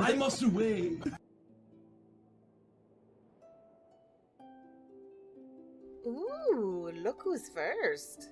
I must wait. Ooh, look who's first.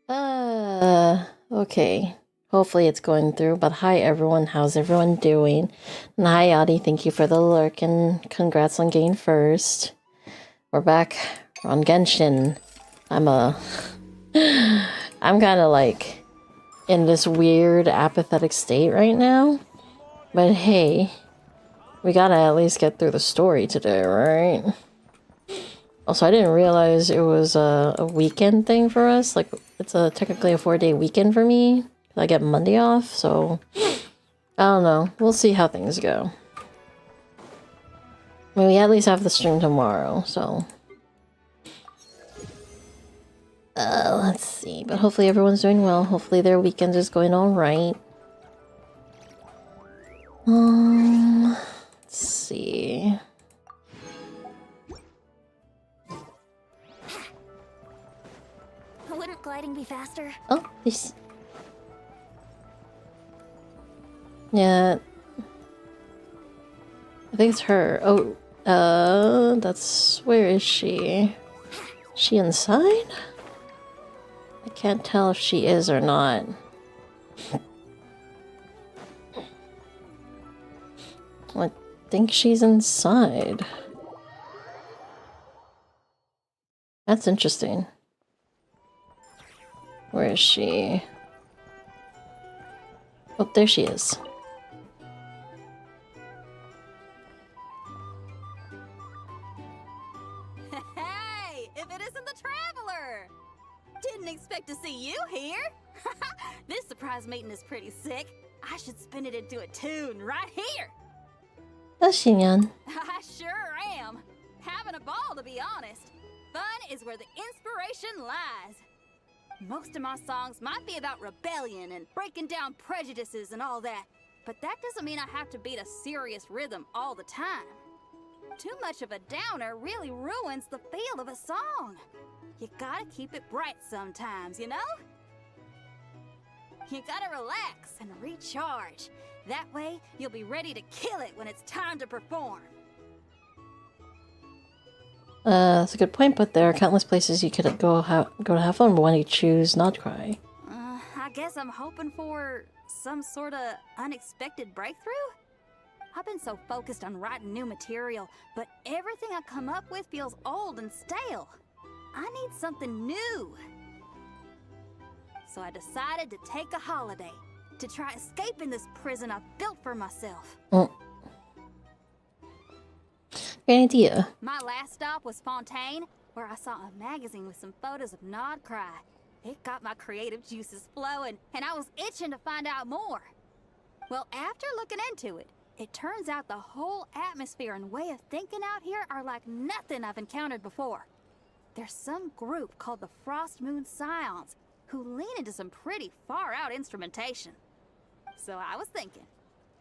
Okay. Hopefully it's going through, but hi everyone, how's everyone doing? And hi Yadi, thank you for the lurk and congrats on getting first. We're back on Genshin. I'm kinda like in this weird apathetic state right now. But hey, we gotta at least get through the story today, right? Also, I didn't realize it was a weekend thing for us. Like, it's technically a 4-day weekend for me. I get Monday off, so I don't know. We'll see how things go. I mean, we at least have the stream tomorrow, so... let's see. But hopefully everyone's doing well. Hopefully their weekend is going all right. Let's see... Wouldn't gliding be faster? Oh, this... Yeah. I think it's her. Oh, that's... Where is she? Is she inside? I can't tell if she is or not. I think she's inside. That's interesting. Where is she? Oh, there she is. Hey, if it isn't the Traveler! Didn't expect to see you here. This surprise meeting is pretty sick. I should spin it into a tune right here. That's Xinyan. I sure am. Having a ball, to be honest. Fun is where the inspiration lies. Most of my songs might be about rebellion and breaking down prejudices and all that, but that doesn't mean I have to beat a serious rhythm all the time. Too much of a downer really ruins the feel of a song. You gotta keep it bright sometimes, you know? You gotta relax and recharge. That way, you'll be ready to kill it when it's time to perform. That's a good point, but there are countless places you could go to have fun, but why do you choose not cry? I guess I'm hoping for some sort of unexpected breakthrough? I've been so focused on writing new material, but everything I come up with feels old and stale. I need something new. So I decided to take a holiday, to try escaping this prison I've built for myself. Great idea. My last stop was Fontaine, where I saw a magazine with some photos of Nod Cry. It got my creative juices flowing, and I was itching to find out more. Well, after looking into it, it turns out the whole atmosphere and way of thinking out here are like nothing I've encountered before. There's some group called the Frost Moon Scions who lean into some pretty far-out instrumentation. So I was thinking,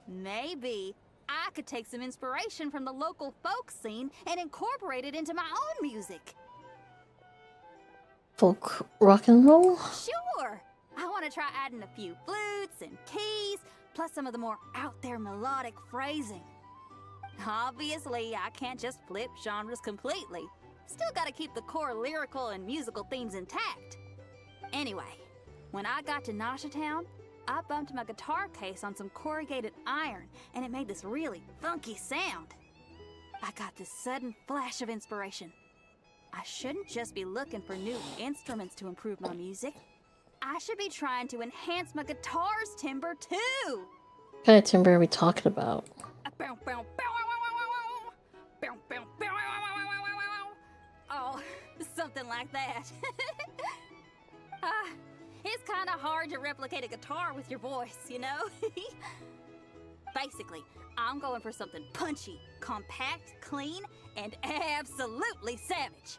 maybe I could take some inspiration from the local folk scene and incorporate it into my own music. Folk rock and roll? Sure! I want to try adding a few flutes and keys, plus some of the more out-there melodic phrasing. Obviously, I can't just flip genres completely. Still gotta keep the core lyrical and musical themes intact. Anyway, when I got to Nasha Town, I bumped my guitar case on some corrugated iron, and it made this really funky sound. I got this sudden flash of inspiration. I shouldn't just be looking for new instruments to improve my music. I should be trying to enhance my guitar's timbre too! What kind of timbre are we talking about? Oh, something like that. It's kind of hard to replicate a guitar with your voice, you know? Basically, I'm going for something punchy, compact, clean, and absolutely savage.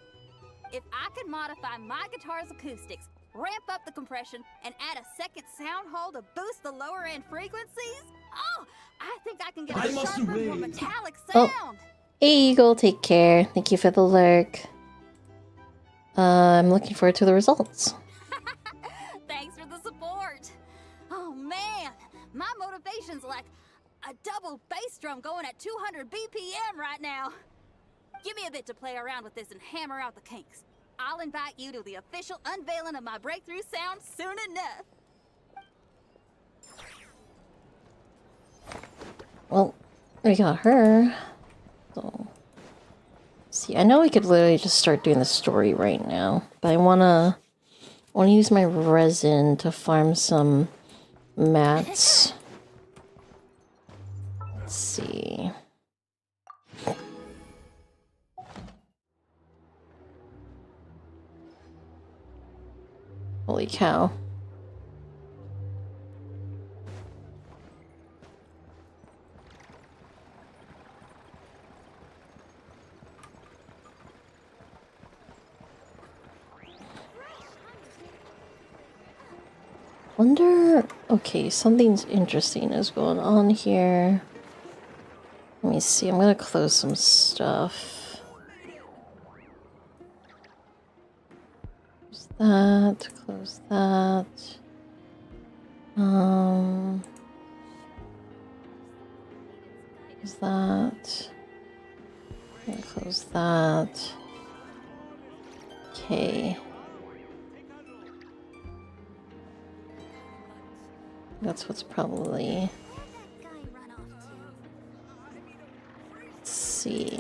If I could modify my guitar's acoustics, ramp up the compression, and add a second sound hole to boost the lower end frequencies, oh, I think I can get a sharper, more metallic sound. Oh. Hey Eagle, take care. Thank you for the lurk. I'm looking forward to the results. Thanks for the support. Oh man, my motivation's like a double bass drum going at 200 BPM right now. Give me a bit to play around with this and hammer out the kinks. I'll invite you to the official unveiling of my breakthrough sound soon enough. Well, we got her. So, see, I know we could literally just start doing the story right now, but I wanna use my resin to farm some mats. Let's see. Holy cow. Wonder, okay, something's interesting is going on here. Let me see, I'm gonna close some stuff. Close that. Close that. And close that. Okay. That's what's probably. Let's see.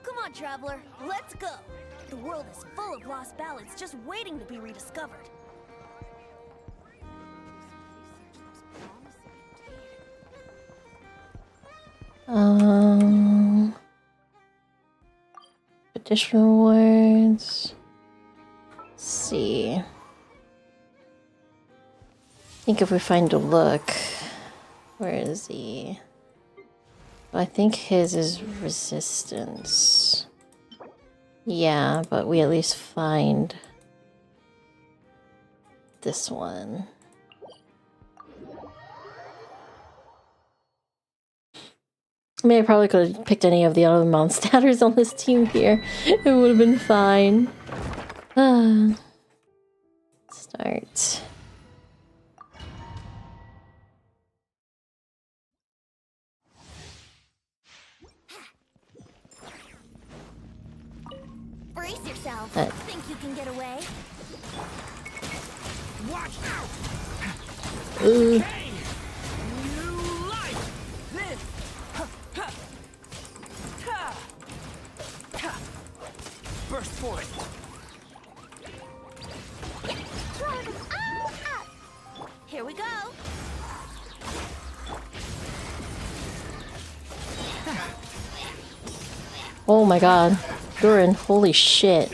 Come on, traveler, let's go. The world is full of lost ballads just waiting to be rediscovered. Additional words. Let's see. I think if we find a look, where is he? I think his is resistance. Yeah, but we at least find this one. I mean, I probably could have picked any of the other monsters on this team here. It would have been fine. Start. Brace yourself. Think you can get away? Watch out! Ooh. Hey! New life! Live! Burst forth! Throw them all up. Here we go. Oh my god. Durin, holy shit.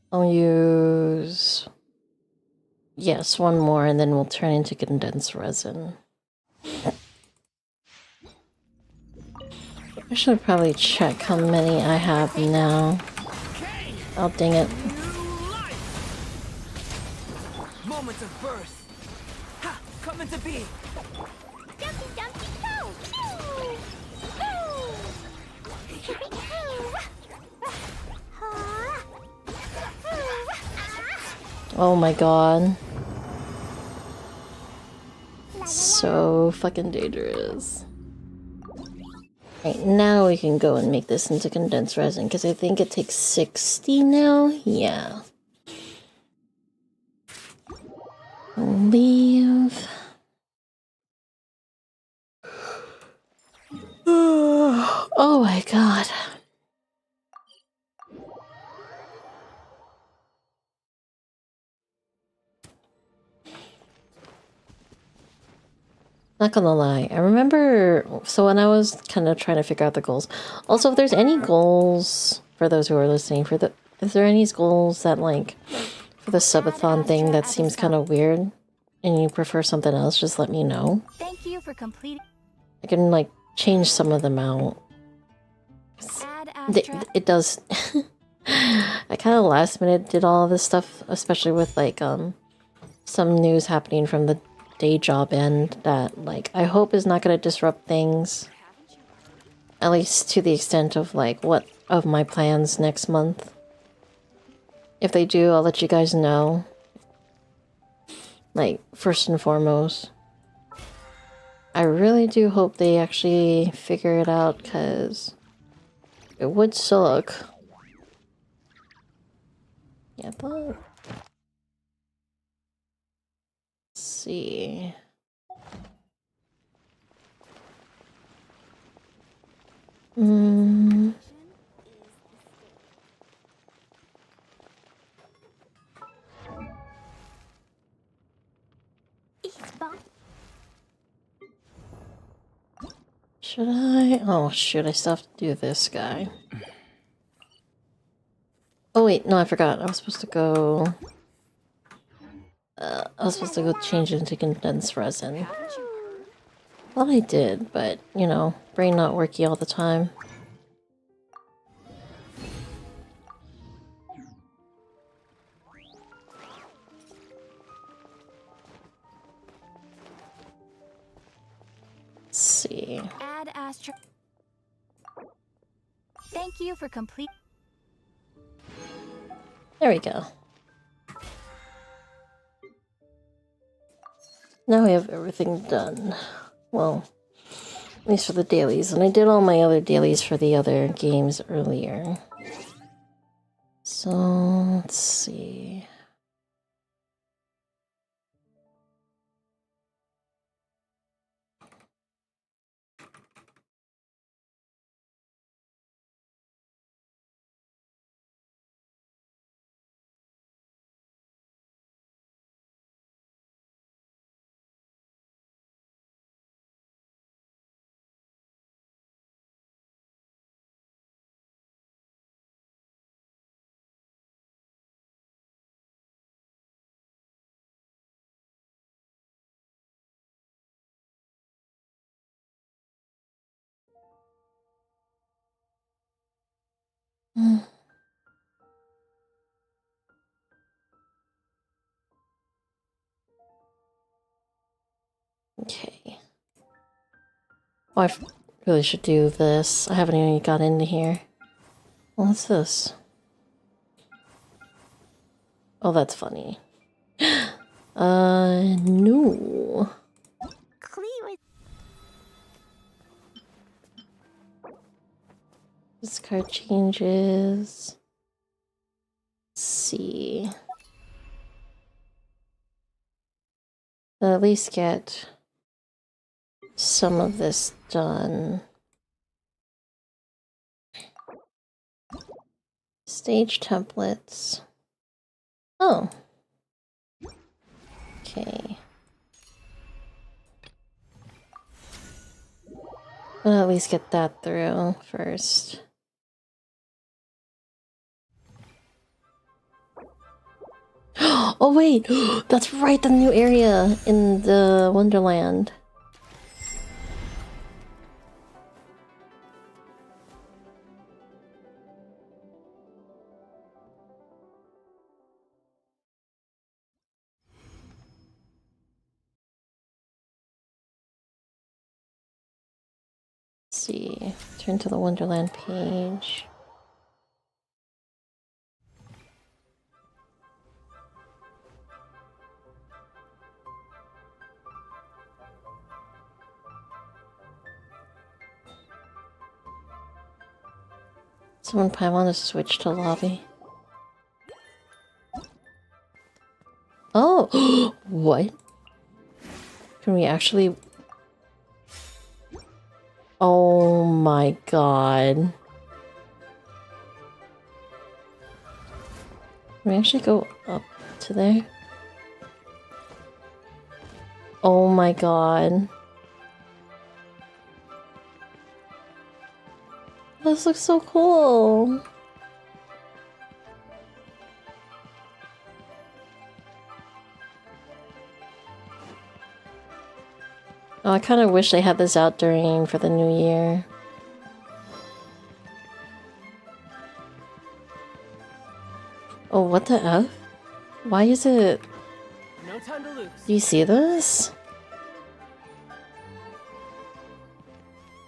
I'll use... Yes, one more and then we'll turn into condensed resin. I should probably check how many I have now. Oh, dang it. Moments of birth. Ha! Come into being. Dumpty dumpty go. Oh my god. So fucking dangerous. Right, now we can go and make this into condensed resin, because I think it takes 60 now? Yeah. Leave. Oh my god. Not gonna lie, I remember, so when I was kind of trying to figure out the goals, also if there's any goals, for those who are listening, is there any goals that like, for the subathon thing that seems kind of weird, and you prefer something else, just let me know. Thank you for completing. I can like change some of them out. Add Astra. It does. I kind of last minute did all this stuff, especially with like some news happening from the day job end that like I hope is not going to disrupt things. At least to the extent of like what of my plans next month. If they do, I'll let you guys know. Like, first and foremost. I really do hope they actually figure it out, because it would suck. Yeah, but... Let's see... Should I? Oh shoot, I still have to do this guy. Oh wait, no, I forgot. I was supposed to go... I was supposed to go change into condensed resin. Thought I did, but, you know, brain not worky all the time. Let's see. Add Astra. Thank you for complete. There we go. Now we have everything done. Well, at least for the dailies. And I did all my other dailies for the other games earlier. So, let's see. Okay. Oh, really should do this. I haven't even got into here. What's this? Oh, that's funny. No. This card changes. Let's see. I'll at least get some of this done. Stage templates. Oh. Okay. I'll at least get that through first. Oh wait! That's right, the new area in the Wonderland. Let's see. Turn to the Wonderland page. Someone probably want to switch to lobby. Oh! What? Can we actually... Oh my god. Can we actually go up to there? Oh my god. This looks so cool. Oh, I kind of wish they had this out for the new year. Oh, what the F? Why is it... No time to lose. Do you see this?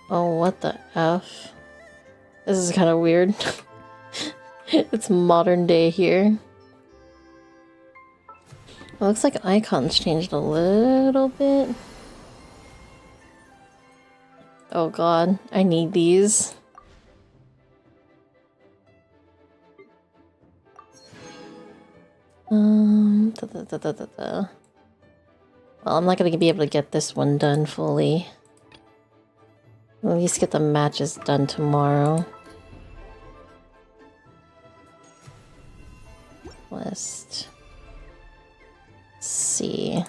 Oh, what the F? This is kind of weird. It's modern day here. It looks like icons changed a little bit. Oh god, I need these. Well, I'm not gonna be able to get this one done fully. At least get the matches done tomorrow. List. Let's see.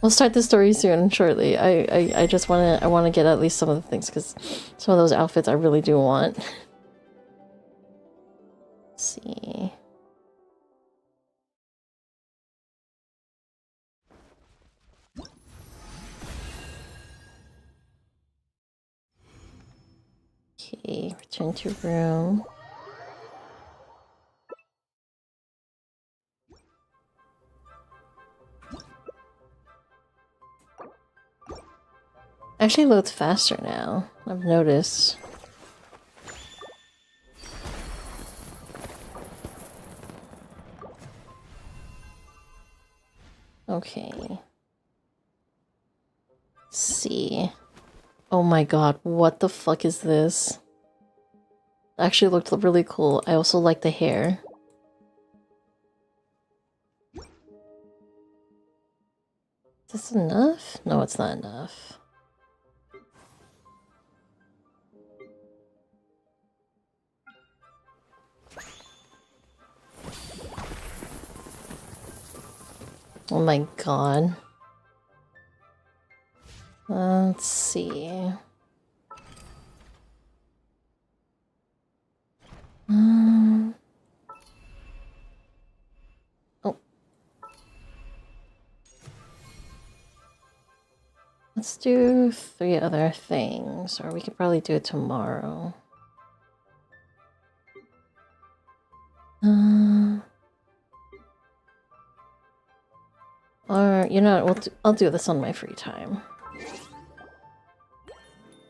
We'll start the story soon, shortly. I just wanna get at least some of the things because some of those outfits I really do want. Let's see. Okay, return to room. Actually loads faster now, I've noticed. Okay. Let's see. Oh my god, what the fuck is this? Actually looked really cool. I also like the hair. Is this enough? No, it's not enough. Oh my god. Let's see. Oh. Let's do 3 other things, or we could probably do it tomorrow. Or, you know what, I'll do this on my free time.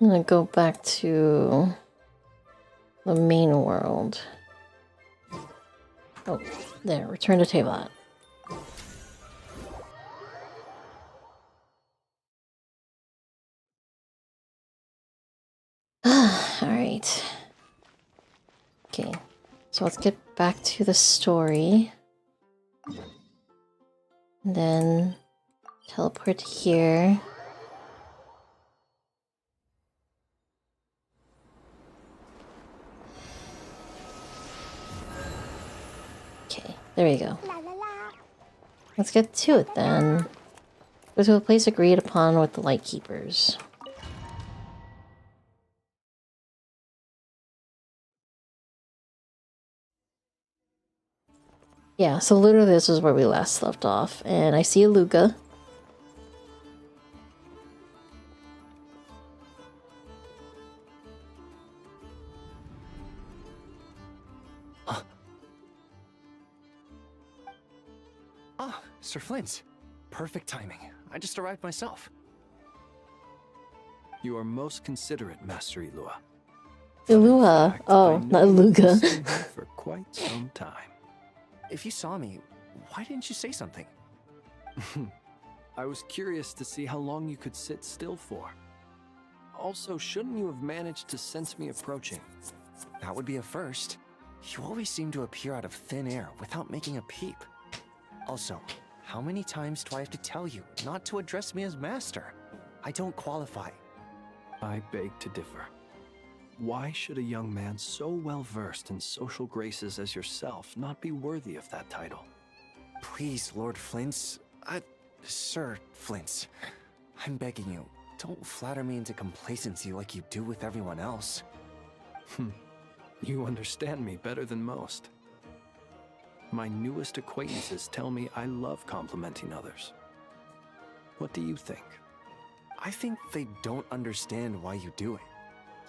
I'm gonna go back to the main world. Oh, there, return to table. Alright. Okay, so let's get back to the story. And then teleport here. Okay, there we go. Let's get to it then. Go to a place agreed upon with the Lightkeepers. Yeah, so literally this is where we last left off, and I see a Luca. Ah, Sir Flint. Perfect timing. I just arrived myself. You are most considerate, Master Ilua. Ilua? Oh, not Luga. For quite some time. If you saw me, why didn't you say something? I was curious to see how long you could sit still for. Also, shouldn't you have managed to sense me approaching? That would be a first. You always seem to appear out of thin air without making a peep. Also, how many times do I have to tell you not to address me as master? I don't qualify. I beg to differ. Why should a young man so well versed in social graces as yourself not be worthy of that title? Please, Lord Flint's... Sir Flint's. I'm begging you, don't flatter me into complacency like you do with everyone else. You understand me better than most. My newest acquaintances tell me I love complimenting others. What do you think? I think they don't understand why you do it.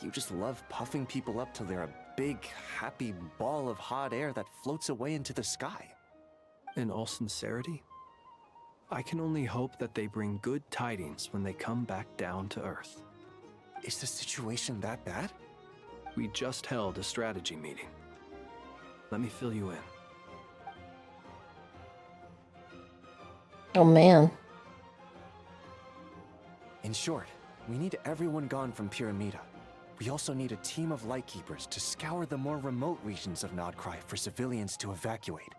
You just love puffing people up till they're a big, happy ball of hot air that floats away into the sky. In all sincerity, I can only hope that they bring good tidings when they come back down to Earth. Is the situation that bad? We just held a strategy meeting. Let me fill you in. Oh man. In short, we need everyone gone from Pyramida. We also need a team of Lightkeepers to scour the more remote regions of Nodcry for civilians to evacuate.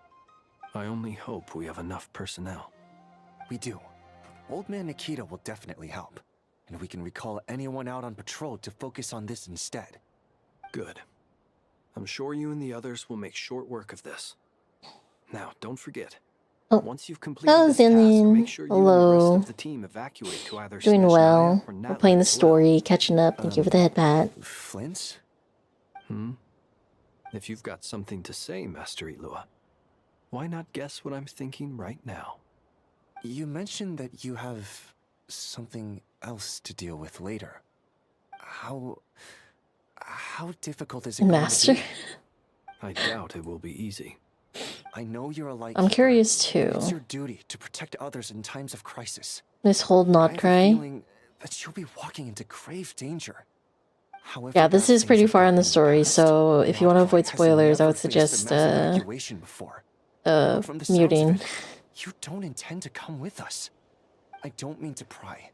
I only hope we have enough personnel. We do. Old Man Nikita will definitely help, and we can recall anyone out on patrol to focus on this instead. Good. I'm sure you and the others will make short work of this. Now, don't forget. Oh, Once you've completed hello, this task, Zillion. make sure you and the Hello. rest of the team evacuate to either Doing Snezhnaya well. or We're Natlan playing the as well. story, catching up. Thank you for the head pat. Flints? If you've got something to say, Master Ilua, why not guess what I'm thinking right now? You mentioned that you have something else to deal with later. How difficult is it Master? going to be? I doubt it will be easy. I know you're a Lightkeeper. I'm curious too. It's your duty to protect others in times of crisis. This whole I have a Nodcry. feeling that you'll be walking into grave danger. However, Yeah, this bad is things pretty have far in gotten the in story, past, so if you want to Nodcry avoid has spoilers, I never would faced a suggest massive evacuation before. But from the sounds of muting. it, you don't intend to come with us. I don't mean to pry,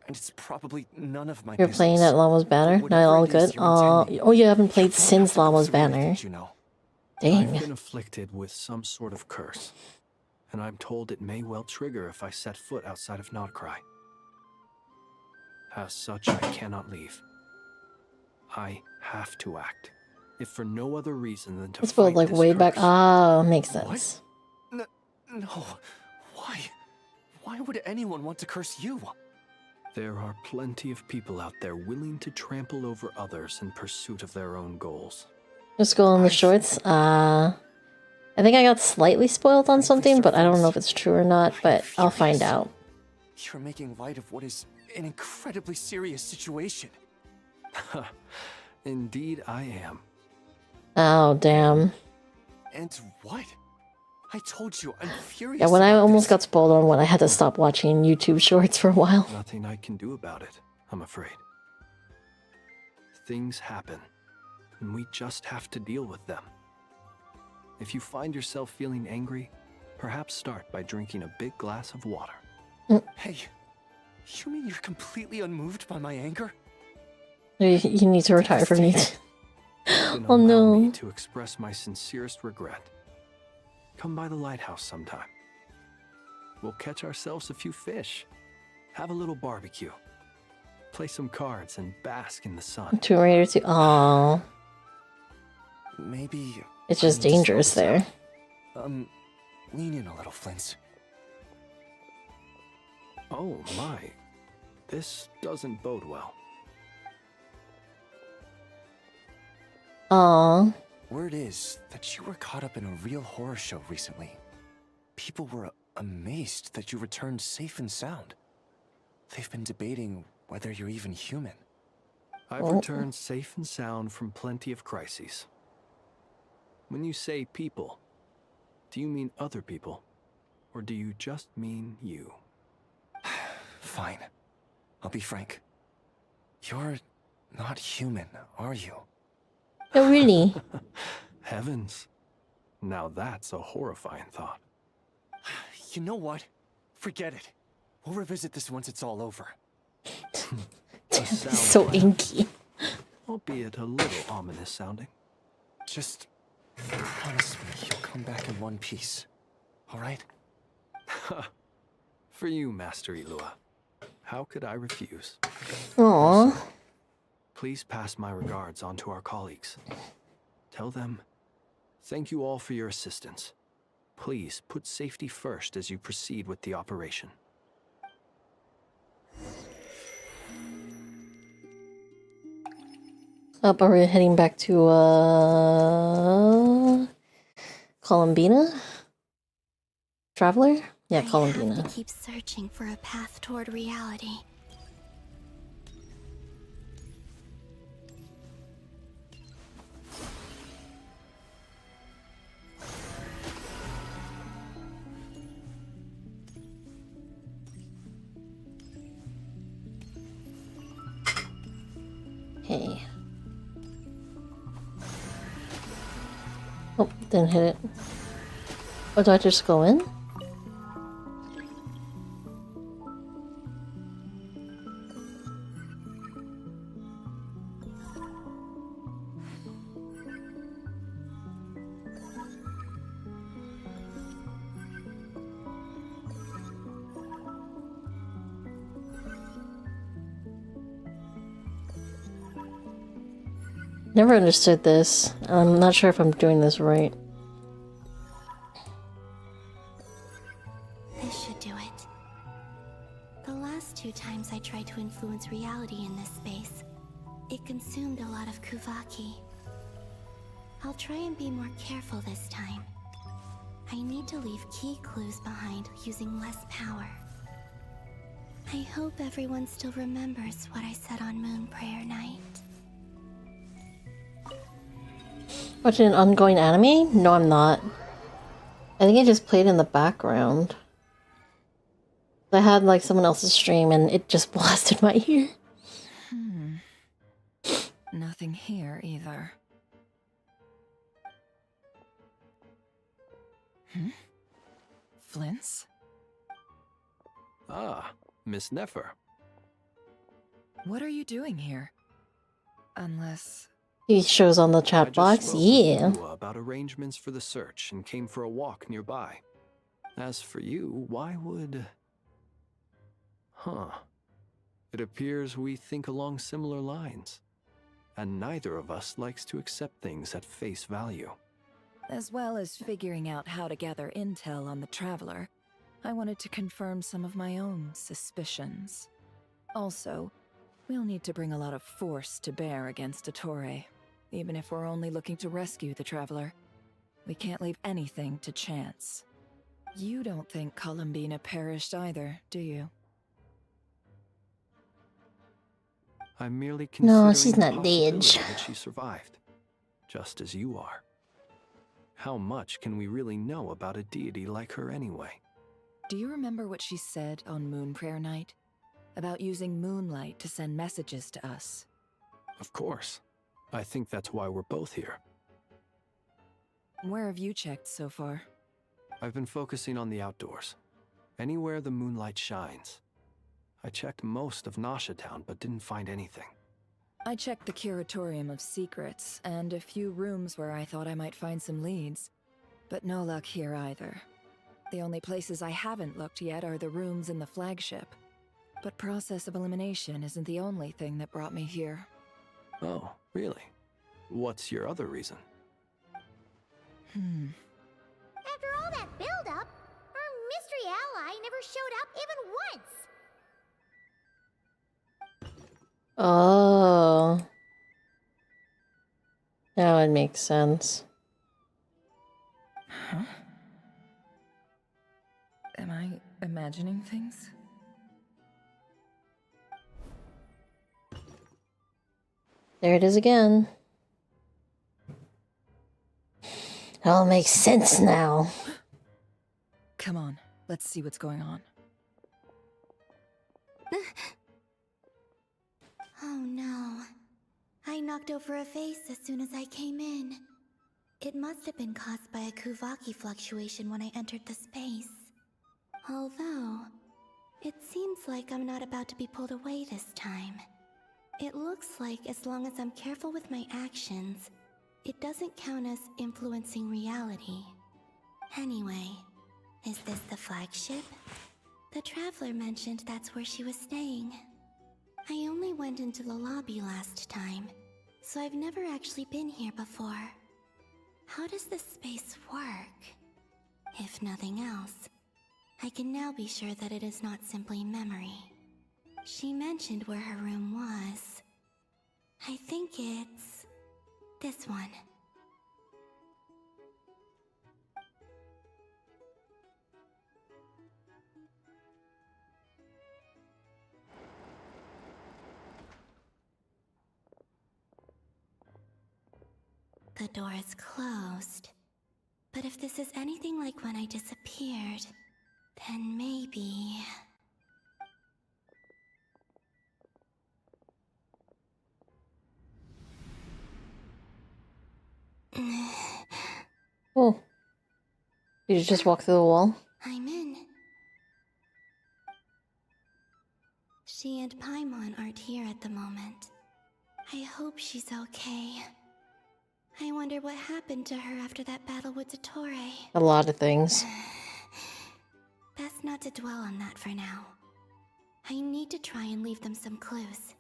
and it's probably none of my You're business. playing at Llama's Banner? But Not all whatever it is good? you're intending, Oh, you haven't you played won't have since to go Llama's through with it, Banner. you know. I've Dang. been afflicted with some sort of curse, and I'm told it may well trigger if I set foot outside of Nodcry. As such, I cannot leave. I have to act, if for no other reason than to It's built fight like this way back. curse. Ah, makes What? sense. No. Why? Why would anyone want to curse you? There are plenty of people out there willing to trample over others in pursuit of their own goals. Just go on the shorts. I think I got slightly spoiled on Frankly, something, but I don't know if Sir it's true or not, but I'll find furious. out. You're making light of what is an incredibly serious situation. Indeed, I am. Oh, damn. And what? I told you, I'm furious. Yeah, when I about almost this. got spoiled on one, I had to stop watching YouTube shorts for a while. Nothing I can do about it, I'm afraid. Things happen, and we just have to deal with them. If you find yourself feeling angry, perhaps start by drinking a big glass of water. Hey, you mean you're completely unmoved by my anger? You need to retire from YouTube. Then Oh, allow me no. to express my sincerest regret. Come by the lighthouse sometime. We'll catch ourselves a few fish, have a little barbecue, play some cards, and bask in the sun. Tomb Raider 2. Aww. Maybe It's I just need to slow dangerous this there. down. Lean in a little, Flint. Oh my, this doesn't bode well. Aww. Word is that you were caught up in a real horror show recently. People were amazed that you returned safe and sound. They've been debating whether you're even human. I've returned safe and sound from plenty of crises. When you say people, do you mean other people? Or do you just mean you? Fine. I'll be frank. You're not human, are you? Oh, really? Heavens. Now that's a horrifying thought. You know what? Forget it. We'll revisit this once it's all over. A sound So plan, inky. albeit a little ominous sounding. Just promise me you'll come back in one piece. All right? For you, Master Ilua. How could I refuse? Aww. Please pass my regards on to our colleagues. Tell them, thank you all for your assistance. Please put safety first as you proceed with the operation. Up, are we heading back to, Columbina? Traveler? Yeah, I have Columbina. to keep searching for a path toward reality. Hey. Oh, didn't hit it. Oh, do I just go in? Never understood this. I'm not sure if I'm doing this right. This should do it. The last 2 times I tried to influence reality in this space, it consumed a lot of Kuvaki. I'll try and be more careful this time. I need to leave key clues behind using less power. I hope everyone still remembers what I said on Moon Prayer Night. Watching an ongoing anime? No, I'm not. I think I just played in the background. I had like someone else's stream and it just blasted my ear. Nothing here either. Flints? Ah, Miss Nefer. What are you doing here? Unless... He shows on the I chat just box. spoke with Yeah. Lua about arrangements for the search and came for a walk nearby. As for you, why would... Huh. It appears we think along similar lines. And neither of us likes to accept things at face value. As well as figuring out how to gather intel on the Traveler, I wanted to confirm some of my own suspicions. Also, we'll need to bring a lot of force to bear against Ettore, even if we're only looking to rescue the Traveler. We can't leave anything to chance. You don't think Columbina perished either, do you? I'm merely No, considering she's the not dead. possibility that she survived, just as you are. How much can we really know about a deity like her anyway? Do you remember what she said on Moon Prayer Night? About using moonlight to send messages to us? Of course. I think that's why we're both here. Where have you checked so far? I've been focusing on the outdoors. Anywhere the moonlight shines. I checked most of Nasha Town, but didn't find anything. I checked the Curatorium of Secrets, and a few rooms where I thought I might find some leads. But no luck here either. The only places I haven't looked yet are the rooms in the flagship. But process of elimination isn't the only thing that brought me here. Oh, really? What's your other reason? After all that build-up, our mystery ally never showed up even once! Oh. Now it makes sense. Huh? Am I imagining things? There it is again. It all makes sense now. Come on, let's see what's going on. Oh no. I knocked over a vase as soon as I came in. It must have been caused by a Kuvaki fluctuation when I entered the space. Although, it seems like I'm not about to be pulled away this time. It looks like as long as I'm careful with my actions, it doesn't count as influencing reality. Anyway, is this the flagship? The Traveler mentioned that's where she was staying. I only went into the lobby last time, so I've never actually been here before. How does this space work? If nothing else, I can now be sure that it is not simply memory. She mentioned where her room was. I think it's this one. The door is closed. But if this is anything like when I disappeared, then maybe... Oh. Did you just walk through the wall? I'm in. She and Paimon aren't here at the moment. I hope she's okay. I wonder what happened to her after that battle with Dottore. A lot of things. Best not to dwell on that for now. I need to try and leave them some clues.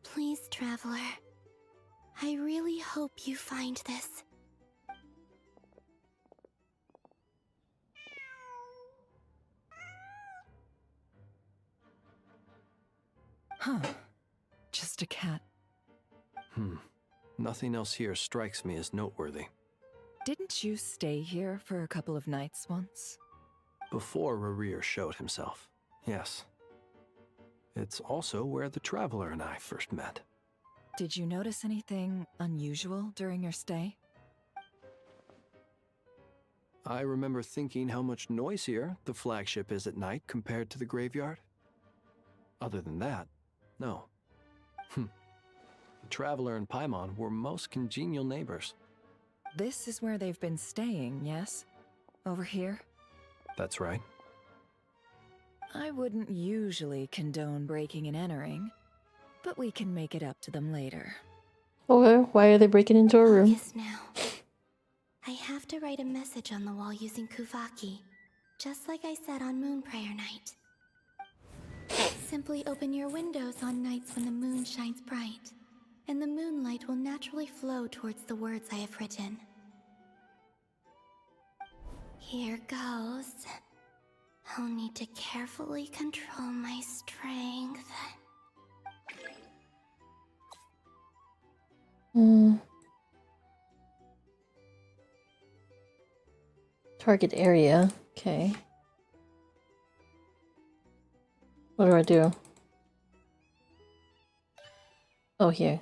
Please, Traveler. I really hope you find this. Huh. Just a cat. Nothing else here strikes me as noteworthy. Didn't you stay here for a couple of nights once? Before Rerir showed himself, yes. It's also where the Traveler and I first met. Did you notice anything unusual during your stay? I remember thinking how much noisier the flagship is at night compared to the graveyard. Other than that, no. The Traveler and Paimon were most congenial neighbors. This is where they've been staying, yes? Over here? That's right. I wouldn't usually condone breaking and entering, but we can make it up to them later. Okay, why are they breaking into a room? Focus now. I have to write a message on the wall using Kuvaki, just like I said on Moon Prayer Night. Simply open your windows on nights when the moon shines bright, and the moonlight will naturally flow towards the words I have written. Here goes. I'll need to carefully control my strength. Target area. Okay. What do I do? Oh, here.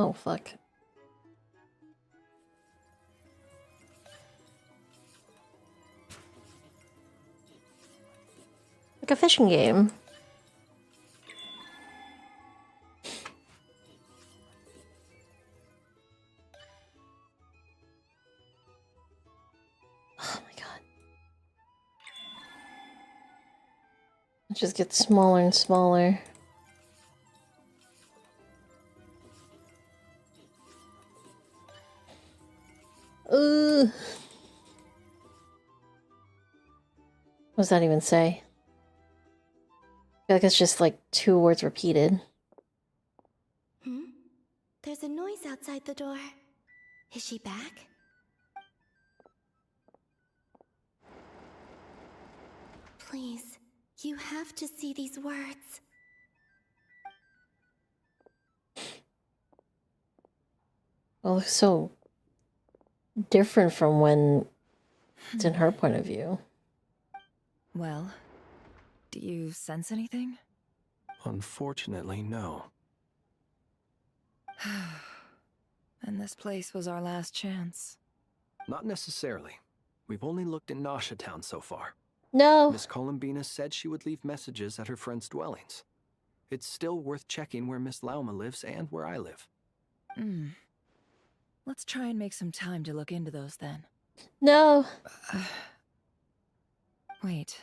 Oh, fuck. Like a fishing game. Oh my god. It just gets smaller and smaller. What does that even say? I feel like it's just like 2 words repeated. There's a noise outside the door. Is she back? Please, you have to see these words. Well, it's so different from when it's in her point of view. Well, do you sense anything? Unfortunately, no. And this place was our last chance. Not necessarily. We've only looked in Nasha Town so far. No! Miss Columbina said she would leave messages at her friends' dwellings. It's still worth checking where Miss Lauma lives and where I live. Let's try and make some time to look into those then. No! Wait.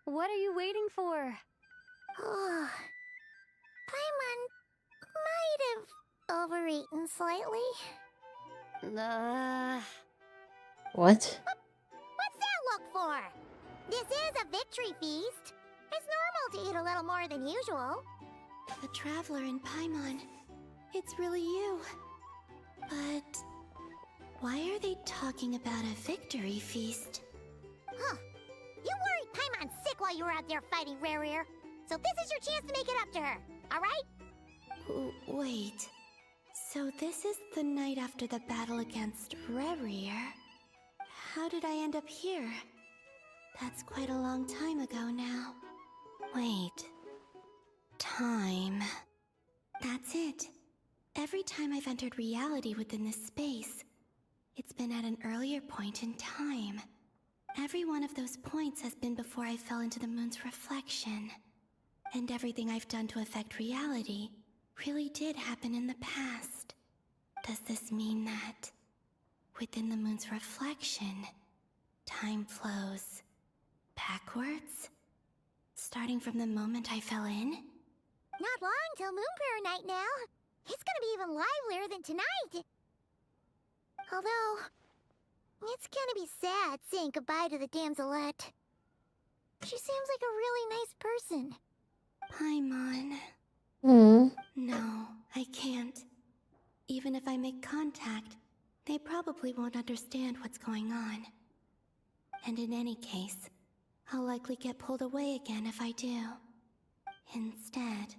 What are you waiting for? Oh, Paimon might have overeaten slightly. What? What's that look for? This is a victory feast. It's normal to eat a little more than usual. The Traveler and Paimon, it's really you. But why are they talking about a victory feast? Huh. You worried Paimon's sick while you were out there fighting Rerir. So this is your chance to make it up to her, alright? Wait. So this is the night after the battle against Rerir. How did I end up here? That's quite a long time ago now. Wait. Time. That's it. Every time I've entered reality within this space, it's been at an earlier point in time. Every one of those points has been before I fell into the moon's reflection. And everything I've done to affect reality really did happen in the past. Does this mean that within the moon's reflection, time flows backwards? Starting from the moment I fell in? Not long till Moonprayer Night now. It's gonna be even livelier than tonight. Although, it's gonna be sad saying goodbye to the damselette. She seems like a really nice person. Paimon. No, I can't. Even if I make contact, they probably won't understand what's going on. And in any case, I'll likely get pulled away again if I do. Instead,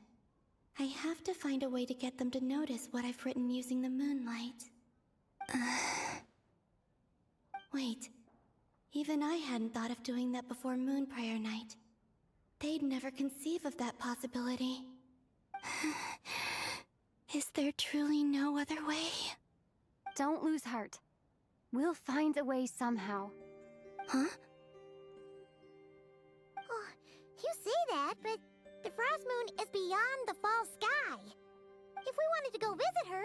I have to find a way to get them to notice what I've written using the moonlight. Wait, even I hadn't thought of doing that before Moonprayer Night. They'd never conceive of that possibility. Is there truly no other way? Don't lose heart. We'll find a way somehow. Huh? Oh, you say that, but the Frost Moon is beyond the fall sky. If we wanted to go visit her,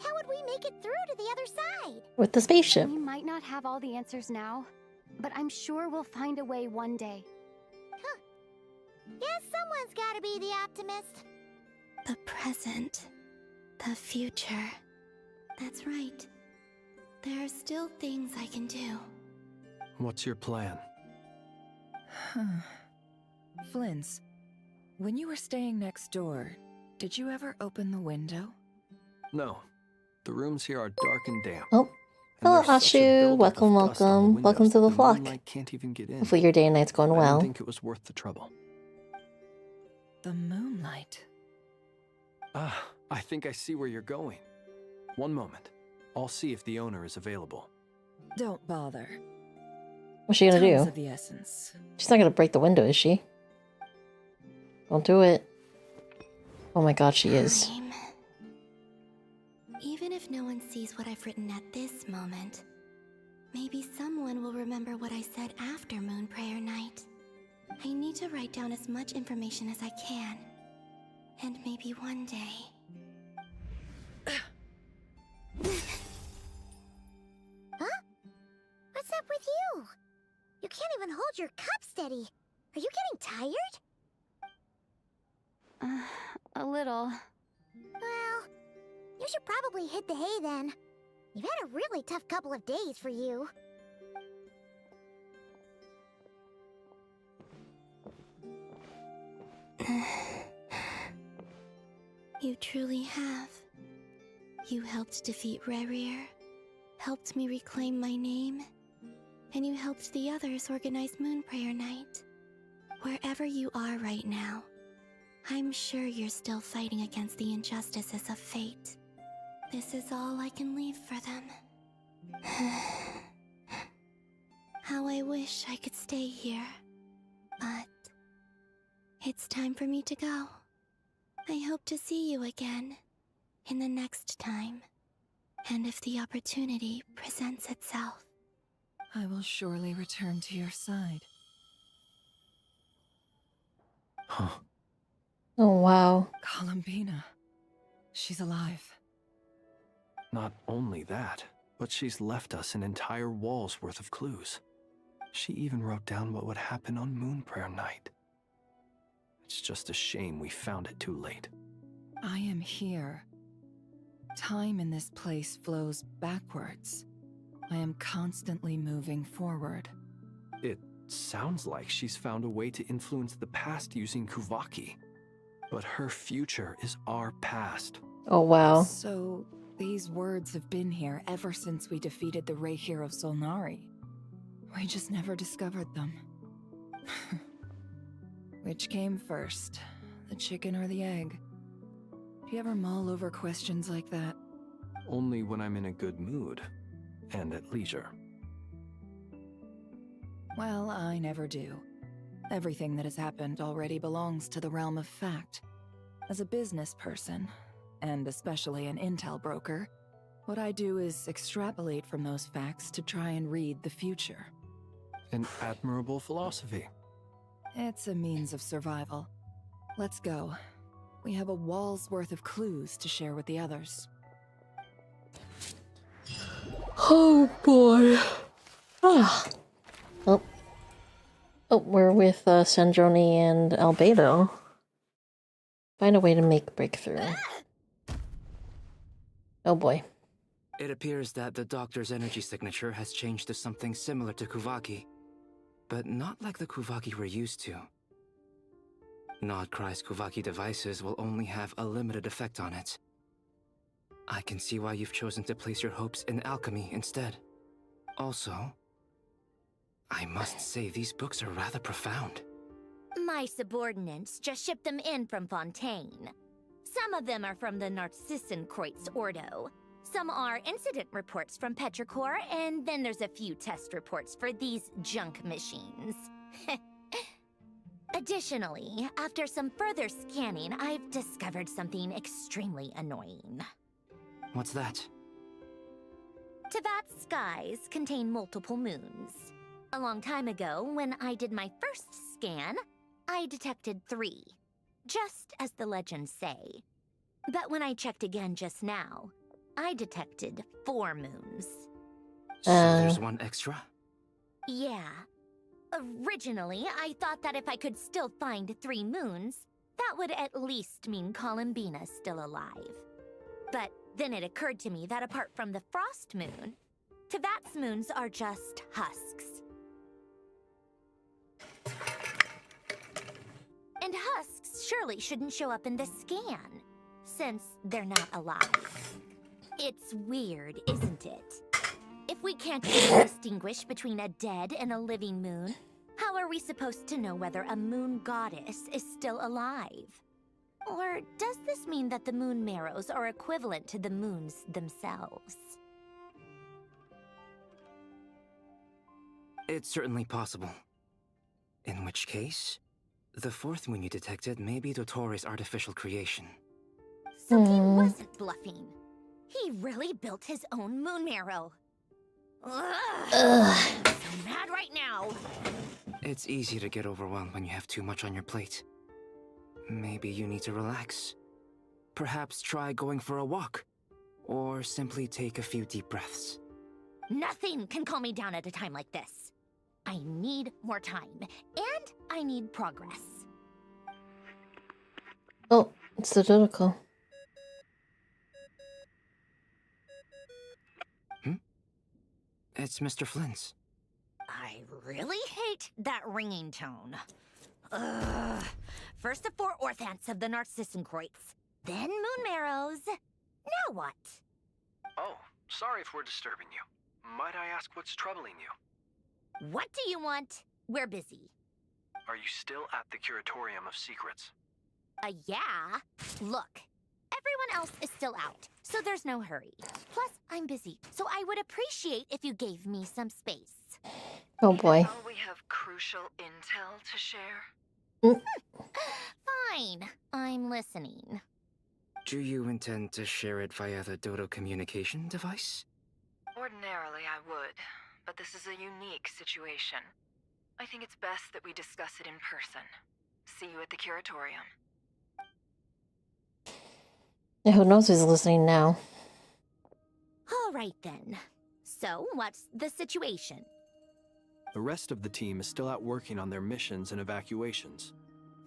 how would we make it through to the other side? With the spaceship. We might not have all the answers now, but I'm sure we'll find a way one day. Huh. Guess someone's gotta be the optimist. The present. The future. That's right. There are still things I can do. What's your plan? Flint's, when you were staying next door, did you ever open the window? No. The rooms here are dark and damp. Oh, And hello, there's such a Ashu. buildup of Welcome, dust on the welcome. Welcome windows to the that flock. moonlight can't even get in. Hopefully your day and night's going I well. didn't think it was worth the trouble. The moonlight. Ah, I think I see where you're going. One moment. I'll see if the owner is available. Don't bother. What's she gonna Time's do? of the essence. She's not gonna break the window, is she? Don't do it. Oh my god, she is. Time. Even if no one sees what I've written at this moment, maybe someone will remember what I said after Moonprayer Night. I need to write down as much information as I can. And maybe one day... Huh? What's up with you? You can't even hold your cup steady. Are you getting tired? A little. Well, you should probably hit the hay then. You've had a really tough couple of days for you. You truly have. You helped defeat Rerir, helped me reclaim my name, and you helped the others organize Moonprayer Night. Wherever you are right now, I'm sure you're still fighting against the injustices of fate. This is all I can leave for them. How I wish I could stay here. But it's time for me to go. I hope to see you again in the next time, and if the opportunity presents itself. I will surely return to your side. Huh. Oh wow. Columbina. She's alive. Not only that, but she's left us an entire wall's worth of clues. She even wrote down what would happen on Moonprayer Night. It's just a shame we found it too late. I am here. Time in this place flows backwards. I am constantly moving forward. It sounds like she's found a way to influence the past using Kuvaki. But her future is our past. Oh wow. So, these words have been here ever since we defeated the Reihir of Solnari. We just never discovered them. Which came first, the chicken or the egg? Do you ever mull over questions like that? Only when I'm in a good mood and at leisure. Well, I never do. Everything that has happened already belongs to the realm of fact. As a business person, and especially an intel broker, what I do is extrapolate from those facts to try and read the future. An admirable philosophy. It's a means of survival. Let's go. We have a wall's worth of clues to share with the others. Oh boy. Ah. Oh. Oh, we're with Sandroni and Albedo. Find a way to make breakthrough. Oh boy. It appears that the doctor's energy signature has changed to something similar to Kuvaki, but not like the Kuvaki we're used to. Nodcry's Kuvaki devices will only have a limited effect on it. I can see why you've chosen to place your hopes in alchemy instead. Also, I must say these books are rather profound. My subordinates just shipped them in from Fontaine. Some of them are from the Narcissenkreuz Ordo. Some are incident reports from Petrichor, and then there's a few test reports for these junk machines. Additionally, after some further scanning, I've discovered something extremely annoying. What's that? Tevat's skies contain multiple moons. A long time ago, when I did my first scan, I detected 3, just as the legends say. But when I checked again just now, I detected 4 moons. So there's one extra? Yeah. Originally, I thought that if I could still find 3 moons, that would at least mean Columbina's still alive. But then it occurred to me that apart from the frost moon, Tevat's moons are just husks. And husks surely shouldn't show up in the scan, since they're not alive. It's weird, isn't it? If we can't even distinguish between a dead and a living moon, how are we supposed to know whether a moon goddess is still alive? Or does this mean that the moon marrows are equivalent to the moons themselves? It's certainly possible. In which case, the 4th moon you detected may be Dottores' artificial creation. So he wasn't bluffing. He really built his own moon marrow. Ugh. I'm so mad right now. It's easy to get overwhelmed when you have too much on your plate. Maybe you need to relax. Perhaps try going for a walk. Or simply take a few deep breaths. Nothing can calm me down at a time like this. I need more time, and I need progress. Oh, it's the Dodoco. It's Mr. Flynn's. I really hate that ringing tone. Ugh. First the 4 orthants of the Narcissenkreuz, then moon marrows. Now what? Oh, sorry if we're disturbing you. Might I ask what's troubling you? What do you want? We're busy. Are you still at the Curatorium of Secrets? Yeah. Look, everyone else is still out, so there's no hurry. Plus, I'm busy, so I would appreciate if you gave me some space. Oh boy. Now we have crucial intel to share. Fine, I'm listening. Do you intend to share it via the Dodo communication device? Ordinarily I would, but this is a unique situation. I think it's best that we discuss it in person. See you at the Curatorium. Yeah, who knows who's listening now? All right then. So, what's the situation? The rest of the team is still out working on their missions and evacuations.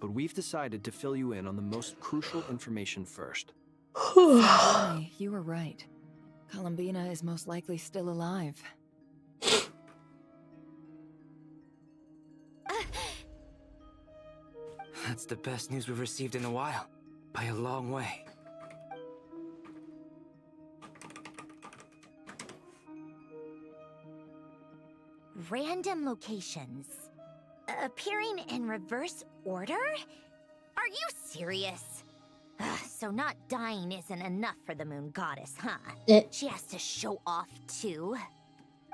But we've decided to fill you in on the most crucial information first. Sandroni, you were right. Columbina is most likely still alive. That's the best news we've received in a while. By a long way. Random locations. Appearing in reverse order? Are you serious? So not dying isn't enough for the moon goddess, huh? She has to show off too.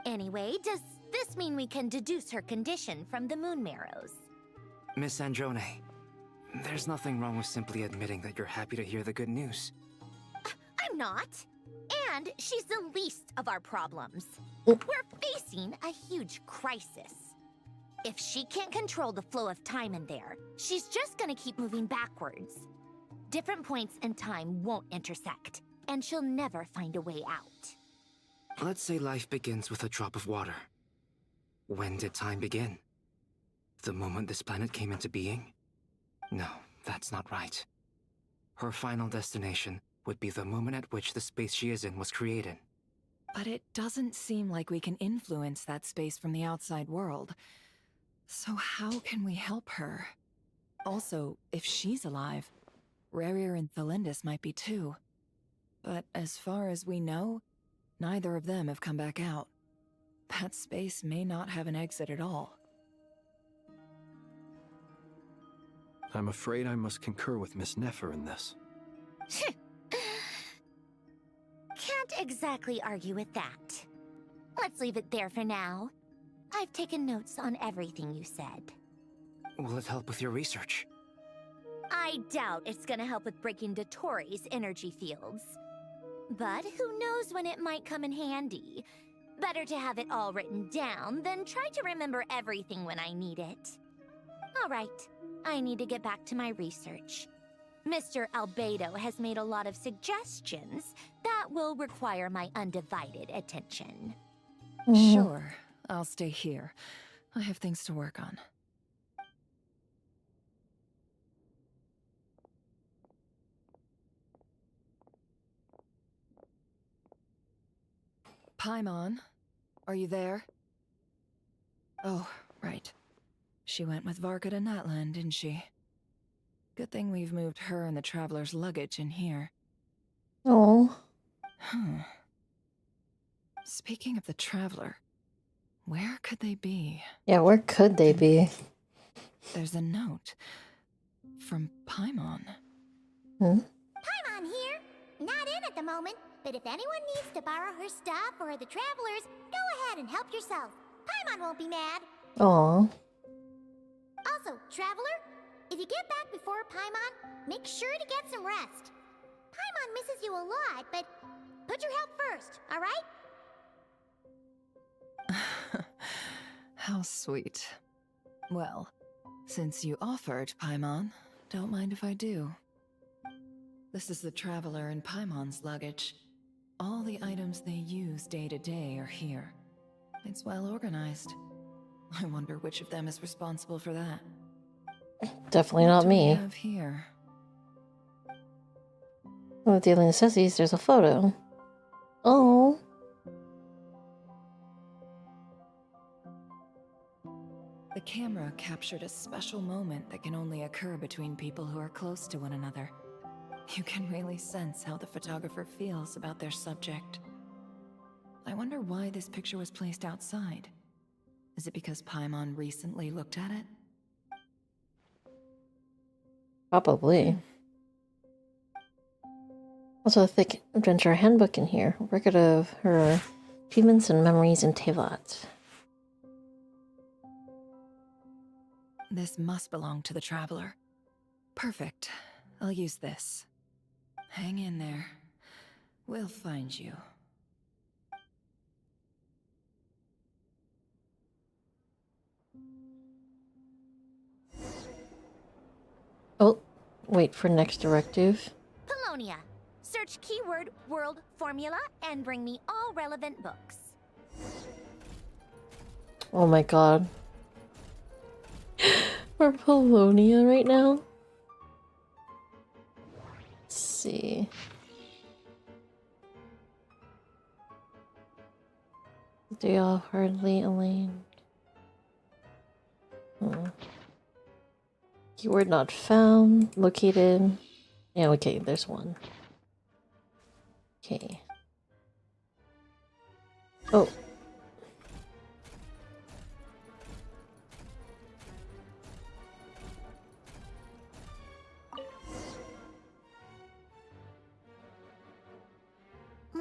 Anyway, does this mean we can deduce her condition from the moon marrows? Miss Androne, there's nothing wrong with simply admitting that you're happy to hear the good news. I'm not. And she's the least of our problems. We're facing a huge crisis. If she can't control the flow of time in there, she's just gonna keep moving backwards. Different points in time won't intersect, and she'll never find a way out. Let's say life begins with a drop of water. When did time begin? The moment this planet came into being? No, that's not right. Her final destination would be the moment at which the space she is in was created. But it doesn't seem like we can influence that space from the outside world. So how can we help her? Also, if she's alive, Rerir and Thalindus might be too. But as far as we know, neither of them have come back out. That space may not have an exit at all. I'm afraid I must concur with Miss Nefer in this. Can't exactly argue with that. Let's leave it there for now. I've taken notes on everything you said. Will it help with your research? I doubt it's gonna help with breaking Dotori's energy fields. But who knows when it might come in handy. Better to have it all written down than try to remember everything when I need it. Alright, I need to get back to my research. Mr. Albedo has made a lot of suggestions that will require my undivided attention. Sure, I'll stay here. I have things to work on. Paimon, are you there? Oh, right. She went with Varka to Natlan, didn't she? Good thing we've moved her and the Traveler's luggage in here. Oh. Speaking of the Traveler, where could they be? Yeah, where could they be? There's a note from Paimon. Paimon here. Not in at the moment, but if anyone needs to borrow her stuff or the Travelers, go ahead and help yourself. Paimon won't be mad. Aw. Also, Traveler, if you get back before Paimon, make sure to get some rest. Paimon misses you a lot, but put your health first, alright? How sweet. Well, since you offered, Paimon, don't mind if I do. This is the Traveler and Paimon's luggage. All the items they use day to day are here. It's well organized. I wonder which of them is responsible for that. Definitely What not do we me. have here? With daily necessities, there's a photo. Oh. The camera captured a special moment that can only occur between people who are close to one another. You can really sense how the photographer feels about their subject. I wonder why this picture was placed outside. Is it because Paimon recently looked at it? Probably. Also a thick adventure handbook in here. Record of her achievements and memories in Tevat. This must belong to the Traveler. Perfect. I'll use this. Hang in there. We'll find you. Oh, wait for next directive. Polonia. Search keyword world formula and bring me all relevant books. Oh my god. We're Polonia right now? Let's see. They all hardly aligned. Keyword not found. Located. Yeah, okay, there's one. Okay. Oh.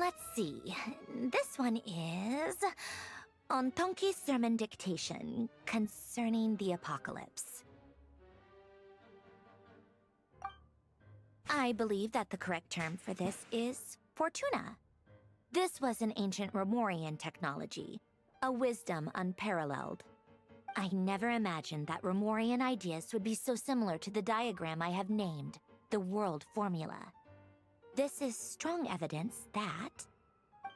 let's see. This one is on Tonki's sermon dictation concerning the apocalypse. I believe that the correct term for this is Fortuna. This was an ancient Romorian technology, a wisdom unparalleled. I never imagined that Romorian ideas would be so similar to the diagram I have named, the World Formula. This is strong evidence that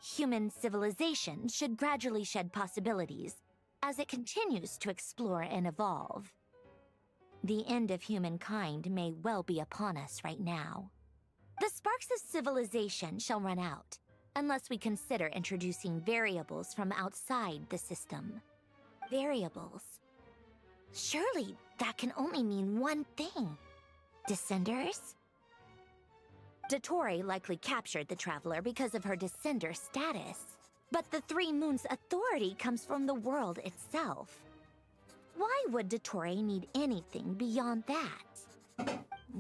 human civilization should gradually shed possibilities as it continues to explore and evolve. The end of humankind may well be upon us right now. The sparks of civilization shall run out, unless we consider introducing variables from outside the system. Variables. Surely that can only mean one thing. Descenders? Dottore likely captured the Traveler because of her descender status. But the Three Moons' authority comes from the world itself. Why would Dottore need anything beyond that?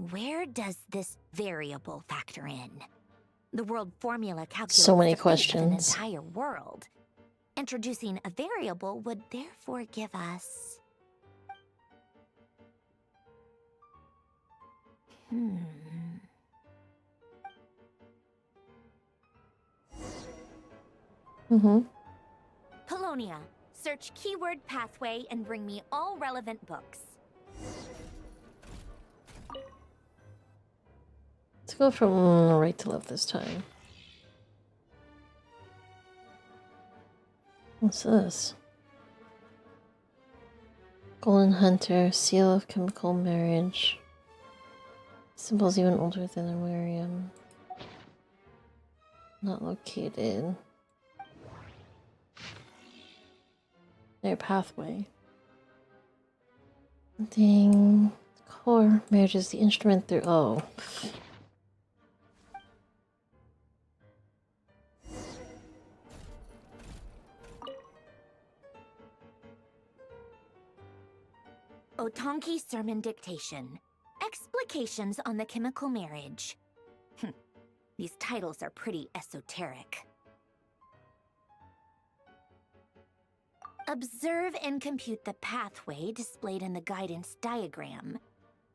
Where does this variable factor in? The world formula calculates So many the fate of questions. an entire world. Introducing a variable would therefore give us... Polonia, search keyword pathway and bring me all relevant books. Let's go from right to left this time. What's this? Golden Hunter, Seal of Chemical Marriage. Symbol's even older than the Miriam. Not located. Their pathway. Ding. Core. Marriage is the instrument through. Oh. Otonki Sermon Dictation. Explications on the chemical marriage. These titles are pretty esoteric. Observe and compute the pathway displayed in the guidance diagram.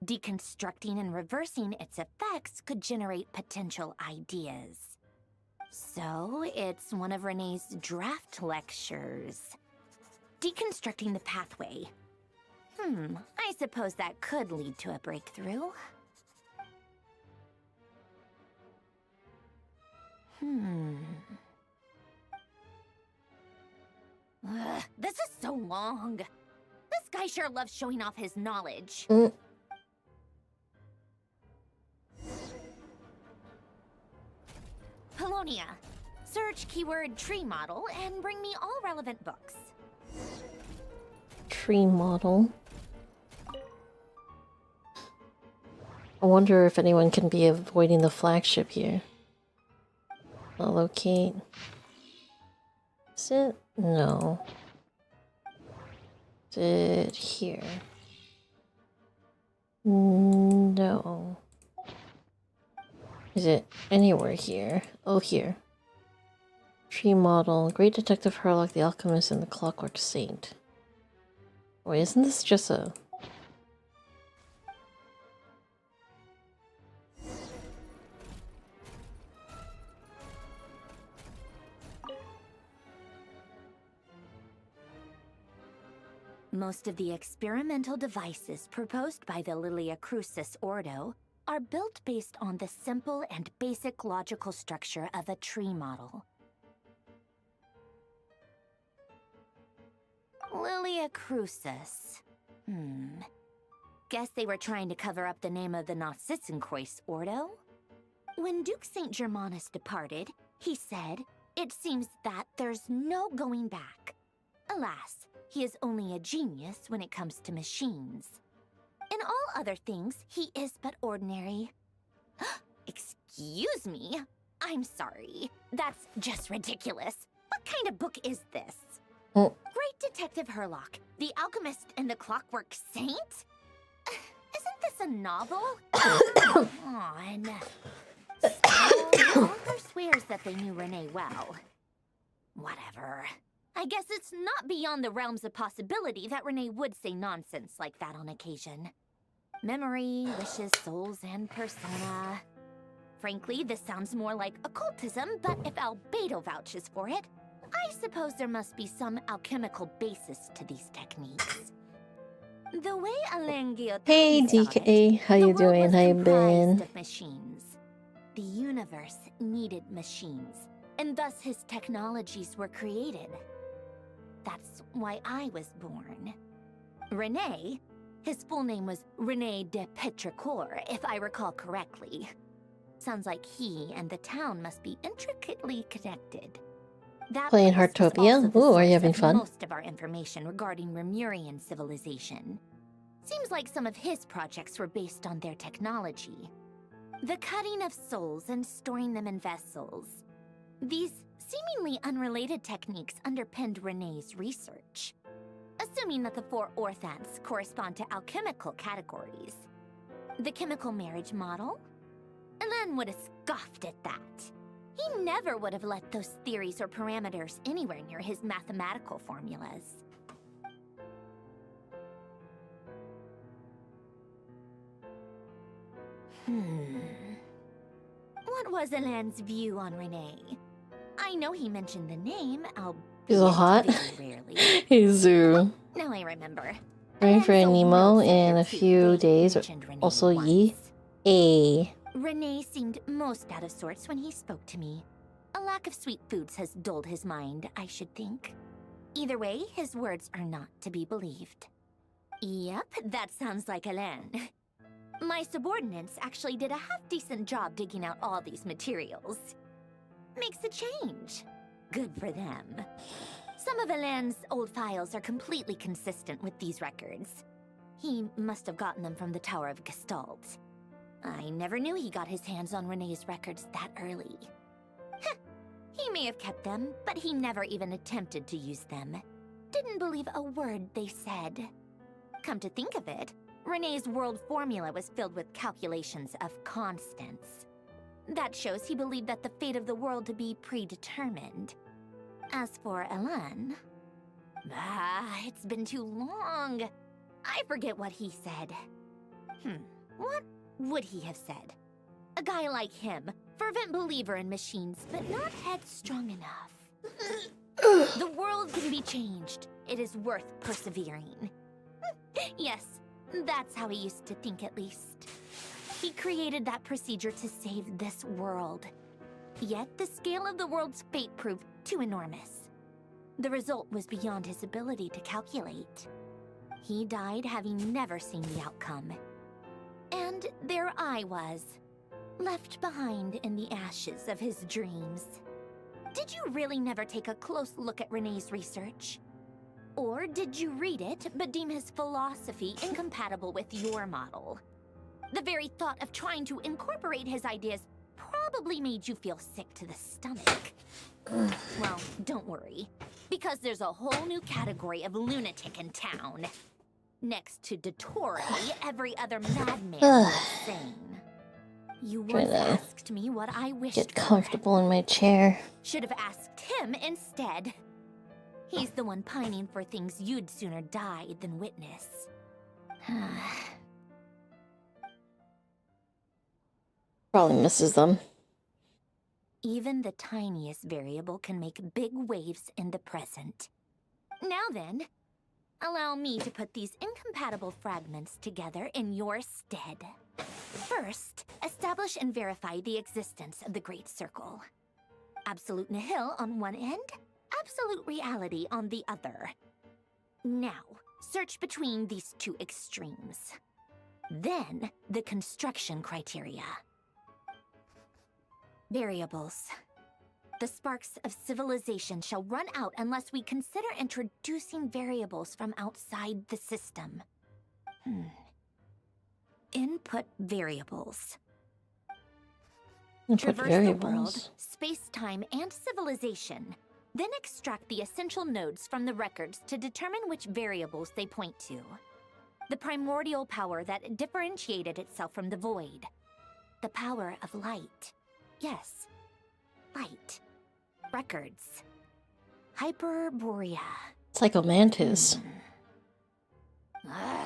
Deconstructing and reversing its effects could generate potential ideas. So, it's one of Renee's draft lectures. Deconstructing the pathway. I suppose that could lead to a breakthrough. This is so long. This guy sure loves showing off his knowledge. Polonia, search keyword tree model and bring me all relevant books. Tree model. I wonder if anyone can be avoiding the flagship here. I'll locate. Is it? No. Is it here? No. Is it anywhere here? Oh, here. Tree model. Great Detective Herlock, the Alchemist, and the Clockwork Saint. Wait, isn't this just a... Most of the experimental devices proposed by the Lilia Crucis Ordo are built based on the simple and basic logical structure of a tree model. Lilia Crucis. Guess they were trying to cover up the name of the Nautitzenkois Ordo? When Duke St. Germanus departed, he said, "It seems that there's no going back." Alas, he is only a genius when it comes to machines. In all other things, he is but ordinary. Excuse me? I'm sorry. That's just ridiculous. What kind of book is this? Great Detective Herlock, the Alchemist and the Clockwork Saint? Isn't this a novel? Come on. So, author swears that they knew Renee well. Whatever. I guess it's not beyond the realms of possibility that Renee would say nonsense like that on occasion. Memory, wishes, souls, and persona. Frankly, this sounds more like occultism, but if Albedo vouches for it, I suppose there must be some alchemical basis to these techniques. The way Alengio Hey DK, how you doing? How you been? of machines. The universe needed machines, and thus his technologies were created. That's why I was born. Renee, his full name was Renee de Petrichor, if I recall correctly. Sounds like he and the town must be intricately connected. That Playing place was Heartopia? also the Ooh, are you source having of fun? most of our information regarding Remurian civilization. Seems like some of his projects were based on their technology. The cutting of souls and storing them in vessels. These seemingly unrelated techniques underpinned Renee's research. Assuming that the 4 orthants correspond to alchemical categories. The chemical marriage model? Alan would have scoffed at that. He never would have let those theories or parameters anywhere near his mathematical formulas. What was Alan's view on Renee? I know he mentioned the name, He's so hot. very rarely. Hey Zoo. Now I remember. Praying for a Alan so Nemo knows in the a two few they days. mentioned Renee Also Yi. once. A. Renee seemed most out of sorts when he spoke to me. A lack of sweet foods has dulled his mind, I should think. Either way, his words are not to be believed. Yep, that sounds like Alain. My subordinates actually did a half-decent job digging out all these materials. Makes a change. Good for them. Some of Alain's old files are completely consistent with these records. He must have gotten them from the Tower of Gestalt. I never knew he got his hands on Renee's records that early. Heh, he may have kept them, but he never even attempted to use them. Didn't believe a word they said. Come to think of it, Renee's world formula was filled with calculations of constants. That shows he believed that the fate of the world to be predetermined. As for Elan... it's been too long. I forget what he said. What would he have said? A guy like him, fervent believer in machines, but not headstrong enough. The world can be changed. It is worth persevering. Yes, that's how he used to think at least. He created that procedure to save this world. Yet the scale of the world's fate proved too enormous. The result was beyond his ability to calculate. He died having never seen the outcome. And there I was, left behind in the ashes of his dreams. Did you really never take a close look at Renee's research? Or did you read it, but deem his philosophy incompatible with your model? The very thought of trying to incorporate his ideas probably made you feel sick to the stomach. Well, don't worry, because there's a whole new category of lunatic in town. Next to Dottore, every other madman is insane. You once asked me what I wished Get comfortable in my chair. Should have asked him instead. He's the one pining for things you'd sooner die than witness. Probably misses them. Even the tiniest variable can make big waves in the present. Now then, allow me to put these incompatible fragments together in your stead. First, establish and verify the existence of the Great Circle. Absolute nihil on one end, absolute reality on the other. Now, search between these two extremes. Then, the construction criteria. Variables. The sparks of civilization shall run out unless we consider introducing variables from outside the system. Input variables. Input Traverse variables. the world, space-time, and civilization. Then extract the essential nodes from the records to determine which variables they point to. The primordial power that differentiated itself from the void. The power of light. Yes, fight. Records. Hyperborea. Psychomantis.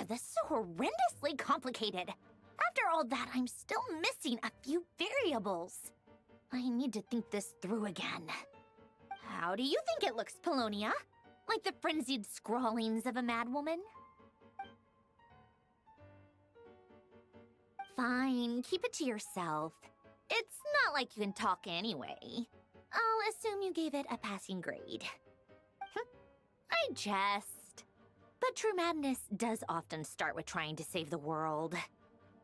This is horrendously complicated. After all that, I'm still missing a few variables. I need to think this through again. How do you think it looks, Polonia? Like the frenzied scrawlings of a madwoman? Fine, keep it to yourself. It's not like you can talk anyway. I'll assume you gave it a passing grade. I jest. But true madness does often start with trying to save the world.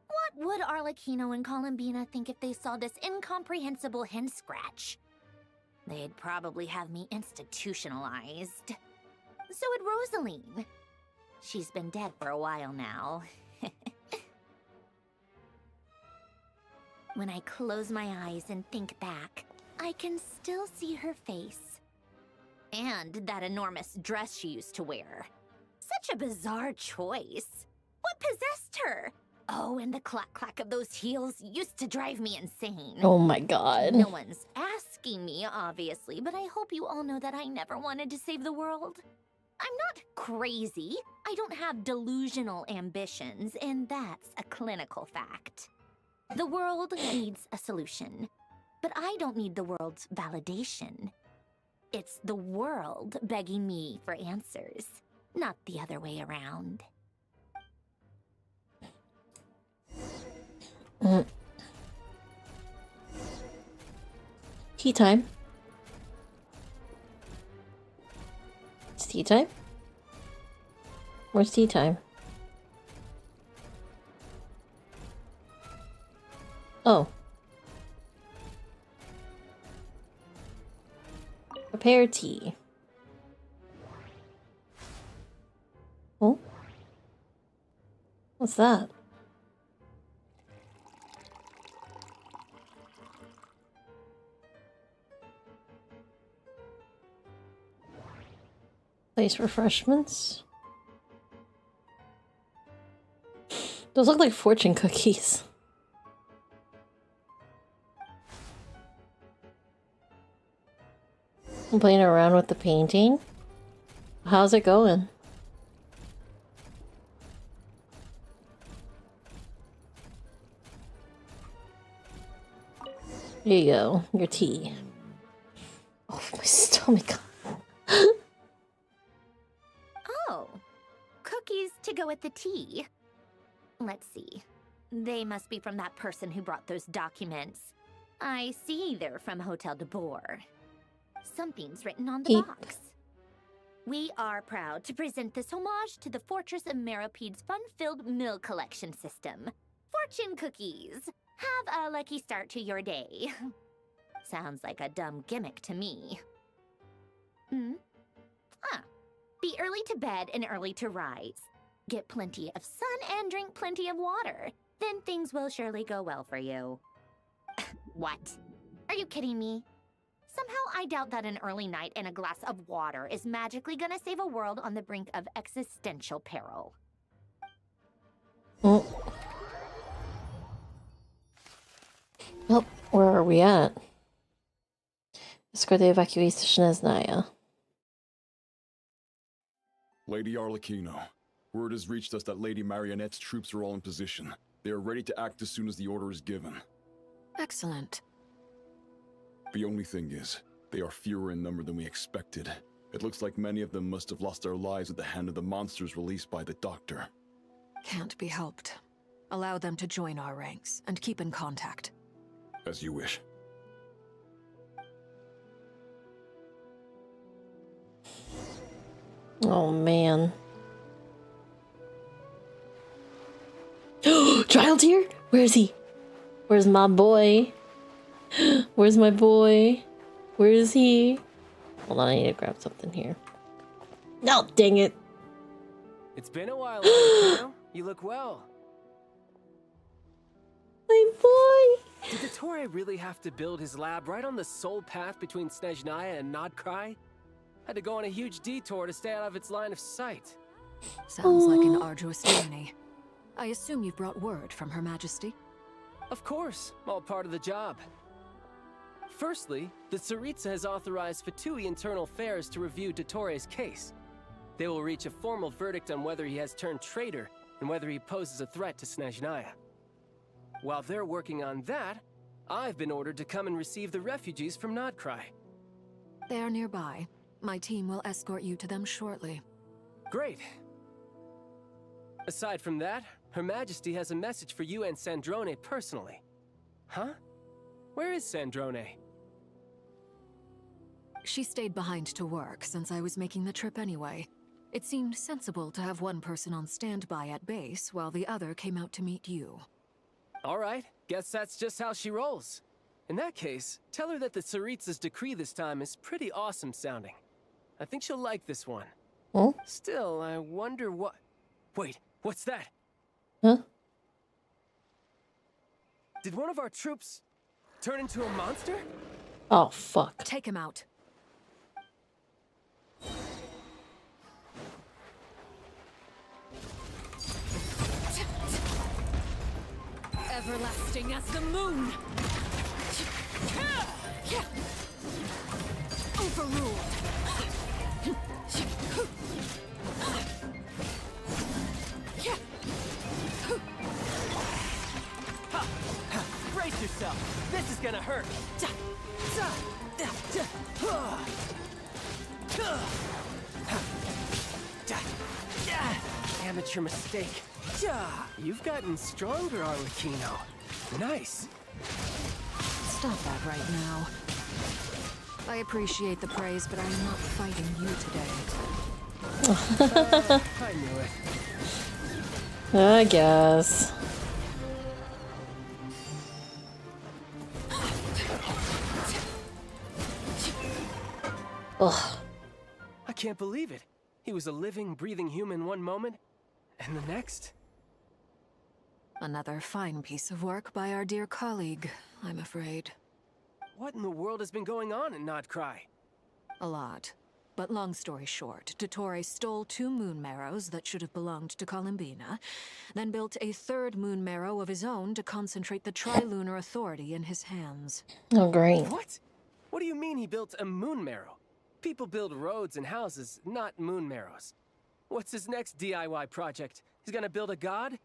What would Arlecchino and Columbina think if they saw this incomprehensible hen scratch? They'd probably have me institutionalized. So would Rosaline. She's been dead for a while now. When I close my eyes and think back, I can still see her face. And that enormous dress she used to wear. Such a bizarre choice. What possessed her? Oh, and the clack-clack of those heels used to drive me insane. Oh my god. No one's asking me, obviously, but I hope you all know that I never wanted to save the world. I'm not crazy. I don't have delusional ambitions, and that's a clinical fact. The world needs a solution, but I don't need the world's validation. It's the world begging me for answers, not the other way around. Tea time. It's tea time? Where's tea time? Oh. Prepare tea. Oh? What's that? Place refreshments. Those look like fortune cookies. I'm playing around with the painting. How's it going? Here you go, your tea. Oh, my stomach. Oh, cookies to go with the tea. Let's see. They must be from that person who brought those documents. I see they're from Hotel de Boer. Something's written on the box. We are proud to present this homage to the Fortress of Maripede's fun-filled meal collection system. Fortune cookies. Have a lucky start to your day. Sounds like a dumb gimmick to me. Be early to bed and early to rise. Get plenty of sun and drink plenty of water. Then things will surely go well for you. What? Are you kidding me? Somehow I doubt that an early night and a glass of water is magically gonna save a world on the brink of existential peril. Well, where are we at? Escort the evacuation as Naya. Lady Arlecchino, word has reached us that Lady Marionette's troops are all in position. They are ready to act as soon as the order is given. Excellent. The only thing is, they are fewer in number than we expected. It looks like many of them must have lost their lives at the hand of the monsters released by the Doctor. Can't be helped. Allow them to join our ranks and keep in contact. As you wish. Oh man. Child's here? Where is he? Where's my boy? Where's my boy? Where is he? Hold on, I need to grab something here. No, dang it. It's been a while, Arlecchino. You look well. My boy! Did the Torre really have to build his lab right on the sole path between Snezhnaya and Nodkrai? Had to go on a huge detour to stay out of its line of sight. Sounds like an arduous journey. I assume you've brought word from Her Majesty? Of course, all part of the job. Firstly, the Tsaritsa has authorized Fatui Internal Affairs to review Dottoro's case. They will reach a formal verdict on whether he has turned traitor and whether he poses a threat to Snezhnaya. While they're working on that, I've been ordered to come and receive the refugees from Nodcry. They are nearby. My team will escort you to them shortly. Great. Aside from that, Her Majesty has a message for you and Sandrone personally. Huh? Where is Sandrone? She stayed behind to work since I was making the trip anyway. It seemed sensible to have one person on standby at base while the other came out to meet you. All right, guess that's just how she rolls. In that case, tell her that the Tsaritsa's decree this time is pretty awesome sounding. I think she'll like this one. Huh? Still, I wonder what... Wait, what's that? Huh? Did one of our troops turn into a monster? Oh, fuck. Take him out. Everlasting as the moon! Overruled! Brace yourself! This is gonna hurt! Amateur mistake. You've gotten stronger, Arlecchino. Nice. Stop that right now. I appreciate the praise, but I'm not fighting you today. I knew it. I guess. Ugh. I can't believe it. He was a living, breathing human one moment, and the next... Another fine piece of work by our dear colleague, I'm afraid. What in the world has been going on in Nodcry? A lot. But long story short, Dottore stole 2 moon marrows that should have belonged to Columbina, then built a 3rd moon marrow of his own to concentrate the Trilunar Authority in his hands. Oh, great. What? What do you mean he built a moon marrow? People build roads and houses, not moon marrows. What's his next DIY project? He's gonna build a god?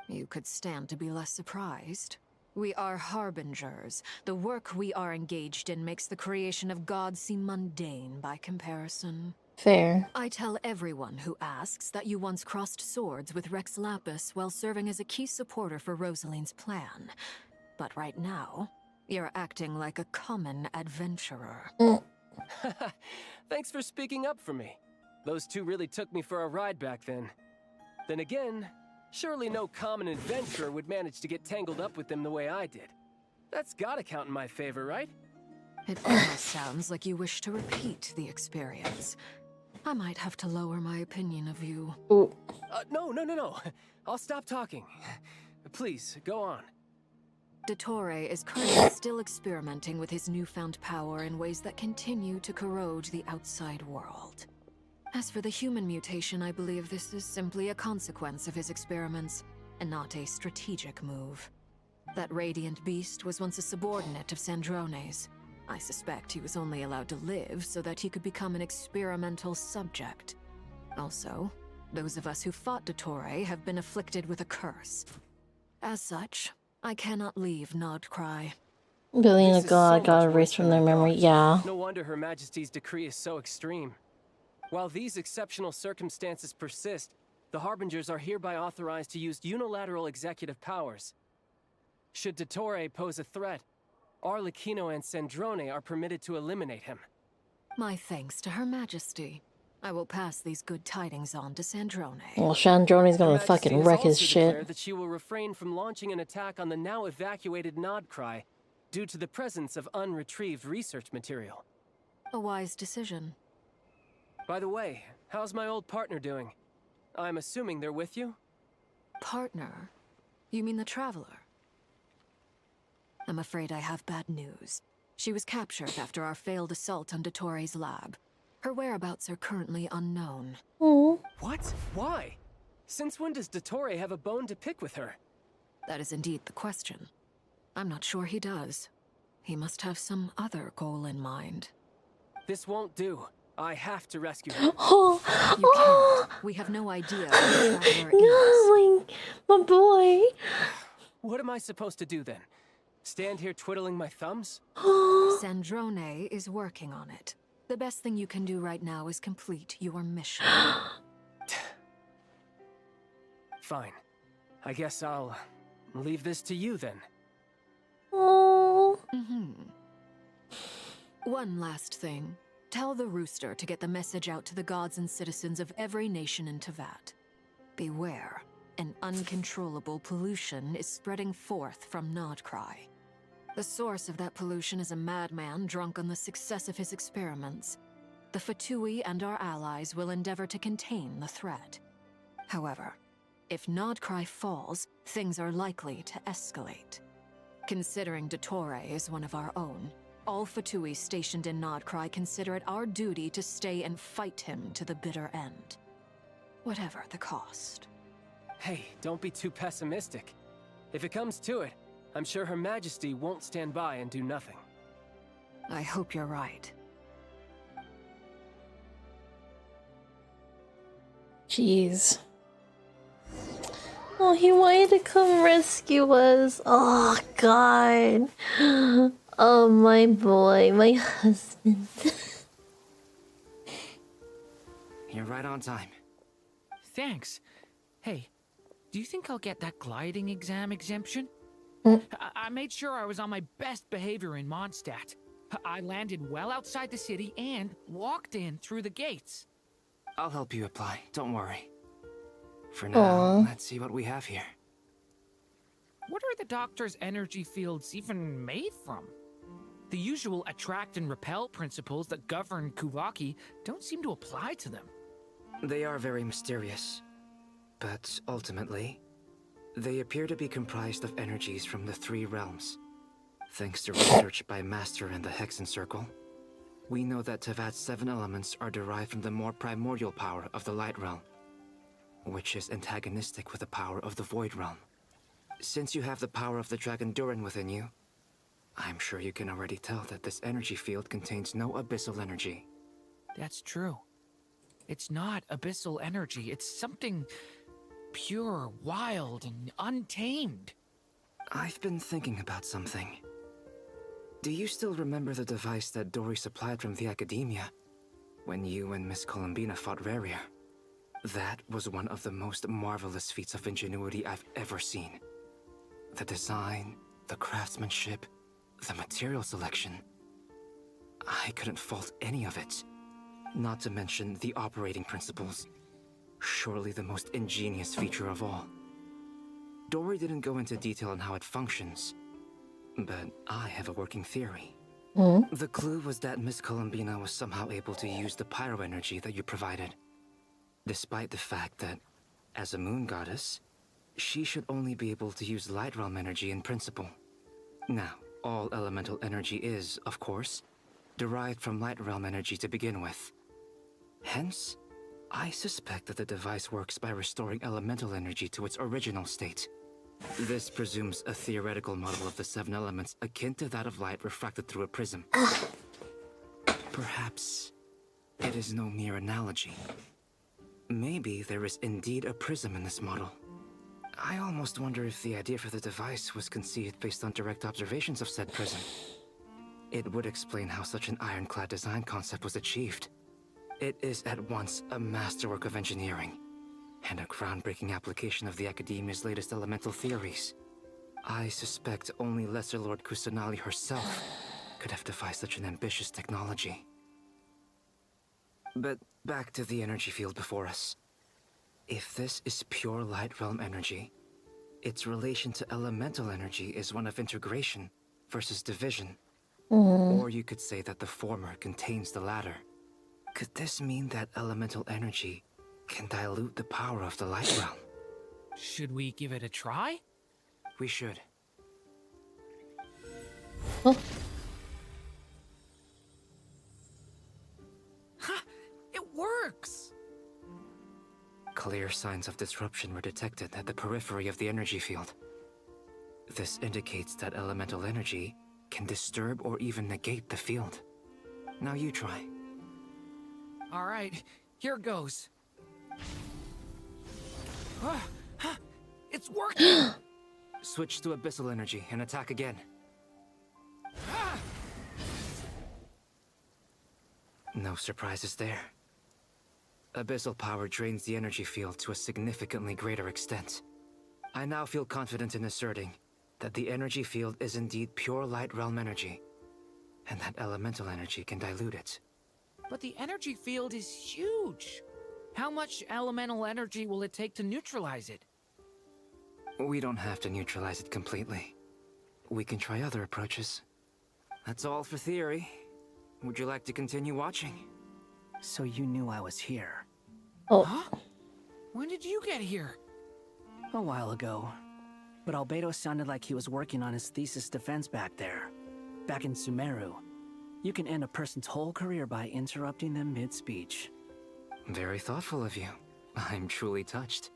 You could stand to be less surprised. We are harbingers. The work we are engaged in makes the creation of gods seem mundane by comparison. Fair. I tell everyone who asks that you once crossed swords with Rex Lapis while serving as a key supporter for Rosaline's plan. But right now, you're acting like a common adventurer. Thanks for speaking up for me. Those 2 really took me for a ride back then. Then again, surely no common adventurer would manage to get tangled up with them the way I did. That's gotta count in my favor, right? It almost sounds like you wish to repeat the experience. I might have to lower my opinion of you. Ooh. No. I'll stop talking. Please, go on. Dottore is currently still experimenting with his newfound power in ways that continue to corrode the outside world. As for the human mutation, I believe this is simply a consequence of his experiments, and not a strategic move. That radiant beast was once a subordinate of Sandrone's. I suspect he was only allowed to live so that he could become an experimental subject. Also, those of us who fought Dottore have been afflicted with a curse. As such, I cannot leave Nodcry. Billion of God got erased from their memory. Yeah. No wonder Her Majesty's decree is so extreme. While these exceptional circumstances persist, the Harbingers are hereby authorized to use unilateral executive powers. Should Dottore pose a threat, Arlecchino and Sandrone are permitted to eliminate him. My thanks to Her Majesty. I will pass these good tidings on to Sandrone. Well, Sandrone's gonna Her fucking Majesty wreck has his also shit. declared that she will refrain from launching an attack on the now evacuated Nodcry due to the presence of unretrieved research material. A wise decision. By the way, how's my old partner doing? I'm assuming they're with you? Partner? You mean the Traveler? I'm afraid I have bad news. She was captured after our failed assault on Dottore's lab. Her whereabouts are currently unknown. What? Why? Since when does Dottore have a bone to pick with her? That is indeed the question. I'm not sure he does. He must have some other goal in mind. This won't do. I have to rescue him. You can't. We have no idea who the traveler is. No, my boy. What am I supposed to do then? Stand here twiddling my thumbs? Sandrone is working on it. The best thing you can do right now is complete your mission. Fine. I guess I'll leave this to you then. Oh. One last thing. Tell the rooster to get the message out to the gods and citizens of every nation in Tevat. Beware. An uncontrollable pollution is spreading forth from Nodcry. The source of that pollution is a madman drunk on the success of his experiments. The Fatui and our allies will endeavor to contain the threat. However, if Nodcry falls, things are likely to escalate. Considering Dottore is one of our own, all Fatui stationed in Nodcry consider it our duty to stay and fight him to the bitter end. Whatever the cost. Hey, don't be too pessimistic. If it comes to it, I'm sure Her Majesty won't stand by and do nothing. I hope you're right. Jeez. Oh, he wanted to come rescue us. Oh, God. Oh, my boy, my husband. You're right on time. Thanks. Hey, do you think I'll get that gliding exam exemption? I made sure I was on my best behavior in Mondstadt. I landed well outside the city and walked in through the gates. I'll help you apply, don't worry. For now, let's see what we have here. What are the doctor's energy fields even made from? The usual attract and repel principles that govern Kuvaki don't seem to apply to them. They are very mysterious, but ultimately, they appear to be comprised of energies from the three realms. Thanks to research by Master in the Hexen Circle, we know that Tevat's 7 elements are derived from the more primordial power of the Light Realm, which is antagonistic with the power of the Void Realm. Since you have the power of the Dragon Durin within you, I'm sure you can already tell that this energy field contains no abyssal energy. That's true. It's not abyssal energy, it's something pure, wild, and untamed. I've been thinking about something. Do you still remember the device that Dory supplied from the Academia when you and Miss Columbina fought Rarier? That was one of the most marvelous feats of ingenuity I've ever seen. The design, the craftsmanship, the material selection. I couldn't fault any of it. Not to mention the operating principles. Surely the most ingenious feature of all. Dory didn't go into detail on how it functions, but I have a working theory. The clue was that Miss Columbina was somehow able to use the pyro energy that you provided, despite the fact that, as a moon goddess, she should only be able to use Light Realm energy in principle. Now, all elemental energy is, of course, derived from Light Realm energy to begin with. Hence, I suspect that the device works by restoring elemental energy to its original state. This presumes a theoretical model of the 7 elements akin to that of light refracted through a prism. Perhaps it is no mere analogy. Maybe there is indeed a prism in this model. I almost wonder if the idea for the device was conceived based on direct observations of said prism. It would explain how such an ironclad design concept was achieved. It is at once a masterwork of engineering and a groundbreaking application of the Academia's latest elemental theories. I suspect only Lesser Lord Kusanali herself could have devised such an ambitious technology. But back to the energy field before us. If this is pure Light Realm energy, its relation to elemental energy is one of integration versus division. Or you could say that the former contains the latter. Could this mean that elemental energy can dilute the power of the Light Realm? Should we give it a try? We should. Ha! It works! Clear signs of disruption were detected at the periphery of the energy field. This indicates that elemental energy can disturb or even negate the field. Now you try. All right, here goes. It's working! Switch to abyssal energy and attack again. No surprises there. Abyssal power drains the energy field to a significantly greater extent. I now feel confident in asserting that the energy field is indeed pure light realm energy, and that elemental energy can dilute it. But the energy field is huge. How much elemental energy will it take to neutralize it? We don't have to neutralize it completely. We can try other approaches. That's all for theory. Would you like to continue watching? So you knew I was here? Oh. Huh? When did you get here? A while ago. But Albedo sounded like he was working on his thesis defense back there. Back in Sumeru. You can end a person's whole career by interrupting them mid-speech. Very thoughtful of you. I'm truly touched.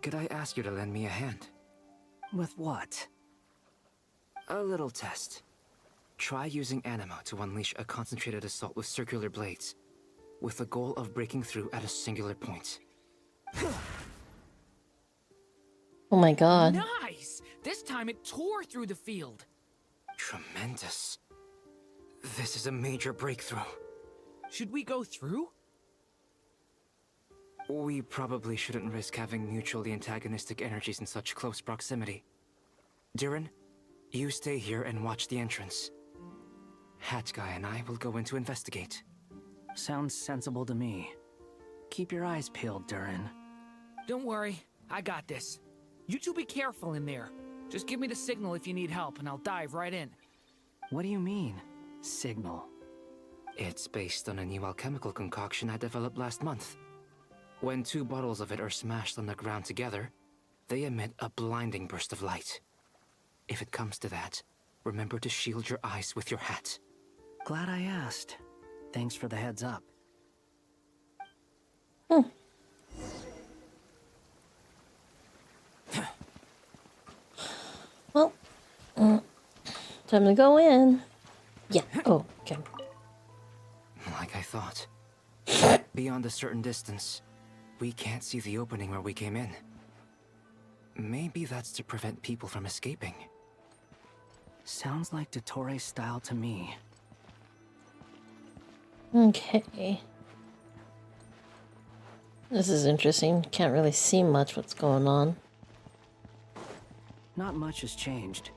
Could I ask you to lend me a hand? With what? A little test. Try using Animo to unleash a concentrated assault with circular blades, with the goal of breaking through at a singular point. Oh my god. Nice! This time it tore through the field. Tremendous. This is a major breakthrough. Should we go through? We probably shouldn't risk having mutually antagonistic energies in such close proximity. Durin, you stay here and watch the entrance. Hat Guy and I will go in to investigate. Sounds sensible to me. Keep your eyes peeled, Durin. Don't worry, I got this. You two be careful in there. Just give me the signal if you need help and I'll dive right in. What do you mean, signal? It's based on a new alchemical concoction I developed last month. When 2 bottles of it are smashed on the ground together, they emit a blinding burst of light. If it comes to that, remember to shield your eyes with your hat. Glad I asked. Thanks for the heads up. Well, time to go in. Yeah. Oh, okay. Like I thought. Beyond a certain distance, we can't see the opening where we came in. Maybe that's to prevent people from escaping. Sounds like Dottore style to me. Okay. This is interesting. Can't really see much what's going on. Not much has changed.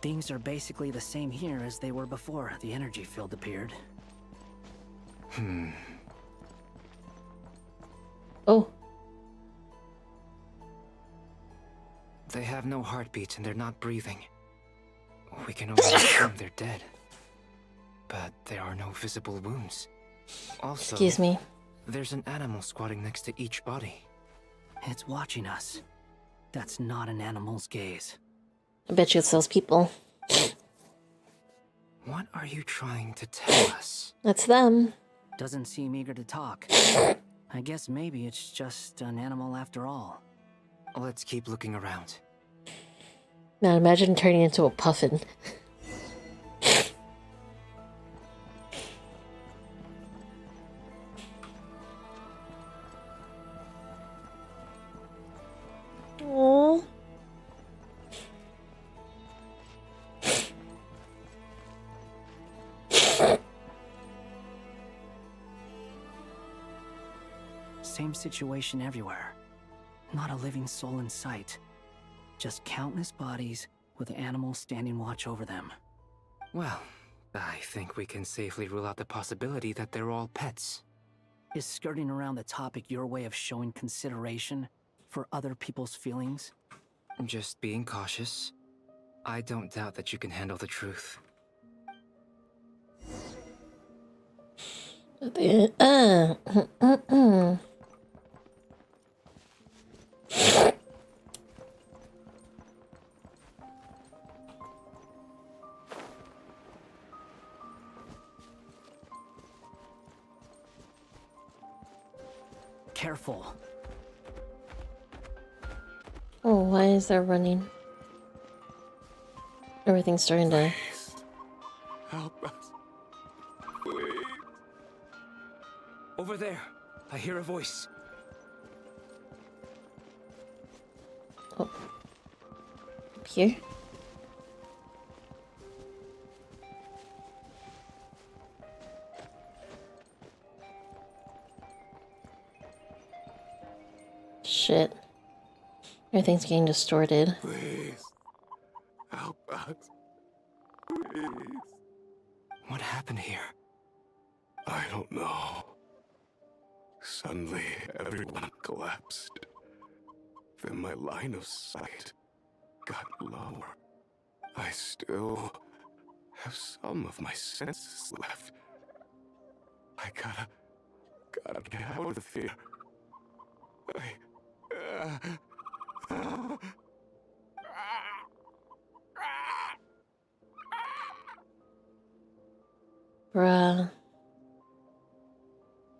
Things are basically the same here as they were before the energy field appeared. Oh. They have no heartbeat and they're not breathing. We can only assume they're dead. But there are no visible wounds. Also, Excuse me. There's an animal squatting next to each body. It's watching us. That's not an animal's gaze. I bet you it's those people. What are you trying to tell us? That's them. Doesn't seem eager to talk. I guess maybe it's just an animal after all. Let's keep looking around. Now imagine turning into a puffin. Aww. Same situation everywhere. Not a living soul in sight. Just countless bodies with animals standing watch over them. Well, I think we can safely rule out the possibility that they're all pets. Is skirting around the topic your way of showing consideration for other people's feelings? Just being cautious. I don't doubt that you can handle the truth. Careful. Oh, why is there running? Everything's starting to Over there. I hear a voice. Oh. Up here? Shit. Everything's getting distorted. Please. Help us. Please. What happened here? I don't know. Suddenly, everyone collapsed. Then my line of sight got lower. I still have some of my senses left. I gotta get out of here. Bruh.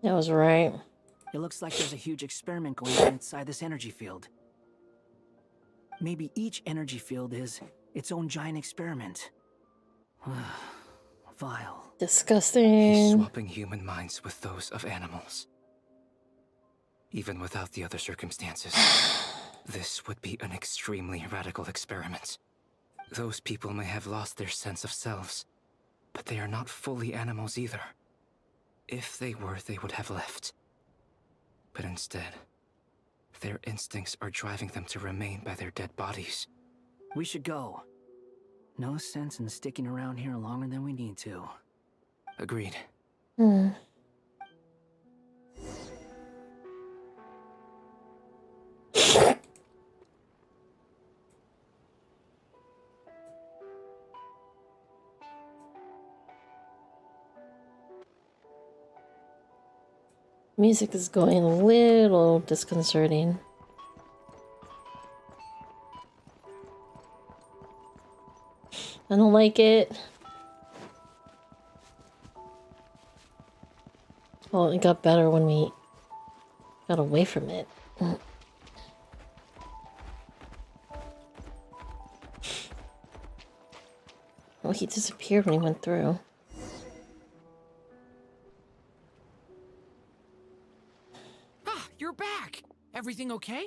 That was right. It looks like there's a huge experiment going on inside this energy field. Maybe each energy field is its own giant experiment. Vile. Disgusting. He's swapping human minds with those of animals. Even without the other circumstances, this would be an extremely radical experiment. Those people may have lost their sense of selves, but they are not fully animals either. If they were, they would have left. But instead, their instincts are driving them to remain by their dead bodies. We should go. No sense in sticking around here longer than we need to. Agreed. Music is going a little disconcerting. I don't like it. Well, it got better when we got away from it. Oh, he disappeared when he went through. Ah, you're back! Everything okay?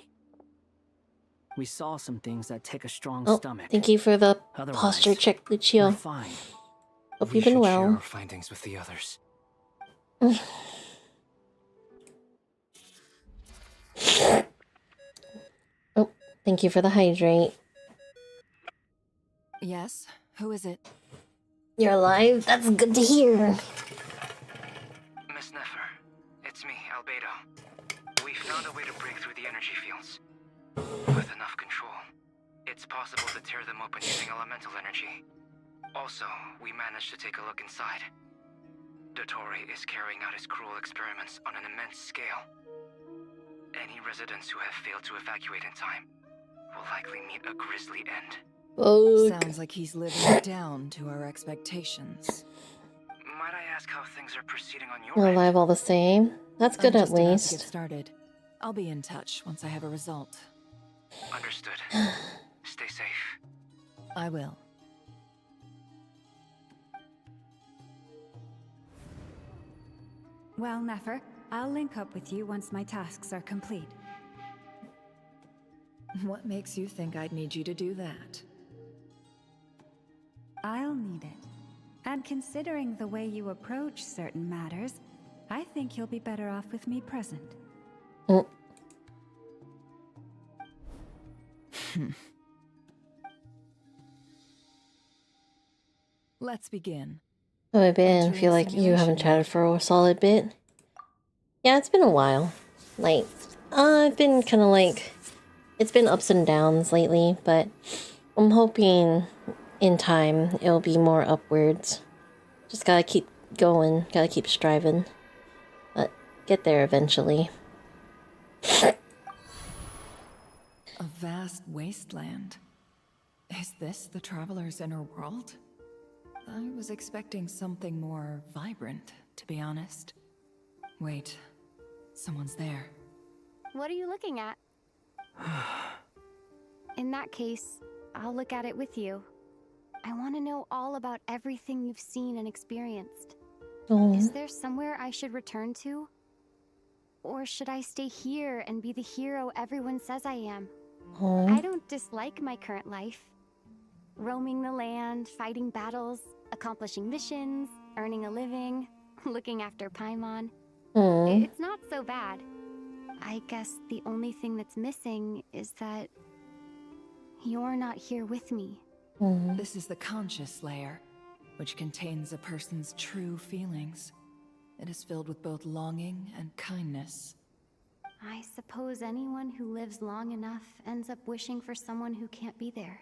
We saw some things that take a strong Oh, stomach. thank you for the Otherwise, posture check, Lucio. we're fine. Hope We you've been should share well. our findings with the others. Oh, thank you for the hydrate. Yes? Who is it? You're alive? That's good to hear. Miss Nefer, it's me, Albedo. We found a way to break through the energy fields. With enough control, it's possible to tear them open using elemental energy. Also, we managed to take a look inside. Dottore is carrying out his cruel experiments on an immense scale. Any residents who have failed to evacuate in time will likely meet a grisly end. Sounds like he's living it down to our expectations. Might I ask how things are proceeding on your You're end? alive all the same. That's good I'm at just about to least. get started. I'll be in touch once I have a result. Understood. Stay safe. I will. Well, Nefer, I'll link up with you once my tasks are complete. What makes you think I'd need you to do that? I'll need it. And considering the way you approach certain matters, I think you'll be better off with me present. Let's begin. How have I been? Feel like you haven't chatted for a solid bit. Yeah, it's been a while. Like, I've been kind of like, it's been ups and downs lately, but I'm hoping in time it'll be more upwards. Just gotta keep going, gotta keep striving. But get there eventually. A vast wasteland. Is this the Traveler's inner world? I was expecting something more vibrant, to be honest. Wait, someone's there. What are you looking at? In that case, I'll look at it with you. I want to know all about everything you've seen and experienced. Oh. Is there somewhere I should return to? Or should I stay here and be the hero everyone says I am? Oh. I don't dislike my current life. Roaming the land, fighting battles, accomplishing missions, earning a living, looking after Paimon. It's not so bad. I guess the only thing that's missing is that you're not here with me. This is the conscious layer, which contains a person's true feelings. It is filled with both longing and kindness. I suppose anyone who lives long enough ends up wishing for someone who can't be there.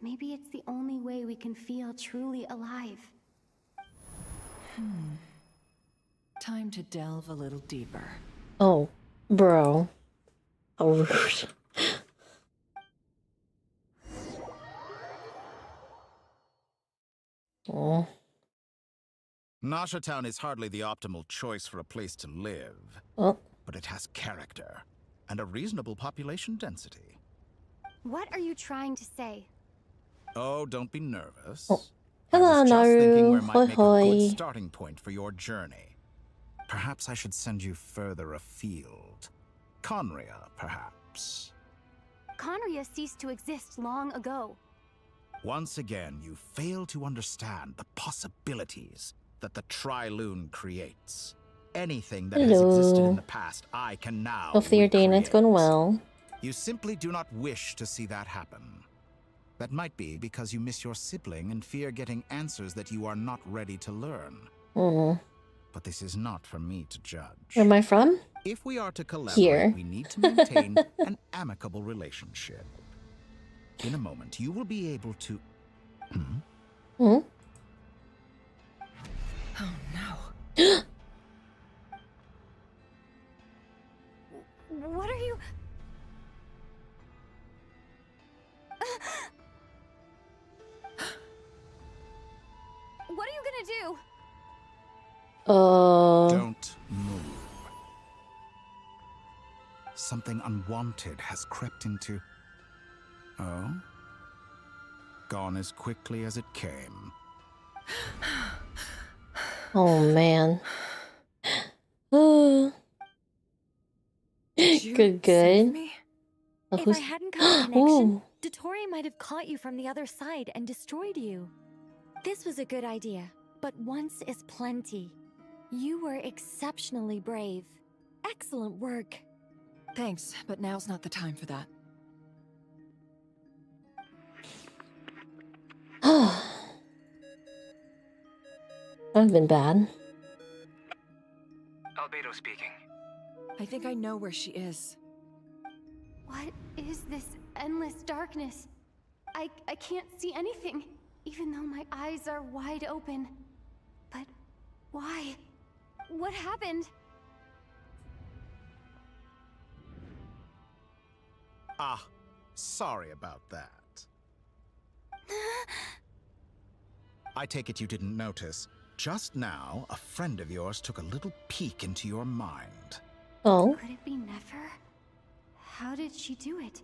Maybe it's the only way we can feel truly alive. Time to delve a little deeper. Oh, bro. How rude. Oh. Nasha Town is hardly the optimal choice for a place to live. Oh. But it has character and a reasonable population density. What are you trying to say? Oh, don't be nervous. Oh. Hello, Just thinking where Naru. might Hoi make a good hoi. starting point for your journey. Perhaps I should send you further afield. Conria, perhaps. Conria ceased to exist long ago. Once again, you fail to understand the possibilities that the Tri-Lune creates. Anything that has existed in the past, I can now Hopefully your day night's going well. You simply do not wish to see that happen. That might be because you miss your sibling and fear getting answers that you are not ready to learn. But this is not for me to judge. Where am I from? If we are to collaborate, Here. we need to maintain an amicable relationship. In a moment, you will be able to... Oh no. What are you... What are you gonna do? Don't move. Something unwanted has crept into... Oh? Gone as quickly as it came. Oh, man. Oh. Good. Oh, If I who's- hadn't got a connection, Ooh. Dotori might have caught you from the other side and destroyed you. This was a good idea, but once is plenty. You were exceptionally brave. Excellent work. Thanks, but now's not the time for that. That'd been bad. Albedo speaking. I think I know where she is. What is this endless darkness? I can't see anything, even though my eyes are wide open. But why? What happened? Ah, sorry about that. I take it you didn't notice. Just now, a friend of yours took a little peek into your mind. Oh. Could it be Nefer? How did she do it?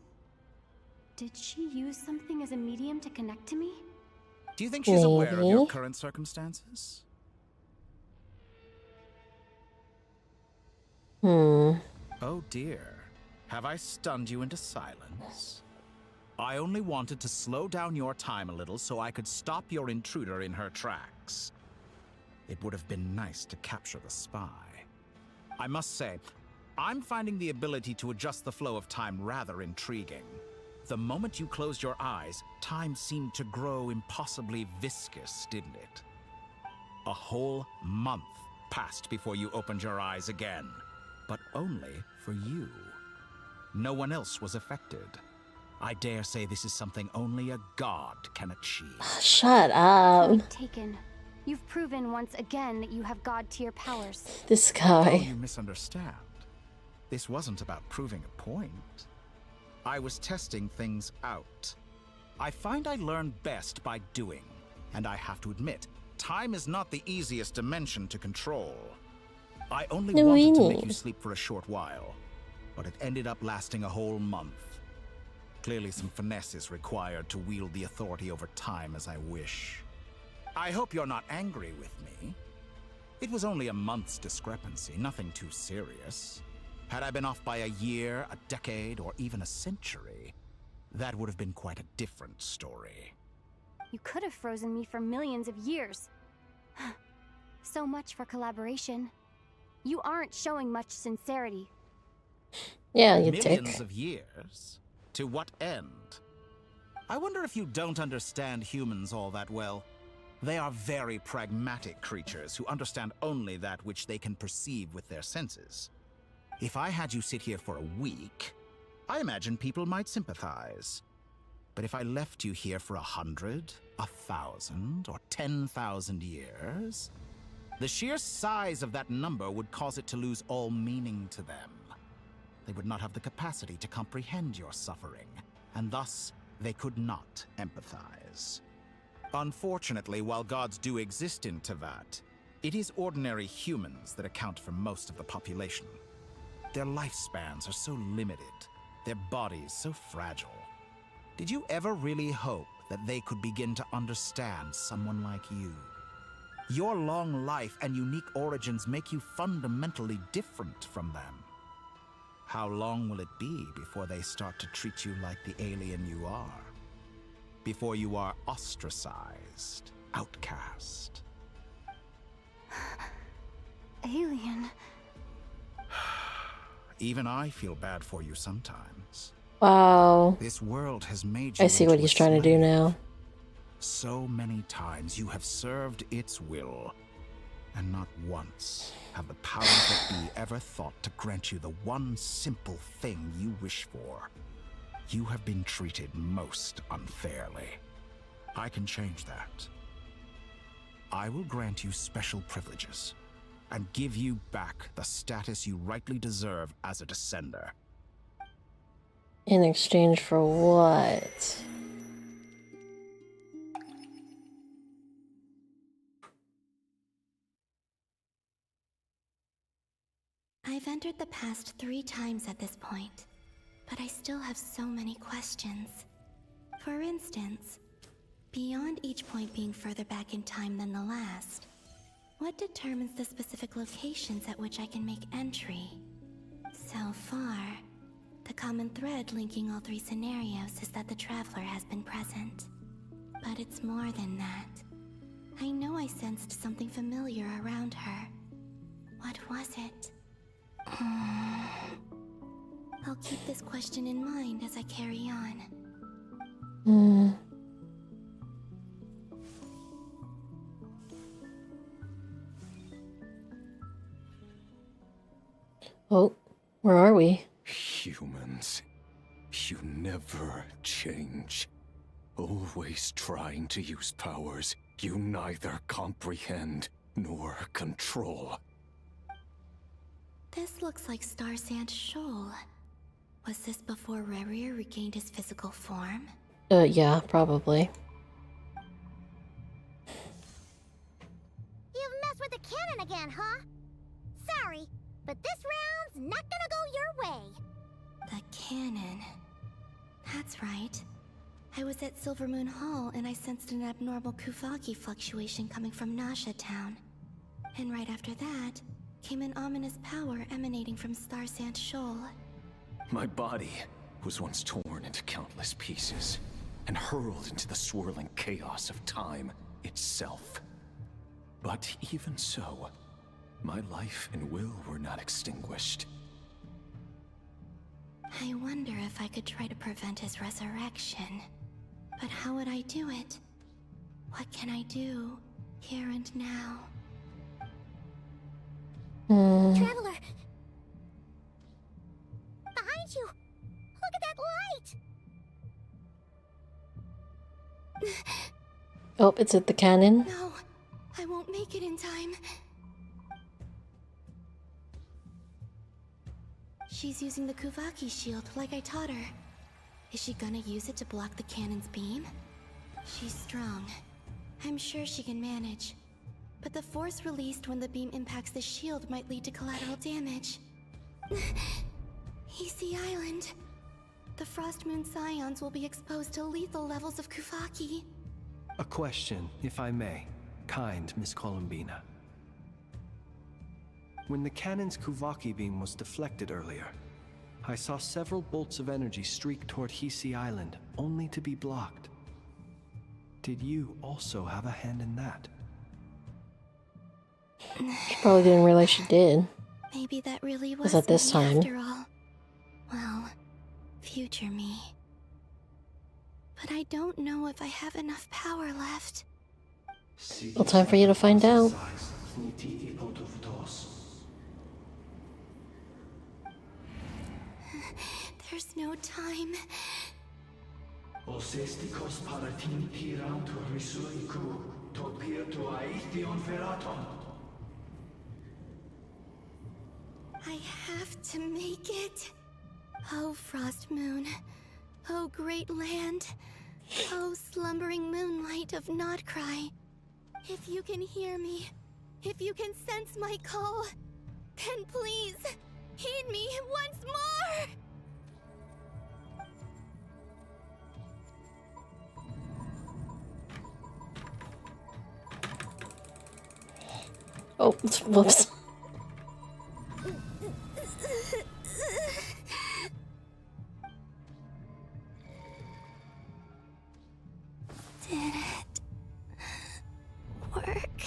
Did she use something as a medium to connect to me? Do you think she's aware of your Maybe. current circumstances? Oh dear. Have I stunned you into silence? I only wanted to slow down your time a little so I could stop your intruder in her tracks. It would have been nice to capture the spy. I must say, I'm finding the ability to adjust the flow of time rather intriguing. The moment you closed your eyes, time seemed to grow impossibly viscous, didn't it? A whole month passed before you opened your eyes again, but only for you. No one else was affected. I dare say this is something only a god can achieve. Shut up. Point taken. You've proven once again that you have god-tier powers. This Oh, guy. you misunderstand. This wasn't about proving a point. I was testing things out. I find I learn best by doing, and I have to admit, time is not the easiest dimension to control. I only No, wanted to really. make you sleep for a short while, but it ended up lasting a whole month. Clearly some finesse is required to wield the authority over time as I wish. I hope you're not angry with me. It was only a month's discrepancy, nothing too serious. Had I been off by a year, a decade, or even a century, that would have been quite a different story. You could have frozen me for millions of years. So much for collaboration. You aren't showing much sincerity. Yeah, you Millions dick. of years? To what end? I wonder if you don't understand humans all that well. They are very pragmatic creatures who understand only that which they can perceive with their senses. If I had you sit here for a week, I imagine people might sympathize. But if I left you here for 100, 1,000, or 10,000 years, the sheer size of that number would cause it to lose all meaning to them. They would not have the capacity to comprehend your suffering, and thus they could not empathize. Unfortunately, while gods do exist in Tevat, it is ordinary humans that account for most of the population. Their lifespans are so limited, their bodies so fragile. Did you ever really hope that they could begin to understand someone like you? Your long life and unique origins make you fundamentally different from them. How long will it be before they start to treat you like the alien you are? Before you are ostracized, outcast? Alien. Even I feel bad for you sometimes. Wow. This world has made you I see what into a he's trying to do slave. now. So many times you have served its will, and not once have the powers that be ever thought to grant you the one simple thing you wish for. You have been treated most unfairly. I can change that. I will grant you special privileges, and give you back the status you rightly deserve as a descender. In exchange for what? I've entered the past 3 times at this point, but I still have so many questions. For instance, beyond each point being further back in time than the last, what determines the specific locations at which I can make entry? So far, the common thread linking all 3 scenarios is that the Traveler has been present. But it's more than that. I know I sensed something familiar around her. What was it? I'll keep this question in mind as I carry on. Oh, where are we? Humans, you never change. Always trying to use powers you neither comprehend nor control. This looks like Star Sand Shoal. Was this before Rerir regained his physical form? Yeah, probably. You've messed with the cannon again, huh? Sorry, but this round's not gonna go your way. The cannon. That's right. I was at Silvermoon Hall and I sensed an abnormal Kuvaki fluctuation coming from Nasha Town. And right after that, came an ominous power emanating from Star Sand Shoal. My body was once torn into countless pieces and hurled into the swirling chaos of time itself. But even so, my life and will were not extinguished. I wonder if I could try to prevent his resurrection. But how would I do it? What can I do, here and now? Traveler! Behind you! Look at that light! Oh, it's at the cannon. No, I won't make it in time. She's using the Kuvaki shield like I taught her. Is she gonna use it to block the cannon's beam? She's strong. I'm sure she can manage. But the force released when the beam impacts the shield might lead to collateral damage. Easy Island. The Frost Moon Scions will be exposed to lethal levels of Kuvaki. A question, if I may. Kind Miss Columbina. When the cannon's Kuvaki beam was deflected earlier, I saw several bolts of energy streak toward Hisi Island, only to be blocked. Did you also have a hand in that? She probably didn't realize she did. Maybe that really Was was at this me time. after all. Well, future me. But I don't know if I have enough power left. Well, time for you to find out. There's no time. I have to make it. Oh, Frost Moon. Oh, great land. Oh, slumbering moonlight of Notcry. If you can hear me, if you can sense my call, then please, heed me once more! Oh, whoops. Did it work?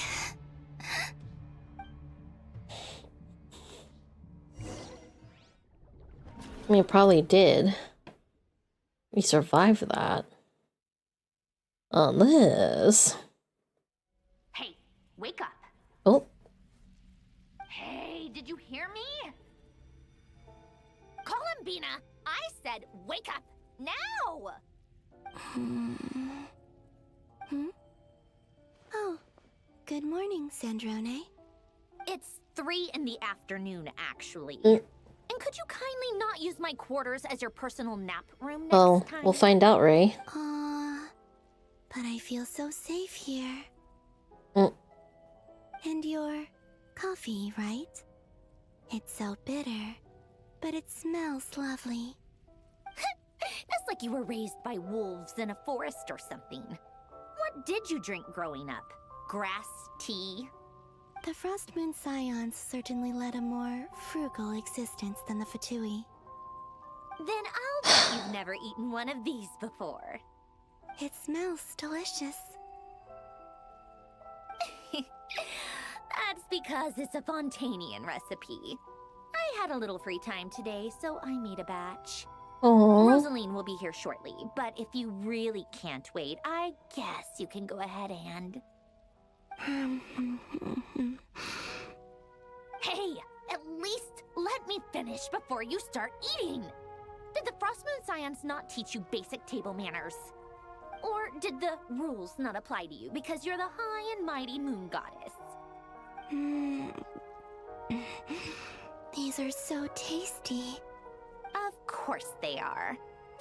I mean, it probably did. We survived that. Unless... Hey, wake up. Oh. Hey, did you hear me? Columbina, I said wake up now! Oh, good morning, Sandrone. It's 3 in the afternoon, actually. Mm. And could you kindly not use my quarters as your personal nap room next Well, time? we'll find out, Ray. But I feel so safe here. Mm. And your coffee, right? It's so bitter, but it smells lovely. That's like you were raised by wolves in a forest or something. What did you drink growing up? Grass tea? The Frost Moon Scions certainly led a more frugal existence than the Fatui. Then I'll bet you've never eaten one of these before. It smells delicious. That's because it's a Fontanian recipe. I had a little free time today, so I made a batch. Aww. Rosaline will be here shortly, but if you really can't wait, I guess you can go ahead and... Hey, at least let me finish before you start eating! Did the Frost Moon Scions not teach you basic table manners? Or did the rules not apply to you because you're the high and mighty moon goddess? These are so tasty. Of course they are.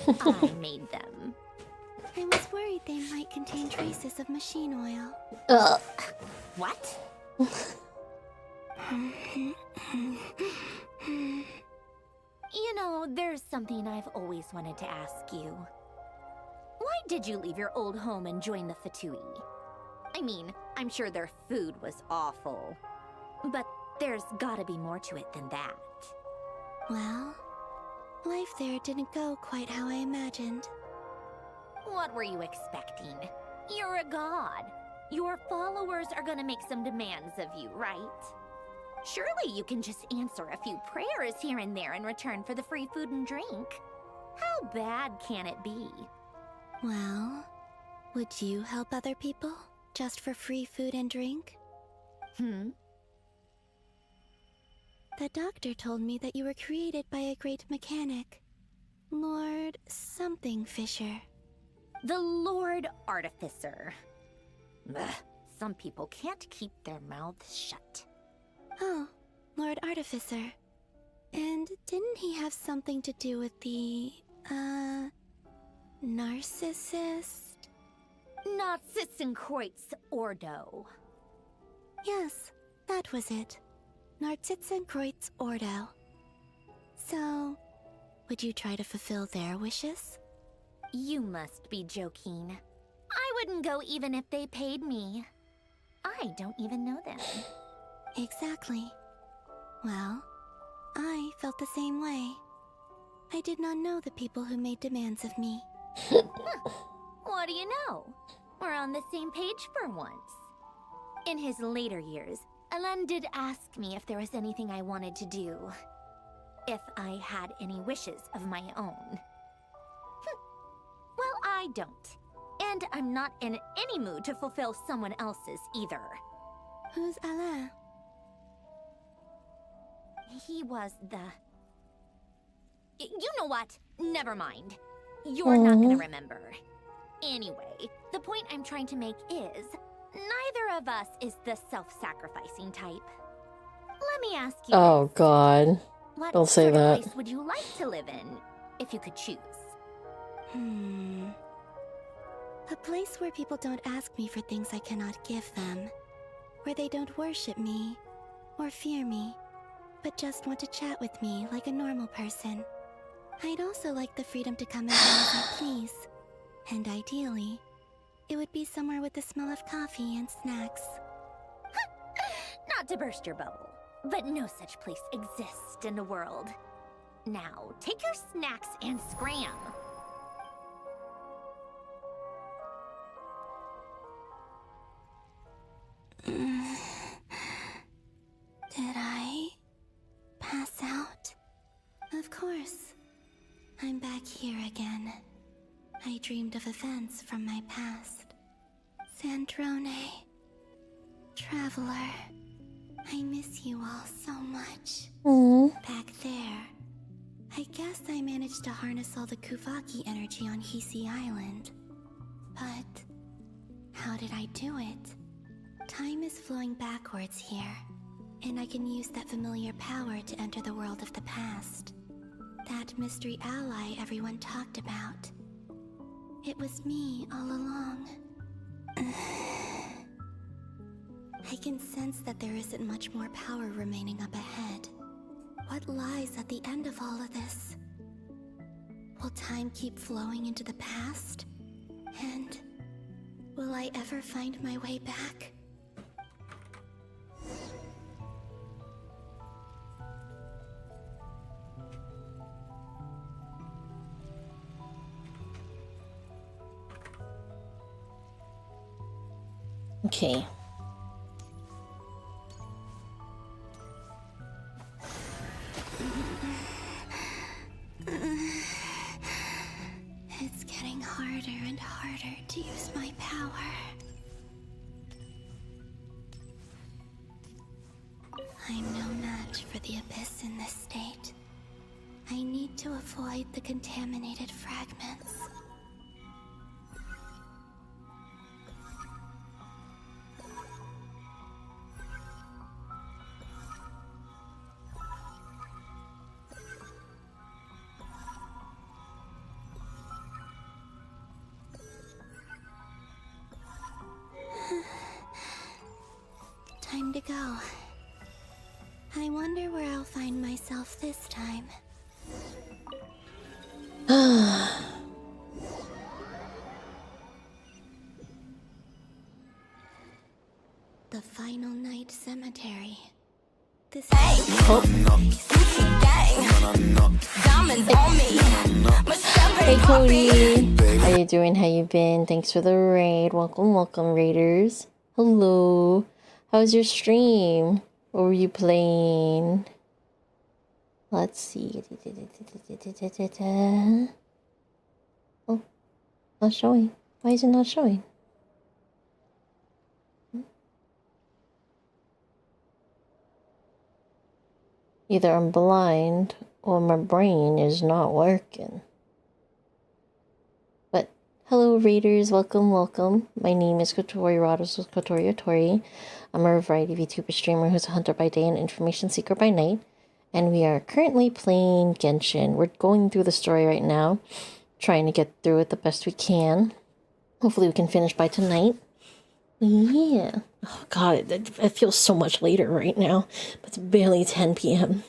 I made them. I was worried they might contain traces of machine oil. What? You know, there's something I've always wanted to ask you. Why did you leave your old home and join the Fatui? I mean, I'm sure their food was awful. But there's gotta be more to it than that. Well, life there didn't go quite how I imagined. What were you expecting? You're a god. Your followers are gonna make some demands of you, right? Surely you can just answer a few prayers here and there in return for the free food and drink. How bad can it be? Well, would you help other people just for free food and drink? The doctor told me that you were created by a great mechanic, Lord something Fisher. The Lord Artificer. Ugh, some people can't keep their mouths shut. Oh, Lord Artificer. And didn't he have something to do with the, narcissist? Narcissenkreuz Ordo. Yes, that was it. Narcissenkreuz Ordo. So, would you try to fulfill their wishes? You must be joking. I wouldn't go even if they paid me. I don't even know them. Exactly. Well, I felt the same way. I did not know the people who made demands of me. What do you know? We're on the same page for once. In his later years, Alan did ask me if there was anything I wanted to do. If I had any wishes of my own. Well, I don't. And I'm not in any mood to fulfill someone else's either. Who's Alain? He was the... You know what? Never mind. You're not gonna remember. Anyway, the point I'm trying to make is, neither of us is the self-sacrificing type. Let me ask you Oh God. what Don't say sort of that. place would you like to live in, if you could choose? A place where people don't ask me for things I cannot give them. Where they don't worship me, or fear me, but just want to chat with me like a normal person. I'd also like the freedom to come and go as I please. And ideally, it would be somewhere with the smell of coffee and snacks. Not to burst your bubble, but no such place exists in the world. Now, take your snacks and scram. Did I pass out? Of course. I'm back here again. I dreamed of events from my past. Sandrone. Traveler. I miss you all so much. Back there. I guess I managed to harness all the Kuvaki energy on Hisi Island. But how did I do it? Time is flowing backwards here, and I can use that familiar power to enter the world of the past. That mystery ally everyone talked about. It was me all along. I can sense that there isn't much more power remaining up ahead. What lies at the end of all of this? Will time keep flowing into the past? And will I ever find my way back? Okay. It's getting harder and harder to use my power. I'm no match for the Abyss in this state. I need to avoid the contaminated fragments. Time to go. I wonder where I'll find myself this time. The final night cemetery. This Hey Cody, how you doing? How you been? Thanks for the raid. Welcome, welcome, raiders. Hello. How was your stream? What were you playing? Let's see. Oh, not showing. Why is it not showing? Either I'm blind or my brain is not working. But hello raiders, welcome, welcome. My name is Kotori Rados with Kotori Otori. I'm a variety VTuber streamer who's a hunter by day and information seeker by night. And we are currently playing Genshin. We're going through the story right now, trying to get through it the best we can. Hopefully we can finish by tonight. Yeah. Oh god, it feels so much later right now. But it's barely 10 p.m.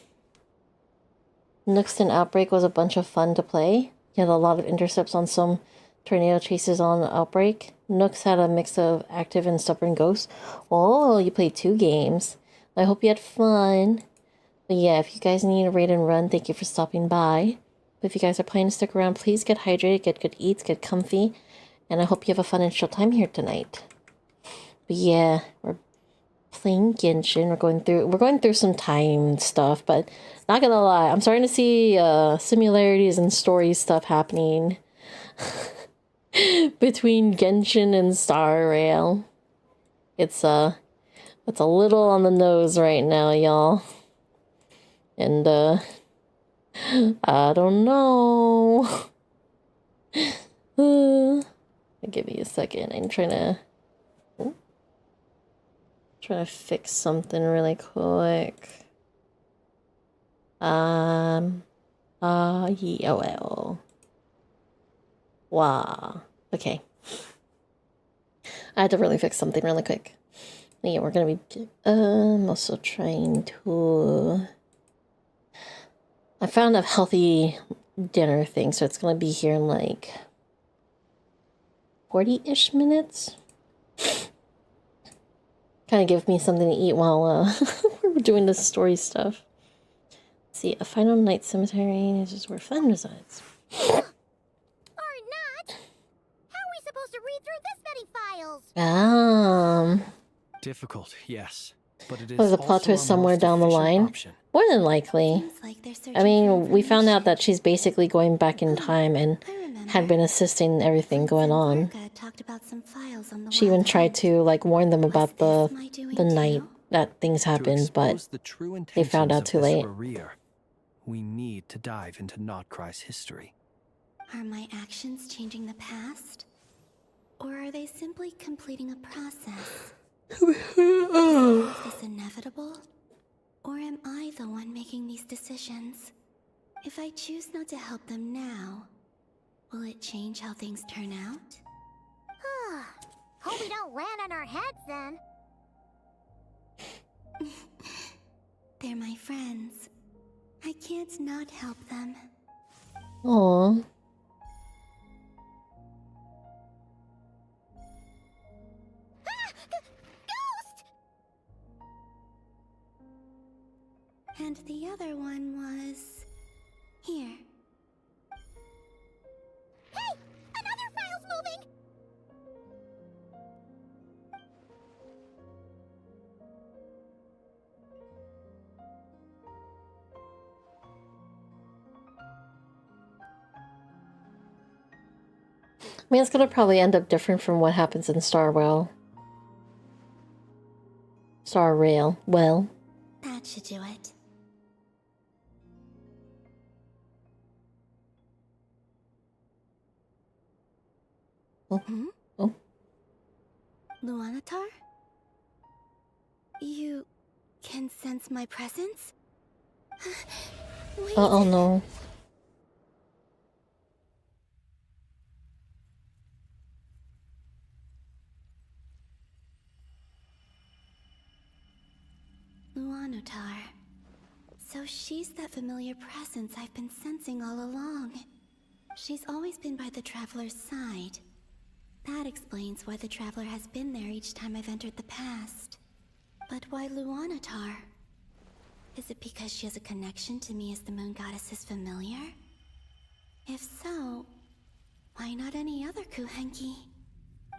Nookston Outbreak was a bunch of fun to play. You had a lot of intercepts on some tornado chases on Outbreak. Nooks had a mix of active and stubborn ghosts. Oh, you played 2 games. I hope you had fun. But yeah, if you guys need a raid and run, thank you for stopping by. But if you guys are planning to stick around, please get hydrated, get good eats, get comfy. And I hope you have a fun and chill time here tonight. But yeah, we're playing Genshin. We're going through some time stuff, but not gonna lie, I'm starting to see similarities and story stuff happening between Genshin and Star Rail. It's a little on the nose right now, y'all. And I don't know. Give me a second. I'm trying to fix something really quick. Yeah, well. Wow. Okay. I had to really fix something really quick. Yeah, we're gonna be I'm also trying to I found a healthy dinner thing, so it's gonna be here in like 40-ish minutes. Kind of give me something to eat while we're doing this story stuff. Let's see, a final night cemetery is just where fun resides. Or not. How are we supposed to read through this many files? Difficult, yes. But it is Was the plot twist somewhere down the line? More than likely. I mean, we found out that she's basically going back in time and had been assisting everything going on. She even tried to like warn them about the night that things happened, but they found out too late. We need to dive into Notcry's history. Are my actions changing the past? Or are they simply completing a process? Is this inevitable? Or am I the one making these decisions? If I choose not to help them now, will it change how things turn out? Hope we don't land on our heads then. They're my friends. I can't not help them. Aww. Ghost! And the other one was... here. Hey! Another file's moving! I mean, it's gonna probably end up different from what happens in Star Rail. Well. That should do it. Oh. Oh. Luanatar? You can sense my presence? Wait. Oh no. Luanatar. So she's that familiar presence I've been sensing all along. She's always been by the Traveler's side. That explains why the Traveler has been there each time I've entered the past. But why Luanatar? Is it because she has a connection to me as the Moon Goddess's familiar? If so, why not any other Kuhenki?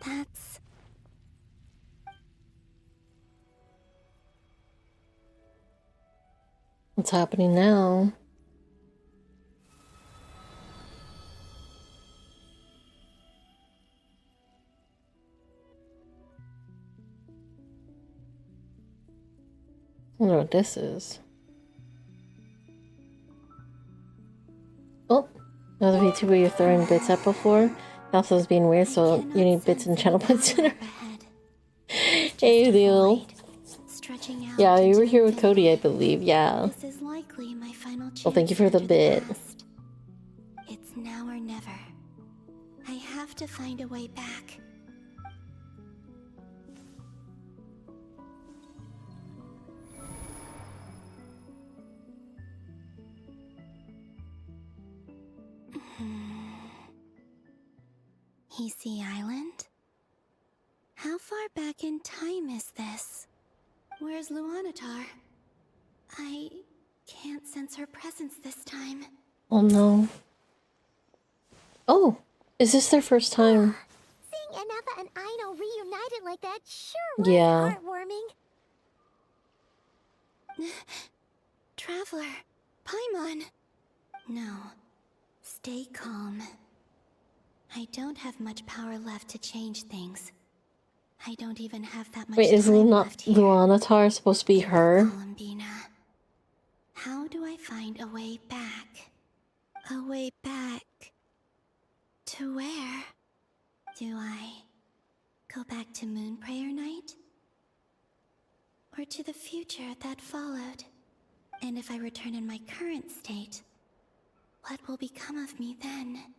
That's... What's happening now? I wonder what this is. Oh, another VTuber you're throwing bits at before. Also is being weird, so you need bits and channel points in her. Hey, Lil. Yeah, you were here with Cody, I believe. Yeah. This is likely my final chance. Well, thank you for the bit. It's now or never. I have to find a way back. Easy Island? How far back in time is this? Where's Luanatar? I Can't sense her presence this time. Oh no. Oh, is this their first time? Seeing Anafa and Aino reunited like that sure was Yeah. heartwarming. Traveler, Paimon. No, stay calm. I don't have much power left to change things. I don't even have that much Wait, is time left here. Luanatar supposed to be her? Columbina. How do I find a way back? A way back... to where? Do I go back to Moonprayer Night? Or to the future that followed? And if I return in my current state, what will become of me then?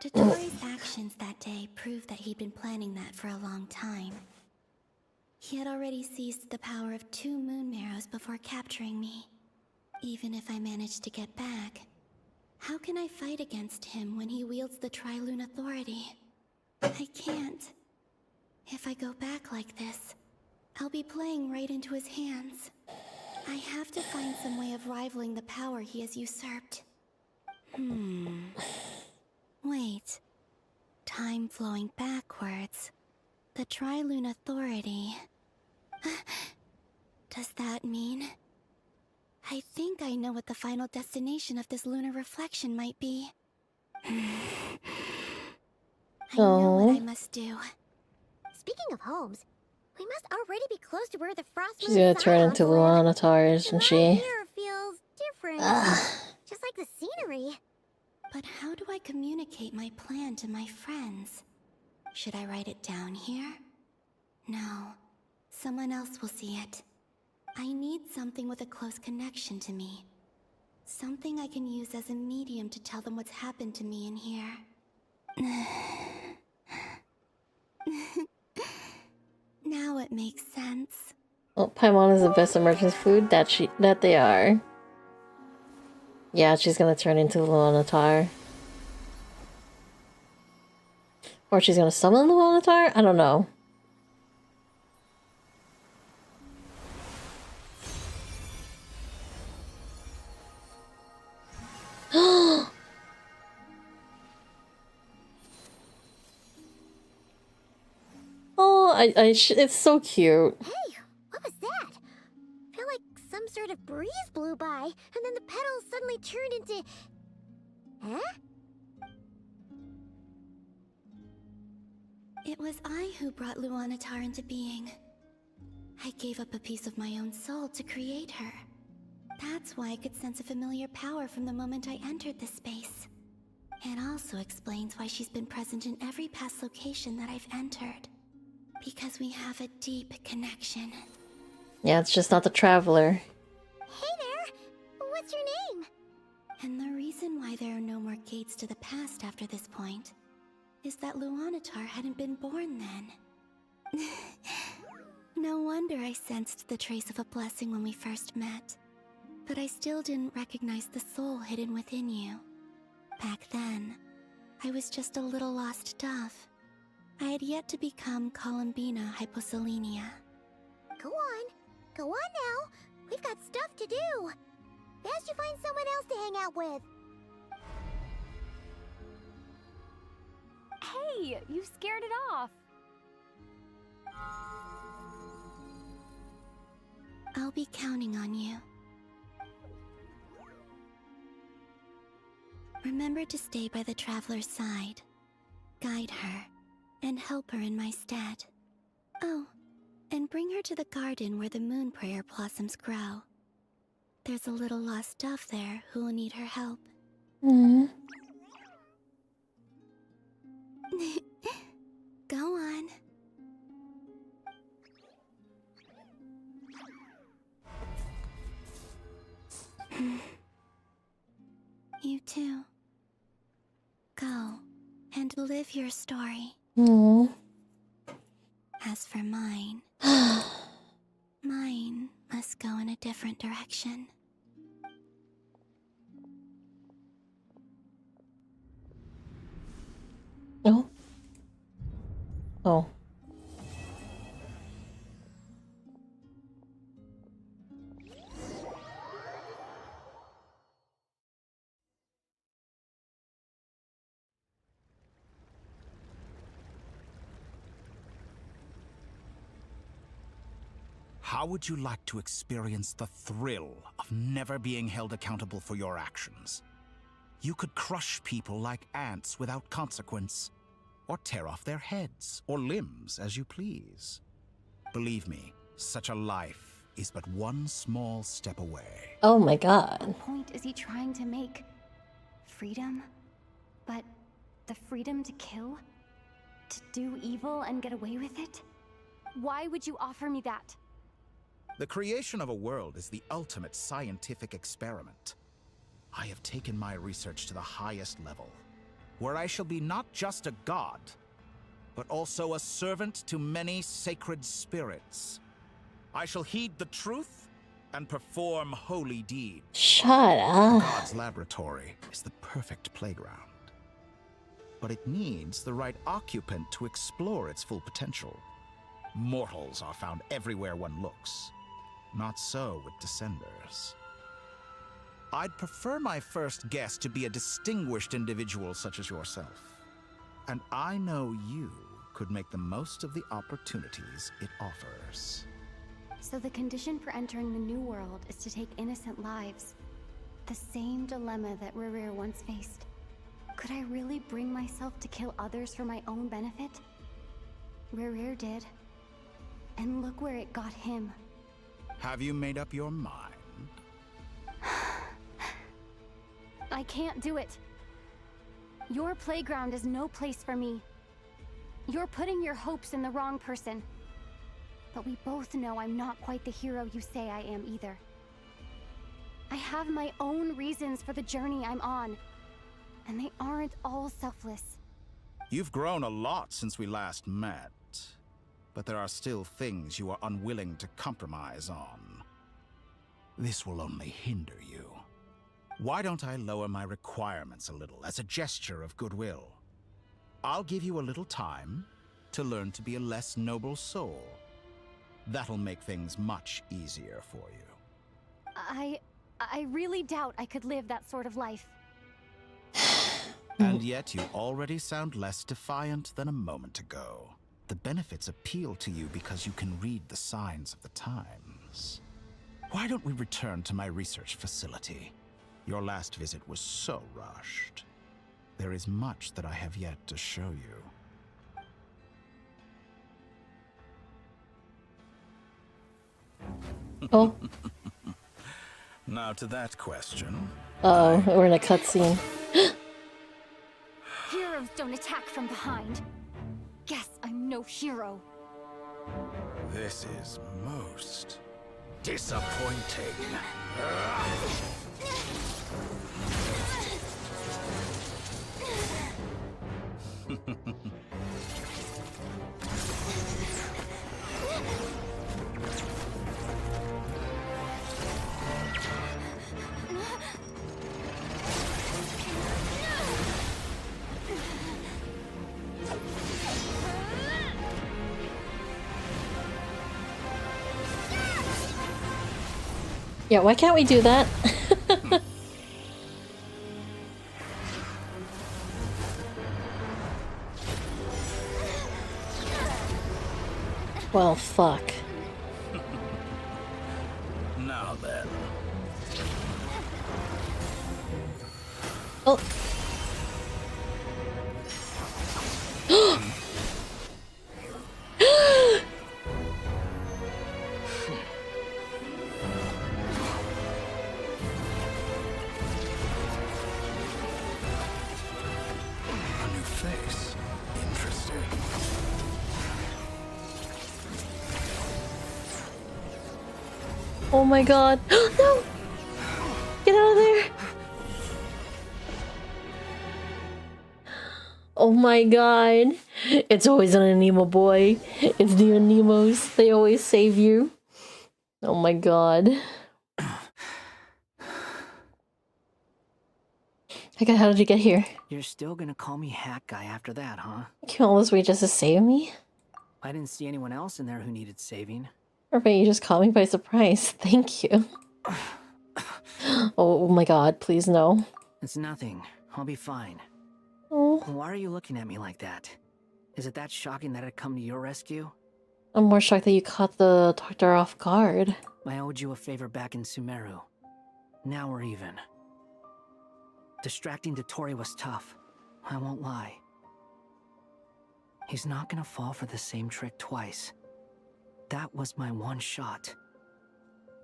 Dotori's actions that day proved that he'd been planning that for a long time. He had already seized the power of 2 moon marrows before capturing me. Even if I managed to get back, how can I fight against him when he wields the Tri-Lune Authority? I can't. If I go back like this, I'll be playing right into his hands. I have to find some way of rivaling the power he has usurped. Wait. Time flowing backwards. The Tri-Lune Authority. Does that mean... I think I know what the final destination of this lunar reflection might be. I know what I must do. Speaking of homes, we must already be close to where the Frost She's gonna turn into Luanatar, isn't she? Here feels different. Just like the scenery. But how do I communicate my plan to my friends? Should I write it down here? No. Someone else will see it. I need something with a close connection to me. Something I can use as a medium to tell them what's happened to me in here. Now it makes sense. Well, Paimon is the best emergency food that they are. Yeah, she's gonna turn into Luanatar. Or she's gonna summon Luanatar? I don't know. Oh, it's so cute. Hey, what was that? Felt like some sort of breeze blew by, and then the petals suddenly turned into... Huh? It was I who brought Luanatar into being. I gave up a piece of my own soul to create her. That's why I could sense a familiar power from the moment I entered this space. It also explains why she's been present in every past location that I've entered. Because we have a deep connection. Yeah, it's just not the Traveler. Hey there! What's your name? And the reason why there are no more gates to the past after this point is that Luanatar hadn't been born then. No wonder I sensed the trace of a blessing when we first met. But I still didn't recognize the soul hidden within you. Back then, I was just a little lost dove. I had yet to become Columbina Hyposelenia. Go on now. We've got stuff to do. Best you find someone else to hang out with. Hey, you scared it off. I'll be counting on you. Remember to stay by the Traveler's side. Guide her, and help her in my stead. Oh, and bring her to the garden where the Moonprayer blossoms grow. There's a little lost dove there who will need her help. Go on. You too. Go and live your story. As for mine, mine must go in a different direction. Oh. Oh. How would you like to experience the thrill of never being held accountable for your actions? You could crush people like ants without consequence, or tear off their heads or limbs as you please. Believe me, such a life is but one small step away. Oh my god. What point is he trying to make? Freedom? But the freedom to kill? To do evil and get away with it? Why would you offer me that? The creation of a world is the ultimate scientific experiment. I have taken my research to the highest level, where I shall be not just a god, but also a servant to many sacred spirits. I shall heed the truth and perform holy deeds. Shut up. God's laboratory is the perfect playground. But it needs the right occupant to explore its full potential. Mortals are found everywhere one looks. Not so with Descenders. I'd prefer my first guest to be a distinguished individual such as yourself. And I know you could make the most of the opportunities it offers. So the condition for entering the new world is to take innocent lives. The same dilemma that Rerir once faced. Could I really bring myself to kill others for my own benefit? Rerir did. And look where it got him. Have you made up your mind? I can't do it. Your playground is no place for me. You're putting your hopes in the wrong person. But we both know I'm not quite the hero you say I am either. I have my own reasons for the journey I'm on. And they aren't all selfless. You've grown a lot since we last met. But there are still things you are unwilling to compromise on. This will only hinder you. Why don't I lower my requirements a little as a gesture of goodwill? I'll give you a little time to learn to be a less noble soul. That'll make things much easier for you. I really doubt I could live that sort of life. And yet you already sound less defiant than a moment ago. The benefits appeal to you because you can read the signs of the times. Why don't we return to my research facility? Your last visit was so rushed. There is much that I have yet to show you. Oh. Now to that question. Oh, we're in a cutscene. Heroes don't attack from behind. Guess I'm no hero. This is most disappointing. Yeah, why can't we do that? Well, fuck. Now then. Oh. Oh my god. No! Get out of there! Oh my god. It's always an Anemo boy. It's the Anemos. They always save you. Oh my god. Okay, how did you get here? You're still gonna call me Hack Guy after that, huh? You came all this way just to save me? I didn't see anyone else in there who needed saving. Or but you just caught me by surprise. Thank you. Oh my god, please no. It's nothing. I'll be fine. Oh. Why are you looking at me like that? Is it that shocking that I'd come to your rescue? I'm more shocked that you caught the doctor off guard. I owed you a favor back in Sumeru. Now we're even. Distracting Dotori was tough. I won't lie. He's not gonna fall for the same trick twice. That was my one shot.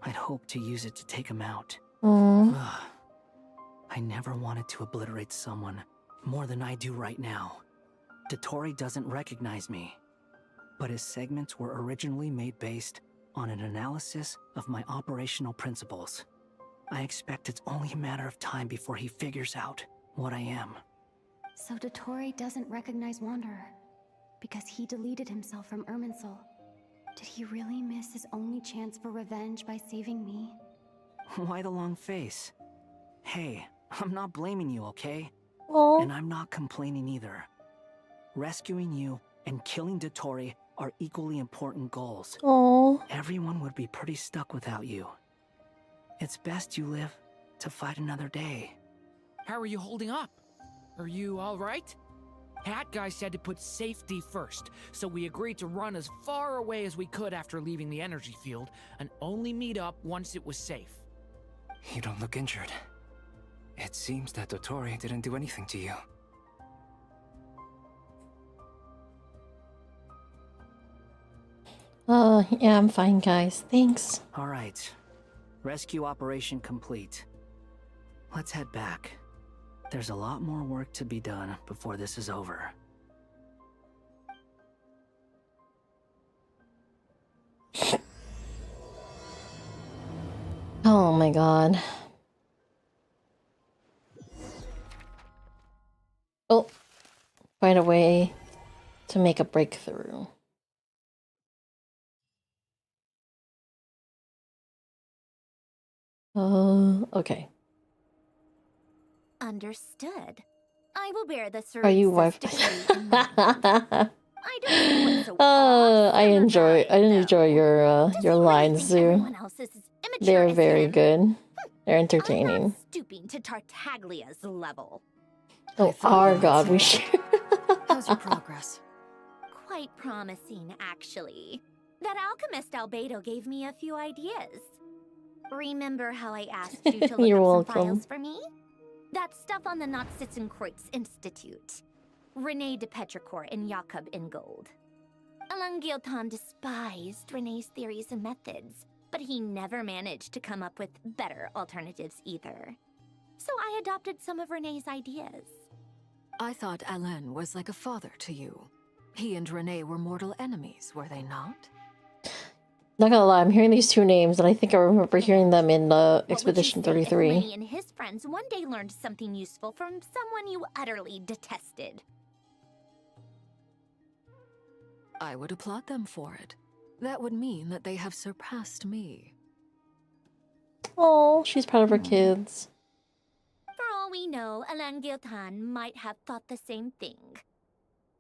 I'd hoped to use it to take him out. I never wanted to obliterate someone more than I do right now. Dotori doesn't recognize me, but his segments were originally made based on an analysis of my operational principles. I expect it's only a matter of time before he figures out what I am. So Dotori doesn't recognize Wanderer because he deleted himself from Irminsul. Did he really miss his only chance for revenge by saving me? Why the long face? Hey, I'm not blaming you, okay? Aww. And I'm not complaining either. Rescuing you and killing Dotori are equally important goals. Aww. Everyone would be pretty stuck without you. It's best you live to fight another day. How are you holding up? Are you alright? Hat Guy said to put safety first, so we agreed to run as far away as we could after leaving the energy field, and only meet up once it was safe. You don't look injured. It seems that Dotori didn't do anything to you. Yeah, I'm fine, guys. Thanks. Alright. Rescue operation complete. Let's head back. There's a lot more work to be done before this is over. Oh my god. Oh. Find a way to make a breakthrough. Okay. Understood. I will bear the Are you wife? I don't know what's so I enjoy your lines too. everyone else is as immature They're as very him. good. They're entertaining. Stooping to Tartaglia's level. Oh, our god, we should. How's your progress? Quite promising, actually. That alchemist Albedo gave me a few ideas. Remember how I asked you to look You're up some welcome. files for me? That stuff on the Nachtschützenkreuz Institute. René de Petrichor and Jakob Ingold. Alain Guillotin despised René's theories and methods, but he never managed to come up with better alternatives either. So I adopted some of René's ideas. I thought Alain was like a father to you. He and Renee were mortal enemies, were they not? Not gonna lie, I'm hearing these two names, and I think I remember hearing them in Expedition What would you say if 33. René and his friends one day learned something useful from someone you utterly detested? I would applaud them for it. That would mean that they have surpassed me. Oh, she's proud of her kids. For all we know, Alain Guillotin might have thought the same thing.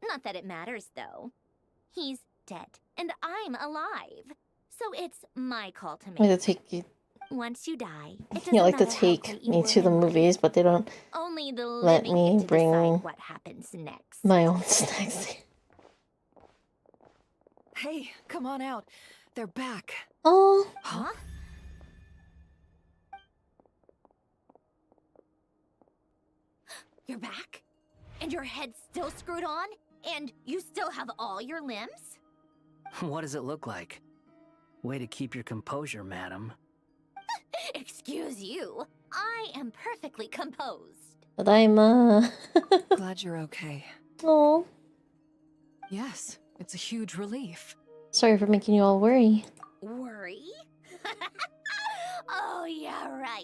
Not that it matters, though. He's dead, and I'm alive. So it's my call to I like make. to take you. Once you die, it doesn't You like to matter how take great you me were to the in life. movies, but they don't Only the let living me get to bring decide what happens next. my own snacks. Hey, come on out. They're back. Oh. Huh? You're back? And your head's still screwed on? And you still have all your limbs? What does it look like? Way to keep your composure, madam. Excuse you. I am perfectly composed. But I'm, Glad you're okay. Oh. Yes, it's a huge relief. Sorry for making you all worry. Worry? Oh, yeah, right.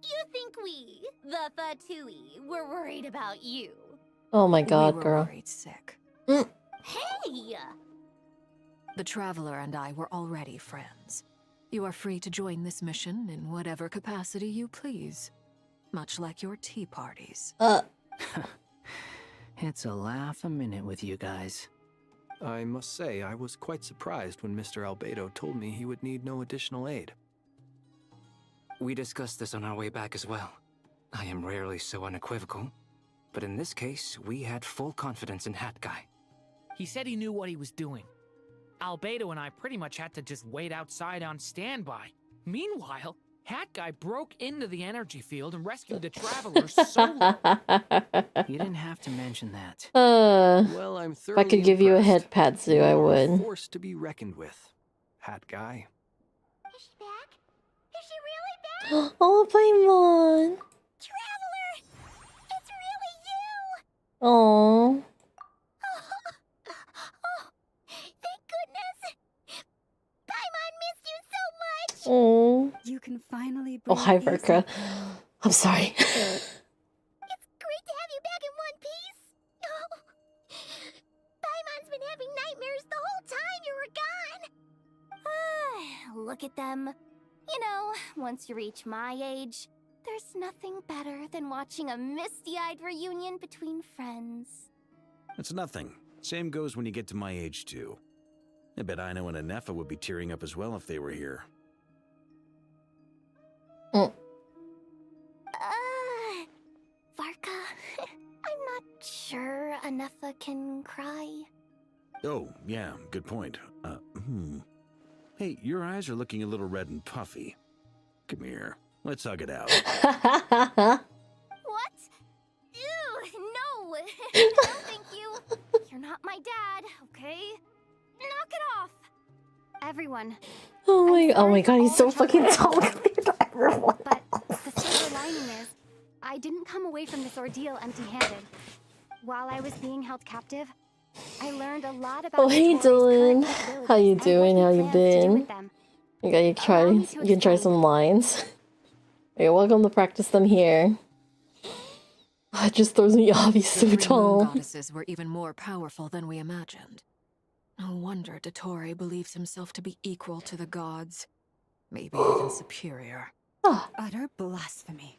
You think we, the Fatui, were worried about you? Oh my god, we were girl. worried sick. Hey! The Traveler and I were already friends. You are free to join this mission in whatever capacity you please. Much like your tea parties. It's a laugh a minute with you guys. I must say, I was quite surprised when Mr. Albedo told me he would need no additional aid. We discussed this on our way back as well. I am rarely so unequivocal, but in this case, we had full confidence in Hat Guy. He said he knew what he was doing. Albedo and I pretty much had to just wait outside on standby. Meanwhile, Hat Guy broke into the energy field and rescued the travelers solo. You didn't have to mention that. Well, I'm If I could give you a head pat, Sue, I You are a would. force to be reckoned with, Hat Guy. Is she back? Is she really back? Oh, Paimon. Traveler! It's really you! Oh. Oh, thank goodness! Paimon missed you so much! Oh. You can finally Oh, breathe hi, easy. Verka. I'm sorry. It's great to have you back in one piece! Oh, Paimon's been having nightmares the whole time you were gone! Look at them. You know, once you reach my age, there's nothing better than watching a misty-eyed reunion between friends. It's nothing. Same goes when you get to my age, too. I bet Ino and Anefa would be tearing up as well if they were here. Varka, I'm not sure Anefa can cry. Oh, yeah, good point. Hey, your eyes are looking a little red and puffy. Come here, let's hug it out. What? Ew, no! No, thank you. You're not my dad, okay? Knock it off! Everyone. Oh my god, he's so fucking tall. But the silver lining is, I didn't come away from this ordeal empty-handed. While I was being held captive, I learned a lot about Oh, hey, Dylan. How you doing? How you to do been? with them. You can try some lines. Okay, welcome to practice them here. It just throws me off. He's so The three moon tall. goddesses were even more powerful than we imagined. No wonder Dottore believes himself to be equal to the gods. Maybe even superior. Utter blasphemy.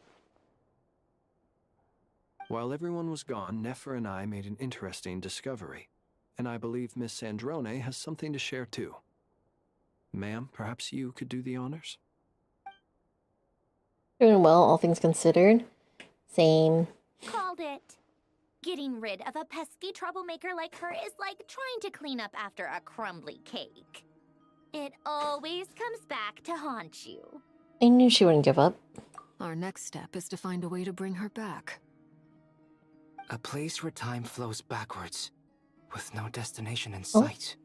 While everyone was gone, Nefer and I made an interesting discovery. And I believe Miss Sandrone has something to share too. Ma'am, perhaps you could do the honors? Doing well, all things considered. Same. Called it. Getting rid of a pesky troublemaker like her is like trying to clean up after a crumbly cake. It always comes back to haunt you. I knew she wouldn't give up. Our next step is to find a way to bring her back. A place where time flows backwards, with no destination in Oh. sight.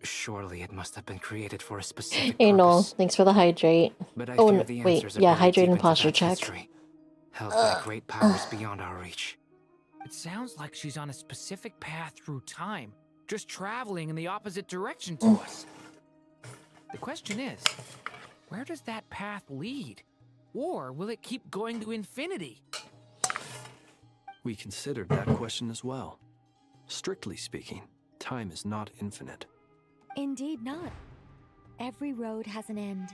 Surely it must have been created for a specific Hey, Noel, purpose. thanks for the hydrate. But I Oh, fear no, the wait, answers are yeah, buried hydrate deep and into posture that check. history, held by great powers beyond our reach. It sounds like she's on a specific path through time, just traveling in the opposite direction to us. The question is, where does that path lead? Or will it keep going to infinity? We considered that question as well. Strictly speaking, time is not infinite. Indeed not. Every road has an end.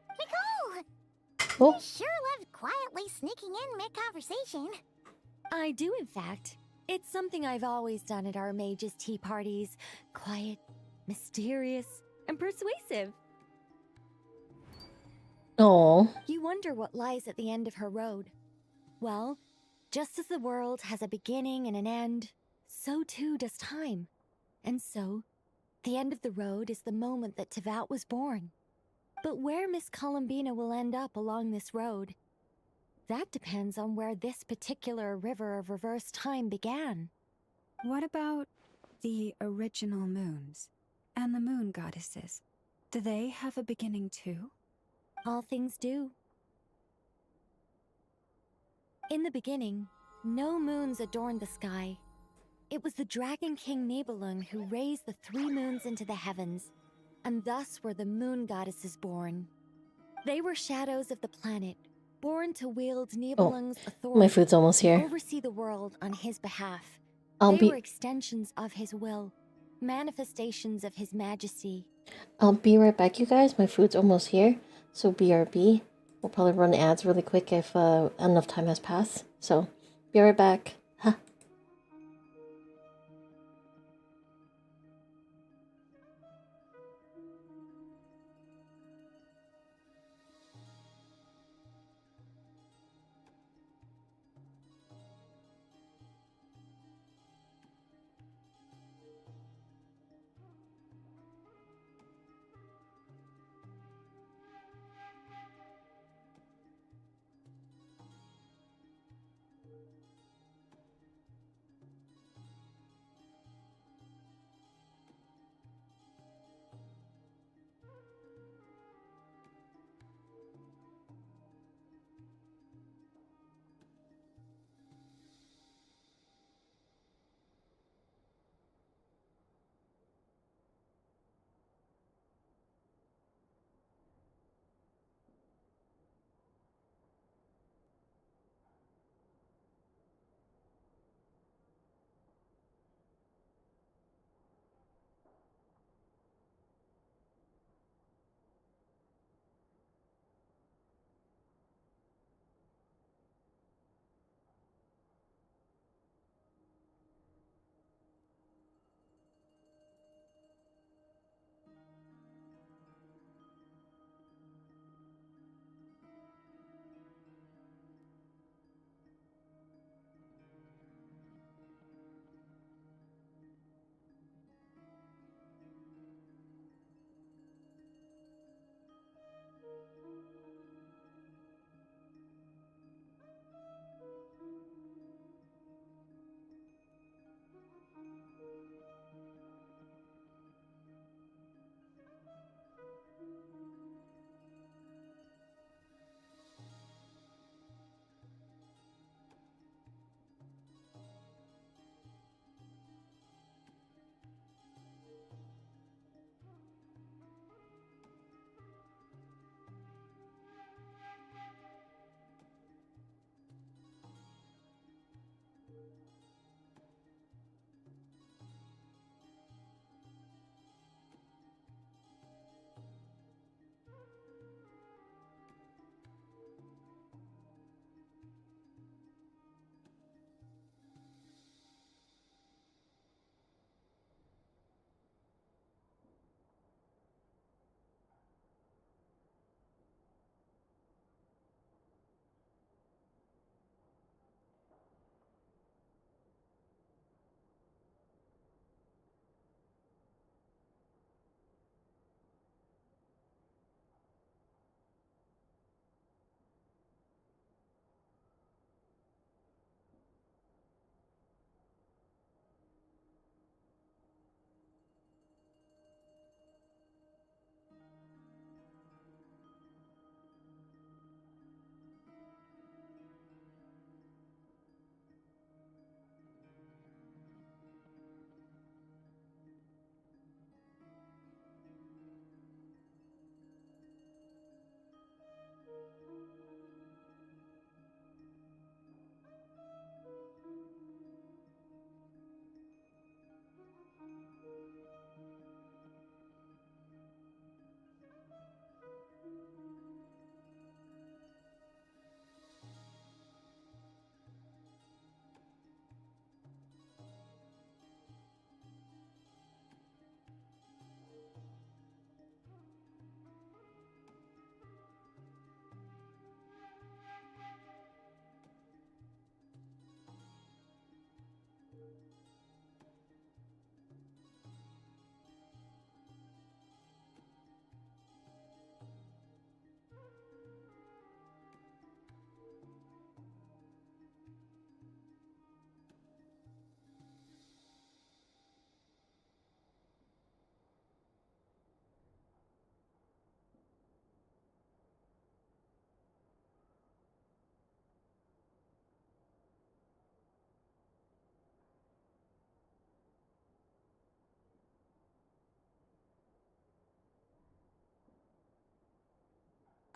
Nicole! You sure loved quietly sneaking in mid-conversation. I do, in fact. It's something I've always done at our mages' tea parties. Quiet, mysterious, and persuasive. Oh. You wonder what lies at the end of her road. Well, just as the world has a beginning and an end, so too does time. And so, the end of the road is the moment that Tevat was born. But where Miss Columbina will end up along this road, that depends on where this particular river of reverse time began. What about the original moons and the moon goddesses? Do they have a beginning too? All things do. In the beginning, no moons adorned the sky. It was the Dragon King Nibelung who raised the 3 moons into the heavens, and thus were the moon goddesses born. They were shadows of the planet, born to wield Nibelung's authority. My food's almost here. And oversee the world on his behalf. I'll They be- were extensions of his will, manifestations of his majesty. I'll be right back, you guys. My food's almost here. So BRB. We'll probably run ads really quick if enough time has passed. So, be right back. Huh.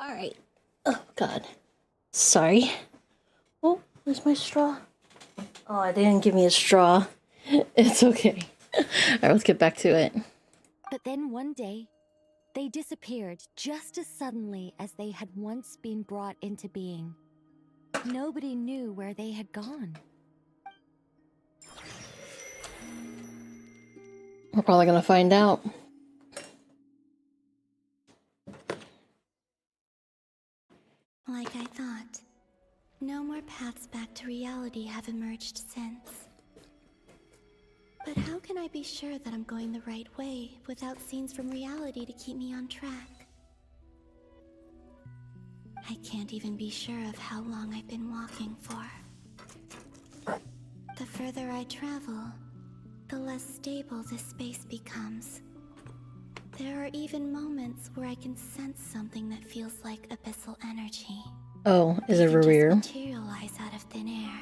Alright. Oh, God. Sorry. Oh, where's my straw? Oh, they didn't give me a straw. It's okay. Alright, let's get back to it. But then one day, they disappeared just as suddenly as they had once been brought into being. Nobody knew where they had gone. We're probably gonna find out. Like I thought, no more paths back to reality have emerged since. But how can I be sure that I'm going the right way without scenes from reality to keep me on track? I can't even be sure of how long I've been walking for. The further I travel, the less stable this space becomes. There are even moments where I can sense something that feels like abyssal energy. Oh, is it They can just Rear? materialize out of thin air.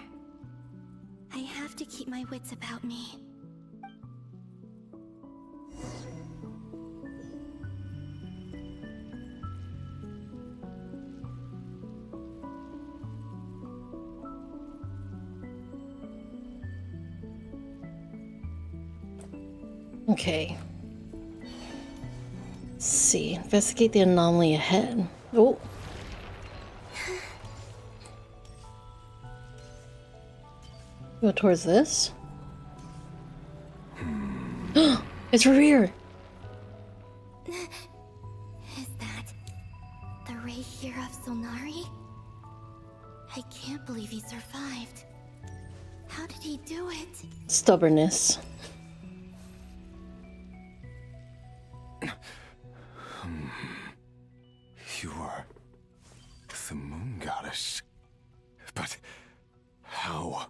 I have to keep my wits about me. Okay. Let's see. Investigate the anomaly ahead. Oh. Go towards this. It's Rear. Is that the Ray here of Solnari? I can't believe he survived. How did he do it? Stubbornness. You are the moon goddess. But how?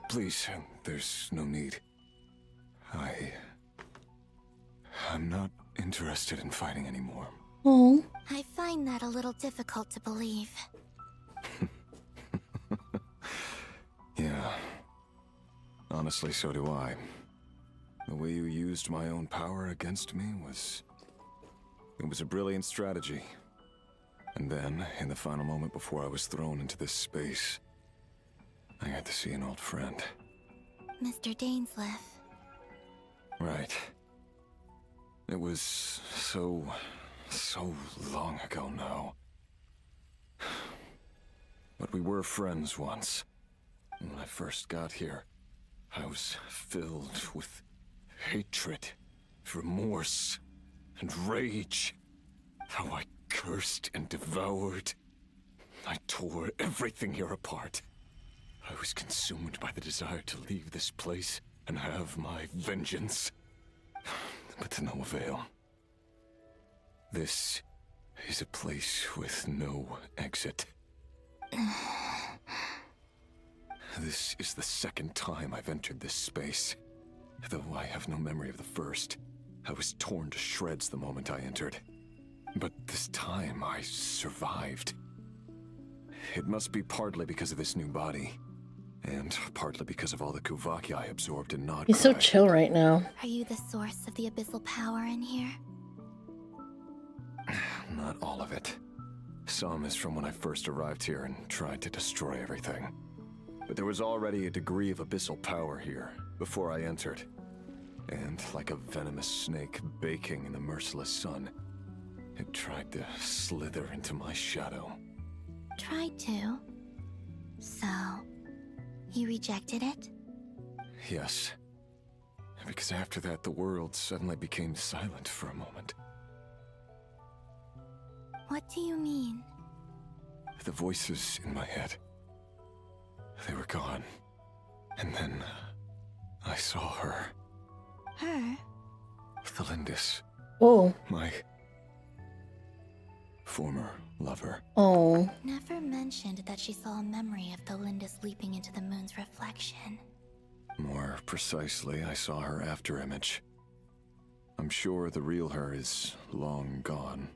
Please, there's no need. I'm not interested in fighting anymore. Oh. I find that a little difficult to believe. Yeah. Honestly, so do I. The way you used my own power against me was... It was a brilliant strategy. And then, in the final moment before I was thrown into this space, I had to see an old friend. Mr. Dainsleif. Right. It was so long ago now. But we were friends once. When I first got here, I was filled with hatred, remorse, and rage. How I cursed and devoured. I tore everything here apart. I was consumed by the desire to leave this place and have my vengeance. But to no avail. This is a place with no exit. This is the second time I've entered this space. Though I have no memory of the first. I was torn to shreds the moment I entered. But this time I survived. It must be partly because of this new body. And partly because of all the Kuvaki I absorbed in Nodcry. He's so chill right now. Are you the source of the abyssal power in here? Not all of it. Some is from when I first arrived here and tried to destroy everything. But there was already a degree of abyssal power here before I entered. And like a venomous snake baking in the merciless sun, it tried to slither into my shadow. Tried to? So, you rejected it? Yes. Because after that, the world suddenly became silent for a moment. What do you mean? The voices in my head, they were gone. And then I saw her. Her? The Lindis. Oh. My former lover. Oh. Never mentioned that she saw a memory of the Lindis leaping into the moon's reflection. More precisely, I saw her afterimage. I'm sure the real her is long gone.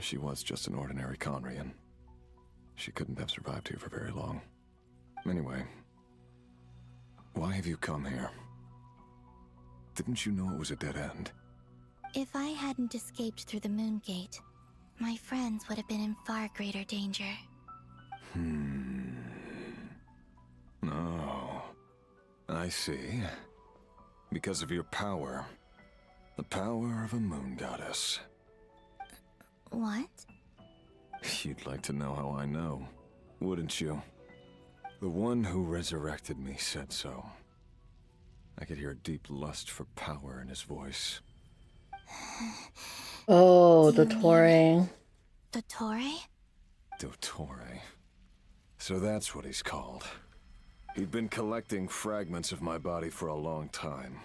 She was just an ordinary Conrian. She couldn't have survived here for very long. Anyway, why have you come here? Didn't you know it was a dead end? If I hadn't escaped through the Moon Gate, my friends would have been in far greater danger. Oh, I see. Because of your power. The power of a moon goddess. What? You'd like to know how I know, wouldn't you? The one who resurrected me said so. I could hear a deep lust for power in his voice. Oh, Dottore. Dottore? Dottore. So that's what he's called. He'd been collecting fragments of my body for a long time.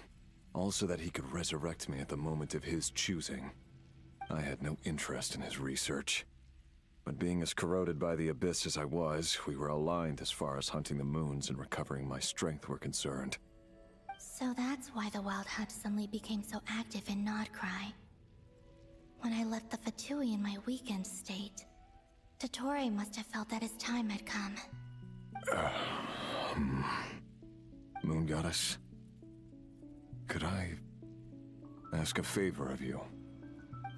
Also that he could resurrect me at the moment of his choosing. I had no interest in his research. But being as corroded by the abyss as I was, we were aligned as far as hunting the moons and recovering my strength were concerned. So that's why the Wild Hunt suddenly became so active in Nodcry. When I left the Fatui in my weakened state, Dottore must have felt that his time had come. Moon Goddess? Could I ask a favor of you?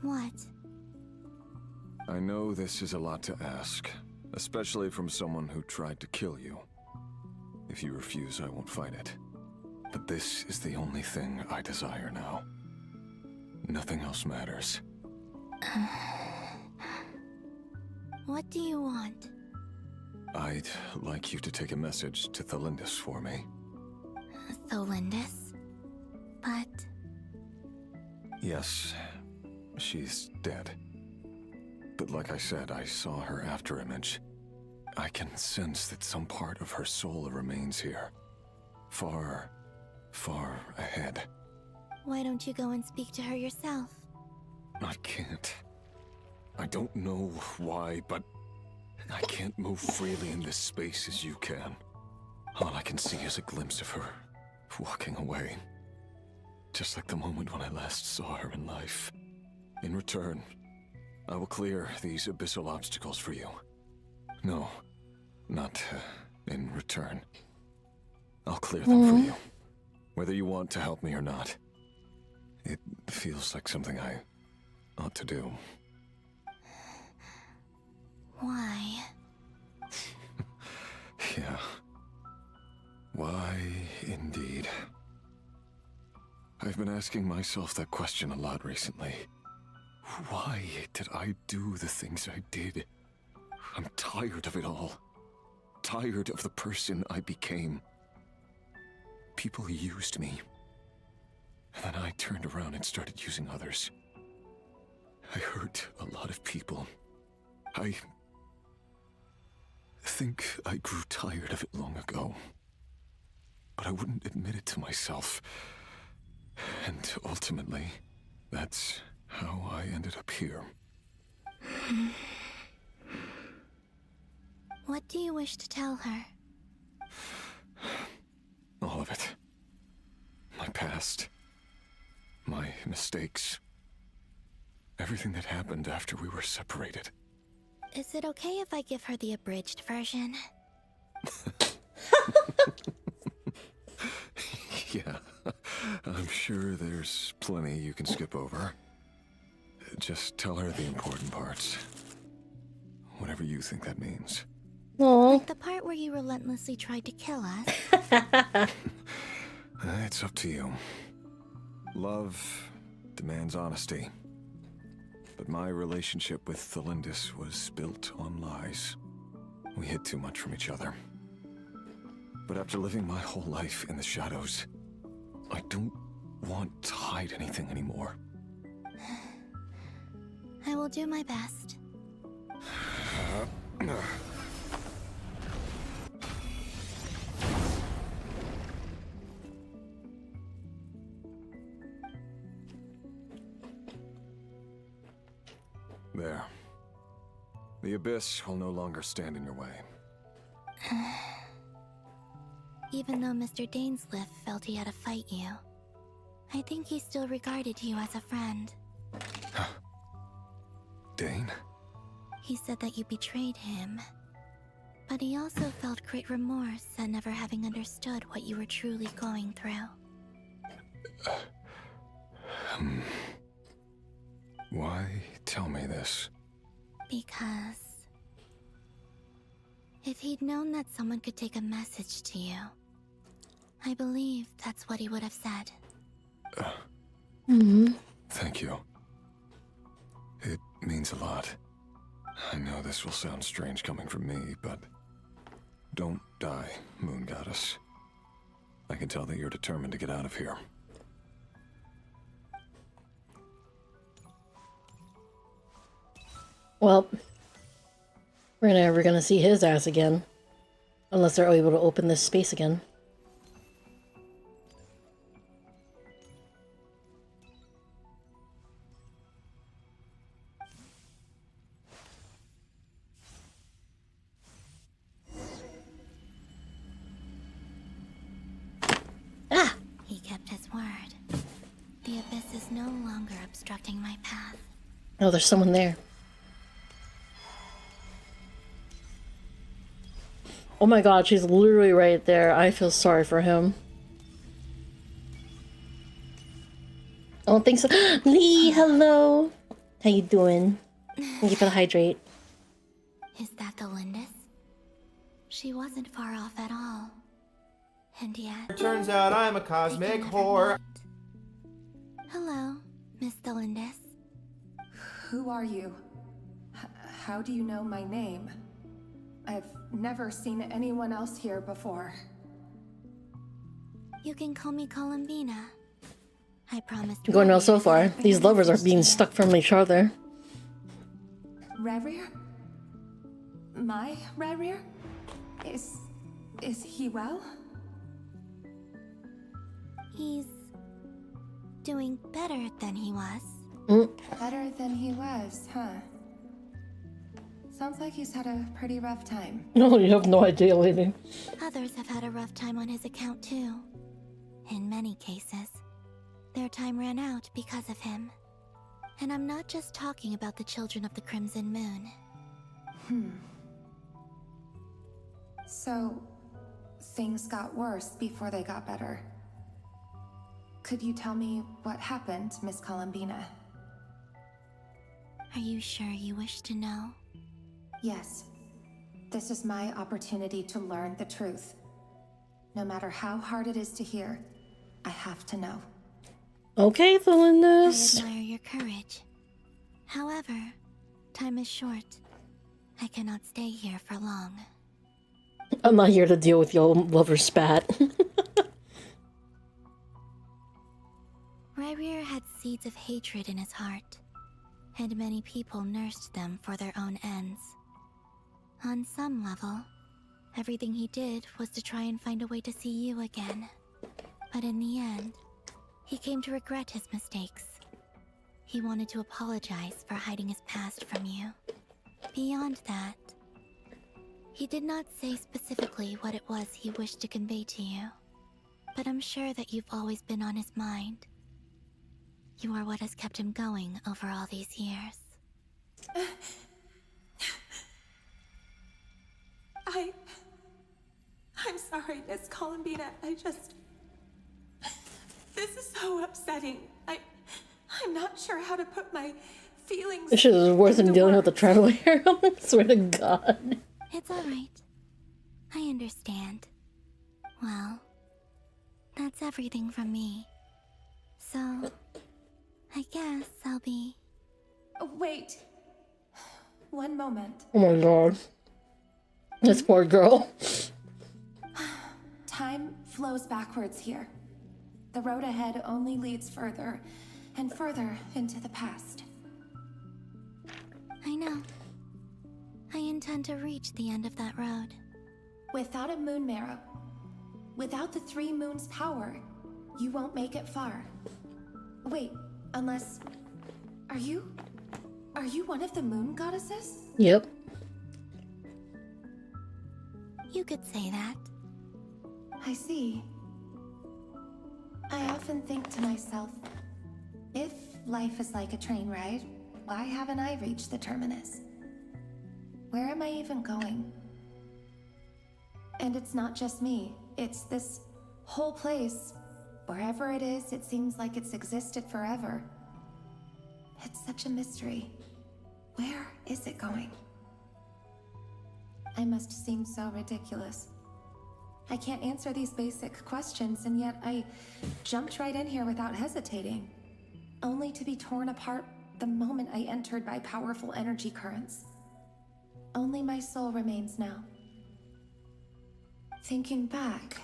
What? I know this is a lot to ask, especially from someone who tried to kill you. If you refuse, I won't fight it. But this is the only thing I desire now. Nothing else matters. What do you want? I'd like you to take a message to Thelindis for me. Thelindis? But... Yes, she's dead. But like I said, I saw her afterimage. I can sense that some part of her soul remains here. Far, far ahead. Why don't you go and speak to her yourself? I can't. I don't know why, but I can't move freely in this space as you can. All I can see is a glimpse of her walking away. Just like the moment when I last saw her in life. In return, I will clear these abyssal obstacles for you. No, not in return. I'll clear them for you. Whether you want to help me or not. It feels like something I ought to do. Why? Yeah. Why, indeed. I've been asking myself that question a lot recently. Why did I do the things I did? I'm tired of it all. Tired of the person I became. People used me. And then I turned around and started using others. I hurt a lot of people. I think I grew tired of it long ago. But I wouldn't admit it to myself. And ultimately, that's how I ended up here. What do you wish to tell her? All of it. My past. My mistakes. Everything that happened after we were separated. Is it okay if I give her the abridged version? Yeah, I'm sure there's plenty you can skip over. Just tell her the important parts. Whatever you think that means. Like the part where you relentlessly tried to kill us? It's up to you. Love demands honesty. But my relationship with Thelindis was built on lies. We hid too much from each other. But after living my whole life in the shadows, I don't want to hide anything anymore. I will do my best. There. The abyss will no longer stand in your way. Even though Mr. Dainsliff felt he had to fight you, I think he still regarded you as a friend. Dane? He said that you betrayed him. But he also felt great remorse at never having understood what you were truly going through. Why tell me this? Because if he'd known that someone could take a message to you, I believe that's what he would have said. Thank you. It means a lot. I know this will sound strange coming from me, but don't die, Moon Goddess. I can tell that you're determined to get out of here. Well, we're never gonna see his ass again. Unless they're able to open this space again. He kept his word. The abyss is no longer obstructing my path. Oh, there's someone there. Oh my god, she's literally right there. I feel sorry for him. I don't think so. Lee, hello. How you doing? Thank you for the hydrate. Is that the Lindis? She wasn't far off at all. And yet... Turns out I'm a cosmic whore. Hello, Miss Delindis. Who are you? How do you know my name? I've never seen anyone else here before. You can call me Columbina. I promised. Going well so far. These lovers are being stuck from each other. Rerir? My Rerir? Is he well? He's doing better than he was. Better than he was, huh? Sounds like he's had a pretty rough time. No, you have no idea, lady. Others have had a rough time on his account too. In many cases, their time ran out because of him. And I'm not just talking about the children of the Crimson Moon. So, things got worse before they got better. Could you tell me what happened, Miss Columbina? Are you sure you wish to know? Yes. This is my opportunity to learn the truth. No matter how hard it is to hear, I have to know. Okay, I Lindis. admire your courage. However, time is short. I cannot stay here for long. I'm not here to deal with your lover spat. Rerir had seeds of hatred in his heart, and many people nursed them for their own ends. On some level, everything he did was to try and find a way to see you again. But in the end, he came to regret his mistakes. He wanted to apologize for hiding his past from you. Beyond that, he did not say specifically what it was he wished to convey to you, but I'm sure that you've always been on his mind. You are what has kept him going over all these years. I'm sorry, Miss Columbina. This is so upsetting. I'm not sure how to put my feelings... This shit is worse than dealing with the traveler. I swear to God. It's alright. I understand. Well, that's everything from me. So, I guess I'll be... Wait. One moment. Oh my god. This poor girl. Time flows backwards here. The road ahead only leads further and further into the past. I know. I intend to reach the end of that road. Without a moon marrow, without the 3 moons' power, you won't make it far. Wait, unless... Are you one of the moon goddesses? Yep. You could say that. I see. I often think to myself, if life is like a train ride, why haven't I reached the terminus? Where am I even going? And it's not just me, it's this whole place. Wherever it is, it seems like it's existed forever. It's such a mystery. Where is it going? I must seem so ridiculous. I can't answer these basic questions, and yet I jumped right in here without hesitating, only to be torn apart the moment I entered by powerful energy currents. Only my soul remains now. Thinking back,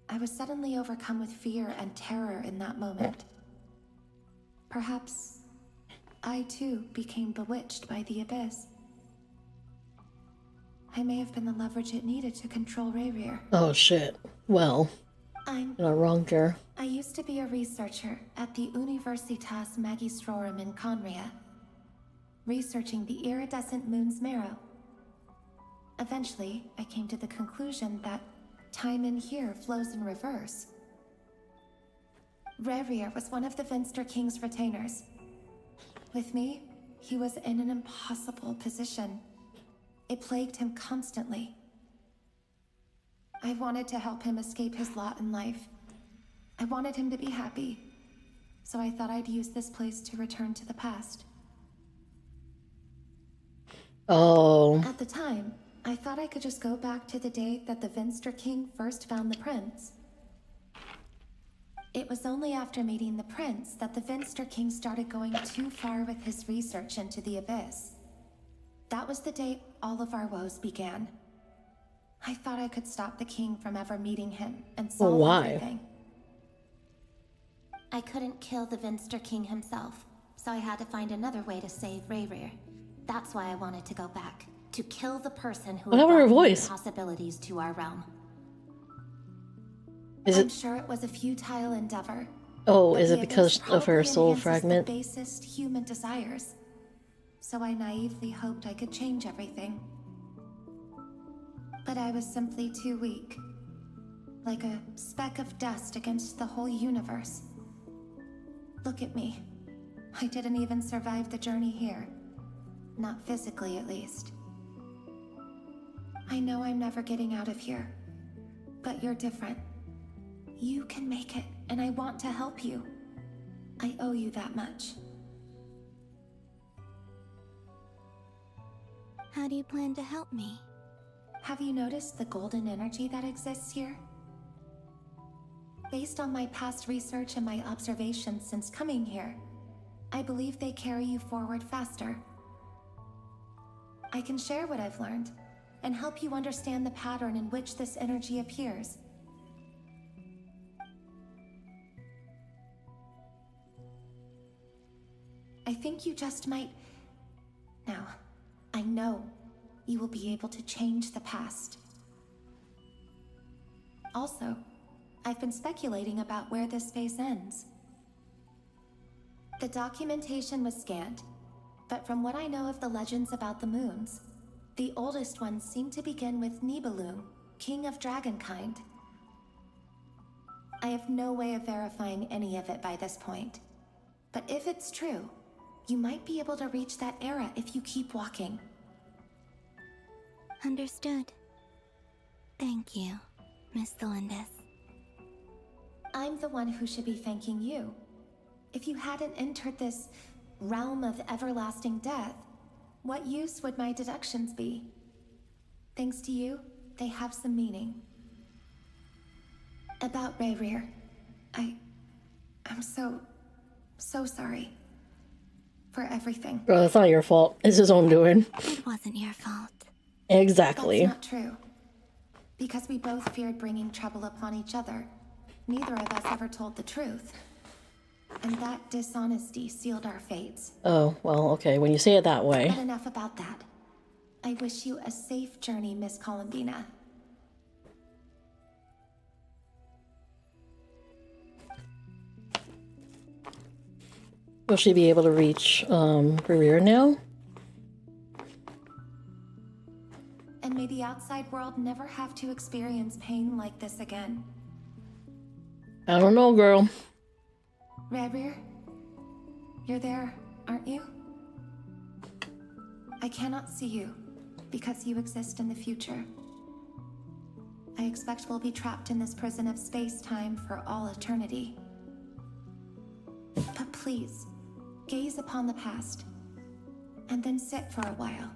I was suddenly overcome with fear and terror in that moment. Perhaps I too became bewitched by the abyss. I may have been the leverage it needed to control Rayrir. Oh shit. Well, I'm you're not wrong, girl. I used to be a researcher at the Universitas Magistrorum in Conria, researching the iridescent moon's marrow. Eventually, I came to the conclusion that time in here flows in reverse. Rayrir was one of the Finster King's retainers. With me, he was in an impossible position. It plagued him constantly. I wanted to help him escape his lot in life. I wanted him to be happy, so I thought I'd use this place to return to the past. Oh. At the time, I thought I could just go back to the day that the Finster King first found the prince. It was only after meeting the prince that the Finster King started going too far with his research into the abyss. That was the day all of our woes began. I thought I could stop the king from ever meeting him and solve everything. I couldn't kill the Finster King himself, so I had to find another way to save Rayrir. That's why I wanted to go back, to kill the person who What happened to her brought new voice? possibilities to our realm. I'm sure it was a futile endeavor. Oh, but is the it because abyss of her probably soul enhances fragment? The basest human desires. So I naively hoped I could change everything. But I was simply too weak. Like a speck of dust against the whole universe. Look at me. I didn't even survive the journey here. Not physically, at least. I know I'm never getting out of here. But you're different. You can make it, and I want to help you. I owe you that much. How do you plan to help me? Have you noticed the golden energy that exists here? Based on my past research and my observations since coming here, I believe they carry you forward faster. I can share what I've learned and help you understand the pattern in which this energy appears. I think you just might... Now, I know you will be able to change the past. Also, I've been speculating about where this phase ends. The documentation was scanned, but from what I know of the legends about the moons, the oldest ones seem to begin with Nibelung, king of dragonkind. I have no way of verifying any of it by this point, but if it's true, you might be able to reach that era if you keep walking. Understood. Thank you, Miss Delindis. I'm the one who should be thanking you. If you hadn't entered this realm of everlasting death, what use would my deductions be? Thanks to you, they have some meaning. About Rayrir, I'm so sorry. For everything. Bro, that's not your fault. It's his own doing. It wasn't your fault. Exactly. That's not true. Because we both feared bringing trouble upon each other, neither of us ever told the truth. And that dishonesty sealed our fates. Oh, well, okay. When you say it that way. But enough about that. I wish you a safe journey, Miss Columbina. Will she be able to reach Rayrir now? And may the outside world never have to experience pain like this again. I don't know, girl. Rayrir, you're there, aren't you? I cannot see you, because you exist in the future. I expect we'll be trapped in this prison of space-time for all eternity. But please, gaze upon the past, and then sit for a while.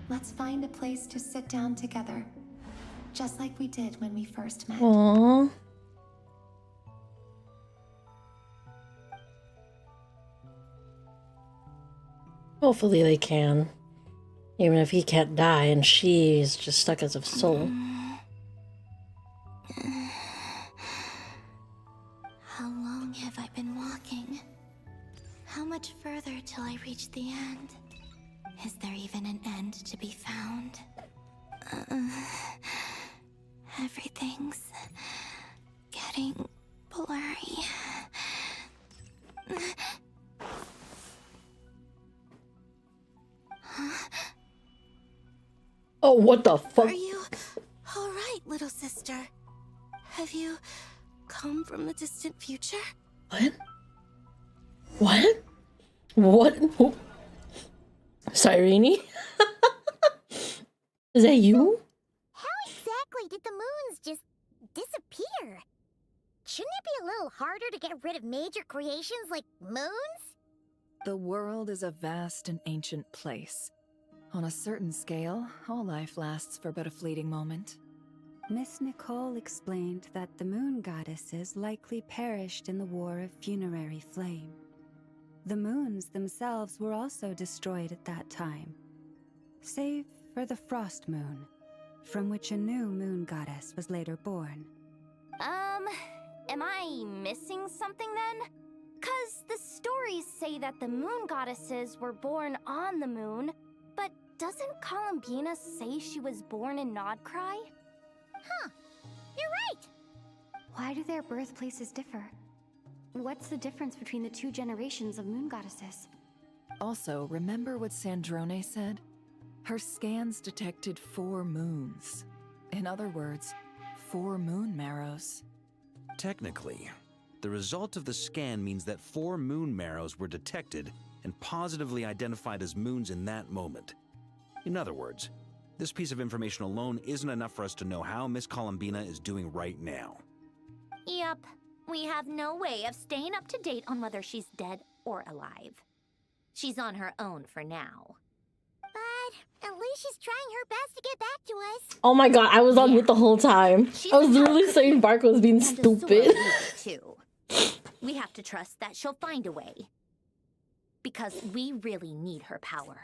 Let's find a place to sit down together, just like we did when we first met. Aww. Hopefully they can. Even if he can't die and she's just stuck as a soul. How long have I been walking? How much further till I reach the end? Is there even an end to be found? Everything's getting blurry. Oh, what the fuck? Are you all right, little sister? Have you come from the distant future? What? What? What? Cyrene? Is that you? How exactly did the moons just disappear? Shouldn't it be a little harder to get rid of major creations like moons? The world is a vast and ancient place. On a certain scale, all life lasts for but a fleeting moment. Miss Nicole explained that the moon goddesses likely perished in the War of Funerary Flame. The moons themselves were also destroyed at that time, save for the Frost Moon, from which a new moon goddess was later born. Am I missing something then? 'Cause the stories say that the moon goddesses were born on the moon, but doesn't Columbina say she was born in Nodcry? Huh, you're right! Why do their birthplaces differ? What's the difference between the two generations of moon goddesses? Also, remember what Sandrone said? Her scans detected 4 moons. In other words, 4 moon marrows. Technically, the result of the scan means that 4 moon marrows were detected and positively identified as moons in that moment. In other words, this piece of information alone isn't enough for us to know how Miss Columbina is doing right now. Yep, we have no way of staying up to date on whether she's dead or alive. She's on her own for now. But at least she's trying her best to get back to us. Oh my god, I was on mute the whole time. She's I was a literally saying Bark was being and a stupid. sore loser, too. We have to trust that she'll find a way. Because we really need her power.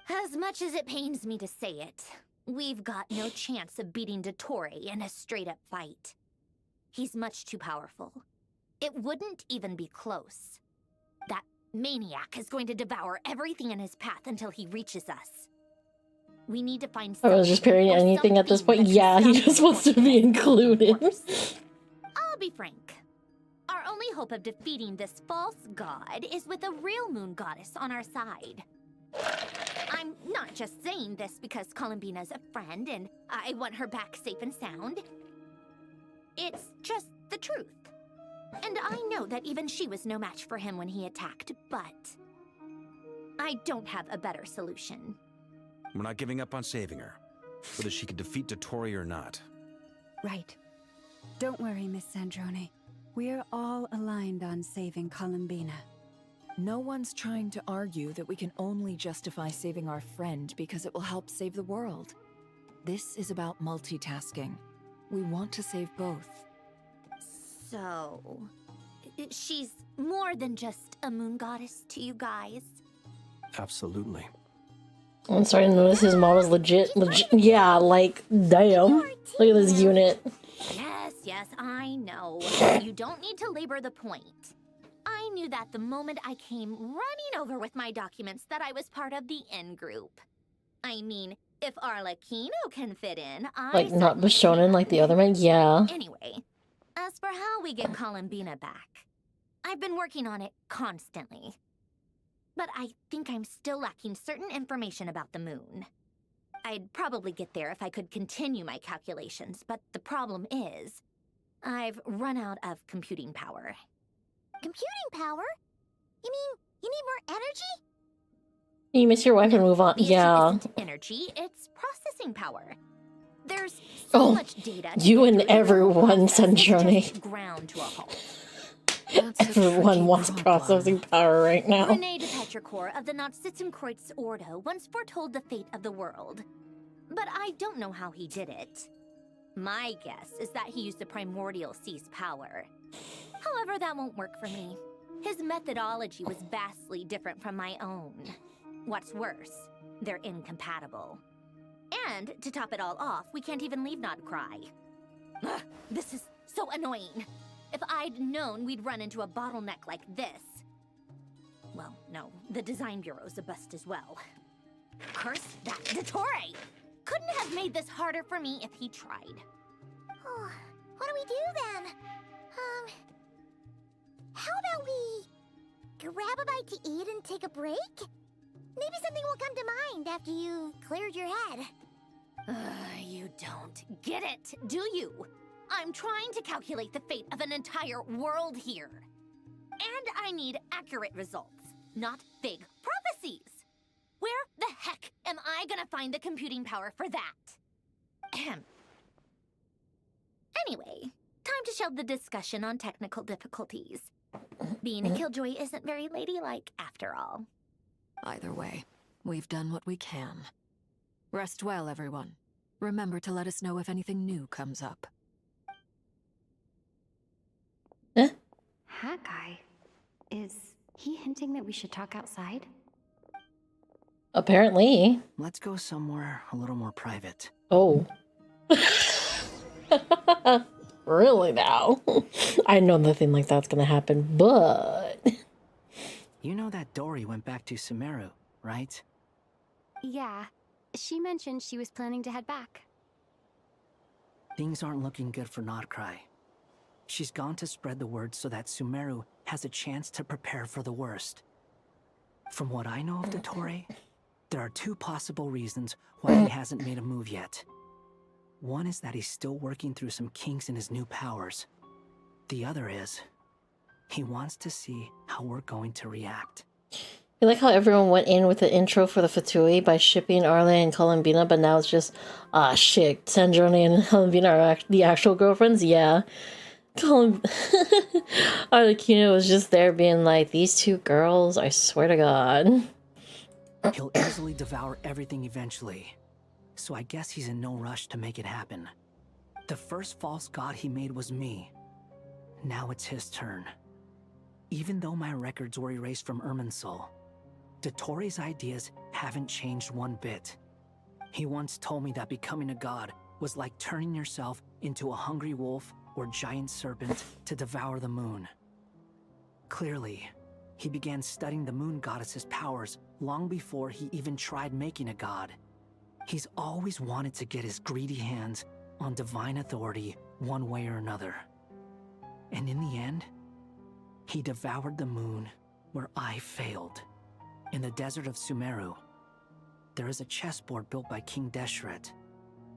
As much as it pains me to say it, we've got no chance of beating Dottore in a straight-up fight. He's much too powerful. It wouldn't even be close. That maniac is going to devour everything in his path until he reaches us. We need to find I was just parrying anything at this point. Yeah, he just wants to be included. I'll be frank. Our only hope of defeating this false god is with a real moon goddess on our side. I'm not just saying this because Columbina's a friend and I want her back safe and sound. It's just the truth. And I know that even she was no match for him when he attacked, but I don't have a better solution. We're not giving up on saving her, whether she can defeat Dottore or not. Right. Don't worry, Miss Sandrone. We're all aligned on saving Columbina. No one's trying to argue that we can only justify saving our friend because it will help save the world. This is about multitasking. We want to save both. So, she's more than just a moon goddess to you guys? Absolutely. I'm starting to notice his mom is legit. Yeah, like, damn. Look at this unit. Yes, I know. You don't need to labor the point. I knew that the moment I came running over with my documents that I was part of the in-group. I mean, if Arlecchino can fit in, Like, not the shonen like the other man? Yeah. Anyway, as for how we get Columbina back, I've been working on it constantly. But I think I'm still lacking certain information about the moon. I'd probably get there if I could continue my calculations, but the problem is, I've run out of computing power. Computing power? You mean you need more energy? You miss your wife and move on. The Yeah. issue isn't energy, it's processing power. There's so much data. You and everyone, Sandrone. Sandrone. Ground to a halt. Everyone wants processing power right now. Rene de Petrichor of the Nautitzenkreuz Ordo once foretold the fate of the world. But I don't know how he did it. My guess is that he used the primordial sea's power. However, that won't work for me. His methodology was vastly different from my own. What's worse, they're incompatible. And, to top it all off, we can't even leave Nodcry. Ugh, this is so annoying. If I'd known we'd run into a bottleneck like this... Well, no, the design bureau's a bust as well. Curse that Dottore! Couldn't have made this harder for me if he tried. Oh, what do we do then? How about we grab a bite to eat and take a break? Maybe something will come to mind after you've cleared your head. You don't get it, do you? I'm trying to calculate the fate of an entire world here. And I need accurate results, not vague prophecies. Where the heck am I gonna find the computing power for that? Ahem. Anyway, time to shelve the discussion on technical difficulties. Being a killjoy isn't very ladylike, after all. Either way, we've done what we can. Rest well, everyone. Remember to let us know if anything new comes up. Hawkeye? Is he hinting that we should talk outside? Apparently. Let's go somewhere a little more private. Oh. Really now? I know nothing like that's gonna happen, but... You know that Dory went back to Sumeru, right? Yeah. She mentioned she was planning to head back. Things aren't looking good for Nodcry. She's gone to spread the word so that Sumeru has a chance to prepare for the worst. From what I know of Dottore, there are two possible reasons why he hasn't made a move yet. One is that he's still working through some kinks in his new powers. The other is, he wants to see how we're going to react. I like how everyone went in with the intro for the Fatui by shipping Arle and Columbina, but now it's just, shit, Sandrone and Columbina are the actual girlfriends? Yeah. Arlecchino was just there being like, these two girls, I swear to God. He'll easily devour everything eventually, so I guess he's in no rush to make it happen. The first false god he made was me. Now it's his turn. Even though my records were erased from Irminsul, Dottore's ideas haven't changed one bit. He once told me that becoming a god was like turning yourself into a hungry wolf or giant serpent to devour the moon. Clearly, he began studying the moon goddess's powers long before he even tried making a god. He's always wanted to get his greedy hands on divine authority one way or another. And in the end, he devoured the moon where I failed. In the desert of Sumeru, there is a chessboard built by King Deshret,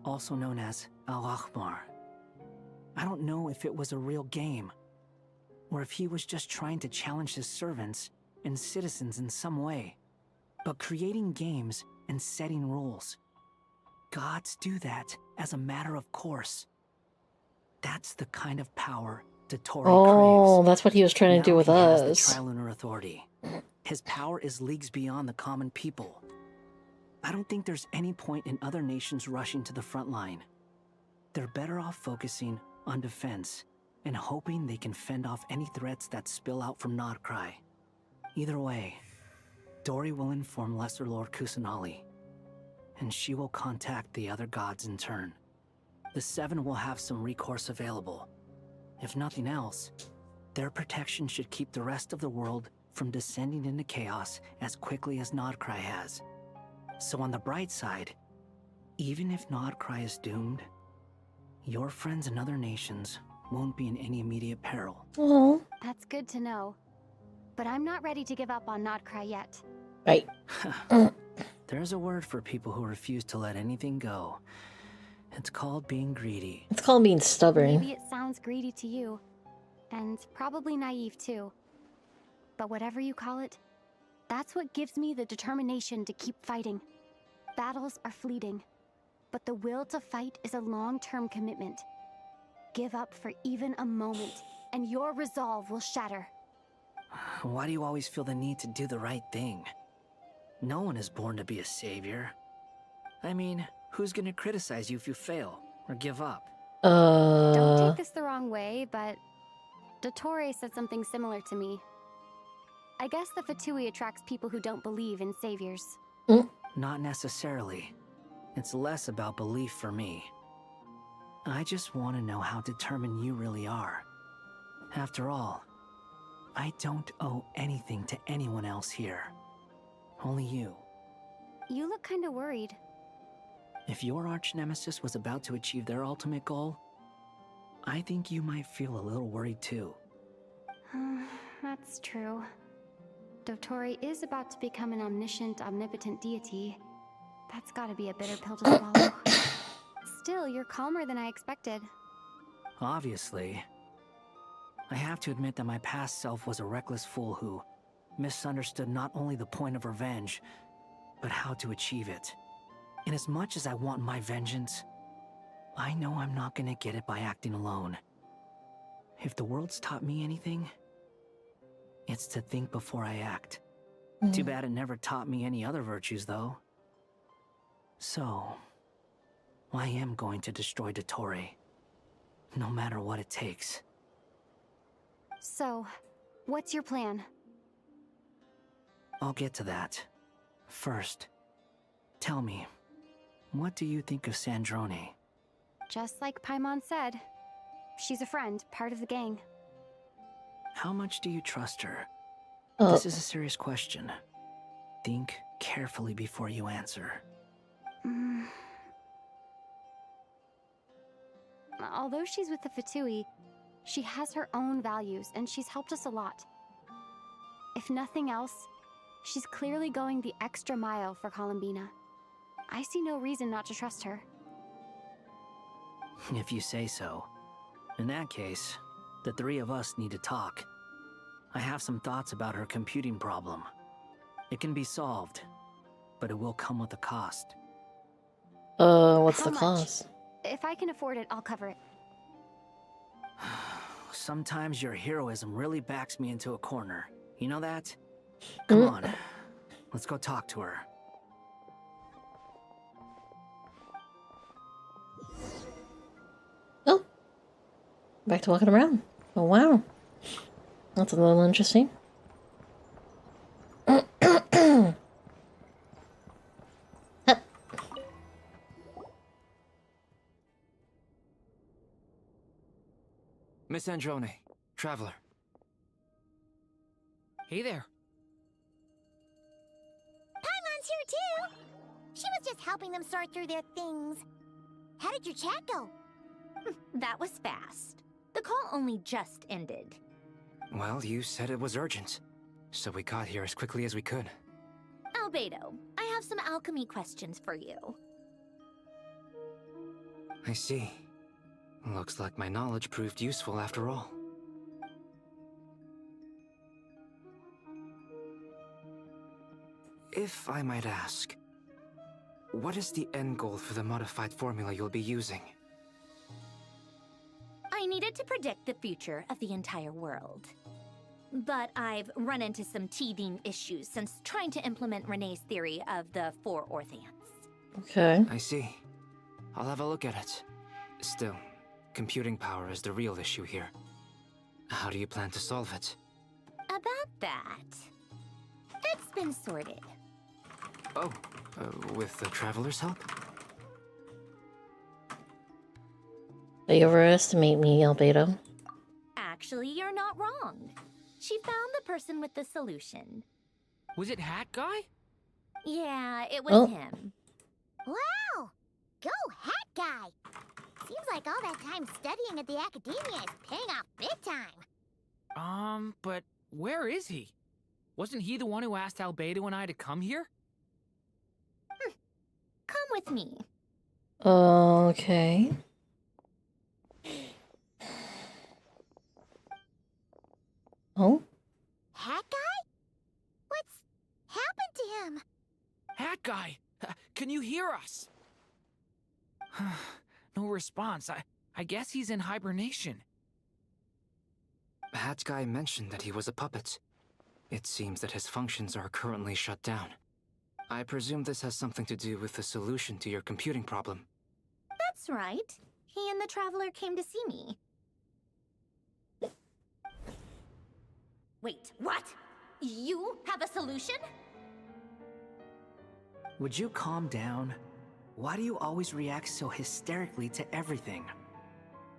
also known as Al-Ahmar. I don't know if it was a real game, or if he was just trying to challenge his servants and citizens in some way. But creating games and setting rules, gods do that as a matter of course. That's the kind of power Dottore craves. That's what he was trying to do with us. He has the Trilunar Authority. His power is leagues beyond the common people. I don't think there's any point in other nations rushing to the front line. They're better off focusing on defense and hoping they can fend off any threats that spill out from Nodcry. Either way, Dory will inform Lesser Lord Kusanali, and she will contact the other gods in turn. The Seven will have some recourse available. If nothing else, their protection should keep the rest of the world from descending into chaos as quickly as Nodcry has. So on the bright side, even if Nodcry is doomed, your friends in other nations won't be in any immediate peril. That's good to know. But I'm not ready to give up on Nodcry yet. Right. There's a word for people who refuse to let anything go. It's called being greedy. It's called being stubborn. Maybe it sounds greedy to you. And probably naive too. But whatever you call it, that's what gives me the determination to keep fighting. Battles are fleeting, but the will to fight is a long-term commitment. Give up for even a moment, and your resolve will shatter. Why do you always feel the need to do the right thing? No one is born to be a savior. I mean, who's gonna criticize you if you fail or give up? Don't take this the wrong way, but Dottore said something similar to me. I guess the Fatui attracts people who don't believe in saviors. Not necessarily. It's less about belief for me. I just want to know how determined you really are. After all, I don't owe anything to anyone else here. Only you. You look kinda worried. If your arch-nemesis was about to achieve their ultimate goal, I think you might feel a little worried too. That's true. Dottore is about to become an omniscient, omnipotent deity. That's gotta be a bitter pill to swallow. Still, you're calmer than I expected. Obviously. I have to admit that my past self was a reckless fool who misunderstood not only the point of revenge, but how to achieve it. And as much as I want my vengeance, I know I'm not gonna get it by acting alone. If the world's taught me anything, it's to think before I act. Too bad it never taught me any other virtues, though. So, I am going to destroy Dottore, no matter what it takes. So, what's your plan? I'll get to that. First, tell me, what do you think of Sandrone? Just like Paimon said, she's a friend, part of the gang. How much do you trust her? This is a serious question. Think carefully before you answer. Although she's with the Fatui, she has her own values, and she's helped us a lot. If nothing else, she's clearly going the extra mile for Columbina. I see no reason not to trust her. If you say so. In that case, the three of us need to talk. I have some thoughts about her computing problem. It can be solved, but it will come with a cost. What's How the much? cost? If I can afford it, I'll cover it. Sometimes your heroism really backs me into a corner. You know that? Come on, let's go talk to her. Oh, back to walking around. Oh wow, that's a little interesting. Miss Androne, traveler. Hey there. Paimon's here too! She was just helping them sort through their things. How did your chat go? That was fast. The call only just ended. Well, you said it was urgent, so we got here as quickly as we could. Albedo, I have some alchemy questions for you. I see. Looks like my knowledge proved useful after all. If I might ask, what is the end goal for the modified formula you'll be using? I needed to predict the future of the entire world. But I've run into some teething issues since trying to implement Renee's theory of the 4 Orthants. Okay. I see. I'll have a look at it. Still, computing power is the real issue here. How do you plan to solve it? About that, it's been sorted. Oh, with the Traveler's help? They overestimate me, Albedo. Actually, you're not wrong. She found the person with the solution. Was it Hat Guy? Yeah, it was him. Wow! Go Hat Guy! Seems like all that time studying at the academia is paying off big time. But where is he? Wasn't he the one who asked Albedo and I to come here? Come with me. Okay. Oh? Hat Guy? What's happened to him? Hat Guy! Can you hear us? No response. I guess he's in hibernation. hat guy mentioned that he was a puppet. It seems that his functions are currently shut down. I presume this has something to do with the solution to your computing problem. That's right. He and the Traveler came to see me. Wait, what? You have a solution? Would you calm down? Why do you always react so hysterically to everything?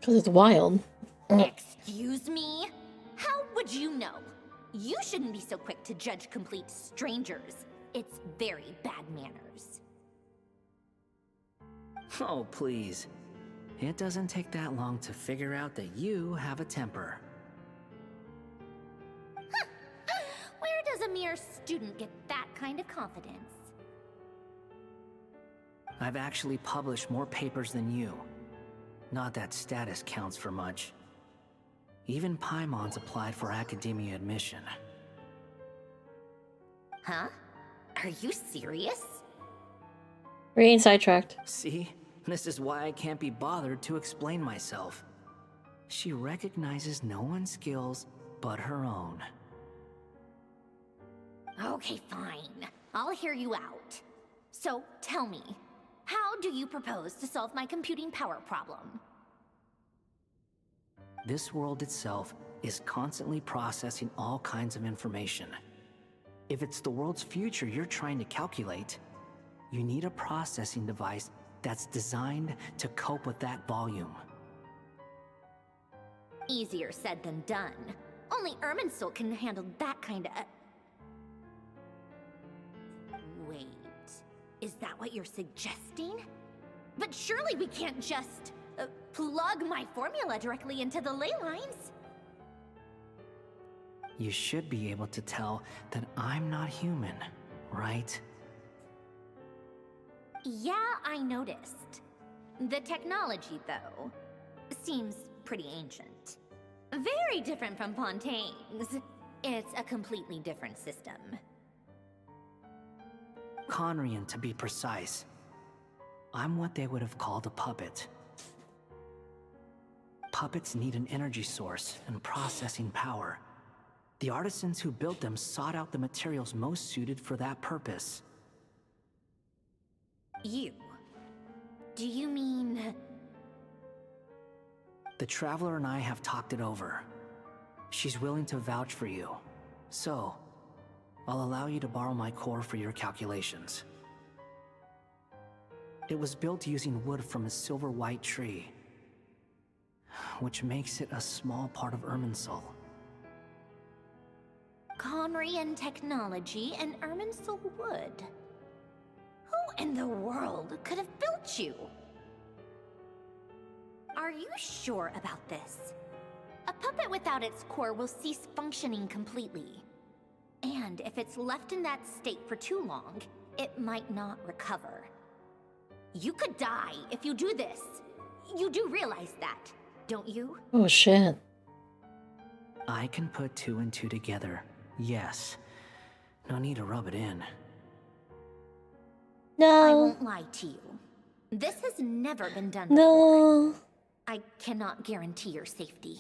Because it's wild. Excuse me? How would you know? You shouldn't be so quick to judge complete strangers. It's very bad manners. Oh, please. It doesn't take that long to figure out that you have a temper. Where does a mere student get that kind of confidence? I've actually published more papers than you. Not that status counts for much. Even Paimon's applied for academia admission. Huh? Are you serious? We're getting sidetracked. See? This is why I can't be bothered to explain myself. She recognizes no one's skills but her own. Okay, fine. I'll hear you out. So, tell me, how do you propose to solve my computing power problem? This world itself is constantly processing all kinds of information. If it's the world's future you're trying to calculate, you need a processing device that's designed to cope with that volume. Easier said than done. Only Irminsul can handle that kind of... Wait, is that what you're suggesting? But surely we can't just plug my formula directly into the ley lines. You should be able to tell that I'm not human, right? Yeah, I noticed. The technology, though, seems pretty ancient. Very different from Fontaine's. It's a completely different system. Conrian, to be precise. I'm what they would have called a puppet. Puppets need an energy source and processing power. The artisans who built them sought out the materials most suited for that purpose. You? Do you mean... The Traveler and I have talked it over. She's willing to vouch for you. So, I'll allow you to borrow my core for your calculations. It was built using wood from a silver white tree, which makes it a small part of Irminsul. Conrian technology and Irminsul wood. Who in the world could have built you? Are you sure about this? A puppet without its core will cease functioning completely. And if it's left in that state for too long, it might not recover. You could die if you do this. You do realize that, don't you? Oh shit. I can put two and two together, yes. No need to rub it in. No. I won't lie to you. This has never been done before. No. I cannot guarantee your safety.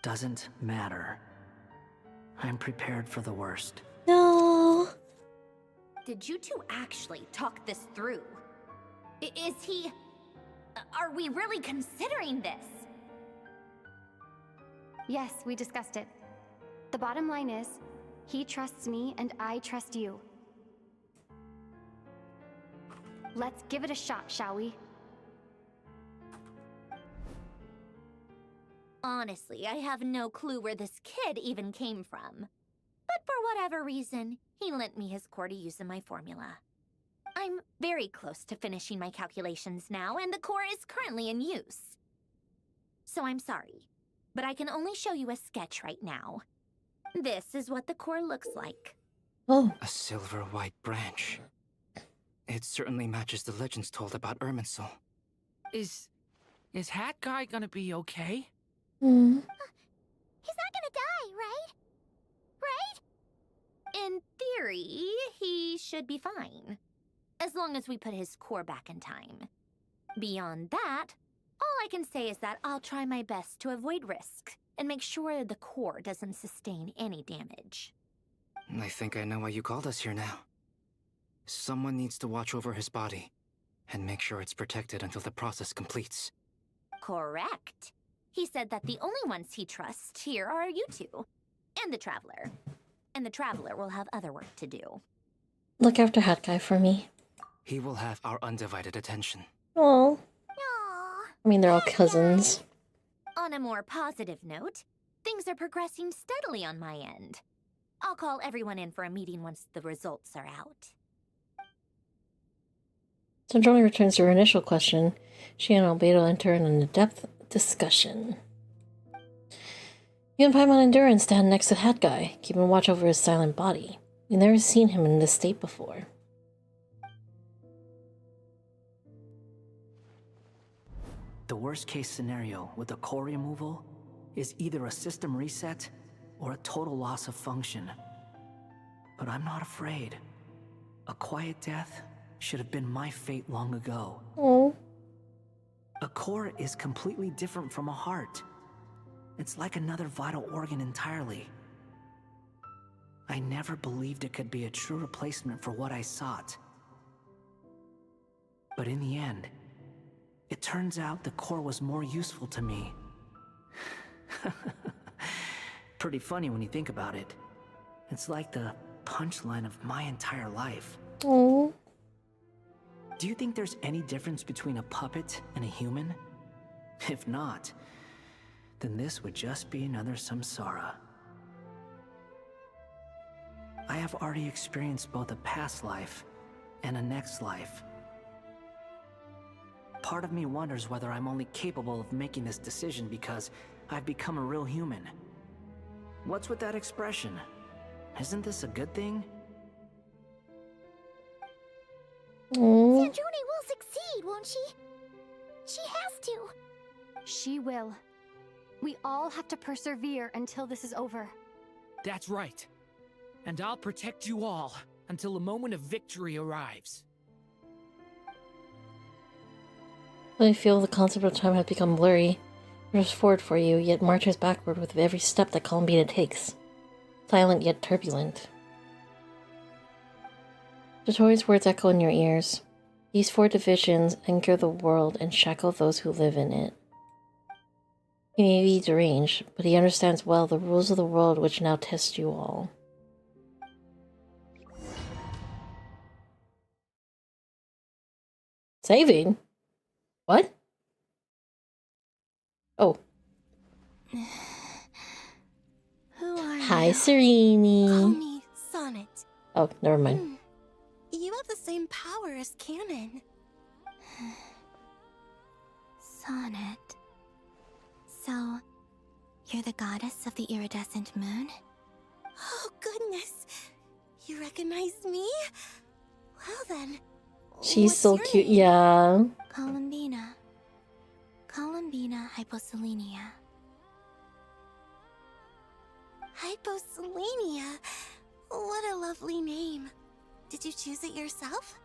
Doesn't matter. I'm prepared for the worst. No. Did you two actually talk this through? Is he... Are we really considering this? Yes, we discussed it. The bottom line is, he trusts me and I trust you. Let's give it a shot, shall we? Honestly, I have no clue where this kid even came from. But for whatever reason, he lent me his core to use in my formula. I'm very close to finishing my calculations now, and the core is currently in use. So I'm sorry, but I can only show you a sketch right now. This is what the core looks like. Oh. A silver white branch. It certainly matches the legends told about Irminsul. Is Hat Guy gonna be okay? Hmm. He's not gonna die, right? Right? In theory, he should be fine. As long as we put his core back in time. Beyond that, All I can say is that I'll try my best to avoid risk and make sure the core doesn't sustain any damage. I think I know why you called us here now. Someone needs to watch over his body and make sure it's protected until the process completes. Correct. He said that the only ones he trusts here are you two, and the Traveler. And the Traveler will have other work to do. Look after Hat Guy for me. He will have our undivided attention. Oh. I mean, they're all cousins. On a more positive note, things are progressing steadily on my end. I'll call everyone in for a meeting once the results are out. So Johnny returns to her initial question. She and Albedo enter in an in-depth discussion. You and Paimon Endurance stand next to Hat Guy, keeping watch over his silent body. You've never seen him in this state before. The worst case scenario with the core removal is either a system reset or a total loss of function. But I'm not afraid. A quiet death should have been my fate long ago. Oh. A core is completely different from a heart. It's like another vital organ entirely. I never believed it could be a true replacement for what I sought. But in the end, it turns out the core was more useful to me. Pretty funny when you think about it. It's like the punchline of my entire life. Oh. Do you think there's any difference between a puppet and a human? If not, then this would just be another samsara. I have already experienced both a past life and a next life. Part of me wonders whether I'm only capable of making this decision because I've become a real human. What's with that expression? Isn't this a good thing? Sanjuni will succeed, won't she? She has to. She will. We all have to persevere until this is over. That's right. And I'll protect you all until the moment of victory arrives. I feel the concept of time has become blurry. Rushes forward for you, yet marches backward with every step that Columbina takes. Silent yet turbulent. Dotori's words echo in your ears. These 4 divisions anchor the world and shackle those who live in it. He may be deranged, but he understands well the rules of the world which now test you all. Saving? What? Oh. Who are Hi, you? Serene. Call me Sonnet. Oh, never mind. You have the same power as Canon. Sonnet. So, you're the goddess of the iridescent moon? Oh, goodness. You recognize me? Well then. She's what's so your cute, name? yeah. Columbina. Columbina Hyposelenia. Hyposelenia? What a lovely name. Did you choose it yourself?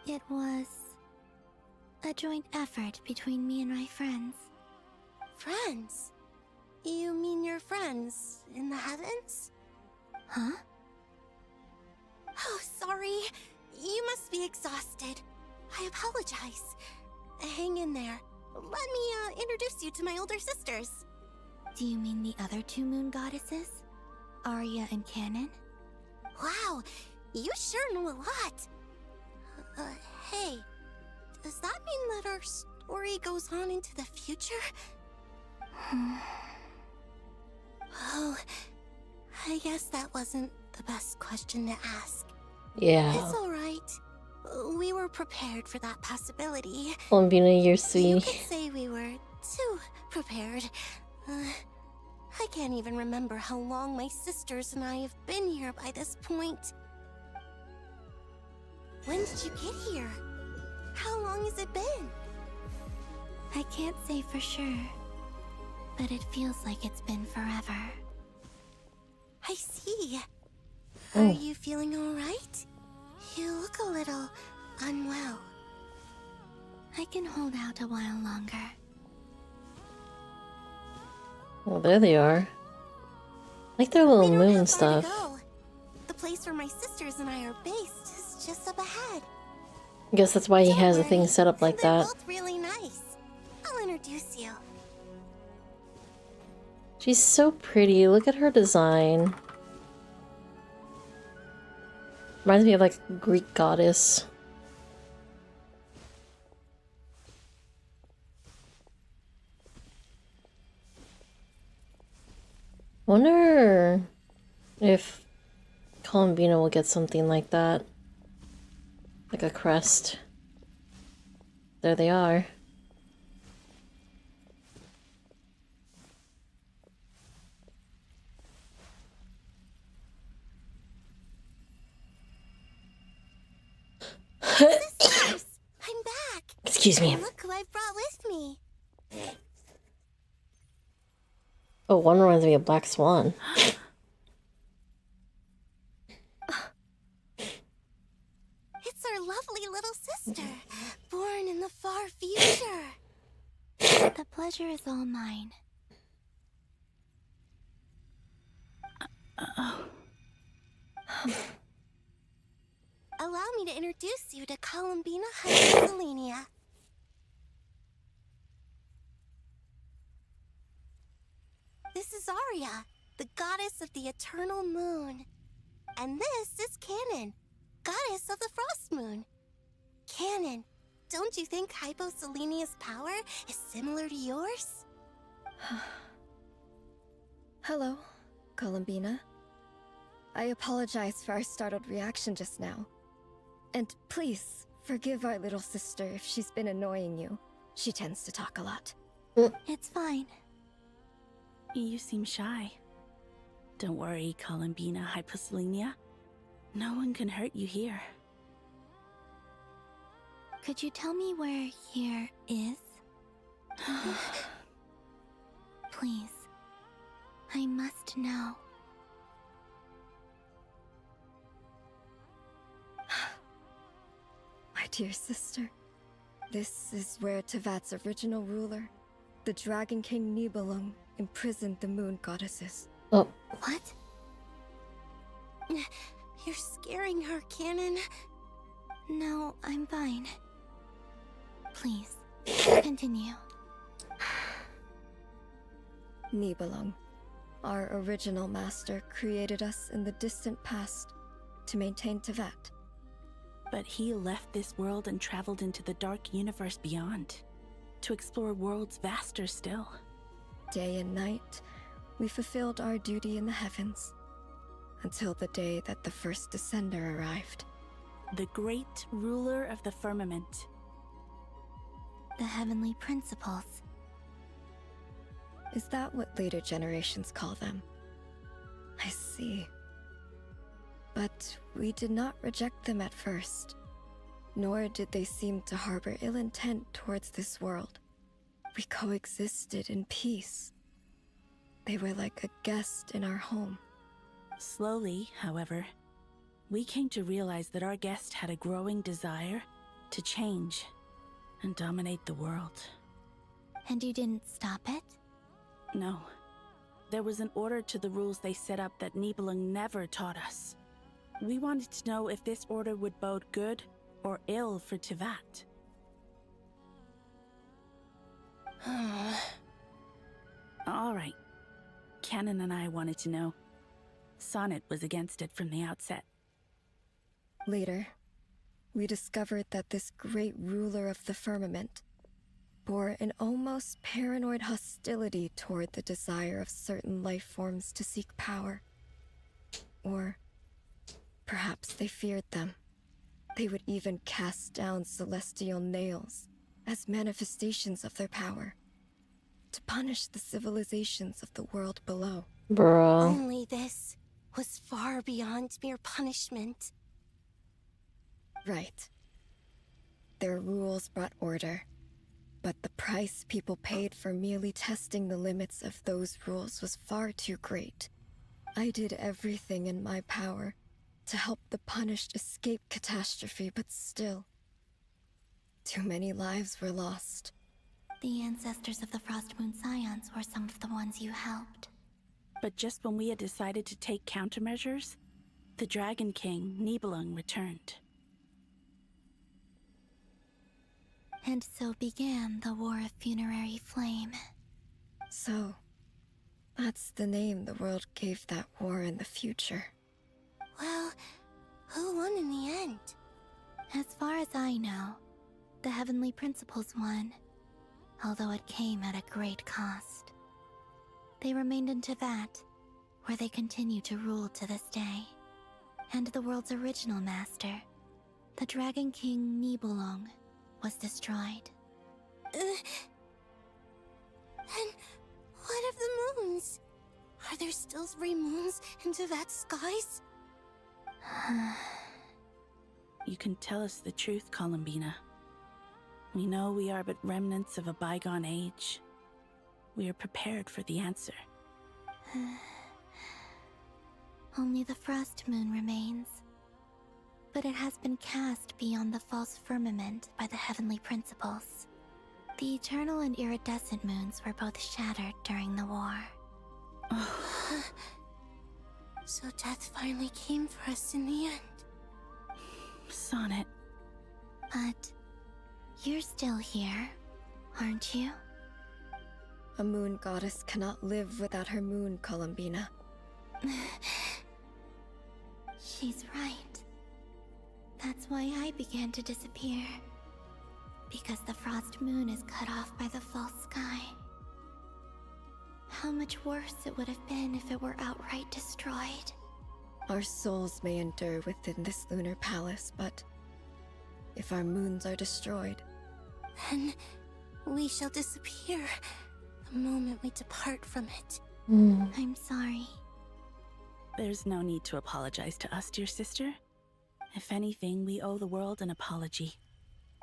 It was a joint effort between me and my friends. Friends? You mean your friends in the heavens? Huh? Oh, sorry. You must be exhausted. I apologize. Hang in there. Let me introduce you to my older sisters. Do you mean the other 2 moon goddesses? Arya and Canon? Wow, you sure know a lot. Hey, does that mean that our story goes on into the future? Oh, I guess that wasn't the best question to ask. Yeah. It's alright. We were prepared for that possibility. Columbina, you're You sweet. could say we were too prepared. I can't even remember how long my sisters and I have been here by this point. When did you get here? How long has it been? I can't say for sure, but it feels like it's been forever. I see. Are you feeling alright? You look a little unwell. I can hold out a while longer. Well, there they are. I like their little moon stuff. Go. The place where my sisters and I are based is just up ahead. I guess that's why he has the thing set up like They're that. both really nice. I'll introduce you. She's so pretty. Look at her design. Reminds me of like a Greek goddess. Wonder if Columbina will get something like that. Like a crest. There they are. Sisters, I'm back. Excuse me. And look who I brought with me. Oh, one reminds me of Black Swan. It's our lovely little sister, born in the far future. The pleasure is all mine. Allow me to introduce you to Columbina Hyperselenia. This is Arya, the goddess of the eternal moon. And this is Canon, goddess of the frost moon. Canon, don't you think Hyposelenia's power is similar to yours? Hello, Columbina. I apologize for our startled reaction just now. And please, forgive our little sister if she's been annoying you. She tends to talk a lot. It's fine. You seem shy. Don't worry, Columbina Hyposelenia. No one can hurt you here. Could you tell me where here is? Please. I must know. My dear sister, this is where Tevat's original ruler, the Dragon King Nibelung, imprisoned the moon goddesses. Oh. What? You're scaring her, Canon. No, I'm fine. Please, continue. Nibelung, our original master, created us in the distant past to maintain Tevat. But he left this world and traveled into the dark universe beyond, to explore worlds vaster still. Day and night, we fulfilled our duty in the heavens, until the day that the first Descender arrived. The great ruler of the firmament. The heavenly principles. Is that what later generations call them? I see. But we did not reject them at first, nor did they seem to harbor ill intent towards this world. We coexisted in peace. They were like a guest in our home. Slowly, however, we came to realize that our guest had a growing desire to change and dominate the world. And you didn't stop it? No. There was an order to the rules they set up that Nibelung never taught us. We wanted to know if this order would bode good or ill for Tevat. All right. Canon and I wanted to know. Sonnet was against it from the outset. Later, we discovered that this great ruler of the firmament bore an almost paranoid hostility toward the desire of certain life forms to seek power. Or perhaps they feared them. They would even cast down celestial nails as manifestations of their power, to punish the civilizations of the world below. Bruh. Only this was far beyond mere punishment. Right. Their rules brought order, but the price people paid for merely testing the limits of those rules was far too great. I did everything in my power to help the punished escape catastrophe, but still, Too many lives were lost. The ancestors of the Frost Moon Scions were some of the ones you helped. But just when we had decided to take countermeasures, the Dragon King, Nibelung, returned. And so began the War of Funerary Flame. So, that's the name the world gave that war in the future. Well, who won in the end? As far as I know, the Heavenly Principles won, although it came at a great cost. They remained in Teyvat, where they continue to rule to this day. And the world's original master, the Dragon King Nibelung, was destroyed. And what of the moons? Are there still 3 moons in Teyvat's skies? You can tell us the truth, Columbina. We know we are but remnants of a bygone age. We are prepared for the answer. Only the Frost Moon remains. But it has been cast beyond the false firmament by the Heavenly Principles. The eternal and iridescent moons were both shattered during the war. So death finally came for us in the end. Sonnet. But you're still here, aren't you? A moon goddess cannot live without her moon, Columbina. She's right. That's why I began to disappear. Because the Frost Moon is cut off by the false sky. How much worse it would have been if it were outright destroyed. Our souls may endure within this lunar palace, but if our moons are destroyed, then we shall disappear the moment we depart from it. I'm sorry. There's no need to apologize to us, dear sister. If anything, we owe the world an apology.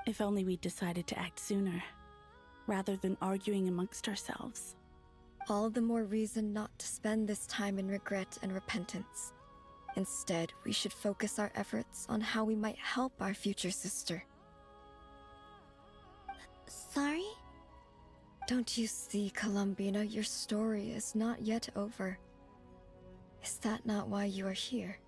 If only we'd decided to act sooner, rather than arguing amongst ourselves. all the more reason not to spend this time in regret and repentance. Instead, we should focus our efforts on how we might help our future sister. Sorry? Don't you see, Columbina, your story is not yet over. Is that not why you are here?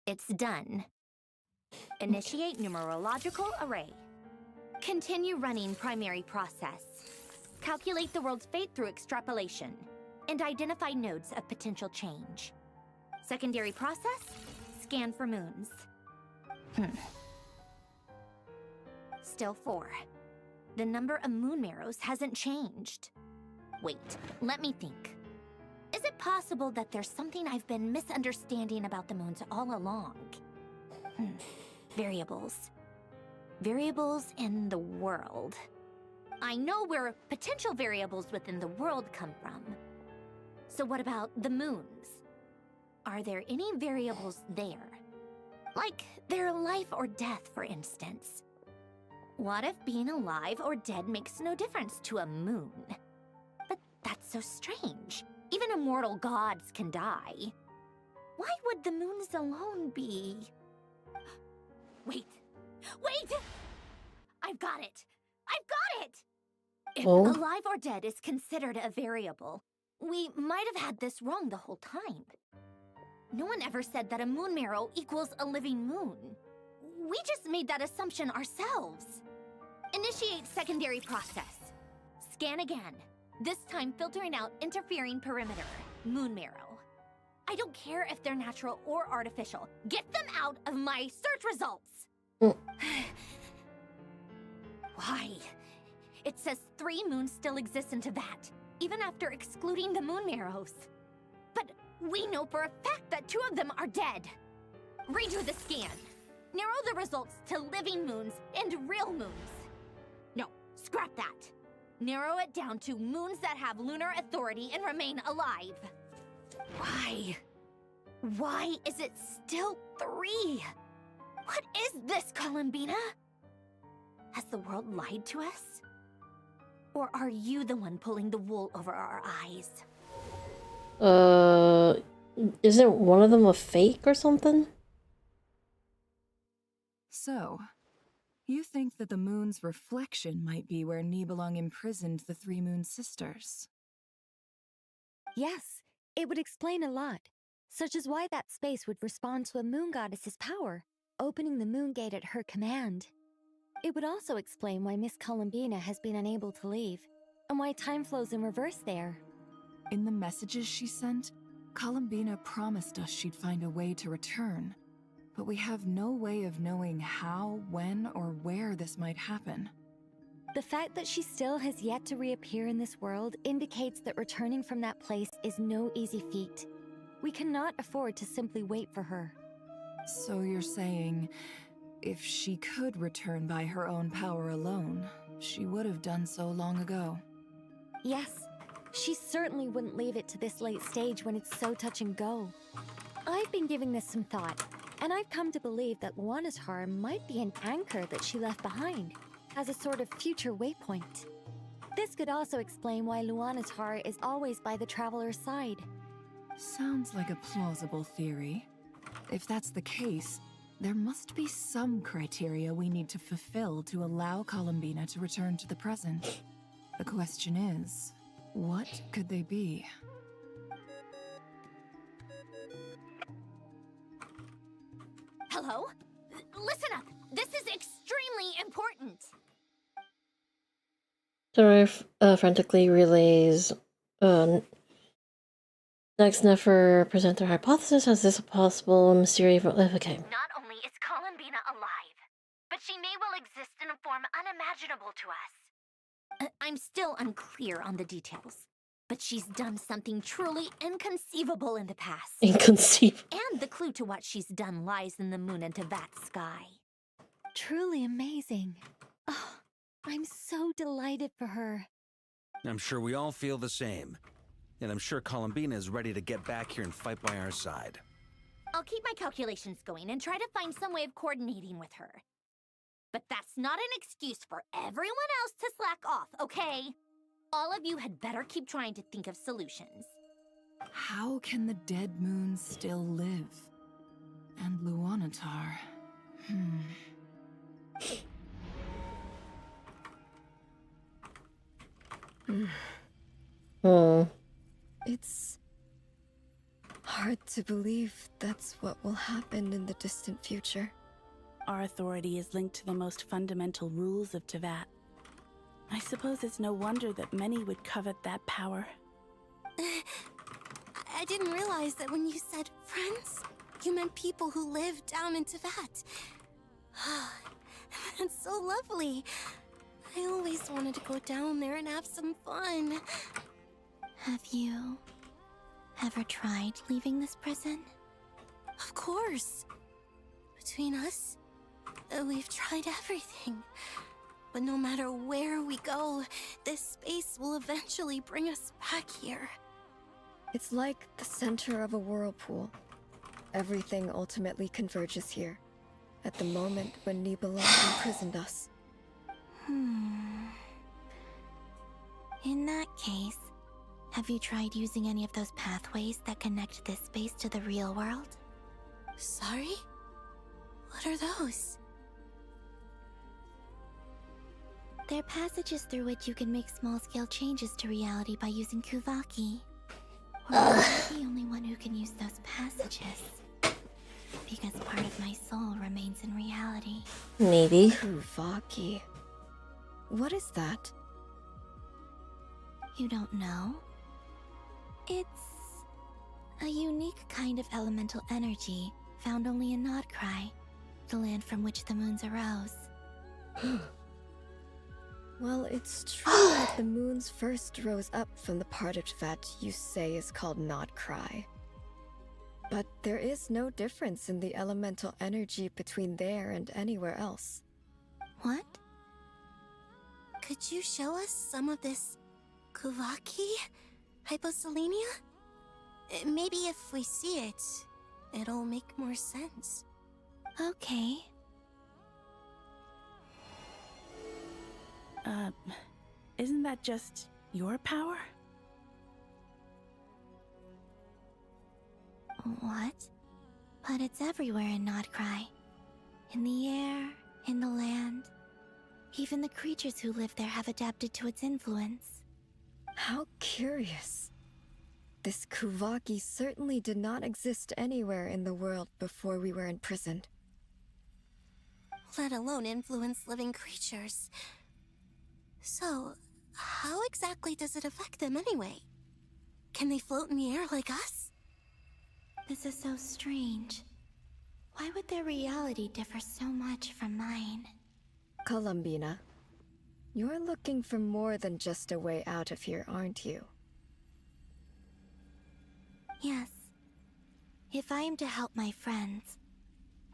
It's done. Initiate numerological array. Continue running primary process. Calculate the world's fate through extrapolation. And identify nodes of potential change. Secondary process, scan for moons. Still 4. The number of moon marrows hasn't changed. Wait, let me think. Is it possible that there's something I've been misunderstanding about the moons all along? Variables. Variables in the world. I know where potential variables within the world come from. So what about the moons? Are there any variables there? Like their life or death, for instance. What if being alive or dead makes no difference to a moon? But that's so strange. Even immortal gods can die. Why would the moons alone be? Wait! Wait! I've got it! I've got it! If alive or dead is considered a variable, we might have had this wrong the whole time. No one ever said that a moon marrow equals a living moon. We just made that assumption ourselves. Initiate secondary process. Scan again. This time filtering out interfering perimeter, moon marrow. I don't care if they're natural or artificial. Get them out of my search results! Why? It says 3 moons still exist in Teyvat, even after excluding the moon marrows. But we know for a fact that 2 of them are dead. Redo the scan. Narrow the results to living moons and real moons. No, scrap that. Narrow it down to moons that have lunar authority and remain alive. Why? Why is it still 3? What is this, Columbina? Has the world lied to us? Or are you the one pulling the wool over our eyes? Uh, isn't one of them a fake or something? So, you think that the moon's reflection might be where Nibelung imprisoned the three moon sisters? Yes, it would explain a lot, such as why that space would respond to a moon goddess's power, opening the moon gate at her command. It would also explain why Miss Columbina has been unable to leave, and why time flows in reverse there. In the messages she sent, Columbina promised us she'd find a way to return, but we have no way of knowing how, when, or where this might happen. The fact that she still has yet to reappear in this world indicates that returning from that place is no easy feat. We cannot afford to simply wait for her. So you're saying, if she could return by her own power alone, she would have done so long ago? Yes, she certainly wouldn't leave it to this late stage when it's so touch and go. I've been giving this some thought, and I've come to believe that Luanatar might be an anchor that she left behind, as a sort of future waypoint. This could also explain why Luanatar is always by the traveler's side. Sounds like a plausible theory. If that's the case, there must be some criteria we need to fulfill to allow Columbina to return to the present. The question is, what could they be? Hello? Listen up! This is extremely important! Dora frantically relays. Next, Nefer present their hypothesis as this a possible mysterious. Okay. Not only is Columbina alive, but she may well exist in a form unimaginable to us. I'm still unclear on the details, but she's done something truly inconceivable in the past. Inconceivable. And the clue to what she's done lies in the moon and Tevat sky. Truly amazing. Oh, I'm so delighted for her. I'm sure we all feel the same. And I'm sure Columbina is ready to get back here and fight by our side. I'll keep my calculations going and try to find some way of coordinating with her. But that's not an excuse for everyone else to slack off, okay? All of you had better keep trying to think of solutions. How can the dead moon still live? And Luanatar... It's hard to believe that's what will happen in the distant future. Our authority is linked to the most fundamental rules of Tevat. I suppose it's no wonder that many would covet that power. I didn't realize that when you said friends, you meant people who live down in Tevat. That's so lovely. I always wanted to go down there and have some fun. Have you ever tried leaving this prison? Of course. Between us, we've tried everything. But no matter where we go, this space will eventually bring us back here. It's like the center of a whirlpool. Everything ultimately converges here, at the moment when Nibelung imprisoned us. In that case, have you tried using any of those pathways that connect this space to the real world? Sorry? What are those? They're passages through which you can make small-scale changes to reality by using Kuvaki. Or I'm the only one who can use those passages. Because part of my soul remains in reality. Maybe. Kuvaki. What is that? You don't know? It's a unique kind of elemental energy found only in Nodcry, the land from which the moons arose. Well, it's true that the moons first rose up from the part of Tevat you say is called Nodcry. But there is no difference in the elemental energy between there and anywhere else. What? Could you show us some of this Kuvaki? Hyposelenia? Maybe if we see it, it'll make more sense. Okay. Isn't that just your power? What? But it's everywhere in Nodcry. In the air, in the land. Even the creatures who live there have adapted to its influence. How curious. This Kuvaki certainly did not exist anywhere in the world before we were imprisoned. Let alone influence living creatures. So, how exactly does it affect them anyway? Can they float in the air like us? This is so strange. Why would their reality differ so much from mine? Columbina, you're looking for more than just a way out of here, aren't you? Yes. If I am to help my friends,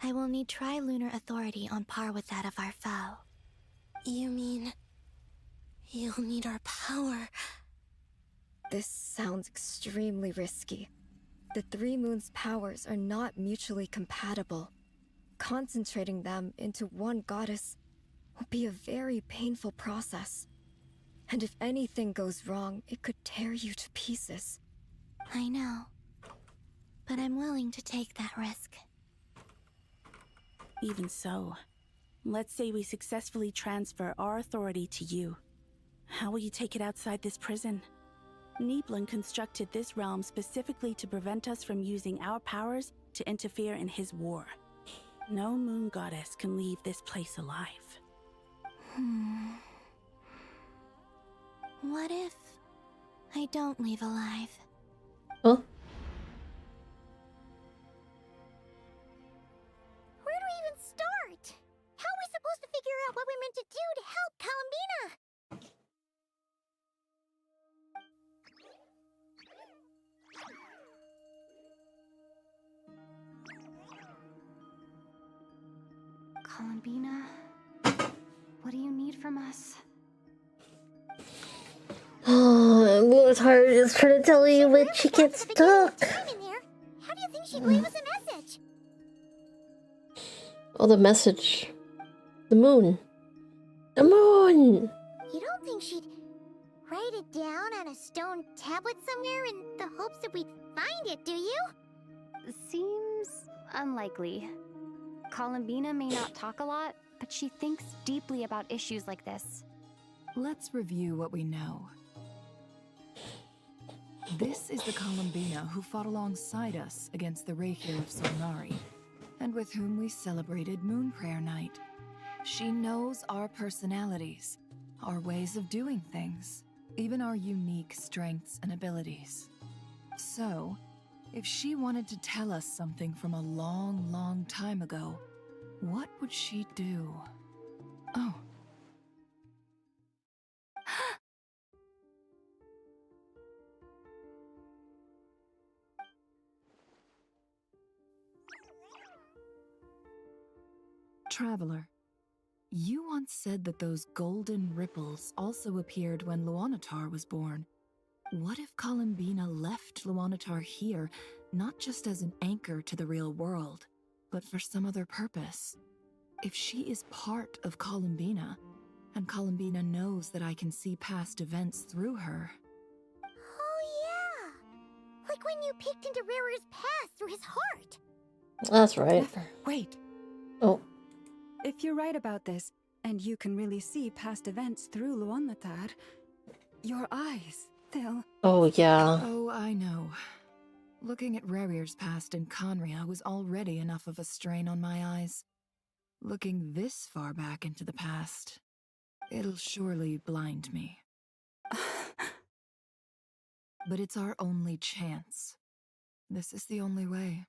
I will need tri-lunar authority on par with that of our foe. You mean... you'll need our power? This sounds extremely risky. The Three Moons' powers are not mutually compatible. Concentrating them into one goddess will be a very painful process. And if anything goes wrong, it could tear you to pieces. I know. But I'm willing to take that risk. Even so, let's say we successfully transfer our authority to you. How will you take it outside this prison? Niblin constructed this realm specifically to prevent us from using our powers to interfere in his war. No moon goddess can leave this place alive. What if I don't leave alive? Huh? Where do we even start? How are we supposed to figure out what we're meant to do to help Columbina? Columbina, what do you need from us? It's hard just trying to tell you when she gets stuck. How do you think she'd leave us a message? Oh, the message. The moon. The moon! You don't think she'd write it down on a stone tablet somewhere in the hopes that we'd find it, do you? Seems unlikely. Columbina may not talk a lot, but she thinks deeply about issues like this. Let's review what we know. This is the Columbina who fought alongside us against the Reikir of Solnari, and with whom we celebrated Moon Prayer Night. She knows our personalities, our ways of doing things, even our unique strengths and abilities. So, if she wanted to tell us something from a long, long time ago, what would she do? Oh. Traveler, you once said that those golden ripples also appeared when Luanatar was born. What if Columbina left Luanatar here, not just as an anchor to the real world, but for some other purpose? If she is part of Columbina, and Columbina knows that I can see past events through her... Oh yeah! Like when you peeked into Rarer's past through his heart! That's right. Wait. Oh. If you're right about this, and you can really see past events through Luanatar, your eyes, they'll... Oh, yeah. Oh, I know. Looking at Rerir's past in Conria was already enough of a strain on my eyes. Looking this far back into the past, it'll surely blind me. But it's our only chance. This is the only way.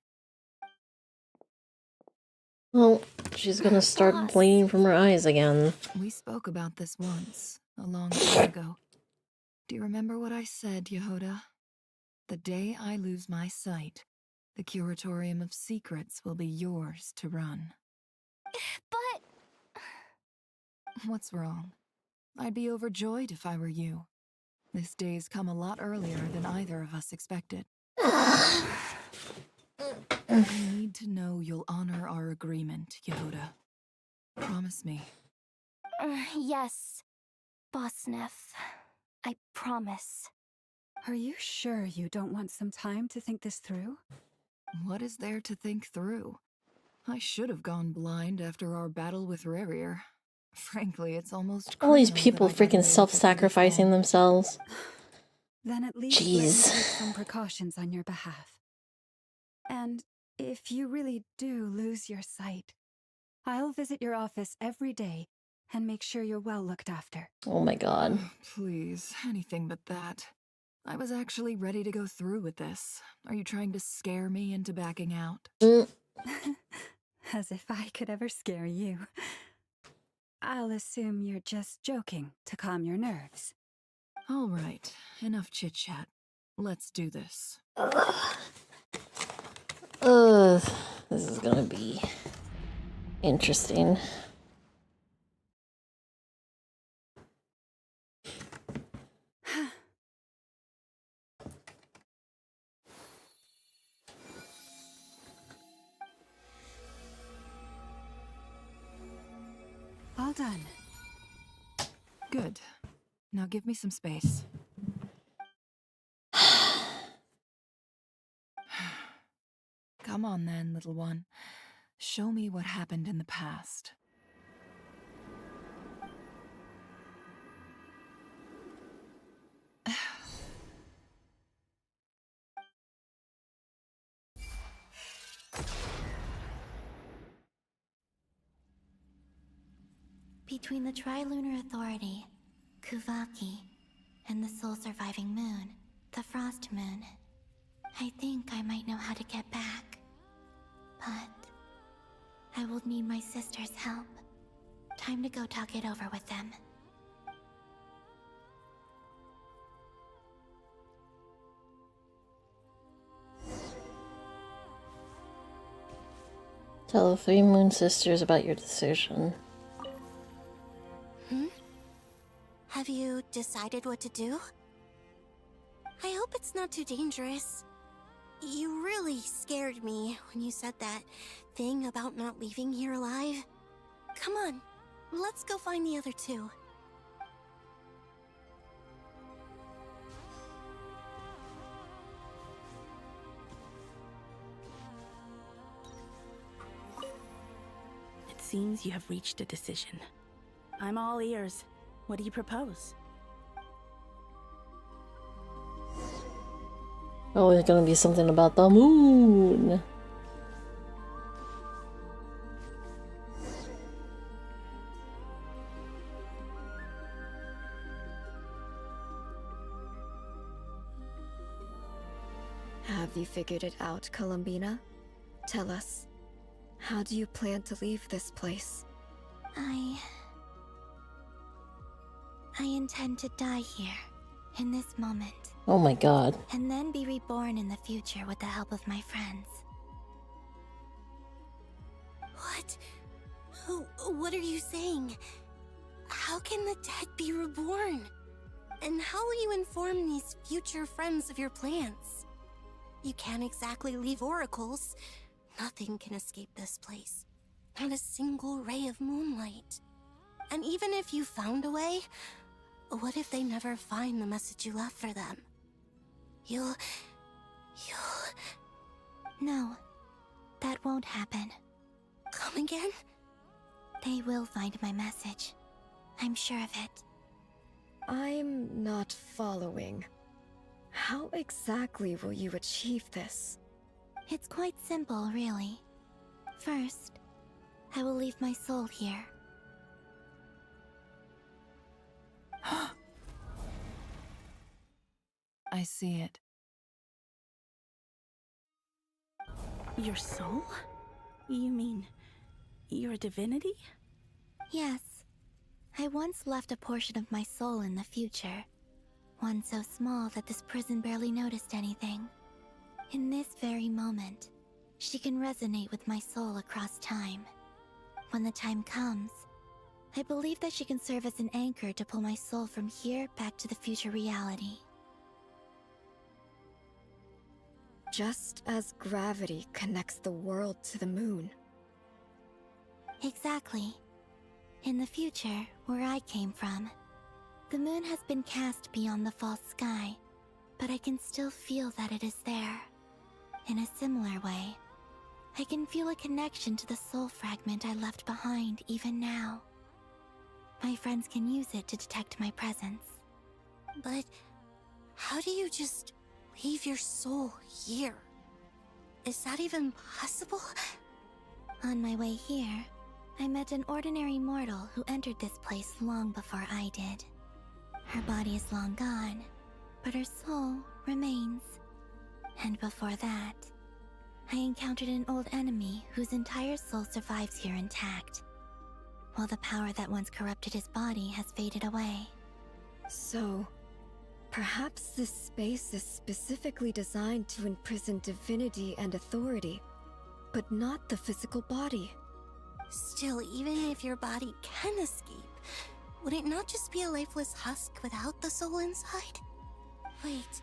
Well, she's gonna start bleeding from her eyes again. We spoke about this once, a long time ago. Do you remember what I said, Yehoda? The day I lose my sight, the Curatorium of Secrets will be yours to run. But... What's wrong? I'd be overjoyed if I were you. This day's come a lot earlier than either of us expected. I need to know you'll honor our agreement, Yehoda. Promise me. Yes, Bossnef. I promise. Are you sure you don't want some time to think this through? What is there to think through? I should have gone blind after our battle with Rerir. Frankly, it's almost All these criminal people that I got freaking away with it for this self-sacrificing long. themselves. Then at least let me Jeez. take some precautions on your behalf. And if you really do lose your sight, I'll visit your office every day and make sure you're well looked after. Oh my god. Oh, please, anything but that. I was actually ready to go through with this. Are you trying to scare me into backing out? As if I could ever scare you. I'll assume you're just joking to calm your nerves. All right, enough chit-chat. Let's do this. Ugh, this is gonna be interesting. All done. Good. Now give me some space. Come on then, little one. Show me what happened in the past. Between the Trilunar Authority, Kuvaki, and the soul-surviving moon, the Frost Moon, I think I might know how to get back. But I will need my sister's help. Time to go talk it over with them. Tell the 3 Moon Sisters about your decision. Have you decided what to do? I hope it's not too dangerous. You really scared me when you said that thing about not leaving here alive. Come on, let's go find the other 2. It seems you have reached a decision. I'm all ears. What do you propose? Oh, it's gonna be something about the moon. Have you figured it out, Columbina? Tell us, how do you plan to leave this place? I intend to die here, in this moment. Oh my god. And then be reborn in the future with the help of my friends. What? What are you saying? How can the dead be reborn? And how will you inform these future friends of your plans? You can't exactly leave oracles. Nothing can escape this place. Not a single ray of moonlight. And even if you found a way, what if they never find the message you left for them? You'll... No, that won't happen. Come again? They will find my message. I'm sure of it. I'm not following. How exactly will you achieve this? It's quite simple, really. First, I will leave my soul here. I see it. Your soul? You mean your divinity? Yes. I once left a portion of my soul in the future. One so small that this prison barely noticed anything. In this very moment, she can resonate with my soul across time. When the time comes, I believe that she can serve as an anchor to pull my soul from here back to the future reality. Just as gravity connects the world to the moon. Exactly. In the future, where I came from, the moon has been cast beyond the false sky, but I can still feel that it is there. In a similar way, I can feel a connection to the soul fragment I left behind even now. My friends can use it to detect my presence. But how do you just leave your soul here? Is that even possible? On my way here, I met an ordinary mortal who entered this place long before I did. Her body is long gone, but her soul remains. And before that, I encountered an old enemy whose entire soul survives here intact, while the power that once corrupted his body has faded away. So, perhaps this space is specifically designed to imprison divinity and authority, but not the physical body. Still, even if your body can escape, would it not just be a lifeless husk without the soul inside? Wait,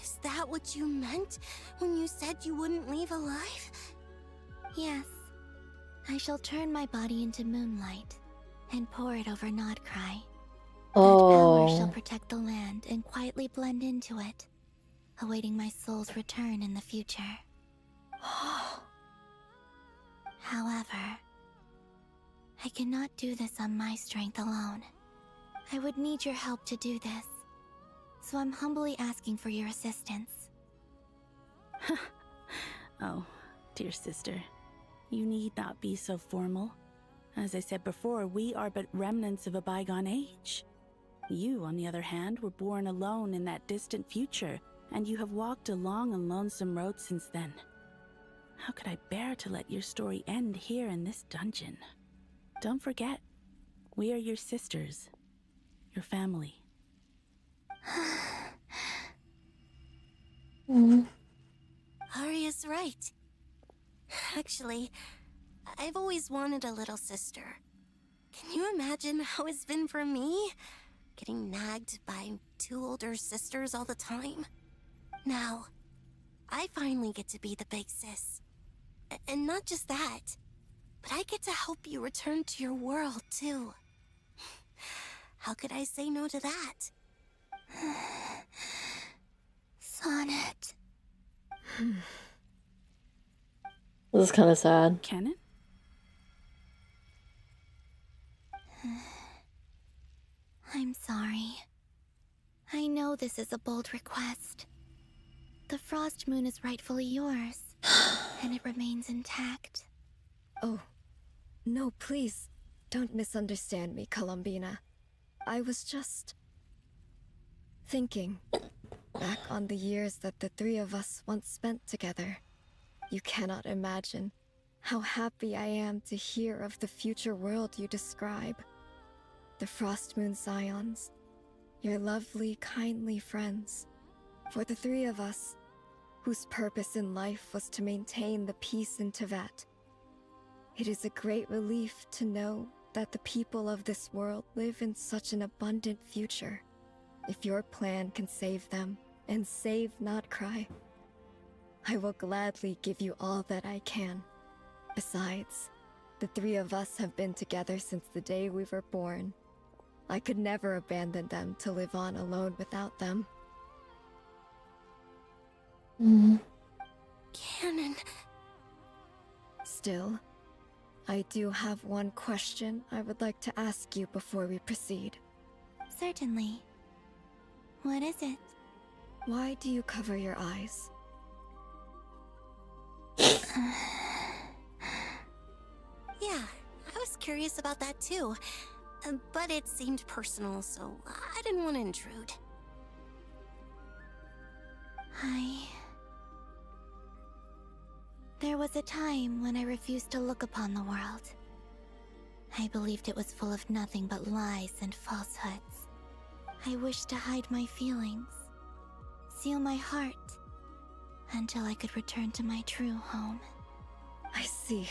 is that what you meant when you said you wouldn't leave alive? Yes, I shall turn my body into moonlight and pour it over Nodcry. That power shall protect the land and quietly blend into it, awaiting my soul's return in the future. However, I cannot do this on my strength alone. I would need your help to do this, so I'm humbly asking for your assistance. Oh, dear sister, you need not be so formal. As I said before, we are but remnants of a bygone age. You, on the other hand, were born alone in that distant future, and you have walked a long and lonesome road since then. How could I bear to let your story end here in this dungeon? Don't forget, we are your sisters, your family. Arya's right. Actually, I've always wanted a little sister. Can you imagine how it's been for me? Getting nagged by two older sisters all the time. Now, I finally get to be the big sis. And not just that, but I get to help you return to your world, too. How could I say no to that? Sonnet. This is kind of sad. Canon? I'm sorry. I know this is a bold request. The Frost Moon is rightfully yours, and it remains intact. Oh, no, please, don't misunderstand me, Columbina. I was just thinking back on the years that the three of us once spent together. You cannot imagine how happy I am to hear of the future world you describe. The Frost Moon Scions, your lovely, kindly friends. For the three of us, whose purpose in life was to maintain the peace in Teyvat. It is a great relief to know that the people of this world live in such an abundant future. If your plan can save them, and save Nodcry, I will gladly give you all that I can. Besides, the three of us have been together since the day we were born. I could never abandon them to live on alone without them. Canon. Still, I do have one question I would like to ask you before we proceed. Certainly. What is it? Why do you cover your eyes? Yeah, I was curious about that too. But it seemed personal, so I didn't want to intrude. There was a time when I refused to look upon the world. I believed it was full of nothing but lies and falsehoods. I wished to hide my feelings, seal my heart, until I could return to my true home. I see.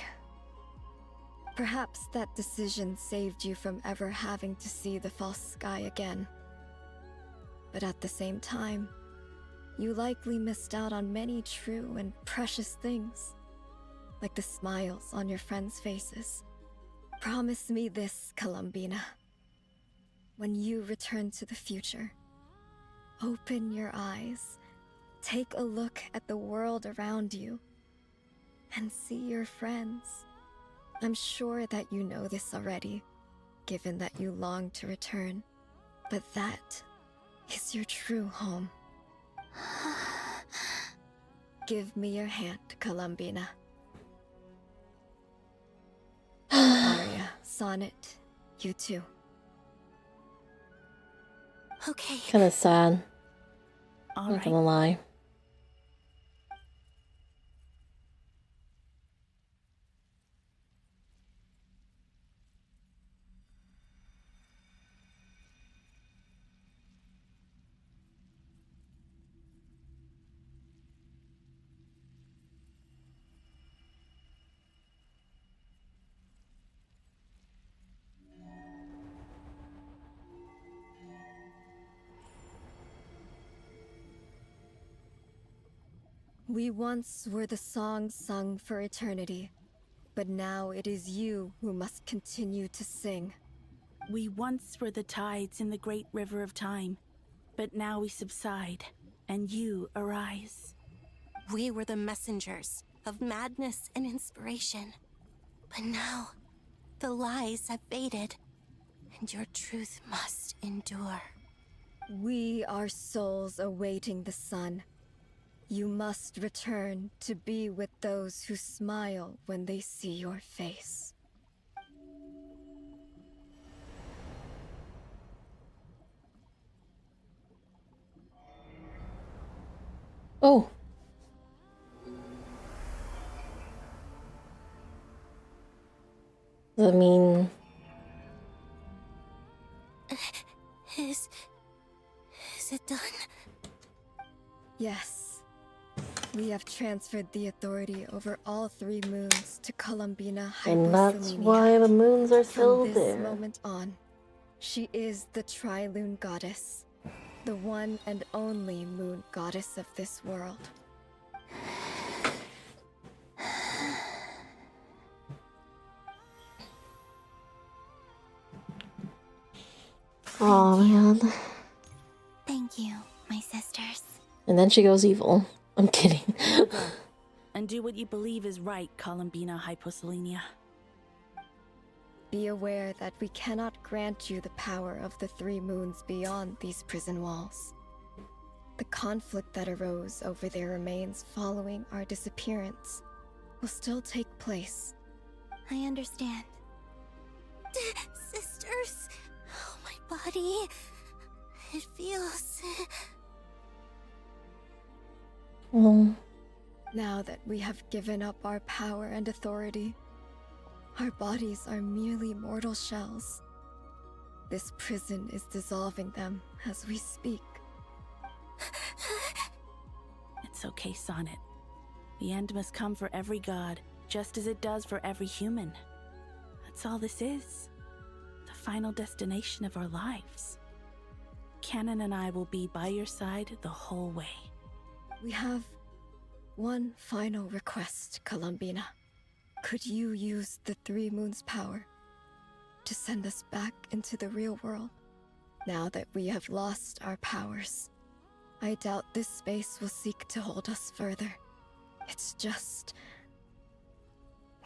Perhaps that decision saved you from ever having to see the false sky again. But at the same time, you likely missed out on many true and precious things, like the smiles on your friends' faces. Promise me this, Columbina. When you return to the future, open your eyes Take a look at the world around you and see your friends. I'm sure that you know this already, given that you long to return, but that is your true home. Give me your hand, Columbina. Arya, Sonnet, you too. Okay. Kinda sad. All Not right. gonna lie. We once were the songs sung for eternity, but now it is you who must continue to sing. We once were the tides in the great river of time, but now we subside, and you arise. We were the messengers of madness and inspiration. But now, the lies have faded, and your truth must endure. We are souls awaiting the sun. You must return to be with those who smile when they see your face. Oh. Does that mean... Is it done? Yes. We have transferred the authority over all 3 moons to Columbina And that's Hyposelenia. why the moons are still From this there. moment on, she is the Tri-Lune Goddess, the one and only moon goddess of this world. Oh man. Thank you, my sisters. And then she goes evil. I'm kidding. Go, and do what you believe is right, Columbina Hyposelenia. Be aware that we cannot grant you the power of the 3 moons beyond these prison walls. The conflict that arose over their remains following our disappearance will still take place. I understand. Sisters, oh, my body. It feels... Oh. Now that we have given up our power and authority, our bodies are merely mortal shells. This prison is dissolving them as we speak. It's okay, Sonnet. The end must come for every god, just as it does for every human. That's all this is. The final destination of our lives. Canon and I will be by your side the whole way. We have one final request, Columbina. Could you use the 3 moons' power to send us back into the real world? Now that we have lost our powers, I doubt this space will seek to hold us further. It's just...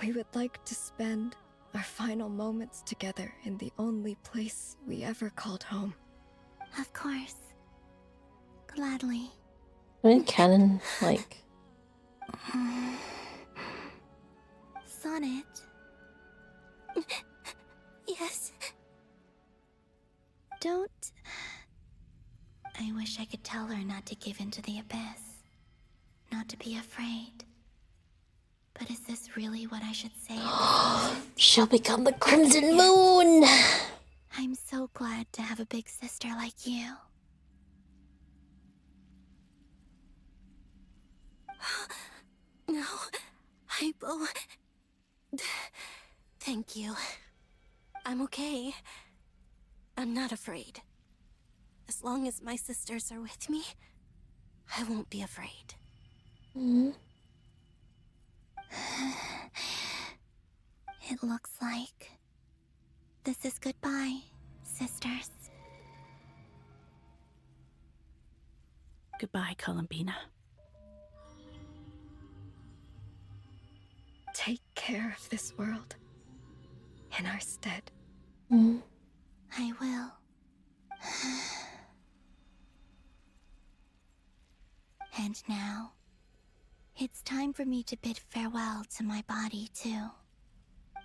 we would like to spend our final moments together in the only place we ever called home. Of course. Gladly. When Canon, like... Sonnet. Yes. Don't... I wish I could tell her not to give in to the abyss. Not to be afraid. But is this really what I should say at this moment? She'll become the Crimson Moon! I'm so glad to have a big sister like you. No, Hypo. Thank you. I'm okay. I'm not afraid. As long as my sisters are with me, I won't be afraid. Mm-hmm. It looks like this is goodbye, sisters. Goodbye, Columbina. care of this world in our stead. I will. And now, it's time for me to bid farewell to my body, too.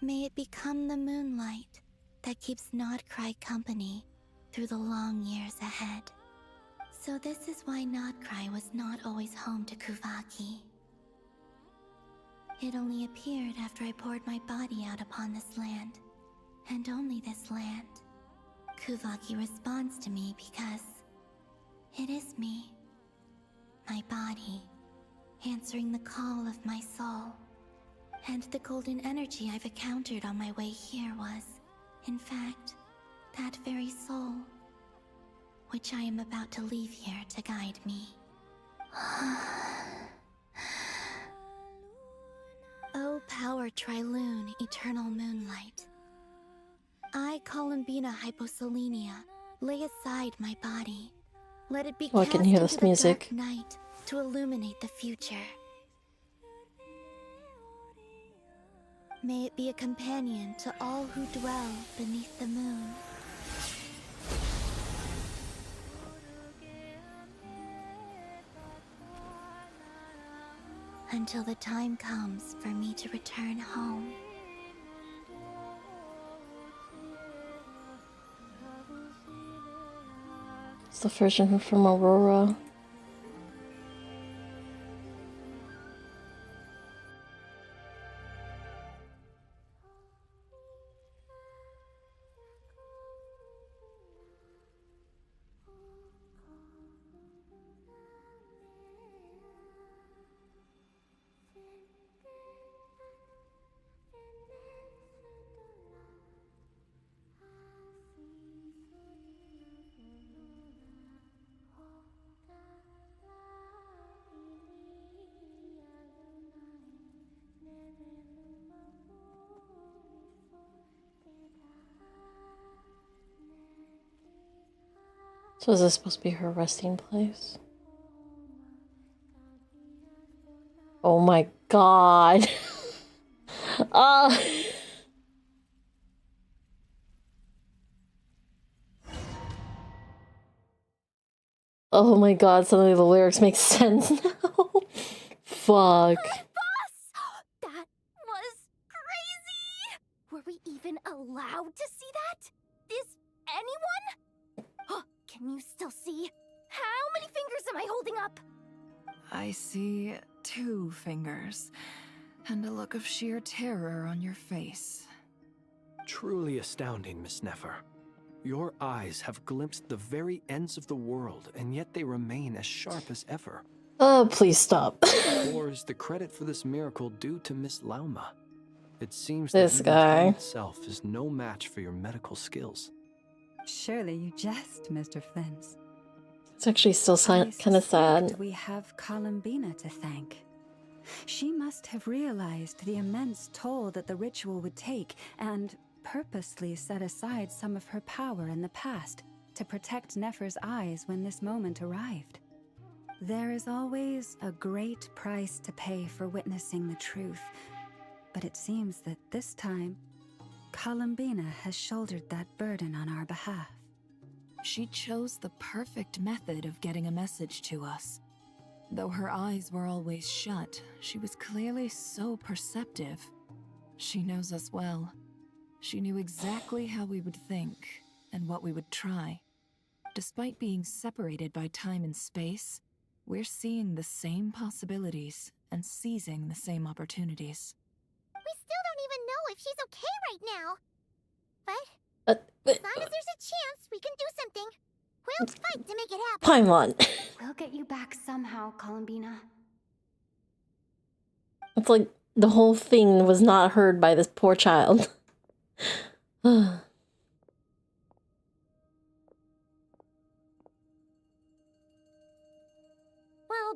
May it become the moonlight that keeps Nodcry company through the long years ahead. So this is why Nodcry was not always home to Kuvaki. It only appeared after I poured my body out upon this land, and only this land. Kuvaki responds to me because it is me, my body, answering the call of my soul. And the golden energy I've encountered on my way here was, in fact, that very soul, which I am about to leave here to guide me. O power Triloon, eternal moonlight. I, Columbina Hyposelenia, lay aside my body. Let it be Oh, I cast can hear into this the music. dark night to illuminate the future. May it be a companion to all who dwell beneath the moon. Until the time comes for me to return home. It's the version from Aurora. So is this supposed to be her resting place? Oh my god. Oh my god, suddenly the lyrics make sense now. Fuck. That was crazy! Were we even allowed to see that? Is anyone? Can you still see? How many fingers am I holding up? I see 2 fingers, and a look of sheer terror on your face. Truly astounding, Miss Nefer. Your eyes have glimpsed the very ends of the world, and yet they remain as sharp as ever. Oh, please stop. Or is the credit for this miracle due to Miss Lauma? It seems This that even time guy. itself is no match for your medical skills. Surely you jest, Mr. Flint. It's actually still kind of sad. We have Columbina to thank. She must have realized the immense toll that the ritual would take and purposely set aside some of her power in the past to protect Nefer's eyes when this moment arrived. There is always a great price to pay for witnessing the truth, but it seems that this time, Columbina has shouldered that burden on our behalf. She chose the perfect method of getting a message to us. Though her eyes were always shut, she was clearly so perceptive. She knows us well. She knew exactly how we would think and what we would try. Despite being separated by time and space, we're seeing the same possibilities and seizing the same opportunities. We still don't even know if she's okay right now. But as long as there's a chance we can do something, we'll fight to make it happen. Paimon. We'll get you back somehow, Columbina. It's like the whole thing was not heard by this poor child. Well,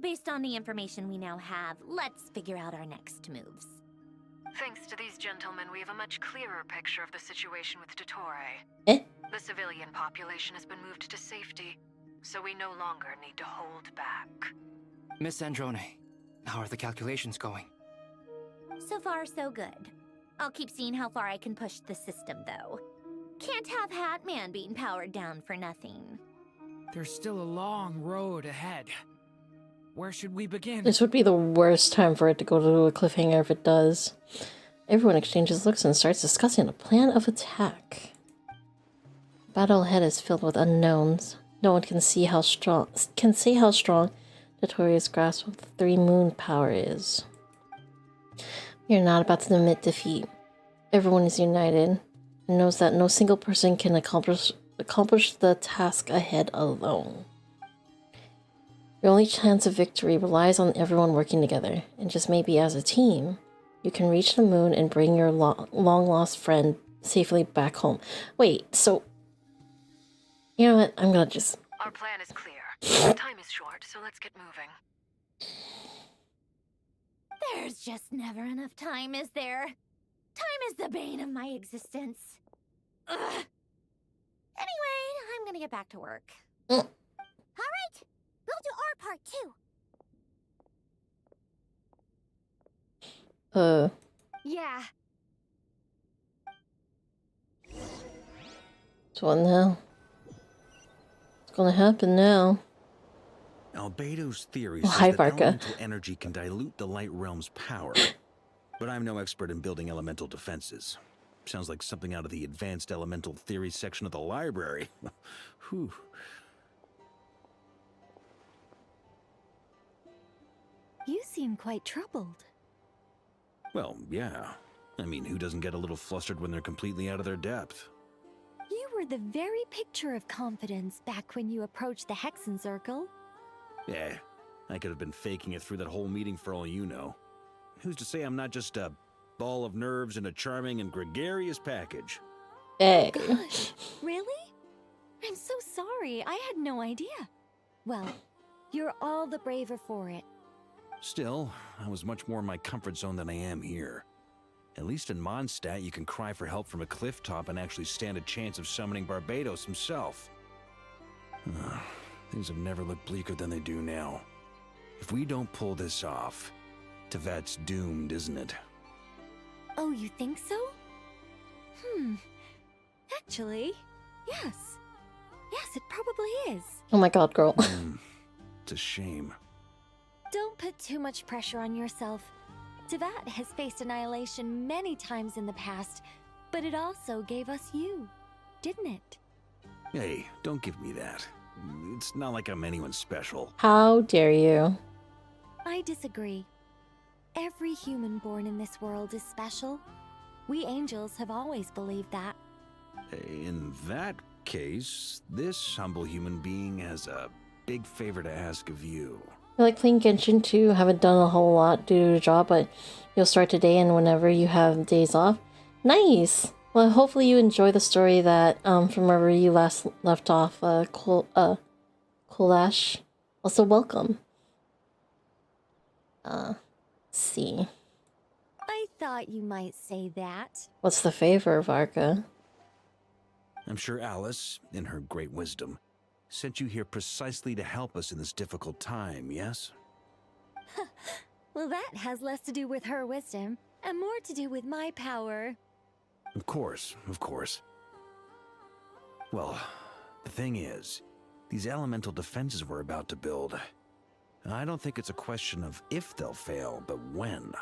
based on the information we now have, let's figure out our next moves. Thanks to these gentlemen, we have a much clearer picture of the situation with Dottore. The civilian population has been moved to safety, so we no longer need to hold back. Miss Androne, how are the calculations going? So far, so good. I'll keep seeing how far I can push the system, though. Can't have Hatman being powered down for nothing. There's still a long road ahead. Where should we begin? This would be the worst time for it to go to a cliffhanger if it does. Everyone exchanges looks and starts discussing a plan of attack. Battle ahead is filled with unknowns. No one can say how strong Notorious grasp of the 3 moon power is. You're not about to admit defeat. Everyone is united and knows that no single person can accomplish the task ahead alone. Your only chance of victory relies on everyone working together, and just maybe as a team, you can reach the moon and bring your long-lost friend safely back home. Wait, so... You know what? I'm gonna just... Our plan is clear. Time is short, so let's get moving. There's just never enough time, is there? Time is the bane of my existence. Ugh. Anyway, I'm gonna get back to work. All right, we'll do our part too. Yeah. So what now? What's gonna happen now? Albedo's theory Oh, says hi, that Varka. elemental energy can dilute the light realm's power. But I'm no expert in building elemental defenses. Sounds like something out of the advanced elemental theory section of the library. Whew. You seem quite troubled. Well, yeah. I mean, who doesn't get a little flustered when they're completely out of their depth? You were the very picture of confidence back when you approached the Hexen Circle. Yeah, I could have been faking it through that whole meeting for all you know. Who's to say I'm not just a ball of nerves in a charming and gregarious package? Hey. Gosh, really? I'm so sorry. I had no idea. Well, you're all the braver for it. Still, I was much more in my comfort zone than I am here. At least in Mondstadt, you can cry for help from a cliff top and actually stand a chance of summoning Barbados himself. Things have never looked bleaker than they do now. If we don't pull this off, Tevat's doomed, isn't it? Oh, you think so? Actually, yes. Yes, it probably is. Oh my god, girl. It's a shame. Don't put too much pressure on yourself. Tevat has faced annihilation many times in the past, but it also gave us you, didn't it? Hey, don't give me that. It's not like I'm anyone special. How dare you? I disagree. Every human born in this world is special. We angels have always believed that. In that case, this humble human being has a big favor to ask of you. I like playing Genshin too. Haven't done a whole lot due to the job, but you'll start today and whenever you have days off. Nice! Well, hopefully you enjoy the story that, from wherever you last left off, Kulash. Also, welcome. Let's see. I thought you might say that. What's the favor, Varka? I'm sure Alice, in her great wisdom, sent you here precisely to help us in this difficult time, yes? Well, that has less to do with her wisdom and more to do with my power. Of course, of course. Well, the thing is, these elemental defenses we're about to build, I don't think it's a question of if they'll fail, but when.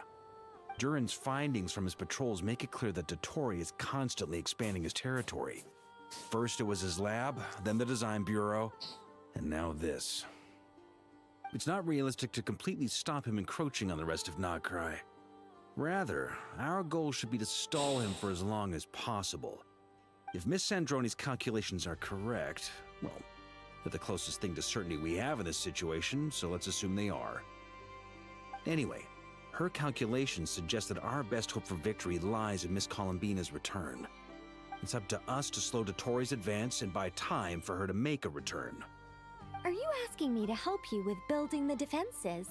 Durin's findings from his patrols make it clear that Dottore is constantly expanding his territory. First it was his lab, then the design bureau, and now this. It's not realistic to completely stop him encroaching on the rest of Nagcry. Rather, our goal should be to stall him for as long as possible. If Miss Sandroni's calculations are correct, well, they're the closest thing to certainty we have in this situation, so let's assume they are. Anyway, her calculations suggest that our best hope for victory lies in Miss Columbina's return. It's up to us to slow Dottore's advance and buy time for her to make a return. Are you asking me to help you with building the defenses?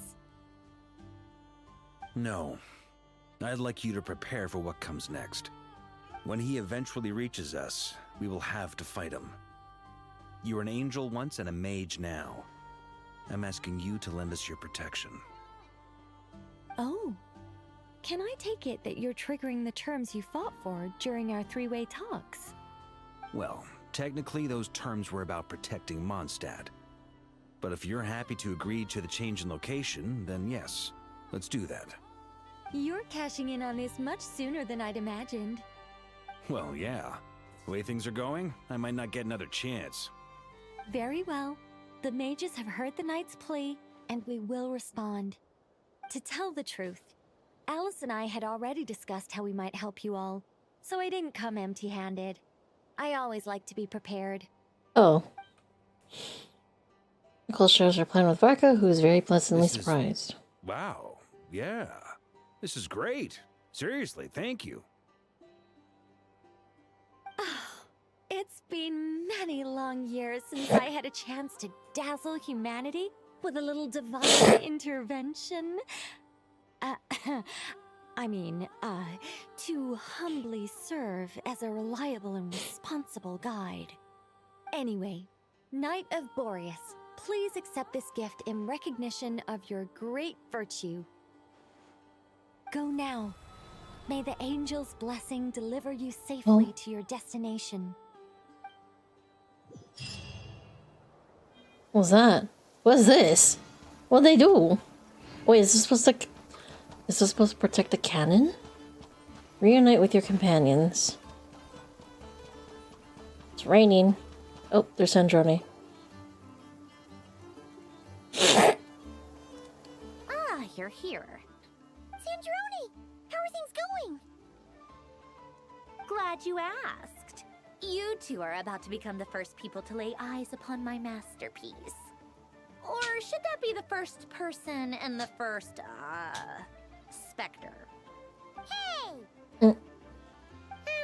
No. I'd like you to prepare for what comes next. When he eventually reaches us, we will have to fight him. You were an angel once and a mage now. I'm asking you to lend us your protection. Oh, can I take it that you're triggering the terms you fought for during our three-way talks? Well, technically those terms were about protecting Mondstadt. But if you're happy to agree to the change in location, then yes, let's do that. You're cashing in on this much sooner than I'd imagined. Well, yeah. The way things are going, I might not get another chance. Very well. The mages have heard the knight's plea, and we will respond. To tell the truth, Alice and I had already discussed how we might help you all, so I didn't come empty-handed. I always like to be prepared. Oh. Nicole shares her plan with Varka, who is very pleasantly surprised. Wow. Yeah. This is great. Seriously, thank you. It's been many long years since I had a chance to dazzle humanity with a little divine intervention. To humbly serve as a reliable and responsible guide. Anyway, Knight of Boreas, please accept this gift in recognition of your great virtue. Go now. May the angel's blessing deliver you safely to your destination. What's that? What's this? What'd they do? Wait, is this supposed to protect the cannon? Reunite with your companions. It's raining. Oh, there's Sandrone. Ah, you're here. Sandrone! How are things going? Glad you asked. You two are about to become the first people to lay eyes upon my masterpiece. Or should that be the first person and the first, specter? Hey!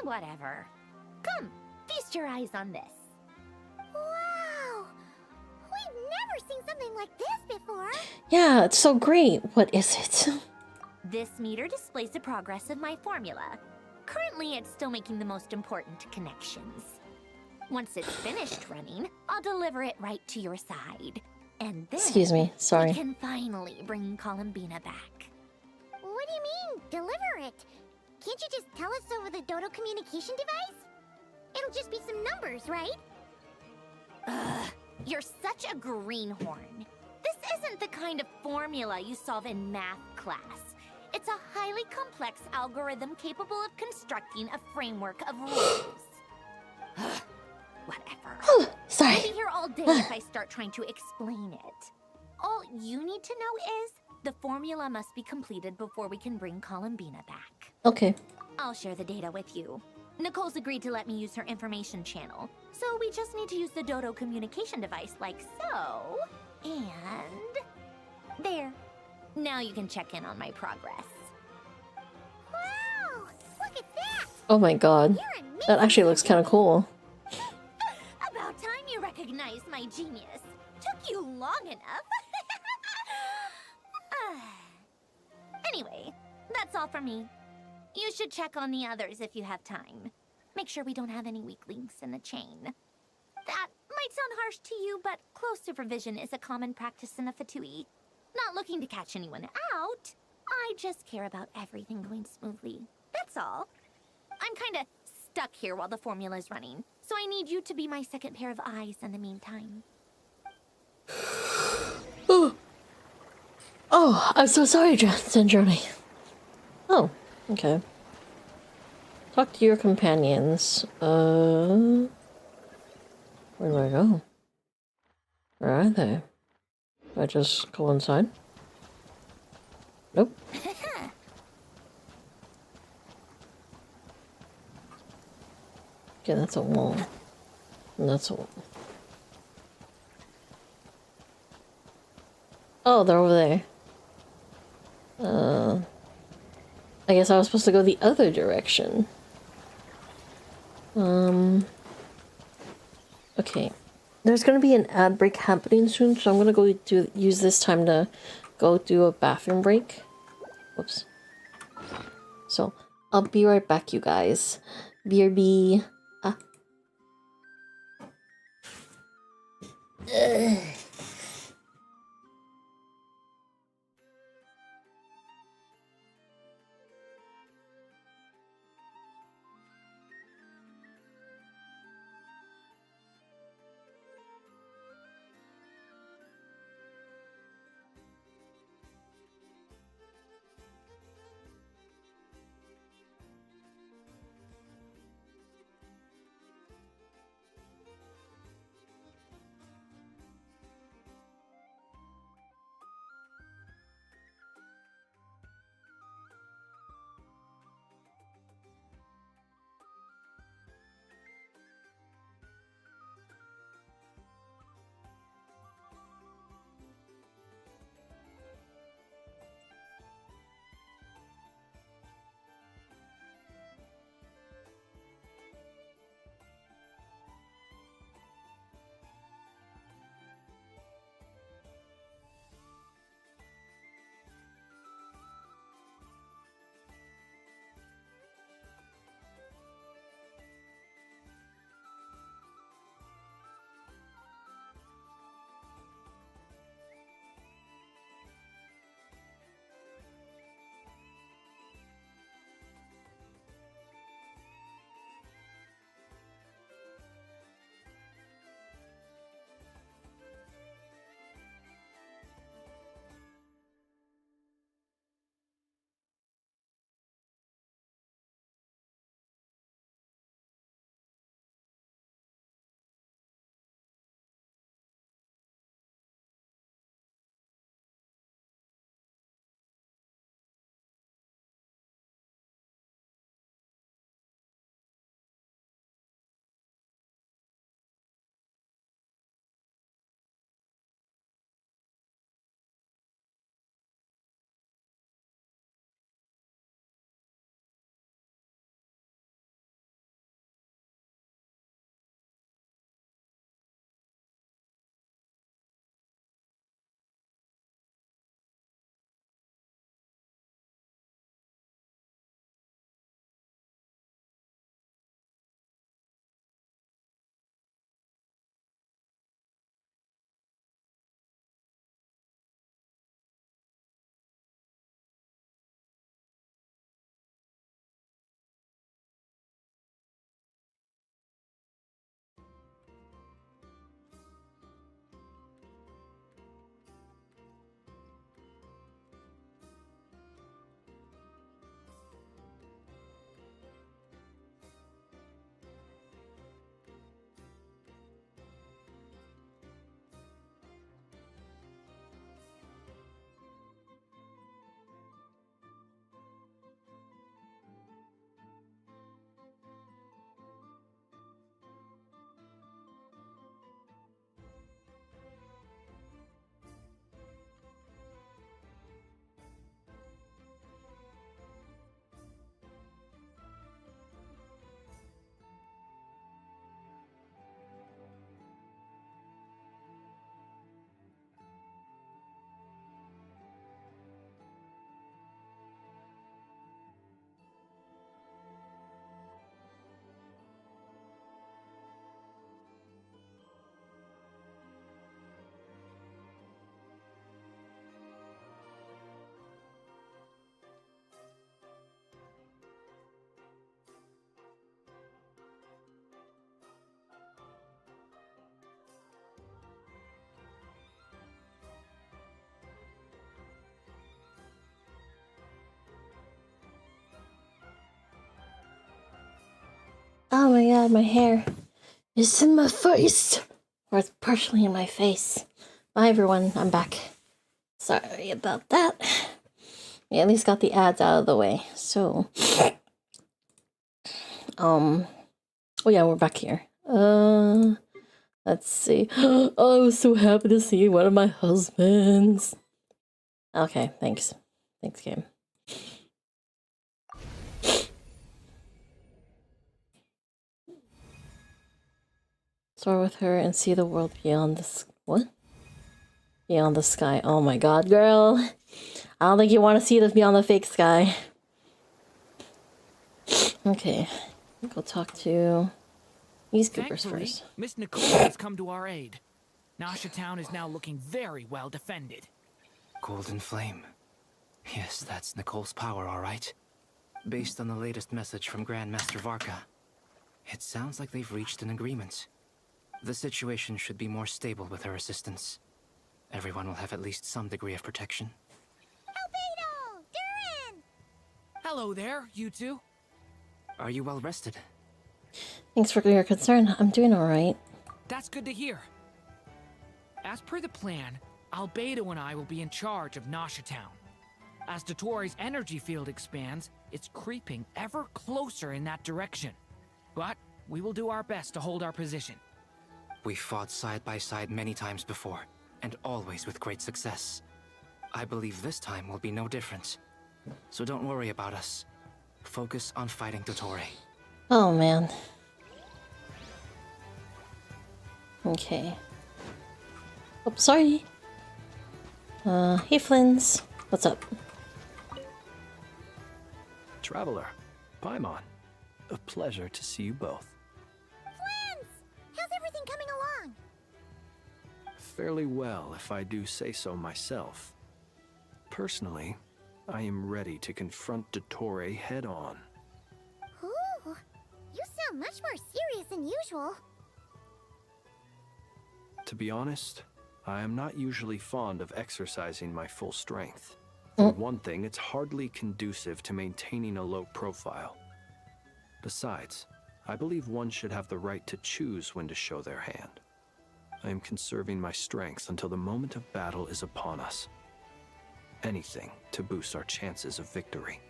Whatever. Come, feast your eyes on this. Wow! We've never seen something like this before! Yeah, it's so great. What is it? This meter displays the progress of my formula. Currently, it's still making the most important connections. Once it's finished running, I'll deliver it right to your side. And then Excuse me, sorry. we can finally bring Columbina back. What do you mean, deliver it? Can't you just tell us over the Dodo communication device? It'll just be some numbers, right? Ugh, you're such a greenhorn. This isn't the kind of formula you solve in math class. It's a highly complex algorithm capable of constructing a framework of rules. Whatever. Sorry. I'll be here all day if I start trying to explain it. All you need to know is the formula must be completed before we can bring Columbina back. Okay. I'll share the data with you. Nicole's agreed to let me use her information channel, so we just need to use the Dodo communication device like so. And there. Now you can check in on my progress. Wow! Look at that! Oh my god. That actually looks kind of cool. About time you recognized my genius. Took you long enough. Anyway, that's all for me. You should check on the others if you have time. Make sure we don't have any weak links in the chain. That might sound harsh to you, but close supervision is a common practice in a Fatui. Not looking to catch anyone out. I just care about everything going smoothly. That's all. I'm kinda stuck here while the formula's running, so I need you to be my second pair of eyes in the meantime. Oh, I'm so sorry, Sandrone. Oh, okay. Talk to your companions. Where do I go? Where are they? Do I just go inside? Nope. Okay, that's a wall. And that's a wall. Oh, they're over there. I guess I was supposed to go the other direction. Okay. There's gonna be an ad break happening soon, so I'm gonna go use this time to go do a bathroom break. Whoops. So, I'll be right back, you guys. BRB. Ugh. god, my hair is in my face! Or it's partially in my face. Bye everyone, I'm back. Sorry about that. We at least got the ads out of the way, so... Oh yeah, we're back here. Let's see. Oh, I was so happy to see one of my husbands. Okay, thanks. Thanks, game. Soar with her and see the world beyond the what? Beyond the sky. Oh my god, girl. I don't think you want to see this beyond the fake sky. Okay. Go talk to these goobers first. Miss Nicole has come to our aid. Nasha Town is now looking very well defended. Golden Flame. Yes, that's Nicole's power, all right. Based on the latest message from Grandmaster Varka, it sounds like they've reached an agreement. The situation should be more stable with her assistance. Everyone will have at least some degree of protection. Albedo! Durin! Hello there, you two. Are you well rested? Thanks for your concern. I'm doing alright. That's good to hear. As per the plan, Albedo and I will be in charge of Nasha Town. As Dottoro's energy field expands, it's creeping ever closer in that direction. But we will do our best to hold our position. We've fought side by side many times before, and always with great success. I believe this time will be no different. So don't worry about us. Focus on fighting Dottore. Oh man. Okay. Oh, sorry. Hey Flins. What's up? Traveler, Paimon. A pleasure to see you both. Flins! How's everything coming along? Fairly well, if I do say so myself. Personally, I am ready to confront Dottore head-on. Ooh, you sound much more serious than usual. To be honest, I am not usually fond of exercising my full strength. For one thing, it's hardly conducive to maintaining a low profile. Besides, I believe one should have the right to choose when to show their hand. I am conserving my strength until the moment of battle is upon us. Anything to boost our chances of victory.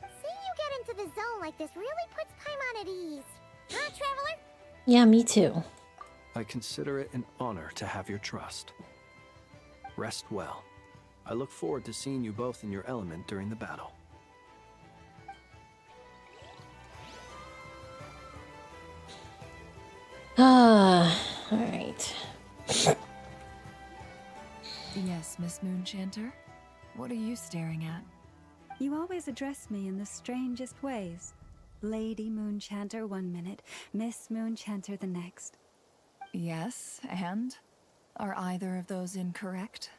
Seeing you get into the zone like this really puts Paimon at ease. Huh, Traveler? Yeah, me too. I consider it an honor to have your trust. Rest well. I look forward to seeing you both in your element during the battle. Alright. Yes, Miss Moonchanter? What are you staring at? You always address me in the strangest ways. Lady Moonchanter 1 minute, Miss Moonchanter the next. Yes, and? Are either of those incorrect?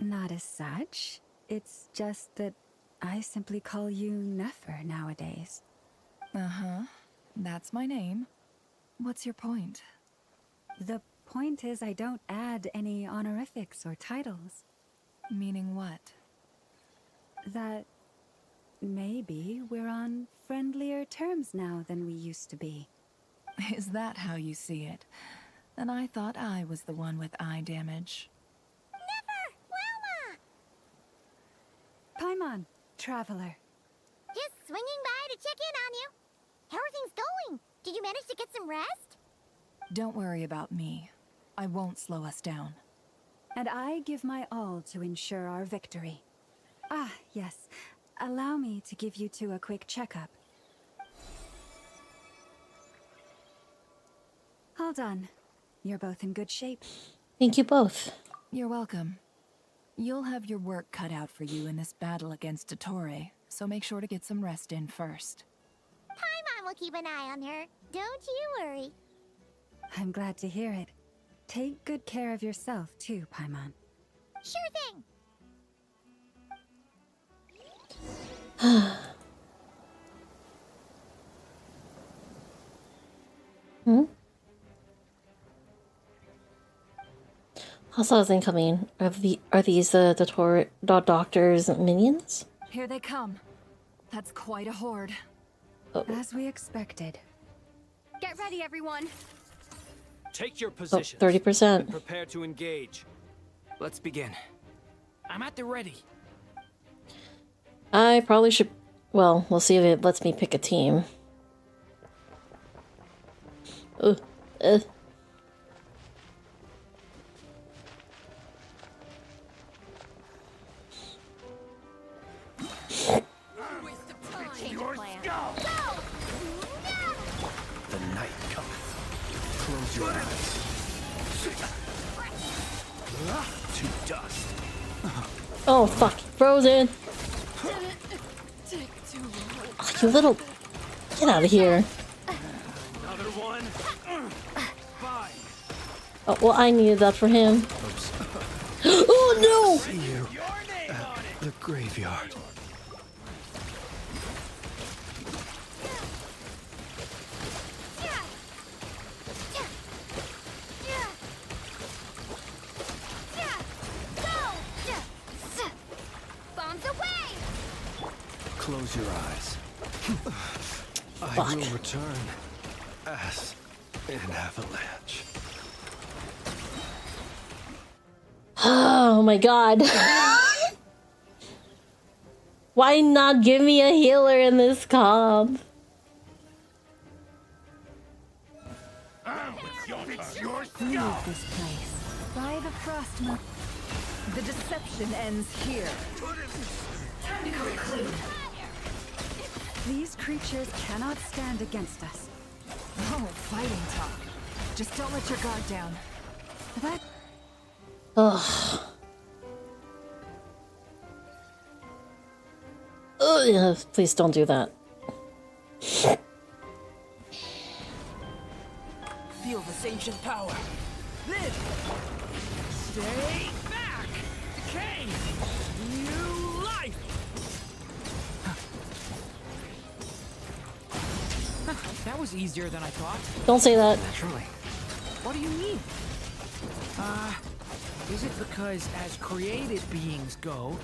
Not as such. It's just that I simply call you Nefer nowadays. Uh-huh. That's my name. What's your point? The point is I don't add any honorifics or titles. Meaning what? That maybe we're on friendlier terms now than we used to be. Is that how you see it? And I thought I was the one with eye damage. Paimon, Traveler. Just swinging by to check in on you. How are things going? Did you manage to get some rest? Don't worry about me. I won't slow us down. And I give my all to ensure our victory. Ah, yes. Allow me to give you two a quick checkup. All done. You're both in good shape. Thank you both. You're welcome. You'll have your work cut out for you in this battle against Dottore, so make sure to get some rest in first. Paimon will keep an eye on her. Don't you worry. I'm glad to hear it. Take good care of yourself, too, Paimon. Sure thing. Hostiles incoming. Are these the Dottore doctor's minions? Here they come. That's quite a horde. As we expected. Get ready, everyone. Take your Oh, positions. 30%. And prepare to engage. Let's begin. I'm at the ready. I probably should... Well, we'll see if it lets me pick a team. Ugh. The night cometh. Close your eyes. To dust. Oh, fuck. Frozen. Oh, you little... Get out of here. Another one. Fine. Oh, well, I needed that for him. Oh, no! See you at the graveyard. Bombs away! Close your eyes. I will return as an avalanche. Oh my god. Why not give me a healer in this comp? Leave this place. By the frost moon. The deception ends here. Time to go clean. These creatures cannot stand against us. Oh, fighting talk. Just don't let your guard down. That. Ugh. Ugh, yeah, please don't do that. Feel this ancient power. Live. Stay back. Decay. New life. That was easier than I thought. Don't say that. Naturally. What do you mean? Is it because as created beings go...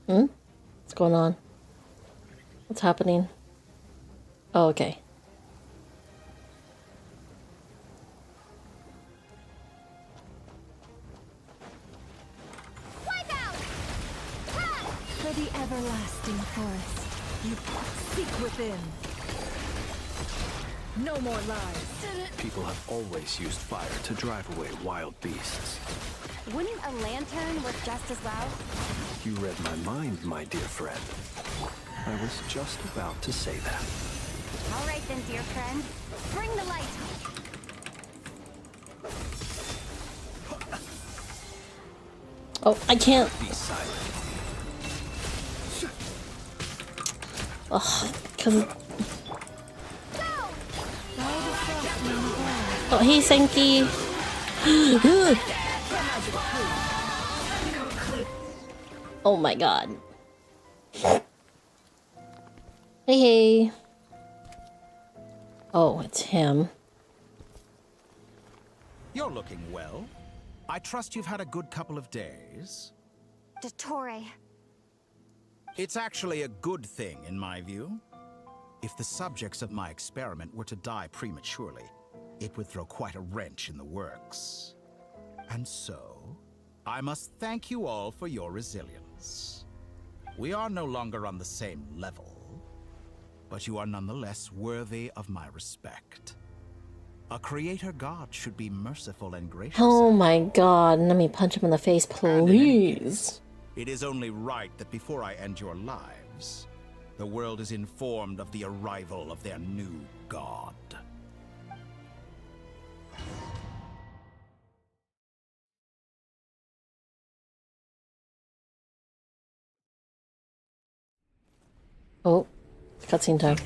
What's going on? What's happening? Oh, okay. For the everlasting forest, you seek within. No more lies. People have always used fire to drive away wild beasts. Wouldn't a lantern work just as well? You read my mind, my dear friend. I was just about to say that. All right then, dear friend. Bring the light. Oh, I can't. Be silent. Ugh, because... Oh, hey, Senki. Oh my god. Hey, hey. Oh, it's him. You're looking well. I trust you've had a good couple of days. Dottore. It's actually a good thing, in my view. If the subjects of my experiment were to die prematurely, it would throw quite a wrench in the works. And so, I must thank you all for your resilience. We are no longer on the same level, but you are nonetheless worthy of my respect. A creator god should be merciful and gracious. Oh my god, let me punch him in the face, please. It is only right that before I end your lives, the world is informed of the arrival of their new god. Oh, cutscene time.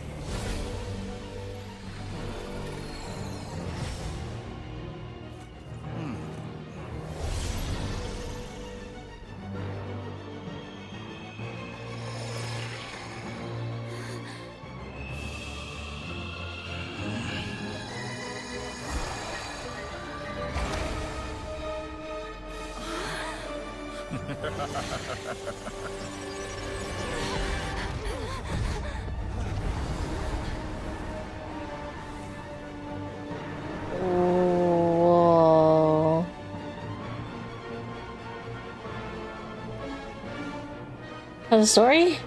How's the story?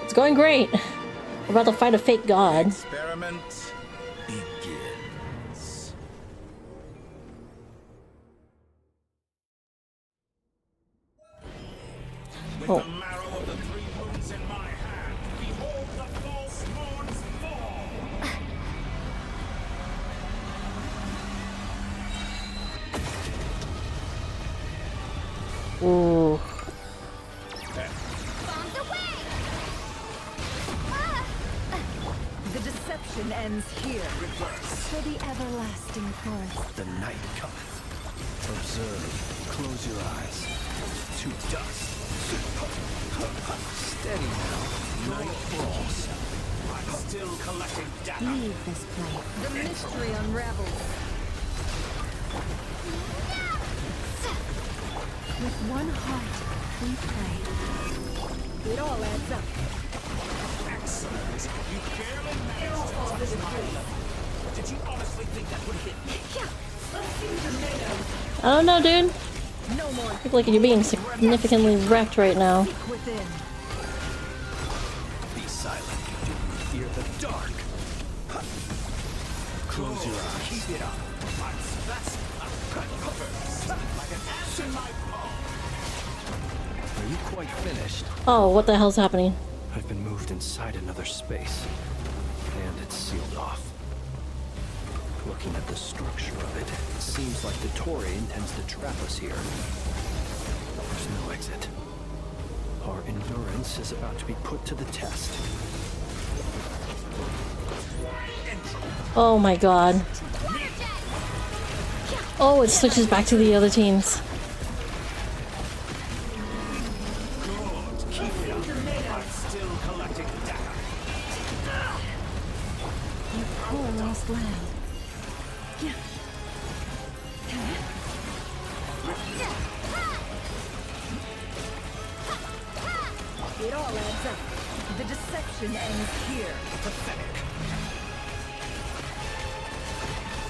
It's going great. We're about to fight a fake god. Experiment begins. With Oh. the marrow of the three moons in my hand, behold the false moon's fall. Ooh. The deception ends here. For the everlasting forest. The night cometh. Observe. Close your eyes. To dust. Steady now. Night falls. I'm still collecting data. Leave this place. The mystery unravels. With one heart, we pray. It all adds up. Excellent. You barely managed to touch my level. Did you honestly think that would hit me? I don't know, dude. No more. I feel like you're being significantly wrecked right now. Within. Be silent. Do you fear the dark? Close your eyes. Keep it up. That's like an ant in my palm. Are you quite finished? Oh, what the hell's happening? I've been moved inside another space, and it's sealed off. Looking at the structure of it, it seems like the Torii intends to trap us here. There's no exit. Our endurance is about to be put to the test. Oh my god. Oh, it switches back to the other teams. Keep it up. I'm still collecting data. You poor lost lamb. It all adds up. The deception ends here. Pathetic.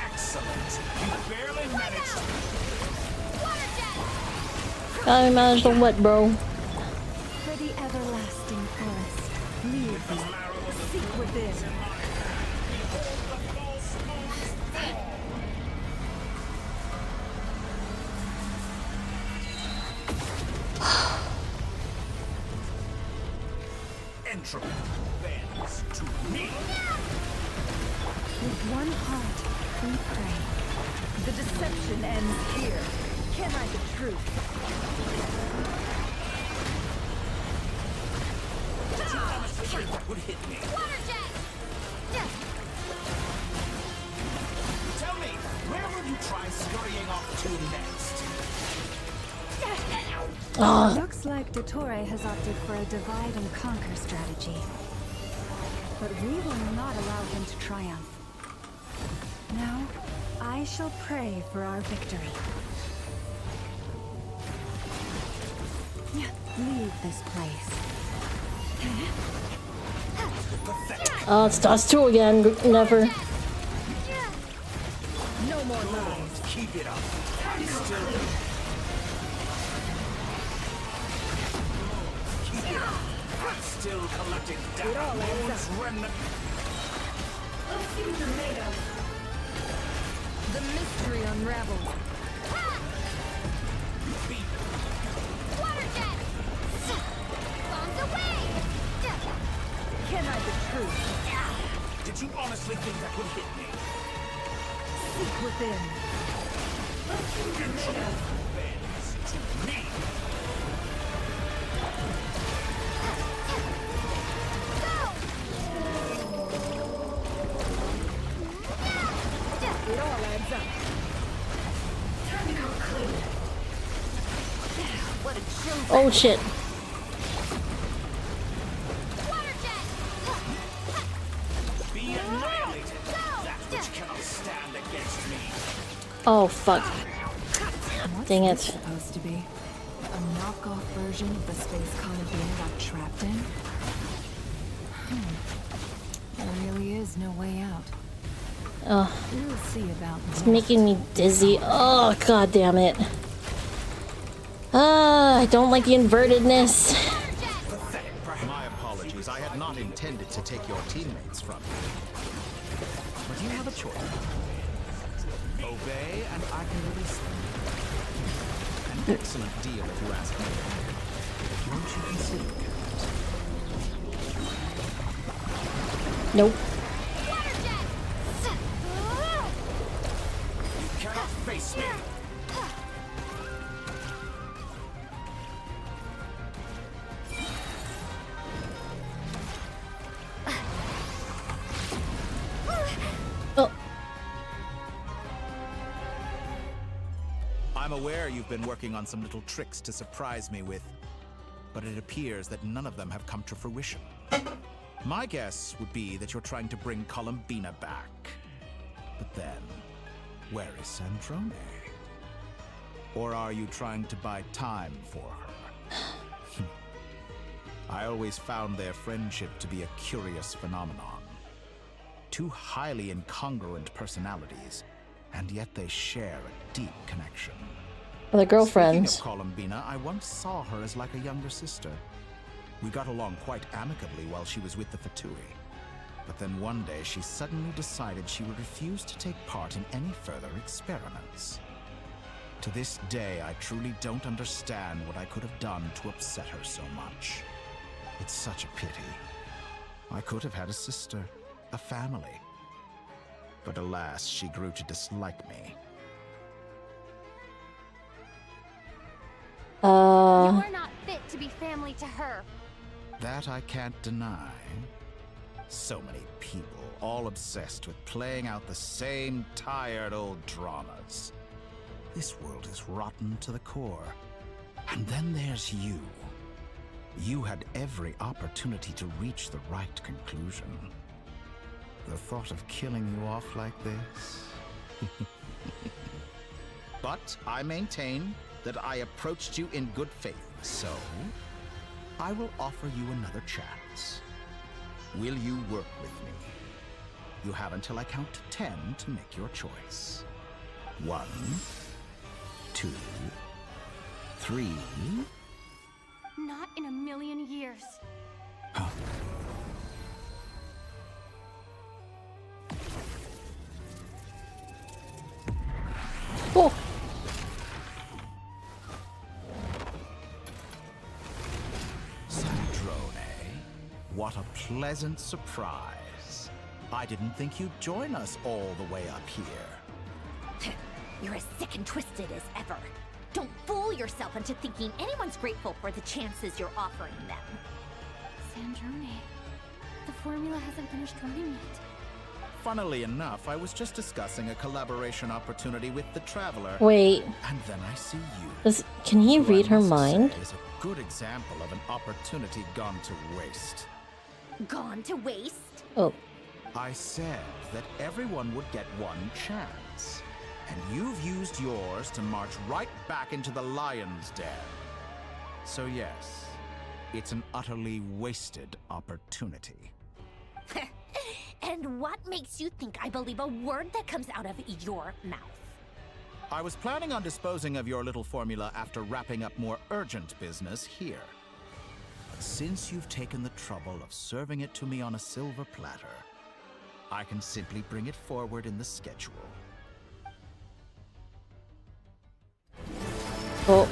Excellent. You barely managed to. Gotta manage the what, bro? For the everlasting forest, leave this. Seek within. Entropy bends to me. With one heart, we pray. The deception ends here. Can I the truth? Did you honestly think that would hit me? Tell me, where will you try scurrying off to next? Oh. Looks like Dottore has opted for a divide and conquer strategy. But we will not allow him to triumph. Now, I shall pray for our victory. Leave this place. Oh, it's us two again. Never. No more lies. Keep it up. I'm still. Keep it up. I'm still collecting data. It all adds up. Remnant. The mystery unravels. Can I the truth? Did you honestly think that would hit me? Seek within. Bends to me. It all adds up. Time to go clean. What a chill. Oh shit. Be annihilated. That which cannot stand against me. Oh fuck. Dang it. Supposed to be a knockoff version of the space colony I got trapped in. There really is no way out. Oh, We'll see about it's that. making me dizzy. Oh god damn it. Ah, I don't like the invertedness. intended to take your teammates from you. But you have a choice. Obey, and I can release them. An excellent deal, if you ask me. Won't you consider it? Nope. You cannot face me! Oh. I'm aware you've been working on some little tricks to surprise me with, but it appears that none of them have come to fruition. My guess would be that you're trying to bring Columbina back. But then, where is Sandrone? Or are you trying to buy time for her? I always found their friendship to be a curious phenomenon. Two highly incongruent personalities, and yet they share a deep connection. They're girlfriends. Speaking of Columbina, I once saw her as like a younger sister. We got along quite amicably while she was with the Fatui. But then one day she suddenly decided she would refuse to take part in any further experiments. To this day, I truly don't understand what I could have done to upset her so much. It's such a pity. I could have had a sister, a family. But alas, she grew to dislike me. You're not fit to be family to her. That I can't deny. So many people, all obsessed with playing out the same tired old dramas. This world is rotten to the core. And then there's you. You had every opportunity to reach the right conclusion. The thought of killing you off like this? But I maintain that I approached you in good faith, so I will offer you another chance. Will you work with me? You have until I count 10 to make your choice. 1, 2, 3. Not in a million years. Huh. Oh. What a pleasant surprise. I didn't think you'd join us all the way up here. You're as sick and twisted as ever. Don't fool yourself into thinking anyone's grateful for the chances you're offering them. Sandrone, the formula hasn't finished running yet. Funnily enough, I was just discussing a collaboration opportunity with the Traveler. Wait. And then I see you. Can he read her mind? Is a good example of an opportunity gone to waste. Gone to waste? Oh. I said that everyone would get one chance. And you've used yours to march right back into the lion's den. So yes, it's an utterly wasted opportunity. And what makes you think I believe a word that comes out of your mouth? I was planning on disposing of your little formula after wrapping up more urgent business here. But since you've taken the trouble of serving it to me on a silver platter, I can simply bring it forward in the schedule. Oh.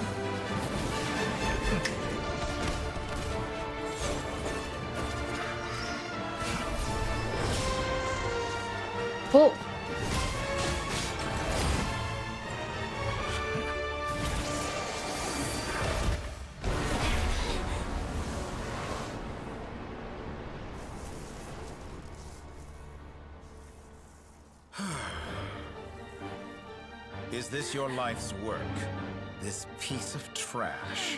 Oh. Is this your life's work? This piece of trash?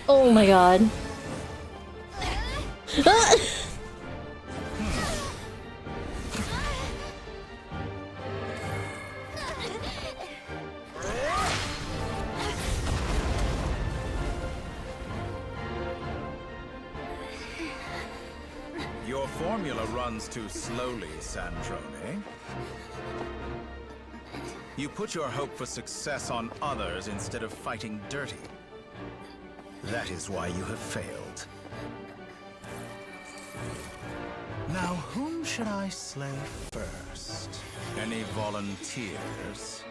Oh my god. Ah! Your formula runs too slowly, Sandrone. You put your hope for success on others instead of fighting dirty. That is why you have failed. Now, whom should I slay first? Any volunteers?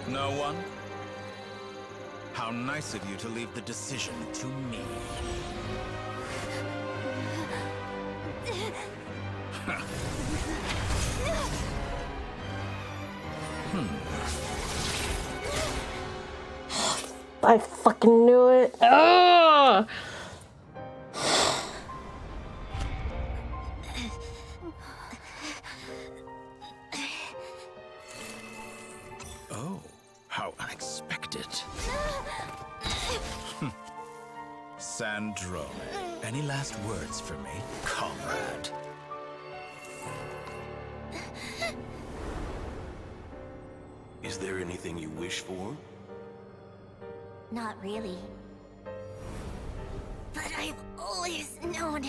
No one? How nice of you to leave the decision to me. I fucking knew it. Ugh! Oh, how unexpected. Sandrone, any last words for me, comrade? Is there anything you wish for? Not really. But I've always known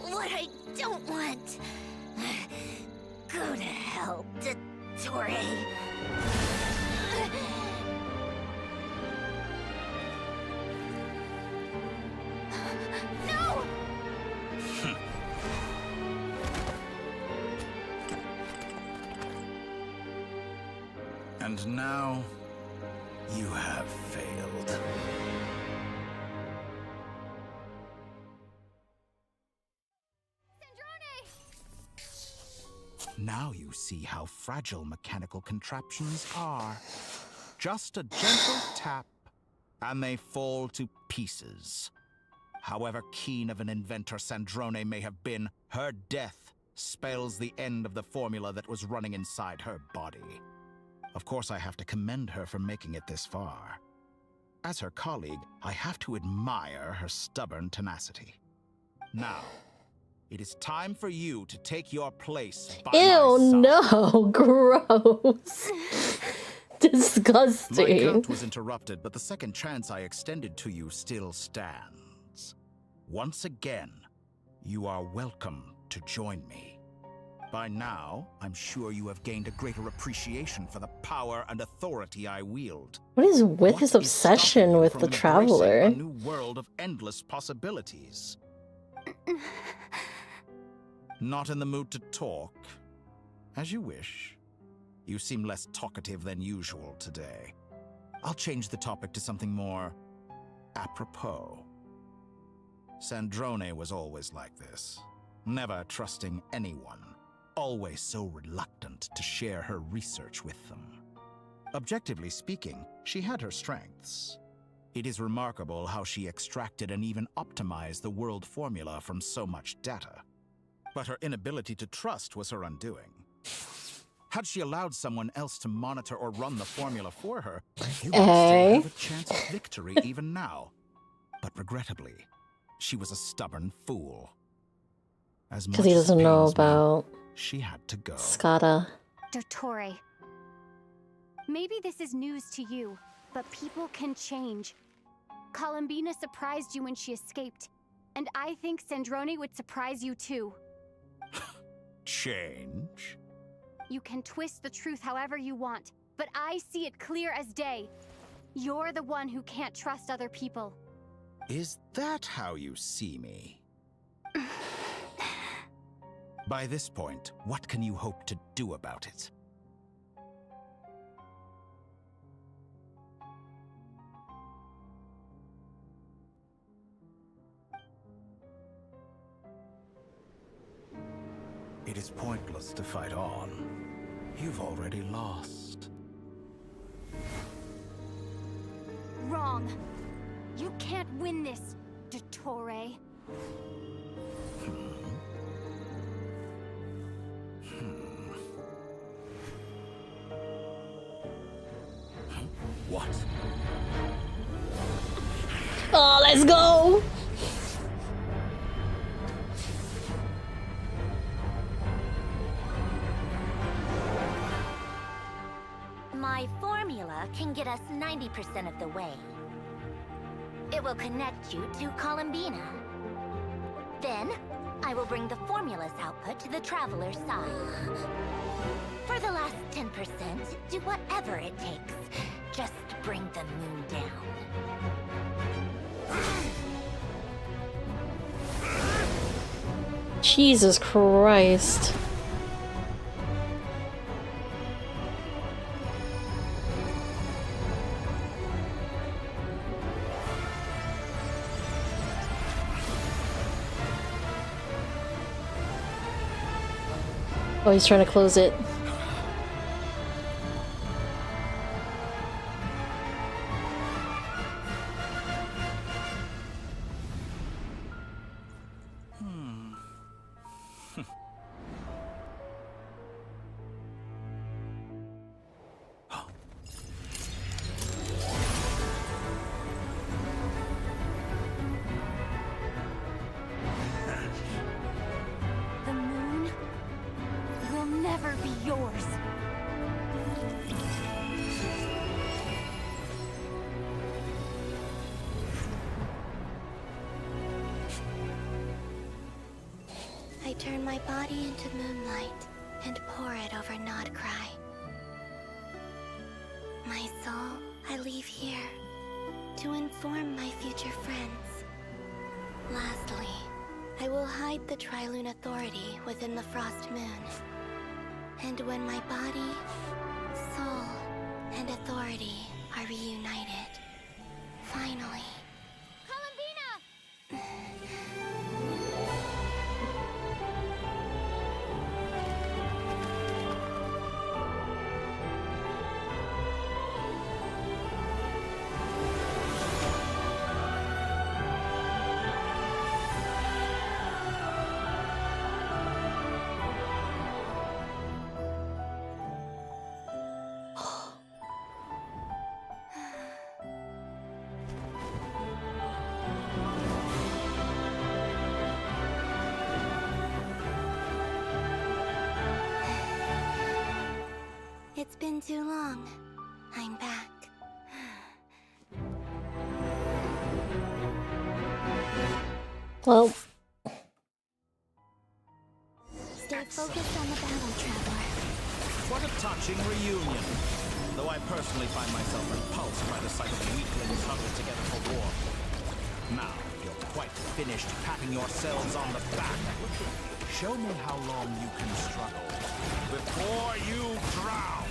what I don't want. Go to hell, Dottore. No! And now, you have failed. Now you see how fragile mechanical contraptions are. Just a gentle tap, and they fall to pieces. However keen of an inventor Sandrone may have been, her death spells the end of the formula that was running inside her body. Of course, I have to commend her for making it this far. As her colleague, I have to admire her stubborn tenacity. Now, it is time for you to take your place by my Ew, side. no, gross. My Disgusting. count was interrupted, but the second chance I extended to you still stands. Once again, you are welcome to join me. By now, I'm sure you have gained a greater appreciation for the power and authority I wield. What is with his What is obsession stopping you with from the embracing Traveler? a new world of endless possibilities? Not in the mood to talk? As you wish. You seem less talkative than usual today. I'll change the topic to something more apropos. Sandrone was always like this, never trusting anyone, always so reluctant to share her research with them. Objectively speaking, she had her strengths. It is remarkable how she extracted and even optimized the world formula from so much data. But her inability to trust was her undoing. Had she allowed someone else to monitor or run the formula for her, you might still have a chance of victory even now. But regrettably, she was a stubborn fool. As much Because he as it doesn't know pains me, about she had to go. Skada. Dottore. Maybe this is news to you, but people can change. Columbina surprised you when she escaped, and I think Sandrone would surprise you too. Change? You can twist the truth however you want, but I see it clear as day. You're the one who can't trust other people. Is that how you see me? By this point, what can you hope to do about it? It is pointless to fight on. You've already lost. Wrong. You can't win this, Dottore. What? Oh, let's go! My formula can get us 90% of the way. It will connect you to Columbina. Then, I will bring the formula's output to the Traveler's side. For the last 10%, do whatever it takes. just bring the moon down. Jesus Christ. Oh, he's trying to close it. The moon will never be yours. I turn my body into moonlight and pour it over Nodcry. My soul I leave here to inform my future friends. Lastly, I will hide the Trilune Authority within the Frost Moon. And when my body, soul, and authority are reunited, finally... It's been too long. I'm back. Well, Stay focused on the battle, Traveler. What a touching reunion. Though I personally find myself repulsed by the sight of weaklings huddled together for war. Now, you're quite finished patting yourselves on the back. Show me how long you can struggle before you drown.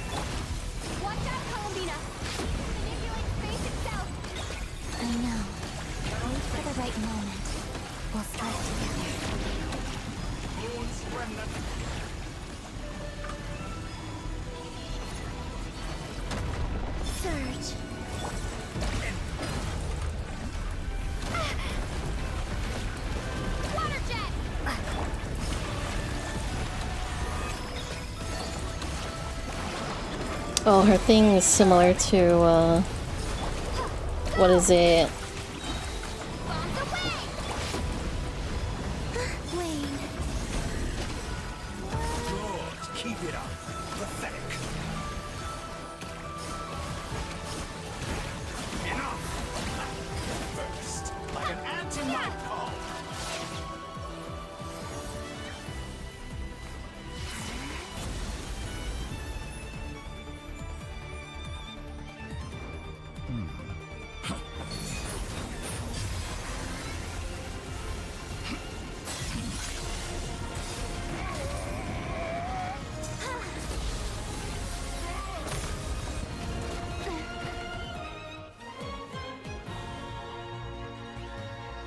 Watch out, Columbina! Manipulate space itself! I know. Wait for the right moment. We'll strike together. Moon's remnant. Surge. Water jet! oh, her thing is similar to, what is it? Wayne. Good. Keep it up. Pathetic. Enough. First, like an anti-night call.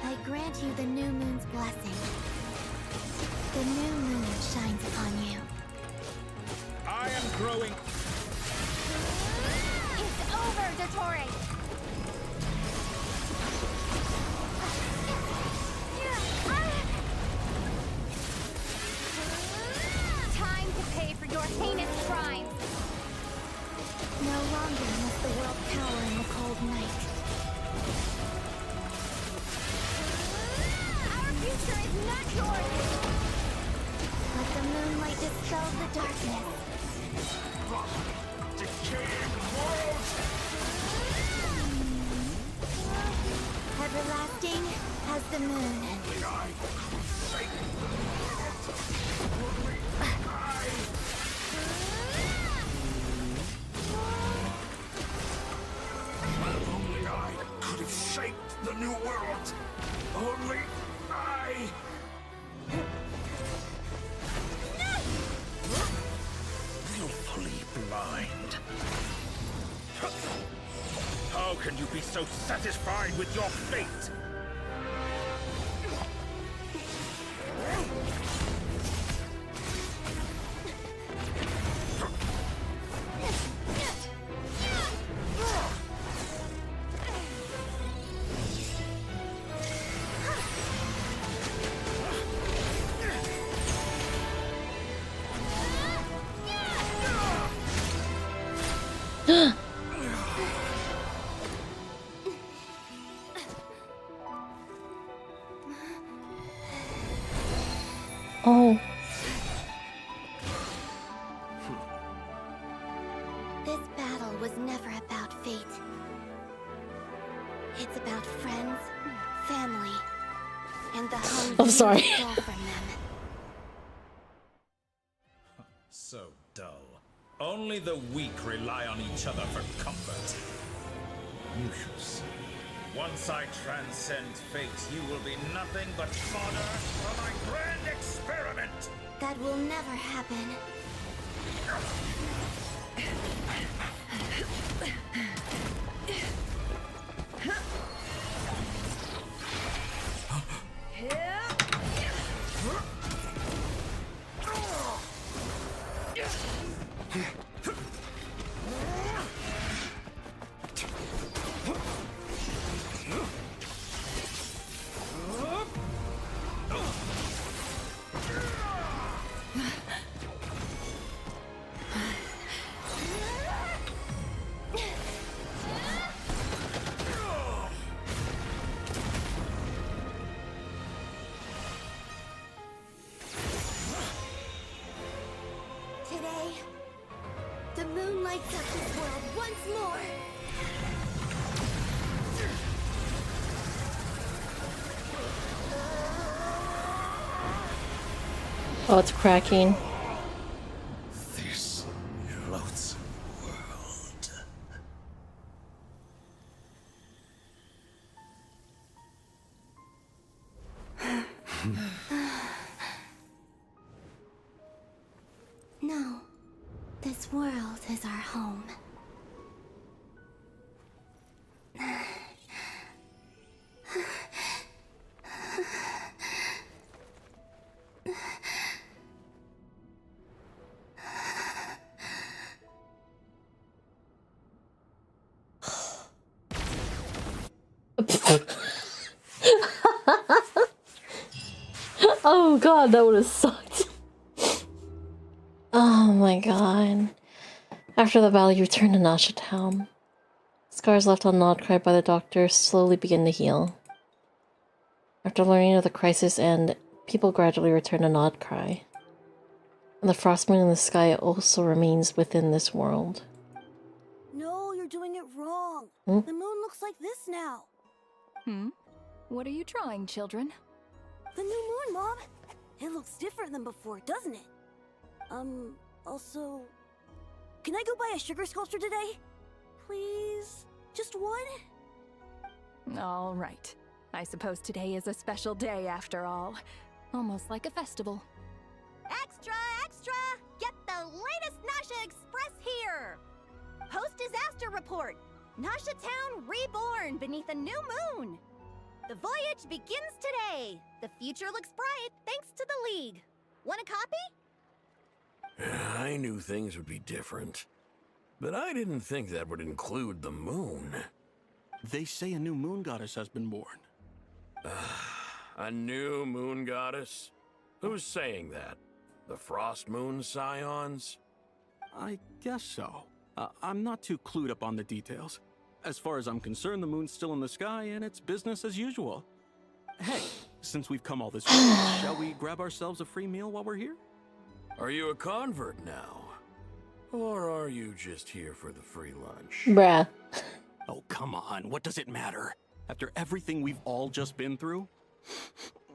I grant you the new moon's blessing. The new moon shines upon you. I am growing. It's over, Dottore! Time to pay for your heinous crimes! No longer must the world cower in the cold night. Our future is not yours! Let the moonlight dispel the darkness. Decaying world. Everlasting as the moon. Only I will forsake. be so satisfied with your fate! Oh. This battle was never about fate. It's about friends, family, and the hunger I'm sorry. we stole from them. So dull. Only the weak rely on each other for comfort. You shall see. Once I transcend fate, you will be nothing but fodder for my grand experiment! That will never happen. Today, the moon lights up this world once more. Oh, it's cracking. This loathsome world. No, this world is our home. Oh god, that would have sucked. Oh my god. After the battle, you return to Nasha Town. Scars left on Nodcry by the doctor slowly begin to heal. After learning of the crisis end, people gradually return to Nodcry. And the frost moon in the sky also remains within this world. No, you're doing it wrong. Hmm? The moon looks like this now. What are you drawing, children? The new moon, Mom. It looks different than before, doesn't it? Also... Can I go buy a sugar sculpture today? Please? Just one? All right. I suppose today is a special day after all. Almost like a festival. Extra, extra! Get the latest Nasha Express here! Post-disaster report! Nasha Town reborn beneath a new moon! The voyage begins today! The future looks bright thanks to the League. Want a copy? I knew things would be different. But I didn't think that would include the moon. They say a new moon goddess has been born. A new moon goddess? Who's saying that? The Frost Moon Scions? I guess so. I'm not too clued up on the details. As far as I'm concerned, the moon's still in the sky and it's business as usual. Hey, since we've come all this way, shall we grab ourselves a free meal while we're here? Are you a convert now? Or are you just here for the free lunch? Bruh. Oh, come on. What does it matter? After everything we've all just been through?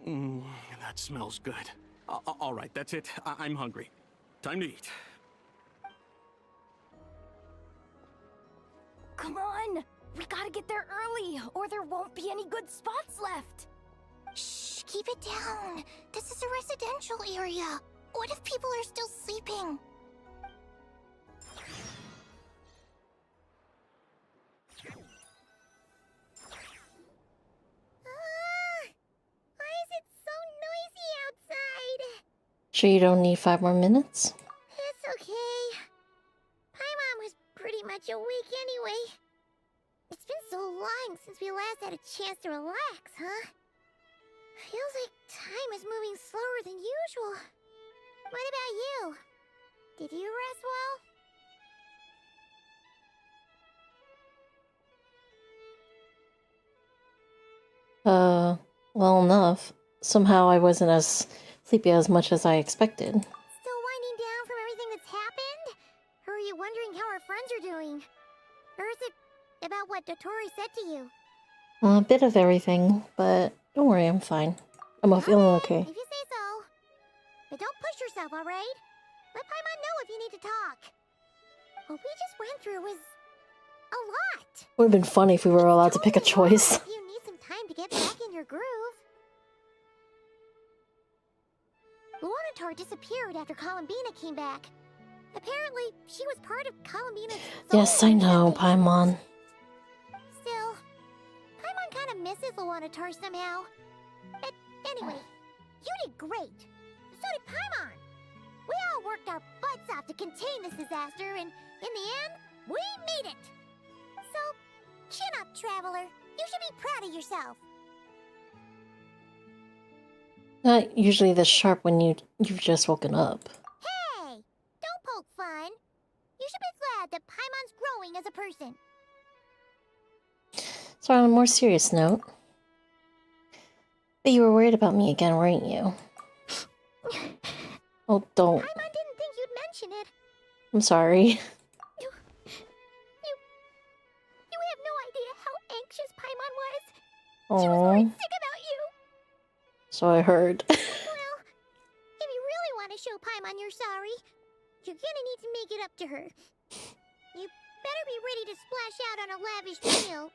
That smells good. All right, that's it. I'm hungry. Time to eat. Come on! We gotta get there early, or there won't be any good spots left! Shh, keep it down. This is a residential area. What if people are still sleeping? Sure you don't need 5 more minutes? It's okay. Paimon was pretty much awake anyway. It's been so long since we last had a chance to relax, huh? Feels like time is moving slower than usual. What about you? Did you rest well? Well enough. Somehow I wasn't as sleepy as much as I expected. Still winding down from everything that's happened? Or are you wondering how our friends are doing? Or is it about what Dotori said to you? A bit of everything, but don't worry, I'm fine. I'm feeling okay. If you say so. But don't push yourself, alright? Let Paimon know if you need to talk. What we just went through was a lot. Would have been funny if we were allowed to pick a choice. If you need some time to get back in your groove. Luanatar disappeared after Columbina came back. Apparently, she was part of Columbina's Yes, I know, Paimon. Still, Paimon kind of misses Luanatar somehow. But anyway, you did great. So did Paimon. We all worked our butts off to contain this disaster, and in the end, we made it. So, chin up, Traveler. You should be proud of yourself. Not usually this sharp when you've just woken up. Hey, don't poke fun. You should be glad that Paimon's growing as a person. So on a more serious note, but you were worried about me again, weren't you? Oh, don't. Paimon didn't think you'd mention it. I'm sorry. You have no idea how anxious Paimon was. She was worried sick about you. So I heard. Well, if you really want to show Paimon you're sorry, you're gonna need to make it up to her. You better be ready to splash out on a lavish meal.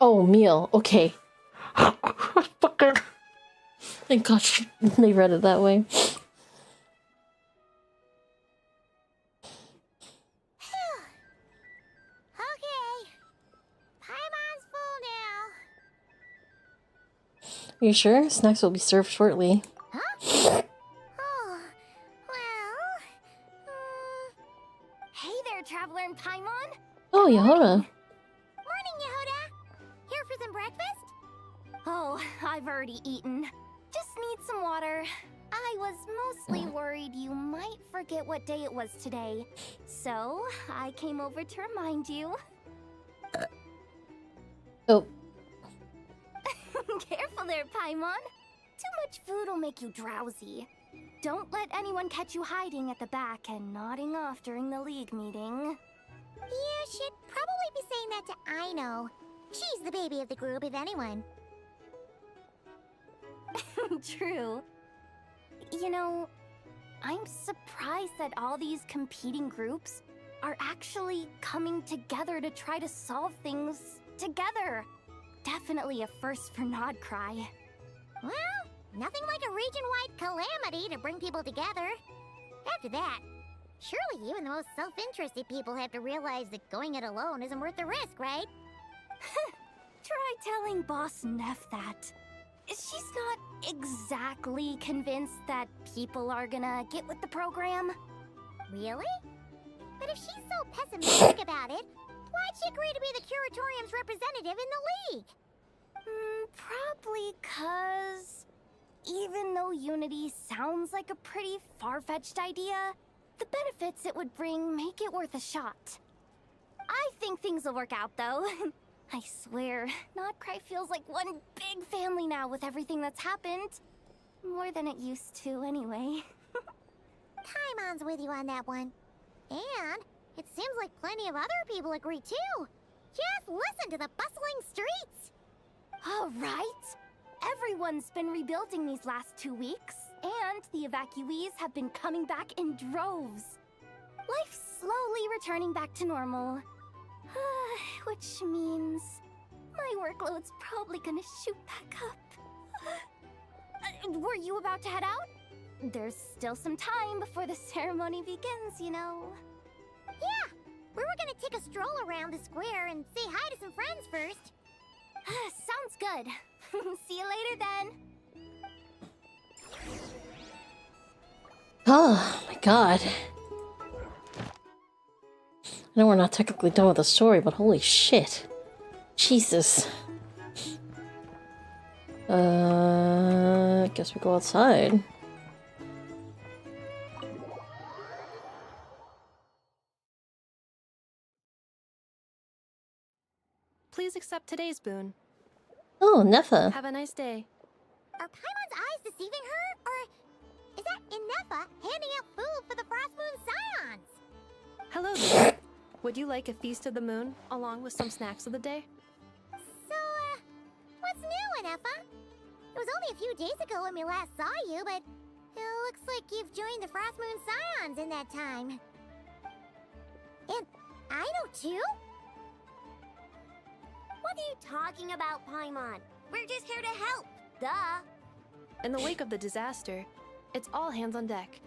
Oh, meal. Okay. Fucker. Thank God they read it that way. Okay. Paimon's full now. Are you sure? Snacks will be served shortly. Huh? Oh, well... Hey there, Traveler and Paimon! Oh, Yehoda. Morning, Yehoda! Here for some breakfast? Oh, I've already eaten. Just need some water. I was mostly worried you might forget what day it was today. So, I came over to remind you. Oh. Careful there, Paimon. Too much food will make you drowsy. Don't let anyone catch you hiding at the back and nodding off during the league meeting. You should probably be saying that to Aino. She's the baby of the group, if anyone. True. You know, I'm surprised that all these competing groups are actually coming together to try to solve things together. Definitely a first for Nodcry. Well, nothing like a region-wide calamity to bring people together. After that, surely even the most self-interested people have to realize that going it alone isn't worth the risk, right? Try telling Boss Neff that. She's not exactly convinced that people are gonna get with the program. Really? But if she's so pessimistic about it, why'd she agree to be the Curatorium's representative in the league? Probably 'cause even though Unity sounds like a pretty far-fetched idea, the benefits it would bring make it worth a shot. I think things will work out, though. I swear, Nodcry feels like one big family now with everything that's happened. More than it used to, anyway. Paimon's with you on that one. And it seems like plenty of other people agree, too. Just listen to the bustling streets. All right. Everyone's been rebuilding these last 2 weeks, and the evacuees have been coming back in droves. Life's slowly returning back to normal. Which means my workload's probably gonna shoot back up. Were you about to head out? There's still some time before the ceremony begins, you know. Yeah, we were gonna take a stroll around the square and say hi to some friends first. Sounds good. See you later then. Oh my god. I know we're not technically done with the story, but holy shit. Jesus. Guess we go outside. Please accept today's boon. Oh, Nefa. Have a nice day. Are Paimon's eyes deceiving her? Or is that Inefa handing out food for the Frost Moon Scions? Hello there. Would you like a feast of the moon, along with some snacks of the day? So, what's new, Inefa? It was only a few days ago when we last saw you, but it looks like you've joined the Frost Moon Scions in that time. And I know too? What are you talking about, Paimon? We're just here to help. Duh. In the wake of the disaster, it's all hands on deck.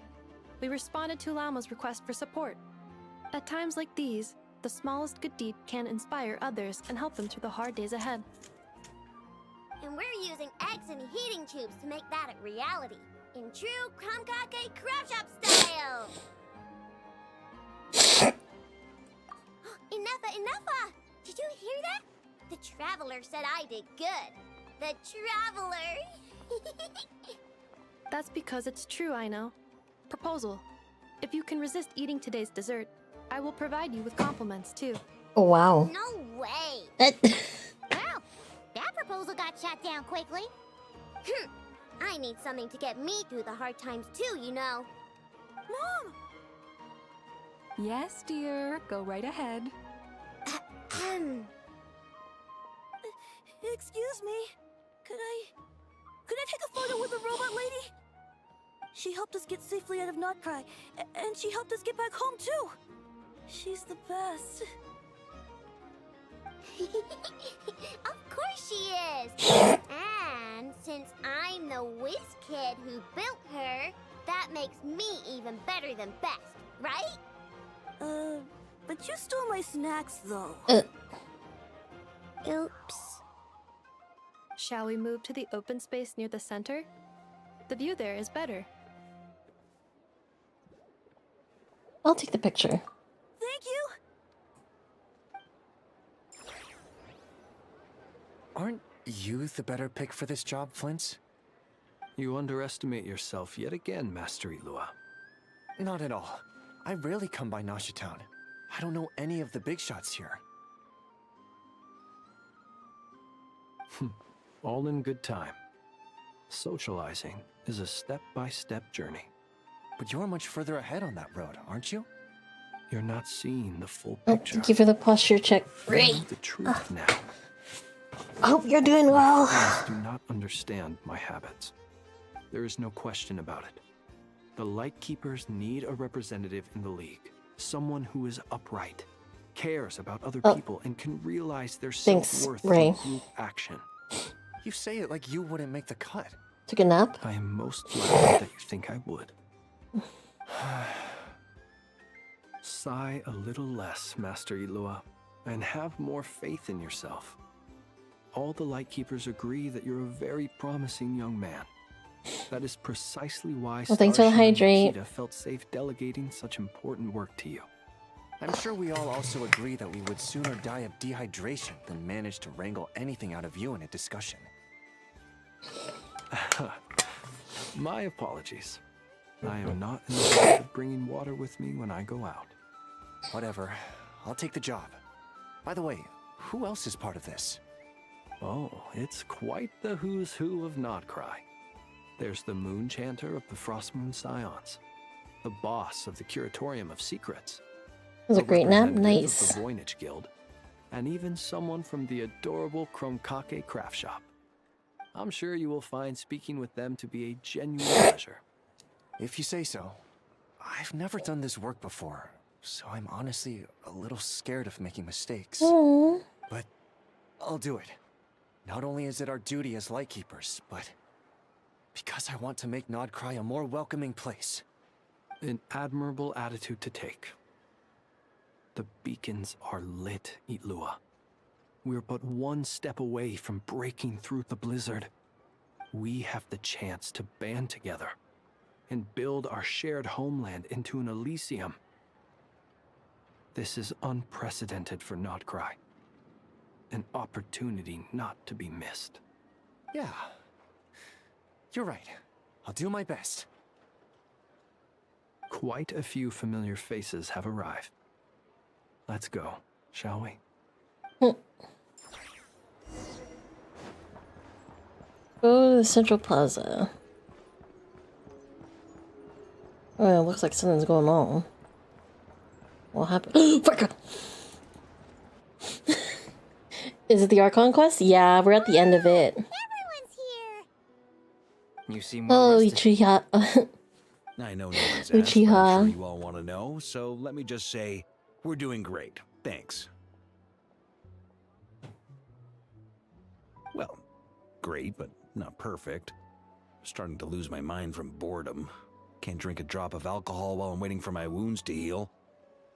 We responded to Lama's request for support. At times like these, the smallest good deed can inspire others and help them through the hard days ahead. And we're using eggs and heating tubes to make that a reality. In true Kromkake Craft Shop style! Enough! Did you hear that? The Traveler said I did good. The Traveler! That's because it's true, I know. Proposal. If you can resist eating today's dessert, I will provide you with compliments, too. Oh, wow. No way! Well, that proposal got shot down quickly. I need something to get me through the hard times too, you know. Mom! Yes, dear. Go right ahead. Excuse me. Could I take a photo with the robot lady? She helped us get safely out of Notcry, and she helped us get back home too. She's the best. Of course she is! And since I'm the whiz kid who built her, that makes me even better than best, right? But you stole my snacks though. Oops. Shall we move to the open space near the center? The view there is better. I'll take the picture. Thank you! Aren't you the better pick for this job, Flint? You underestimate yourself yet again, Master Ilua. Not at all. I rarely come by Nasha Town. I don't know any of the big shots here. All in good time. Socializing is a step-by-step journey. But you're much further ahead on that road, aren't you? You're not seeing the full Oh, picture. thank you for the posture check. You Great. know the truth now. I hope you're doing well. Friends do not understand my habits. There is no question about it. The Lightkeepers need a representative in the League. Someone who is upright, cares about other people, and can realize their Thanks, self-worth Ray. through group action. You say it like you wouldn't make the cut. Took a nap? I am most glad that you think I would. Sigh a little less, Master Ilua, and have more faith in yourself. All the Lightkeepers agree that you're a very promising young man. That is precisely why Well, thanks for the Starshine and hydrate. Nikita felt safe delegating such important work to you. I'm sure we all also agree that we would sooner die of dehydration than manage to wrangle anything out of you in a discussion. My apologies. I am not in the habit of bringing water with me when I go out. Whatever. I'll take the job. By the way, who else is part of this? Oh, it's quite the who's who of Nodcry. There's the Moon Chanter of the Frost Moon Scions, the boss of the Curatorium of Secrets. That was a great nap. representative Nice. Of the Voynich Guild, and even someone from the adorable Kromkake Craft Shop. I'm sure you will find speaking with them to be a genuine pleasure. If you say so. I've never done this work before, so I'm honestly a little scared of making mistakes. Aww. But I'll do it. Not only is it our duty as Lightkeepers, but because I want to make Nodcry a more welcoming place. An admirable attitude to take. The beacons are lit, Itlua. We're but one step away from breaking through the blizzard. We have the chance to band together. and build our shared homeland into an Elysium. This is unprecedented for Notcry. An opportunity not to be missed. Yeah. You're right. I'll do my best. Quite a few familiar faces have arrived. Let's go, shall we? Go to the Central Plaza. Oh, it looks like something's going on. What happened? Fuck! Is it the Archon quest? Yeah, we're at the end of it. You seem well Oh, rested. Uchiha. I know no one's asked, but I'm Uchiha. sure you all want to know, so let me just say, we're doing great. Thanks. Well, great, but not perfect. Starting to lose my mind from boredom. Can't drink a drop of alcohol while I'm waiting for my wounds to heal.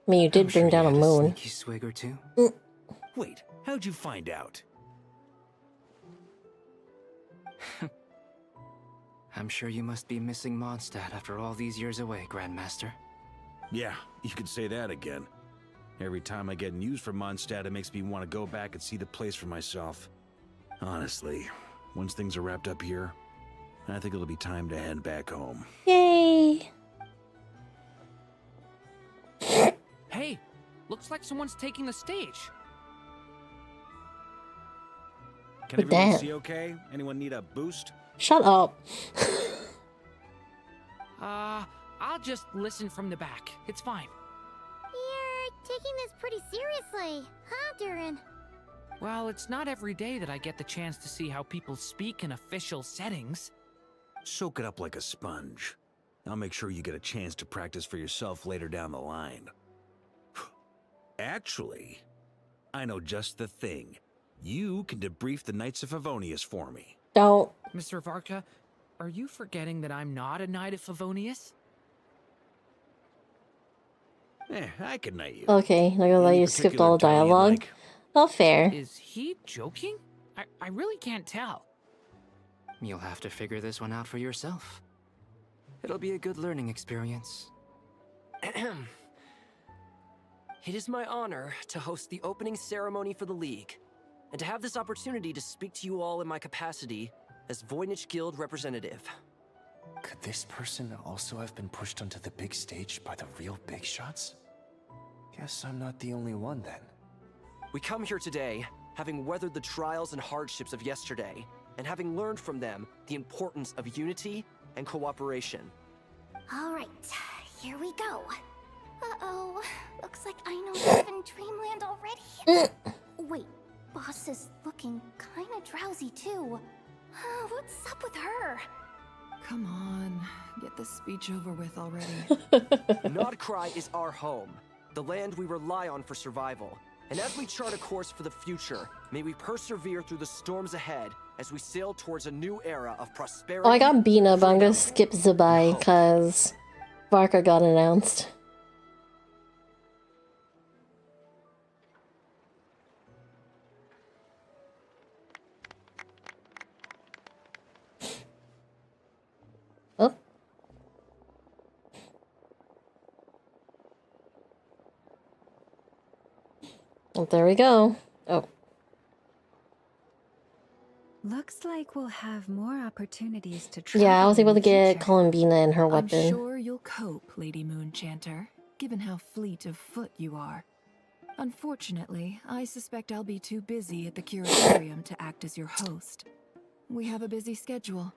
I mean, you did bring down a moon. Sneaky swig or two. Wait, how'd you find out? I'm sure you must be missing Mondstadt after all these years away, Grandmaster. Yeah, you could say that again. Every time I get news from Mondstadt, it makes me want to go back and see the place for myself. Honestly, once things are wrapped up here, I think it'll be time to head back home. Yay! Hey, looks like someone's taking the stage. Can Oh, everyone damn. see okay? Anyone need a boost? Shut up. I'll just listen from the back. It's fine. You're taking this pretty seriously, huh, Durin? Well, it's not every day that I get the chance to see how people speak in official settings. Soak it up like a sponge. I'll make sure you get a chance to practice for yourself later down the line. Actually, I know just the thing. You can debrief the Knights of Favonius for me. Don't. Mr. Varka, are you forgetting that I'm not a Knight of Favonius? I can knight you. Okay, not gonna let Any you skip particular all the title you'd dialogue. like? Oh, fair. Is he joking? I really can't tell. You'll have to figure this one out for yourself. It'll be a good learning experience. It is my honor to host the opening ceremony for the League, and to have this opportunity to speak to you all in my capacity as Voynich Guild representative. Could this person also have been pushed onto the big stage by the real big shots? Guess I'm not the only one then. We come here today, having weathered the trials and hardships of yesterday, and having learned from them the importance of unity and cooperation. All right, here we go. Uh-oh, looks like I know live in Dreamland already. Wait, boss is looking kinda drowsy too. What's up with her? Come on, get this speech over with already. Nodcry is our home, the land we rely on for survival. And as we chart a course for the future, may we persevere through the storms ahead as we sail towards a new era of prosperity. Oh, I got Bina, but I'm gonna skip Zabai because Varka got announced. Oh. Well, there we go. Oh. Looks like we'll have more opportunities to travel. Yeah, I was able to in the get future. Columbina and her I'm weapon. sure you'll cope, Lady Moonchanter, given how fleet of foot you are. Unfortunately, I suspect I'll be too busy at the Curatorium to act as your host. We have a busy schedule.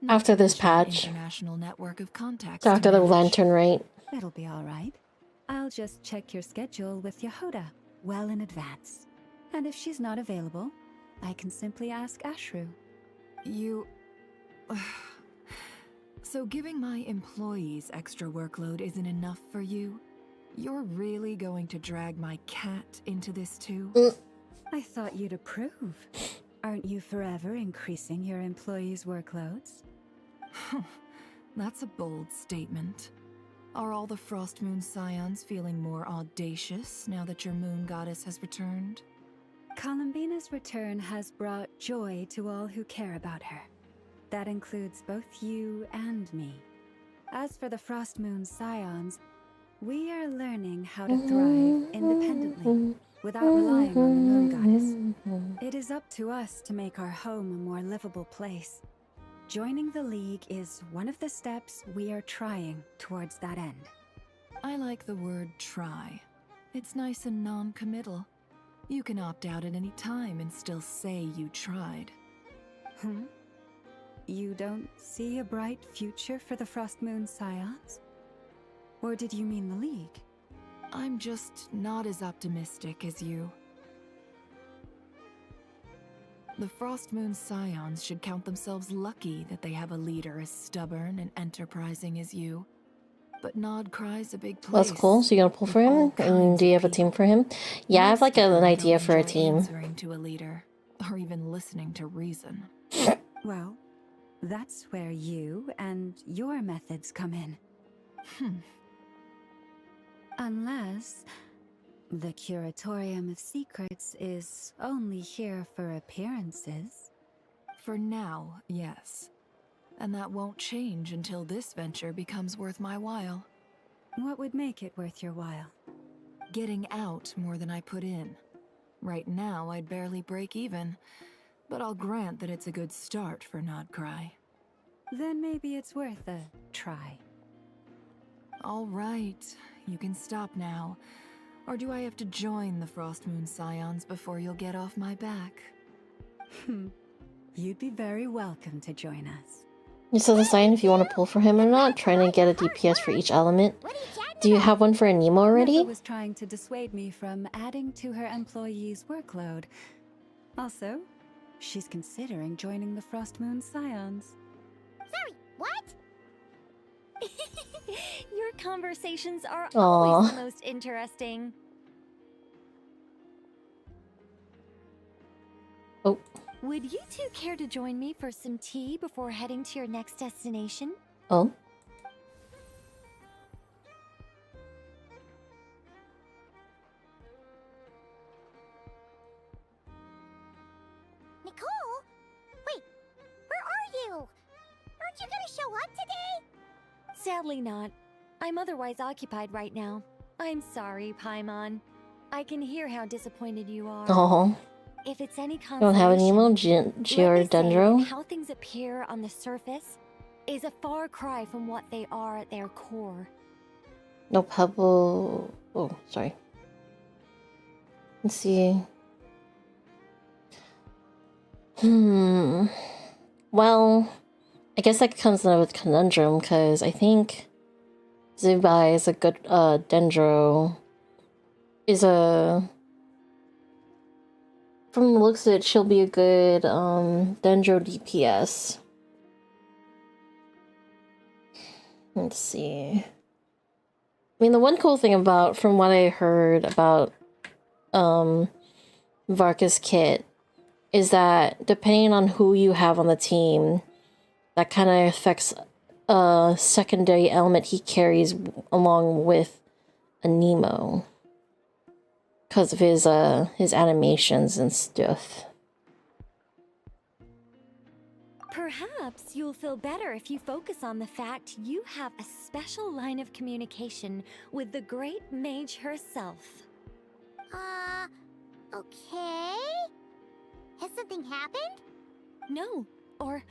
Not After to this mention an patch. international network of contacts. So after to the manage. lantern, right? That'll be all right. I'll just check your schedule with Yehoda well in advance. And if she's not available, I can simply ask Ashru. You... So giving my employees extra workload isn't enough for you? You're really going to drag my cat into this too? I thought you'd approve. Aren't you forever increasing your employees' workloads? That's a bold statement. Are all the Frost Moon Scions feeling more audacious now that your moon goddess has returned? Columbina's return has brought joy to all who care about her. That includes both you and me. As for the Frost Moon Scions, we are learning how to thrive independently, without relying on the Moon Goddess. It is up to us to make our home a more livable place. Joining the League is one of the steps we are trying towards that end. I like the word try. It's nice and non-committal. You can opt out at any time and still say you tried. You don't see a bright future for the Frost Moon Scions? Or did you mean the League? I'm just not as optimistic as you. The Frost Moon Scions should count themselves lucky that they have a leader as stubborn and enterprising as you. But Nod Cry's a big place. That's cool. So you're gonna pull for him? And do you have a team for him? Yeah, I have like an idea for a team. Answering to a leader, or even listening to reason. Well, that's where you and your methods come in. Unless the Curatorium of Secrets is only here for appearances. For now, yes. And that won't change until this venture becomes worth my while. What would make it worth your while? Getting out more than I put in. Right now, I'd barely break even, but I'll grant that it's a good start for Nod Cry. Then maybe it's worth a try. All right, you can stop now. Or do I have to join the Frost Moon Scions before you'll get off my back? You'd be very welcome to join us. You still decide if you want to pull for him or not, trying to get a DPS for each element. Do you have one for Anemo already? Nessa was trying to dissuade me from adding to her employees' workload. Also, she's considering joining the Frost Moon Scions. Sorry, what? Your conversations are Aww. always the most interesting. Oh. Would you two care to join me for some tea before heading to your next destination? Oh. Nicole? Wait, where are you? Aren't you gonna show up today? Sadly not. I'm otherwise occupied right now. I'm sorry, Paimon. I can hear how disappointed you are. Oh. If it's any You don't have an emo, Dendro? Dendro? How things appear on the surface is a far cry from what they are at their core. No pebble. Oh, sorry. Let's see. Well, I guess that comes in with conundrum because I think Zubai is a good Dendro. Is a. From the looks of it, she'll be a good Dendro DPS. Let's see. I mean, the one cool thing about, from what I heard about Varka's kit, is that depending on who you have on the team, that kind of affects a secondary element he carries along with a Nemo. Because of his animations and stuff. Perhaps you'll feel better if you focus on the fact you have a special line of communication with the great mage herself. Okay? Has something happened? No, or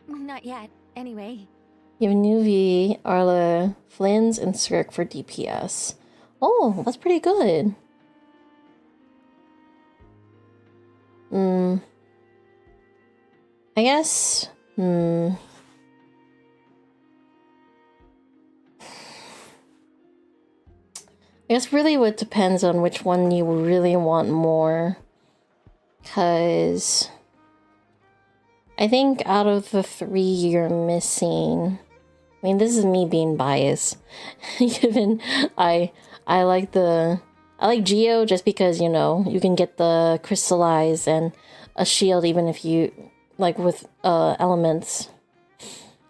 not yet, anyway. You have Nuvi, Arla, Flynn's, and Skirk for DPS. Oh, that's pretty good. I guess, I guess really what depends on which one you really want more. Because I think out of the 3 you're missing, I mean, this is me being biased, given I like Geo just because, you know, you can get the crystallize and a shield even if you, like with elements,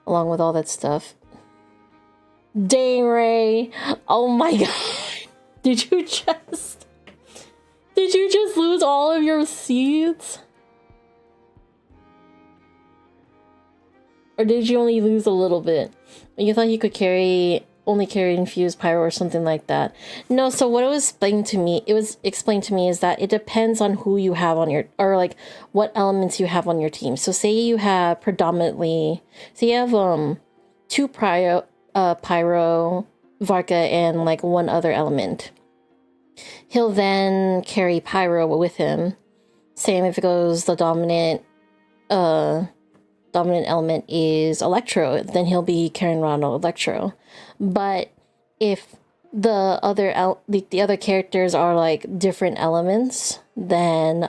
along with all that stuff. Dang, Ray! Oh my god! Did you just lose all of your seeds? Or did you only lose a little bit? You thought you could only carry infused pyro or something like that. No, so what it was explained to me, is that it depends on who you have on your, or like what elements you have on your team. So say you have predominantly, so you have 2 pyro, Varka, and like 1 other element. He'll then carry pyro with him. Same if it goes the dominant element is electro, then he'll be carrying around electro. But if the other characters are like different elements, then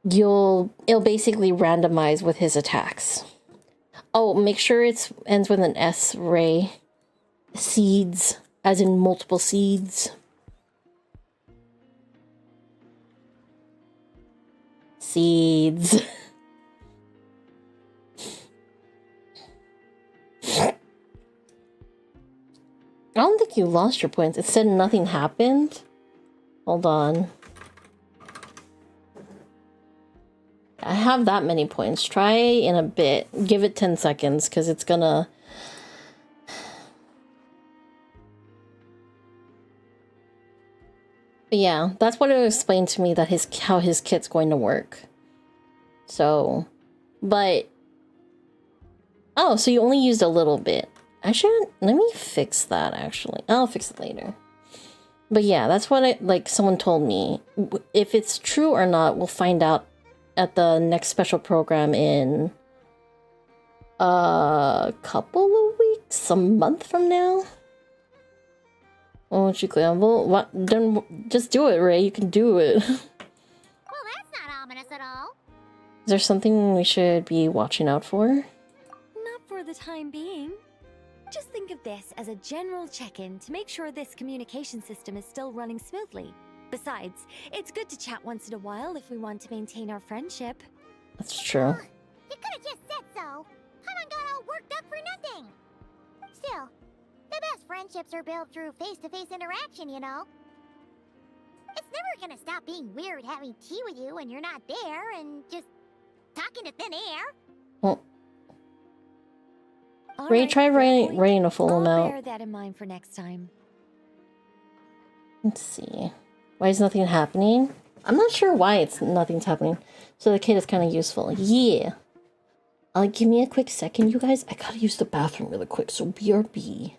it'll basically randomize with his attacks. Oh, make sure it ends with an S, Ray. Seeds, as in multiple seeds. Seeds. I don't think you lost your points. It said nothing happened. Hold on. I have that many points. Try in a bit. Give it 10 seconds because it's gonna... But yeah, that's what it explained to me, that how his kit's going to work. So, but... Oh, so you only used a little bit. I shouldn't... Let me fix that, actually. I'll fix it later. But yeah, that's what someone told me. If it's true or not, we'll find out at the next special program in a couple of weeks, a month from now. Won't you clear? Well, what? Then just do it, Ray. You can do it. Well, that's not ominous at all. Is there something we should be watching out for? Not for the time being. Just think of this as a general check-in to make sure this communication system is still running smoothly. Besides, it's good to chat once in a while if we want to maintain our friendship. That's true. You could have just said so. Haven't got all worked up for nothing. Still, the best friendships are built through face-to-face interaction, you know. It's never gonna stop being weird having tea with you when you're not there and just talking to thin air. Well, Ray, try writing a full amount. Bear that in mind for next time. Let's see. Why is nothing happening? I'm not sure why nothing's happening. So the kid is kind of useful. Yeah. Give me a quick second, you guys. I gotta use the bathroom really quick, so BRB.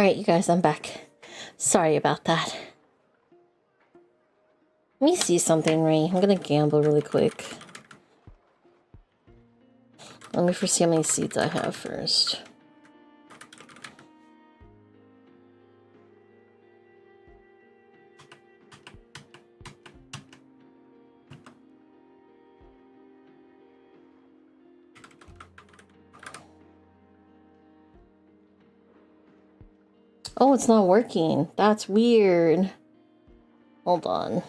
Alright, you guys, I'm back. Sorry about that. Let me see something, Ray. I'm gonna gamble really quick. Let me foresee how many seeds I have first. Oh, it's not working. That's weird. Hold on.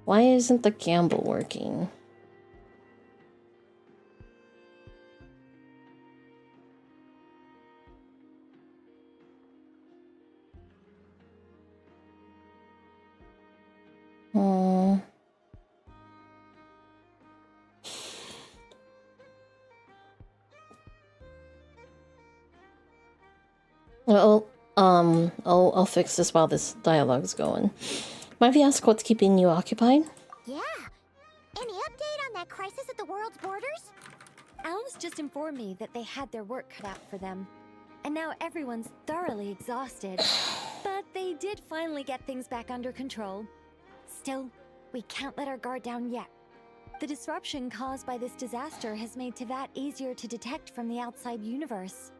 Why isn't the gamble working? Well, I'll fix this while this dialogue's going. Might we ask what's keeping you occupied? Yeah. Any update on that crisis at the world's borders? Alice just informed me that they had their work cut out for them. And now everyone's thoroughly exhausted. But they did finally get things back under control. Still, we can't let our guard down yet. The disruption caused by this disaster has made Teyvat easier to detect from the outside universe.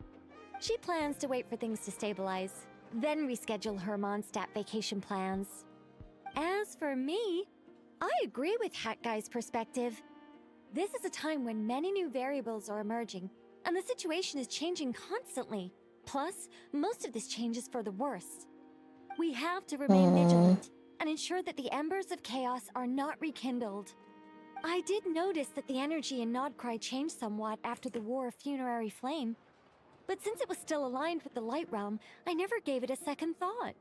She plans to wait for things to stabilize, then reschedule her Mondstadt vacation plans. As for me, I agree with Hat Guy's perspective. This is a time when many new variables are emerging, and the situation is changing constantly. Plus, most of this change is for the worse. We have to remain vigilant and ensure that the embers of chaos are not rekindled. I did notice that the energy in Nodcry changed somewhat after the War of Funerary Flame. But since it was still aligned with the Light Realm, I never gave it a second thought.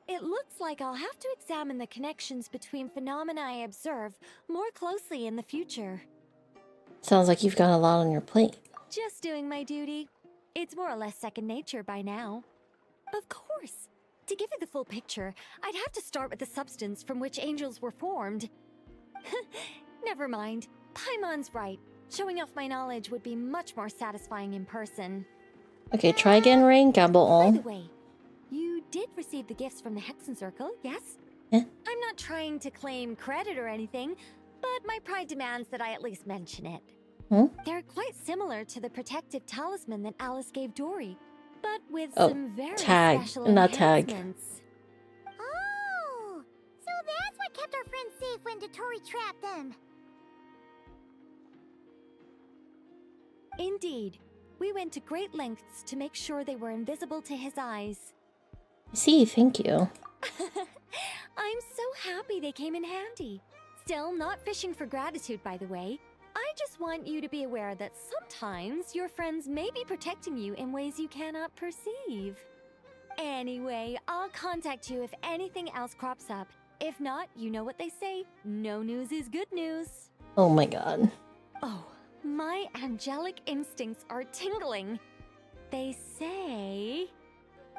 It looks like I'll have to examine the connections between phenomena I observe more closely in the future. Sounds like you've got a lot on your plate. Just doing my duty. It's more or less second nature by now. Of course. To give you the full picture, I'd have to start with the substance from which angels were formed. Never mind. Paimon's right. Showing off my knowledge would be much more satisfying in person. Okay, try again, Rain. Gamble all. By the way, you did receive the gifts from the Hexen Circle, yes? Yeah. I'm not trying to claim credit or anything, but my pride demands that I at least mention it. They're quite similar to the protective talisman that Alice gave Dory, but with some very special enhancements. Oh, so that's what kept our friends safe when Dotori trapped them. Indeed. We went to great lengths to make sure they were invisible to his eyes. I see, thank you. I'm so happy they came in handy. Still, not fishing for gratitude, by the way. I just want you to be aware that sometimes your friends may be protecting you in ways you cannot perceive. Anyway, I'll contact you if anything else crops up. If not, you know what they say, no news is good news. Oh my god. Oh, my angelic instincts are tingling. They say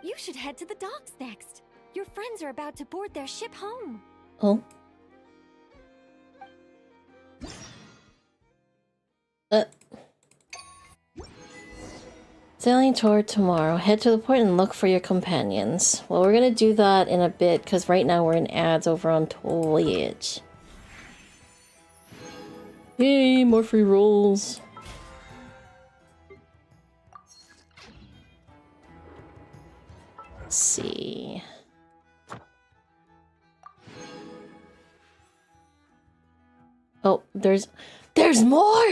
you should head to the docks next. Your friends are about to board their ship home. Oh. Sailing toward tomorrow. Head to the port and look for your companions. Well, we're gonna do that in a bit, because right now we're in ads over on Twitch. Yay, more free rolls. Let's see. Oh, there's more!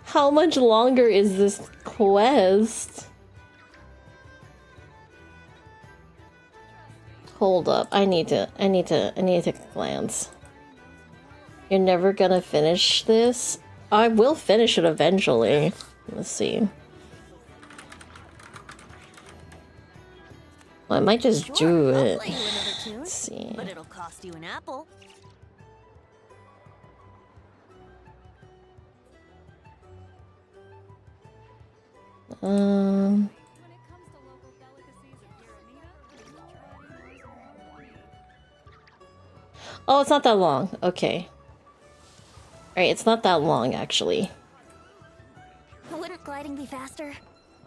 How much longer is this quest? Hold up, I need to glance. You're never gonna finish this? I will finish it eventually. Let's see. Well, I might just do it. Let's see. But it'll cost you an apple. Oh, it's not that long. Okay. Alright, it's not that long, actually. Wouldn't gliding be faster?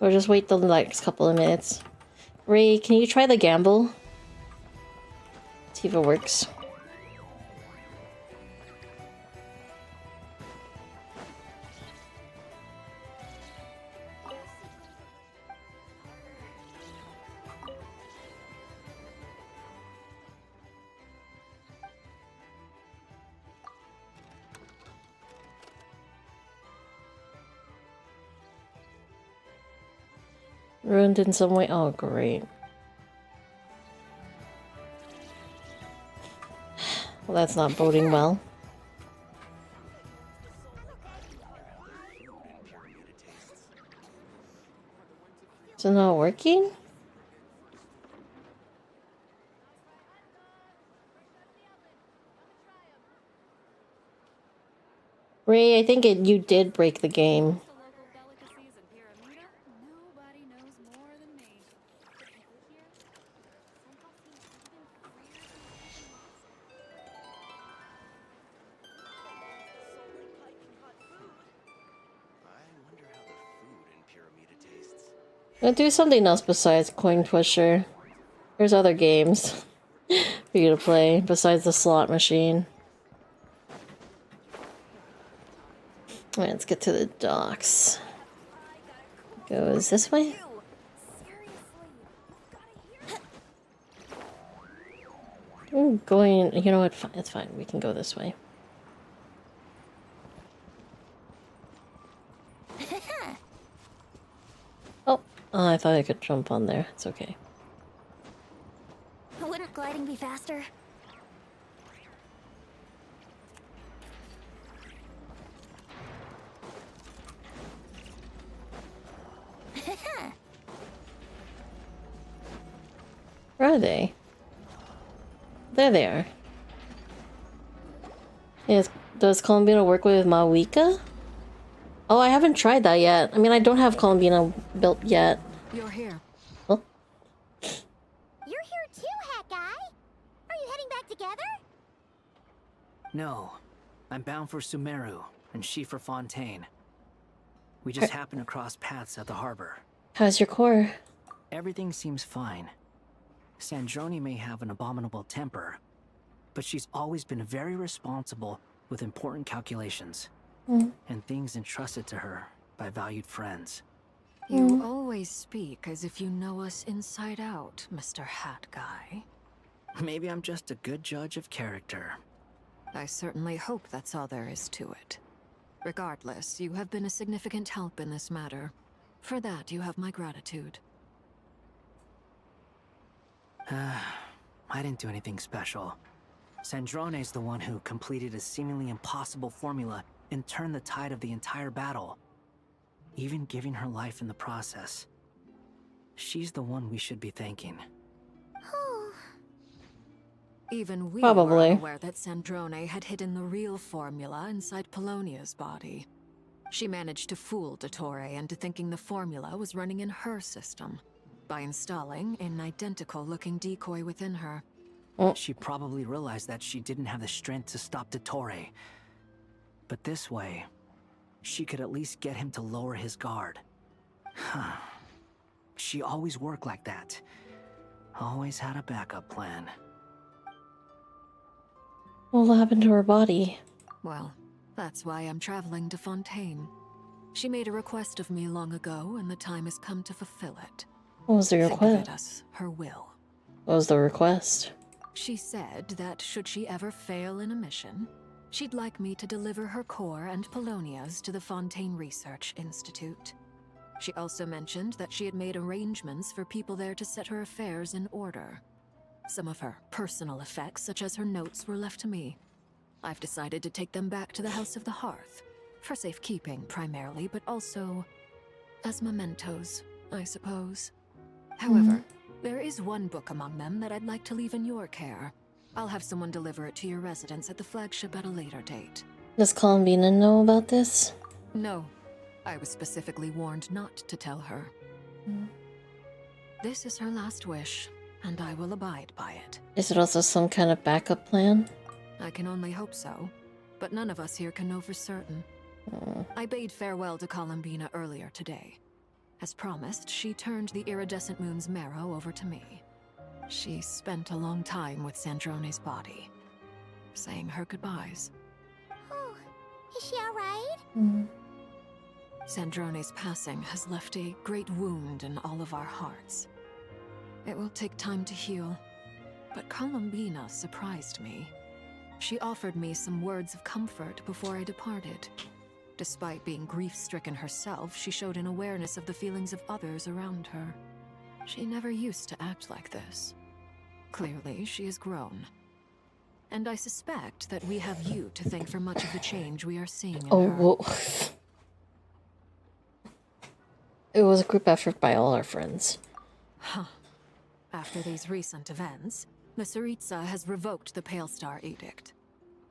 Or just wait the next couple of minutes. Ray, can you try the gamble? See if it works. Ruined in some way? Oh, great. Well, that's not boding well. Is it not working? Ray, I think you did break the game. Do something else besides Coin Pusher. There's other games for you to play besides the slot machine. Alright, let's get to the docks. Goes this way? Going, you know what, it's fine. We can go this way. Oh, I thought I could jump on there. It's okay. Wouldn't gliding be faster? Where are they? There they are. Yes, does Columbina work with Mawika? Oh, I haven't tried that yet. I mean, I don't have Columbina built yet. You're here. Oh. You're here too, Hat Guy. Are you heading back together? No. I'm bound for Sumeru, and she for Fontaine. We just happened to cross paths at the harbor. How's your core? Everything seems fine. Sandrone may have an abominable temper, but she's always been very responsible with important calculations. And things entrusted to her by valued friends. You always speak as if you know us inside out, Mr. Hat Guy. Maybe I'm just a good judge of character. I certainly hope that's all there is to it. Regardless, you have been a significant help in this matter. For that, you have my gratitude. I didn't do anything special. Sandrone's the one who completed a seemingly impossible formula and turned the tide of the entire battle, even giving her life in the process. She's the one we should be thanking. Even we Probably. were aware that Sandrone had hidden the real formula inside Polonia's body. She managed to fool Dottore into thinking the formula was running in her system by installing an identical-looking decoy within her. She probably realized that she didn't have the strength to stop Dottore. But this way, she could at least get him to lower his guard. She always worked like that. Always had a backup plan. What happened to her body? Well, that's why I'm traveling to Fontaine. She made a request of me long ago, and the time has come to fulfill it. What was the Think of request? it as her will. What was the request? She said that should she ever fail in a mission, she'd like me to deliver her core and Polonia's to the Fontaine Research Institute. She also mentioned that she had made arrangements for people there to set her affairs in order. Some of her personal effects, such as her notes, were left to me. I've decided to take them back to the House of the Hearth, for safekeeping primarily, but also as mementos, I suppose. However, there is one book among them that I'd like to leave in your care. I'll have someone deliver it to your residence at the flagship at a later date. Does Columbina know about this? No. I was specifically warned not to tell her. This is her last wish, and I will abide by it. Is it also some kind of backup plan? I can only hope so. but none of us here can know for certain. I bade farewell to Columbina earlier today. As promised, she turned the iridescent moon's marrow over to me. She spent a long time with Sandrone's body, saying her goodbyes. Oh, is she alright? Sandrone's passing has left a great wound in all of our hearts. It will take time to heal, but Columbina surprised me. She offered me some words of comfort before I departed. Despite being grief-stricken herself, she showed an awareness of the feelings of others around her. She never used to act like this. Clearly, she has grown. And I suspect that we have you to thank for much of the change we are seeing in her. Whoa. It was a group effort by all our friends. Huh. After these recent events, the Tsaritsa has revoked the Pale Star Edict.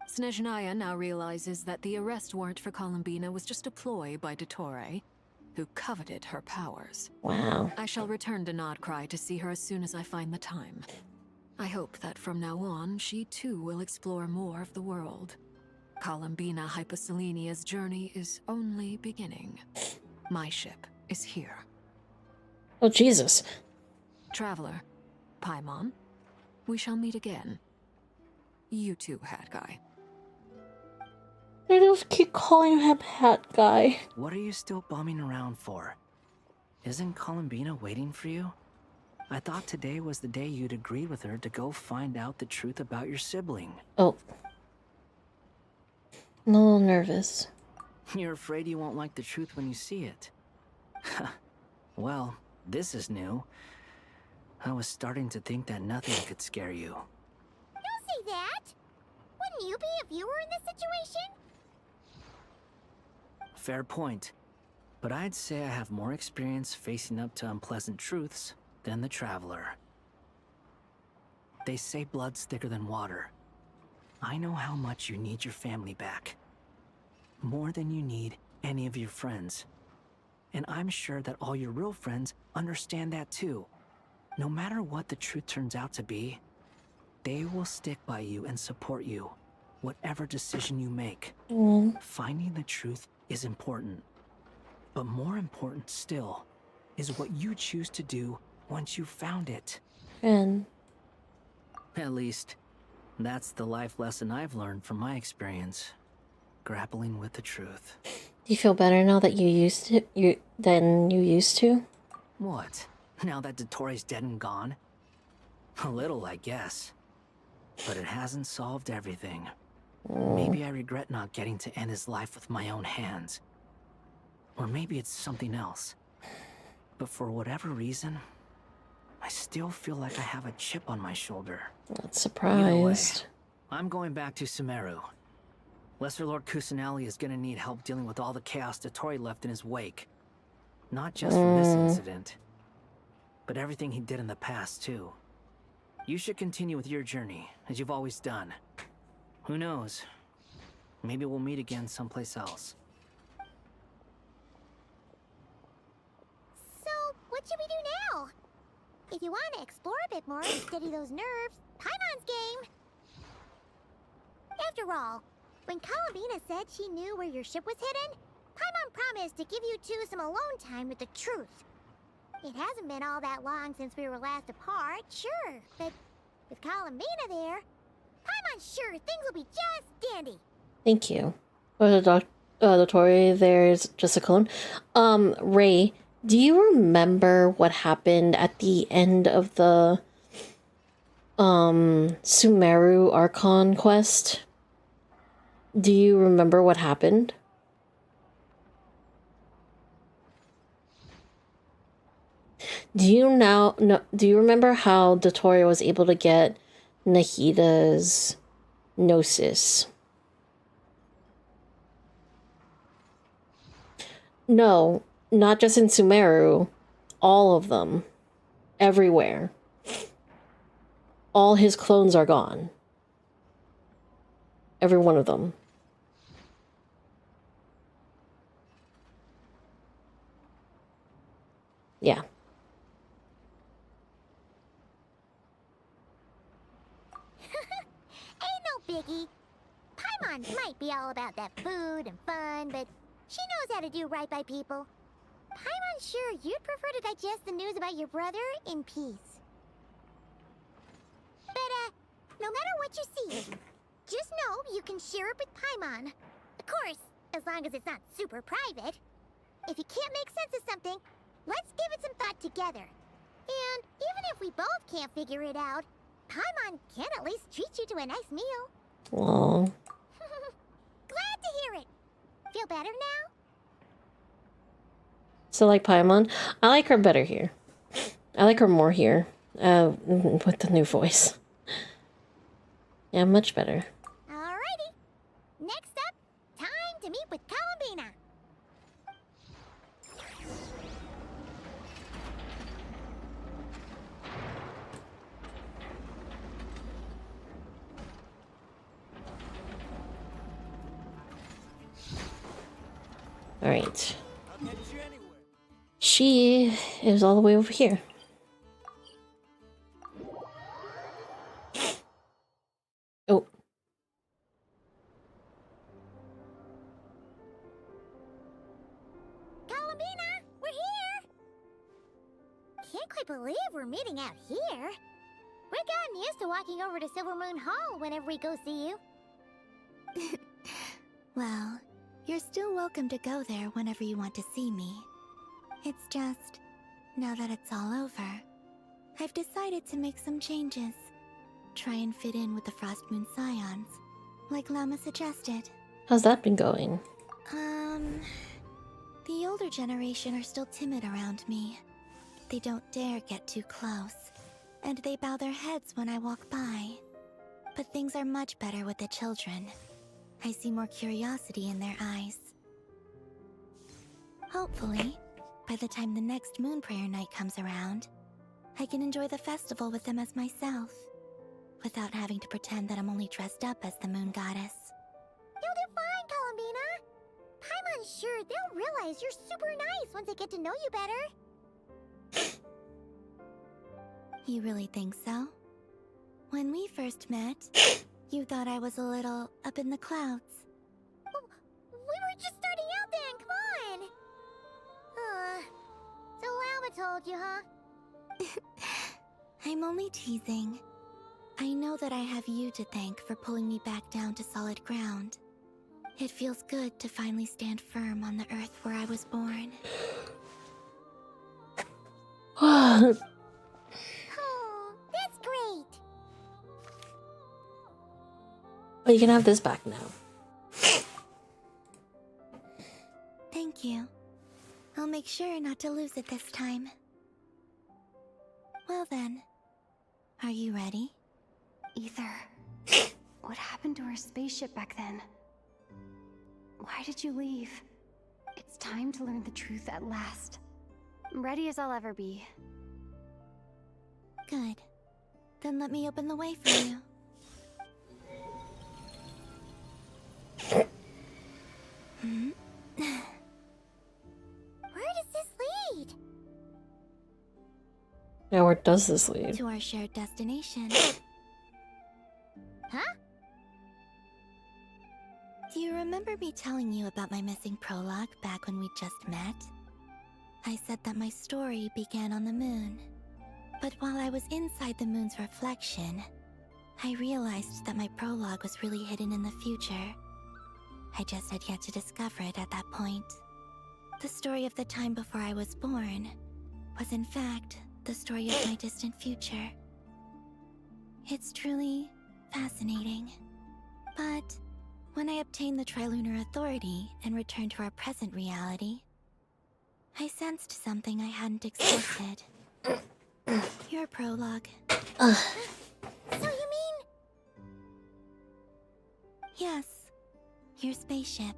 Snezhnaya now realizes that the arrest warrant for Columbina was just a ploy by Dottore, who coveted her powers. Wow. I shall return to Nodcry to see her as soon as I find the time. I hope that from now on, she too will explore more of the world. Columbina Hyposelenia's journey is only beginning. My ship is here. Oh, Jesus. Traveler, Paimon, we shall meet again. You too, Hat Guy. They just keep calling him Hat Guy. What are you still bumming around for? Isn't Columbina waiting for you? I thought today was the day you'd agreed with her to go find out the truth about your sibling. Oh. I'm a little nervous. You're afraid you won't like the truth when you see it. Well, this is new. I was starting to think that nothing could scare you. Don't say that! Wouldn't you be if you were in this situation? Fair point. But I'd say I have more experience facing up to unpleasant truths than the Traveler. They say blood's thicker than water. I know how much you need your family back. More than you need any of your friends. And I'm sure that all your real friends understand that too. No matter what the truth turns out to be, they will stick by you and support you, whatever decision you make. Finding the truth is important. But more important still is what you choose to do once you've found it. And at least, that's the life lesson I've learned from my experience, grappling with the truth. Do you feel better now that you used to? What? Now that Dottore's dead and gone? A little, I guess. But it hasn't solved everything. Maybe I regret not getting to end his life with my own hands. Or maybe it's something else. But for whatever reason, I still feel like I have a chip on my shoulder. Not surprised. I'm going back to Sumeru. Lesser Lord Kusanali is gonna need help dealing with all the chaos Dottore left in his wake. Not just from this incident, but everything he did in the past, too. You should continue with your journey, as you've always done. Who knows? Maybe we'll meet again someplace else. So, what should we do now? If you want to explore a bit more and steady those nerves, Paimon's game! After all, when Columbina said she knew where your ship was hidden, Paimon promised to give you two some alone time with the truth. It hasn't been all that long since we were last apart, sure, but with Columbina there, Paimon's sure things will be just dandy. Thank you. Was Dottore there's just a clone? Ray, do you remember what happened at the end of the Sumeru Archon quest? Do you remember what happened? Do you remember how Dottore was able to get Nahida's Gnosis? No, not just in Sumeru. All of them. Everywhere. All his clones are gone. Every one of them. Yeah. Ain't no biggie. Paimon Paimon might be all about that food and fun, but she knows how to do right by people. Paimon's sure you'd prefer to digest the news about your brother in peace. But, no matter what you see, just know you can share it with Paimon. Of course, as long as it's not super private. If you can't make sense of something, let's give it some thought together. And even if we both can't figure it out, Paimon can at least treat you to a nice meal. Aww. Glad to hear it. Feel better now? So like Paimon, I like her better here. I like her more here. With the new voice. Yeah, much better. Alrighty. Next up, time to meet with Columbina. Alright. She is all the way over here. Oh. Columbina, we're here! Can't quite believe we're meeting out here. We've gotten used to walking over to Silver Moon Hall whenever we go see you. Well, you're still welcome to go there whenever you want to see me. It's just, now that it's all over, I've decided to make some changes. Try and fit in with the Frost Moon Scions, like Llama suggested. How's that been going? The older generation are still timid around me. They don't dare get too close, and they bow their heads when I walk by. But things are much better with the children. I see more curiosity in their eyes. Hopefully, by the time the next Moon Prayer Night comes around, I can enjoy the festival with them as myself, without having to pretend that I'm only dressed up as the Moon Goddess. You'll do fine, Columbina. Paimon's sure they'll realize you're super nice once they get to know you better. You really think so? When we first met, you thought I was a little up in the clouds. We were just starting out then, come on! So Llama told you, huh? I'm only teasing. I know that I have you to thank for pulling me back down to solid ground. It feels good to finally stand firm on the earth where I was born. Oh, that's great! Well, you can have this back now. Thank you. I'll make sure not to lose it this time. Well then, are you ready? Ether, what happened to our spaceship back then? Why did you leave? It's time to learn the truth at last. Ready as I'll ever be. Good. Then let me open the way for you. Where does this lead? Yeah, where does this lead? To our shared destination. Huh? Do you remember me telling you about my missing prologue back when we just met? I said that my story began on the moon. But while I was inside the moon's reflection, I realized that my prologue was really hidden in the future. I just had yet to discover it at that point. The story of the time before I was born was in fact the story of my distant future. It's truly fascinating. But when I obtained the Trilunar Authority and returned to our present reality, I sensed something I hadn't expected. Your prologue. So you mean... Yes, your spaceship.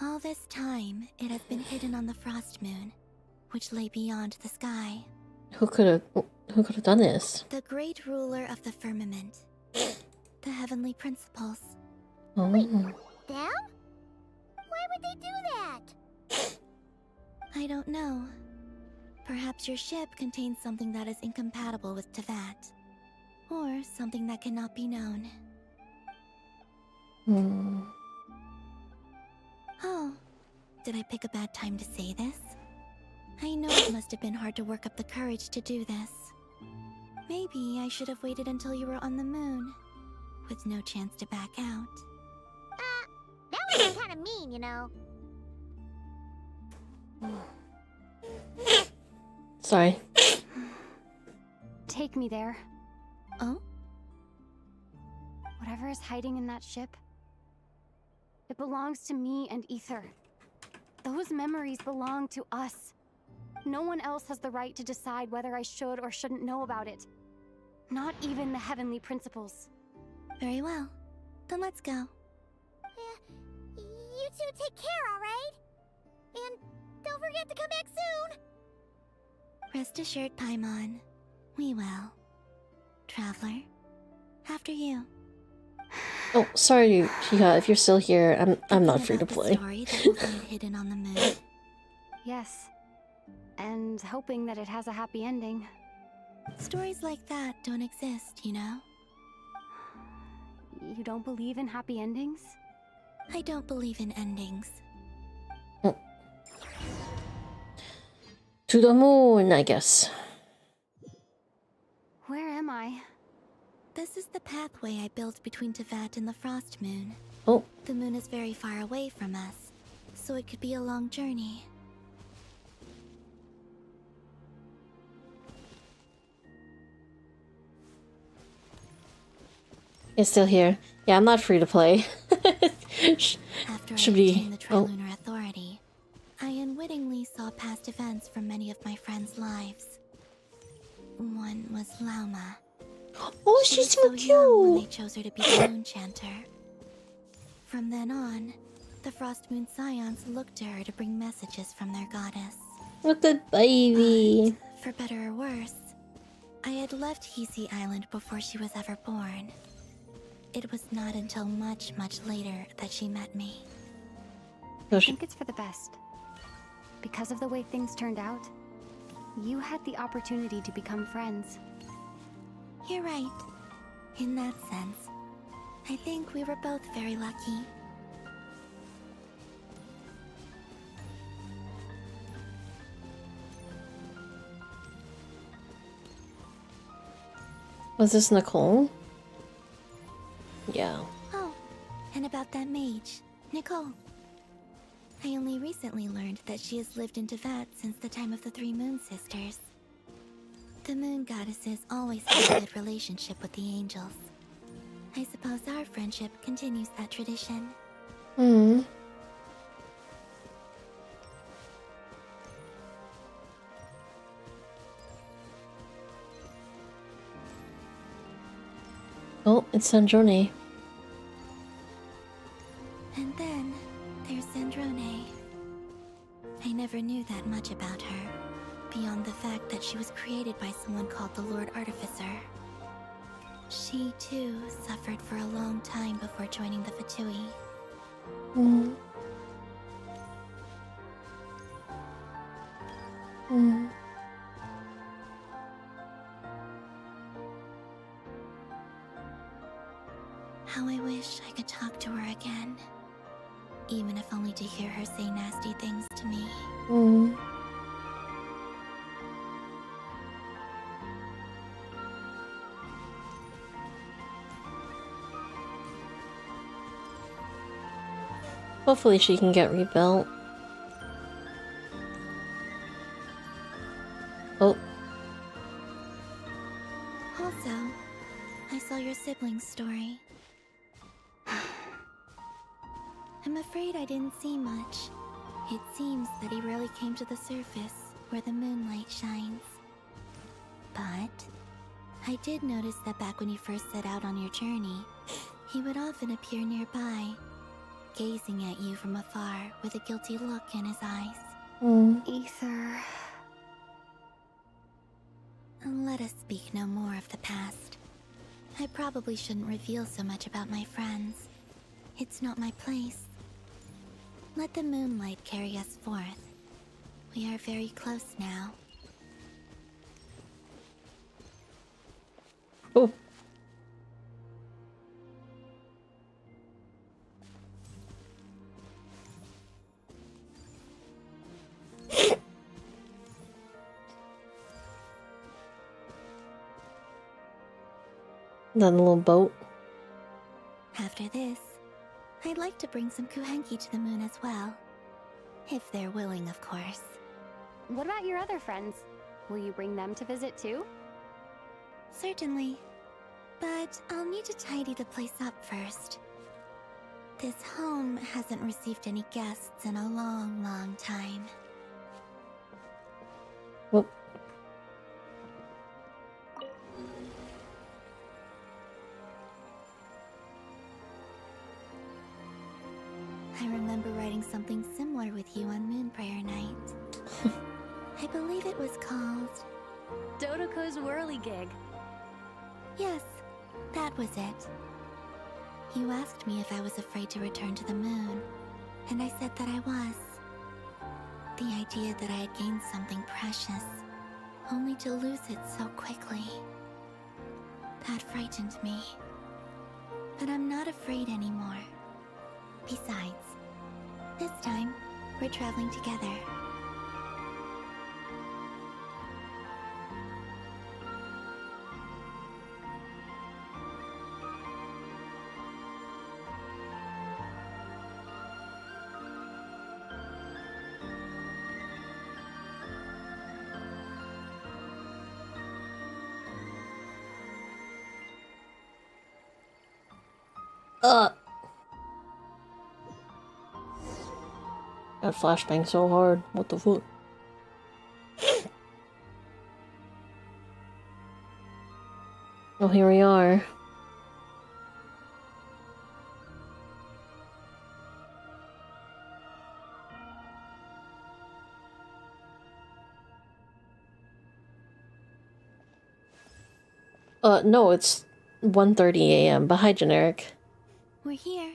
All this time, it has been hidden on the Frost Moon, which lay beyond the sky. Who could have done this? The great ruler of the firmament. The heavenly principles. Oh. Them? Why would they do that? I don't know. Perhaps your ship contains something that is incompatible with Tevat. Or something that cannot be known. Oh, did I pick a bad time to say this? I know it must have been hard to work up the courage to do this. Maybe I should have waited until you were on the moon, with no chance to back out. That was kind of mean, you know. Sorry. Take me there. Oh? Whatever is hiding in that ship, it belongs to me and Ether. Those memories belong to us. No one else has the right to decide whether I should or shouldn't know about it. Not even the Heavenly Principles. Very well. Then let's go. You two take care, alright? And don't forget to come back soon! Rest assured, Paimon. We will. Traveler, after you. Oh, sorry, Hiha, if you're still here, I'm not free to play. Story that will find hidden on the moon. Yes. And hoping that it has a happy ending. Stories like that don't exist, you know? You don't believe in happy endings? I don't believe in endings. To the moon, I guess. Where am I? This is the pathway I built between Tevat and the Frost Moon. Oh. The moon is very far away from us, so it could be a long journey. It's still here. Yeah, I'm not free to play. After Should I be. obtained the Trilunar Authority, I unwittingly saw past events from many of my friends' lives. One was Lauma. Oh, She she's was so young when they cute. chose her to be the Moon Chanter. From then on, the Frost Moon Scions looked to her to bring messages from their goddess. Look at baby. For better or worse, I had left Hisi Island before she was ever born. It was not until much, much later that she met me. I think it's for the best. Because of the way things turned out, you had the opportunity to become friends. You're right. In that sense, I think we were both very lucky. Was this Nicole? Yeah. Oh, and about that mage, Nicole. I only recently learned that she has lived in Tevat since the time of the Three Moon Sisters. The Moon Goddesses always had a good relationship with the angels. I suppose our friendship continues that tradition. Hmm. Oh, it's Sandrone. And then there's Zandrone. I never knew that much about her, beyond the fact that she was created by someone called the Lord Artificer. She, too, suffered for a long time before joining the Fatui. Hmm. Hmm. How I wish I could talk to her again. Even if only to hear her say nasty things to me. Hmm. Hopefully she can get rebuilt. Oh. Also, I saw your siblings' story. I'm afraid I didn't see much. It seems that he rarely came to the surface, where the moonlight shines. But I did notice that back when you first set out on your journey, he would often appear nearby, gazing at you from afar with a guilty look in his eyes. Ether. Let us speak no more of the past. I probably shouldn't reveal so much about my friends. It's not my place. Let the moonlight carry us forth. We are very close now. Oh. That little boat. After this, I'd like to bring some Kuhenki to the moon as well. If they're willing, of course. What about your other friends? Will you bring them to visit too? Certainly. But I'll need to tidy the place up first. This home hasn't received any guests in a long, long time. Whoop. I remember writing something similar with you on Moon Prayer Night. I believe it was called... Dodoko's Whirligig. Yes, that was it. You asked me if I was afraid to return to the moon, and I said that I was. The idea that I had gained something precious, only to lose it so quickly. That frightened me. But I'm not afraid anymore. Besides, this time, we're traveling together. That flashbang so hard. What the fuck? Well, here we are. No, it's 1:30 a.m. But hi, Generic. We're here.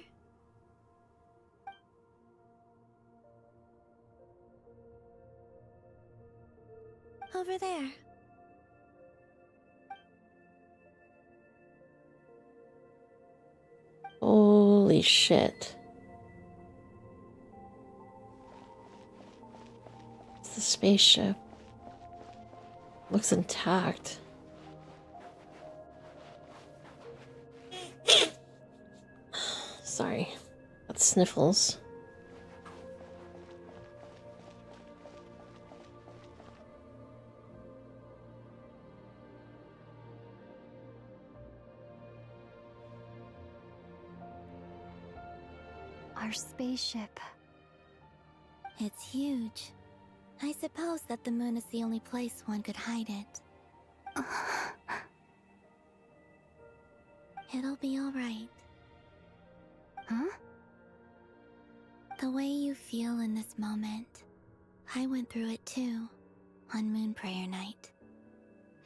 Over there. Holy shit. It's the spaceship. Looks intact. Sorry. That's sniffles. Our spaceship. It's huge. I suppose that the moon is the only place one could hide it. It'll be alright. Huh? The way you feel in this moment, I went through it too, on Moon Prayer Night.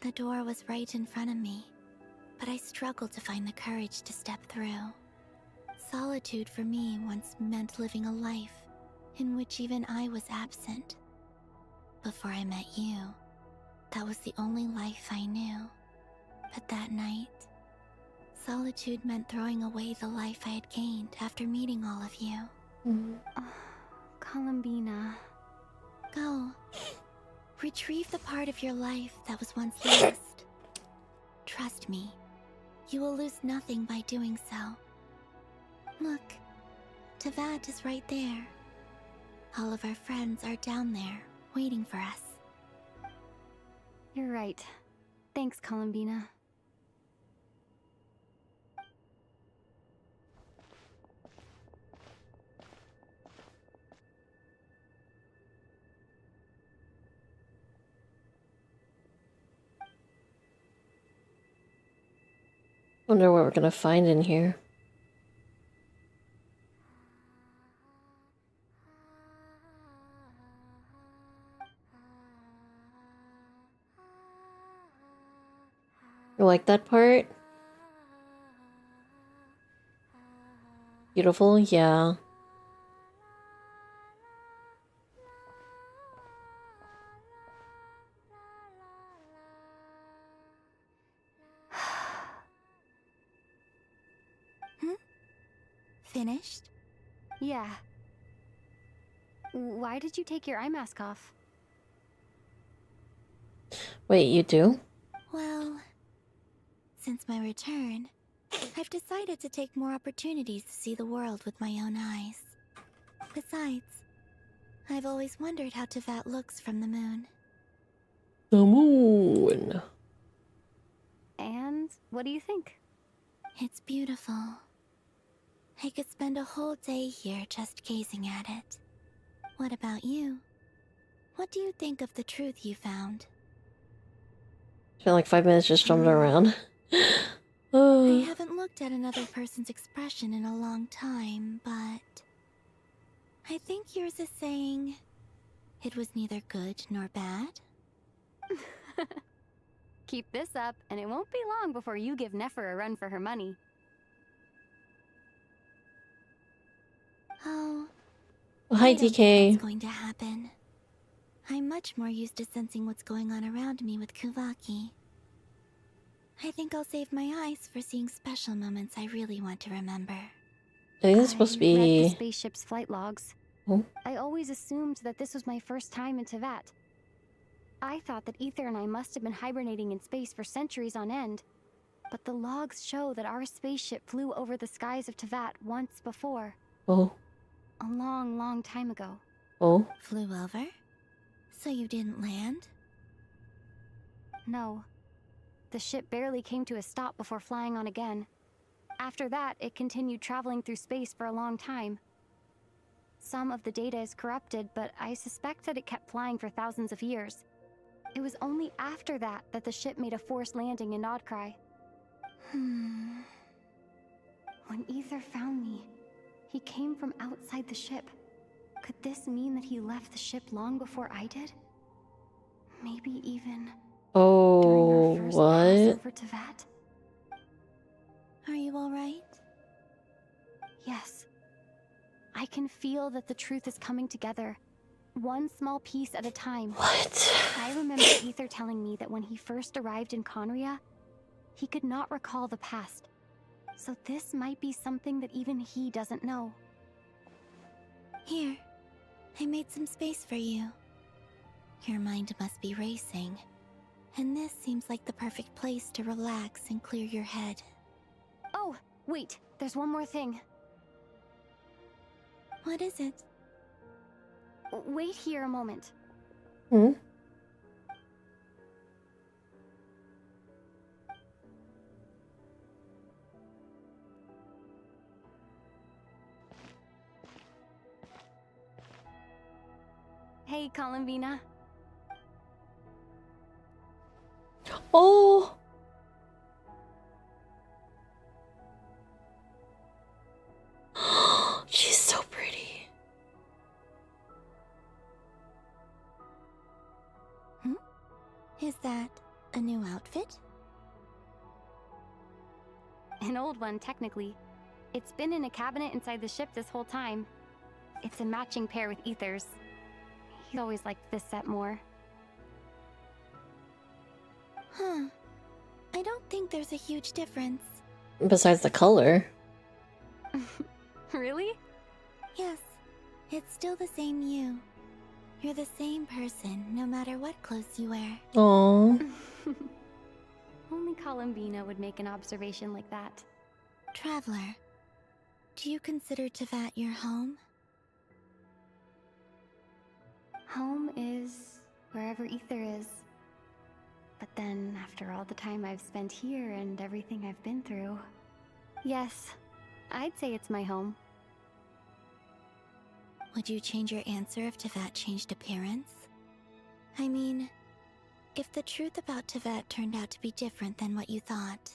The door was right in front of me, but I struggled to find the courage to step through. Solitude for me once meant living a life in which even I was absent. Before I met you, that was the only life I knew. But that night, solitude meant throwing away the life I had gained after meeting all of you. Columbina. Go. Retrieve the part of your life that was once lost. Trust me, you will lose nothing by doing so. Look, Tavad is right there. All of our friends are down there, waiting for us. You're right. Thanks, Columbina. Wonder what we're gonna find in here. You like that part? Beautiful, yeah. Finished? Yeah. Why did you take your eye mask off? Wait, you do? Well, Since my return, I've decided to take more opportunities to see the world with my own eyes. Besides, I've always wondered how Teyvat looks from the moon. The moon. And what do you think? It's beautiful. I could spend a whole day here just gazing at it. What about you? What do you think of the truth you found? Spent like 5 minutes just jumping around. I haven't looked at another person's expression in a long time, but I think yours is saying it was neither good nor bad. Keep this up, and it won't be long before you give Nefer a run for her money. Oh. Well, hi, I don't think DK. that's going to happen. I'm much more used to sensing what's going on around me with Kuvaki. I think I'll save my eyes for seeing special moments I really want to remember. I think it's supposed to Read the be. spaceship's flight logs. Oh. I always assumed that this was my first time in Teyvat. I thought that Ether and I must have been hibernating in space for centuries on end. But the logs show that our spaceship flew over the skies of Teyvat once before. Oh. A long, long time ago. Oh. Flew over? So you didn't land? No. The ship barely came to a stop before flying on again. After that, it continued traveling through space for a long time. Some of the data is corrupted, but I suspect that it kept flying for thousands of years. It was only after that that the ship made a forced landing in Nodcry. When Ether found me, he came from outside the ship. Could this mean that he left the ship long before I did? Maybe even Oh, first what? pass over Teyvat? Are you alright? Yes. I can feel that the truth is coming together. One small piece at a time. What? I remember Ether telling me that when he first arrived in Conria, he could not recall the past. So this might be something that even he doesn't know. Here, I made some space for you. Your mind must be racing, and this seems like the perfect place to relax and clear your head. Oh, wait, there's one more thing. What is it? Wait here a moment. Hmm? Hey, Columbina. Oh! She's so pretty. Is that a new outfit? An old one, technically. It's been in a cabinet inside the ship this whole time. It's a matching pair with Ether's. He always liked this set more. Huh. I don't think there's a huge difference. Besides the color. Really? Yes, it's still the same you. You're the same person, no matter what clothes you wear. Aww. Only Columbina would make an observation like that. Traveler, do you consider Teyvat your home? Home is wherever Ether is. But then, after all the time I've spent here and everything I've been through, yes, I'd say it's my home. Would you change your answer if Teyvat changed appearance? I mean, if the truth about Teyvat turned out to be different than what you thought.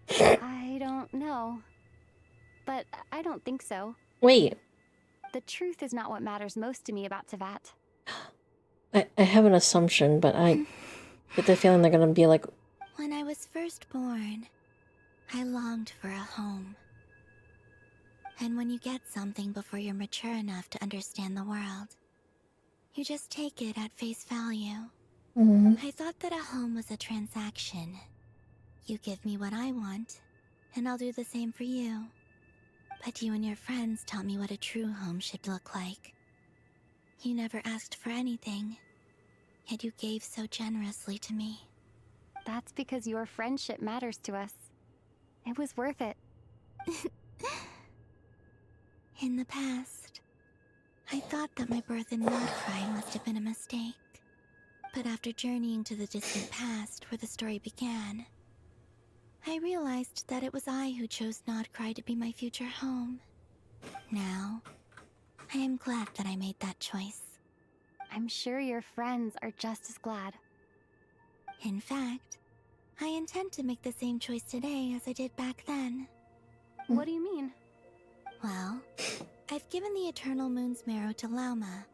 I don't know. But I don't think so. Wait. The truth is not what matters most to me about Teyvat. I have an assumption, but I get the feeling they're gonna be like... When I was first born, I longed for a home. And when you get something before you're mature enough to understand the world, you just take it at face value. I thought that a home was a transaction. You give me what I want, and I'll do the same for you. But you and your friends taught me what a true home should look like. You never asked for anything. yet you gave so generously to me. That's because your friendship matters to us. It was worth it. In the past, I thought that my birth in Nordcry must have been a mistake. But after journeying to the distant past where the story began, I realized that it was I who chose Nordcry to be my future home. Now, I am glad that I made that choice. I'm sure your friends are just as glad. In fact, I intend to make the same choice today as I did back then. What do you mean? Well, I've given the Eternal Moon's Marrow to Lauma,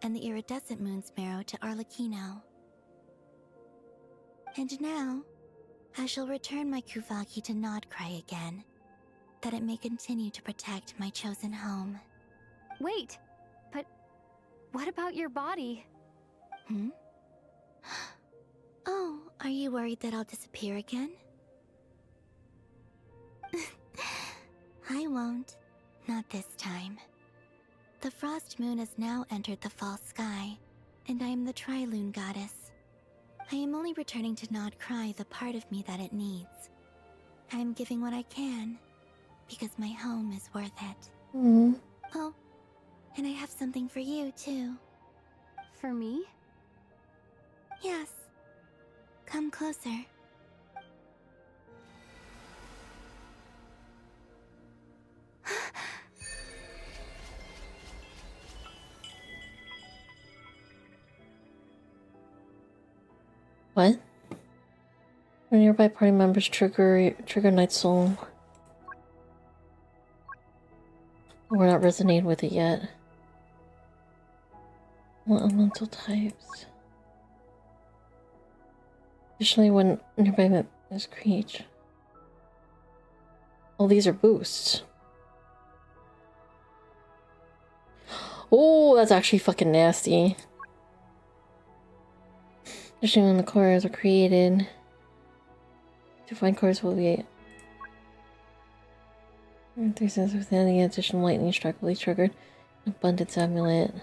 and the Iridescent Moon's Marrow to Arlecchino. And now, I shall return my Kuvaki to Nordcry again, that it may continue to protect my chosen home. Wait, but what about your body? Oh, are you worried that I'll disappear again? I won't. Not this time. The Frost Moon has now entered the fall sky, and I am the Trilune Goddess. I am only returning to Nordcry the part of me that it needs. I am giving what I can, because my home is worth it. Oh, and I have something for you, too. For me? Yes. Come closer. What? When nearby party members trigger Night Soul. We're not resonating with it yet. What elemental types? Additionally, when nearby is creature. Oh, these are boosts. Oh, that's actually fucking nasty. Additionally, when the cores are created, defined cores will be 3 cents with any additional lightning strike will be triggered. Abundance amulet.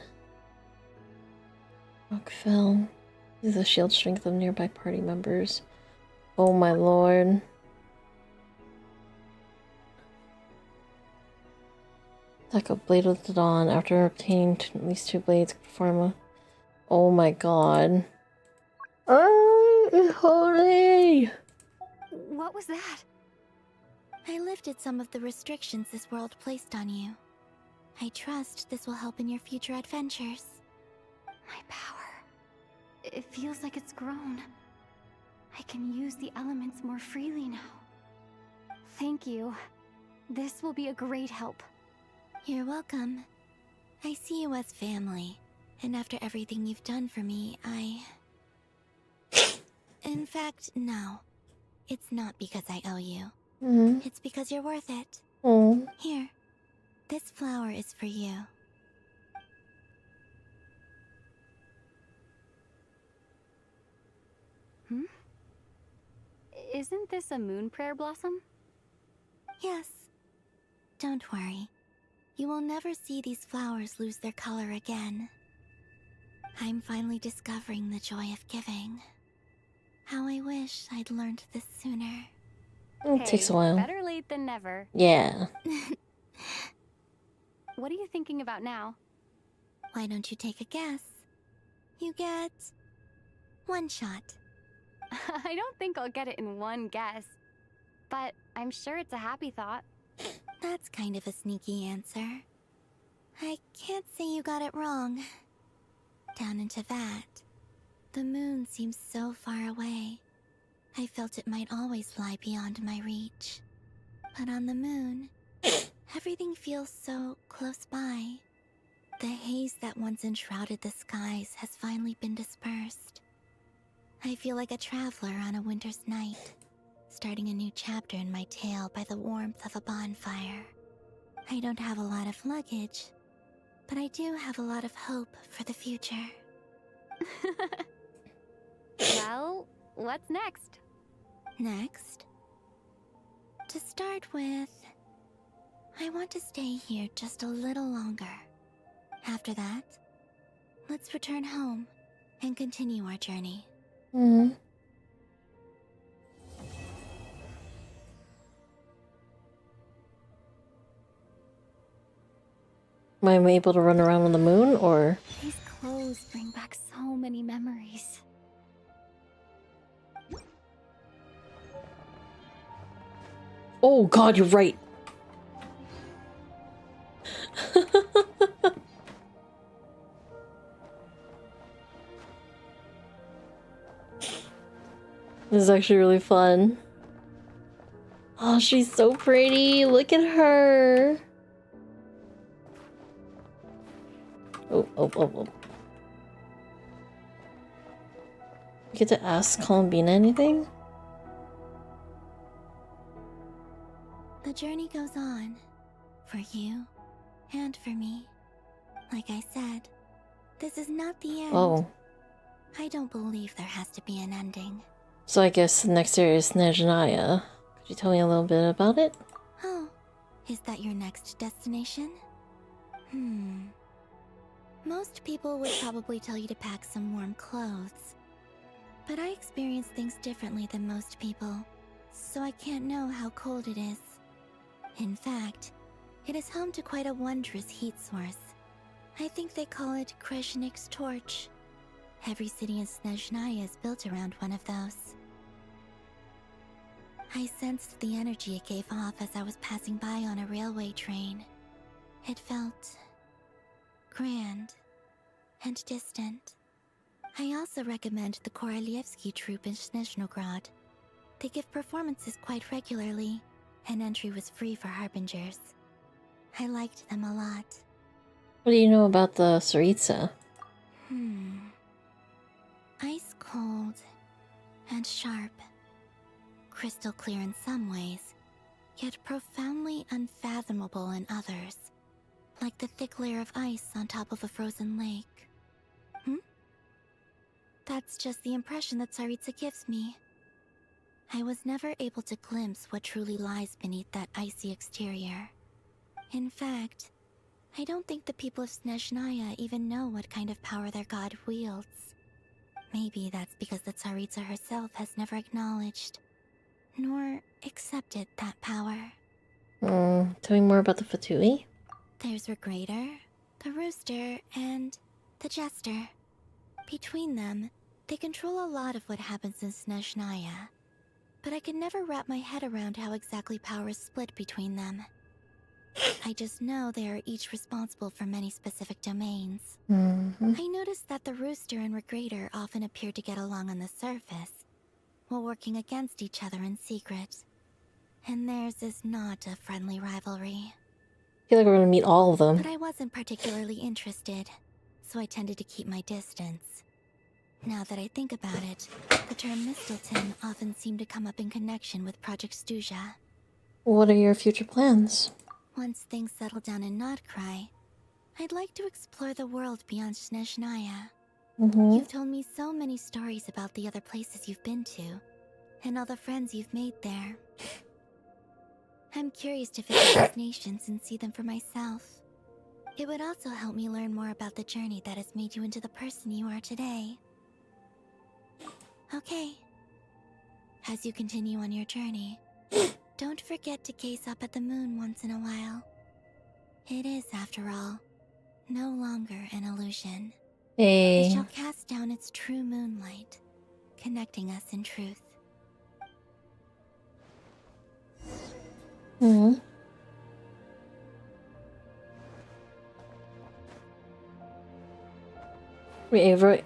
Rockfell. This is the shield strength of nearby party members. Oh my lord. Attack a Blade of the Dawn after obtaining at least 2 blades. Perform a... Oh my god. Holy! What was that? I lifted some of the restrictions this world placed on you. I trust this will help in your future adventures. My power. It feels like it's grown. I can use the elements more freely now. Thank you. This will be a great help. You're welcome. I see you as family, and after everything you've done for me, In fact, no. It's not because I owe you. It's because you're worth it. Here, this flower is for you. Isn't this a moon prayer blossom? Yes. Don't worry. You will never see these flowers lose their color again. I'm finally discovering the joy of giving. How I wish I'd learned this sooner. It takes a while. Better late than never. Yeah. What are you thinking about now? Why don't you take a guess? You get 1 shot. I don't think I'll get it in one guess. But I'm sure it's a happy thought. That's kind of a sneaky answer. I can't say you got it wrong. Down into that, the moon seems so far away. I felt it might always lie beyond my reach. But on the moon, everything feels so close by. The haze that once enshrouded the skies has finally been dispersed. I feel like a traveler on a winter's night, starting a new chapter in my tale by the warmth of a bonfire. I don't have a lot of luggage, but I do have a lot of hope for the future. Well, what's next? Next? To start with, I want to stay here just a little longer. After that, let's return home. and continue our journey. Hmm. Am I able to run around on the moon, or? These clothes bring back so many memories. Oh god, you're right. This is actually really fun. Oh, she's so pretty. Look at her. Oh. You get to ask Columbina anything? The journey goes on. For you. And for me. Like I said, this is not the end. Oh. I don't believe there has to be an ending. So I guess the next area is Snezhnaya. Could you tell me a little bit about it? Oh, is that your next destination? Most people would probably tell you to pack some warm clothes. But I experience things differently than most people, so I can't know how cold it is. In fact, it is home to quite a wondrous heat source. I think they call it Kreshnik's torch. Every city in Snezhnaya is built around one of those. I sensed the energy it gave off as I was passing by on a railway train. It felt grand and distant. I also recommend the Korolievsky troupe in Snezhnograd. They give performances quite regularly, and entry was free for harbingers. I liked them a lot. What do you know about the Tsaritsa? Ice cold and sharp. Crystal clear in some ways, yet profoundly unfathomable in others. Like the thick layer of ice on top of a frozen lake. That's just the impression that Tsaritsa gives me. I was never able to glimpse what truly lies beneath that icy exterior. In fact, I don't think the people of Snezhnaya even know what kind of power their god wields. Maybe that's because the Tsaritsa herself has never acknowledged, nor accepted that power. Tell me more about the Fatui? There's Regrator, the Rooster, and the Jester. Between them, they control a lot of what happens in Snezhnaya. But I can never wrap my head around how exactly power is split between them. I just know they are each responsible for many specific domains. I noticed that the Rooster and Regrator often appear to get along on the surface, while working against each other in secret. And theirs is not a friendly rivalry. I feel like we're gonna meet all of them. But I wasn't particularly interested, so I tended to keep my distance. Now that I think about it, the term Mistelton often seemed to come up in connection with Project Stuja. What are your future plans? Once things settle down in Nodcry, I'd like to explore the world beyond Snezhnaya. You've told me so many stories about the other places you've been to, and all the friends you've made there. I'm curious to visit these nations and see them for myself. It would also help me learn more about the journey that has made you into the person you are today. Okay. As you continue on your journey, don't forget to gaze up at the moon once in a while. It is, after all, no longer an illusion. It shall cast down its true moonlight, connecting us in truth. Wait, Avery.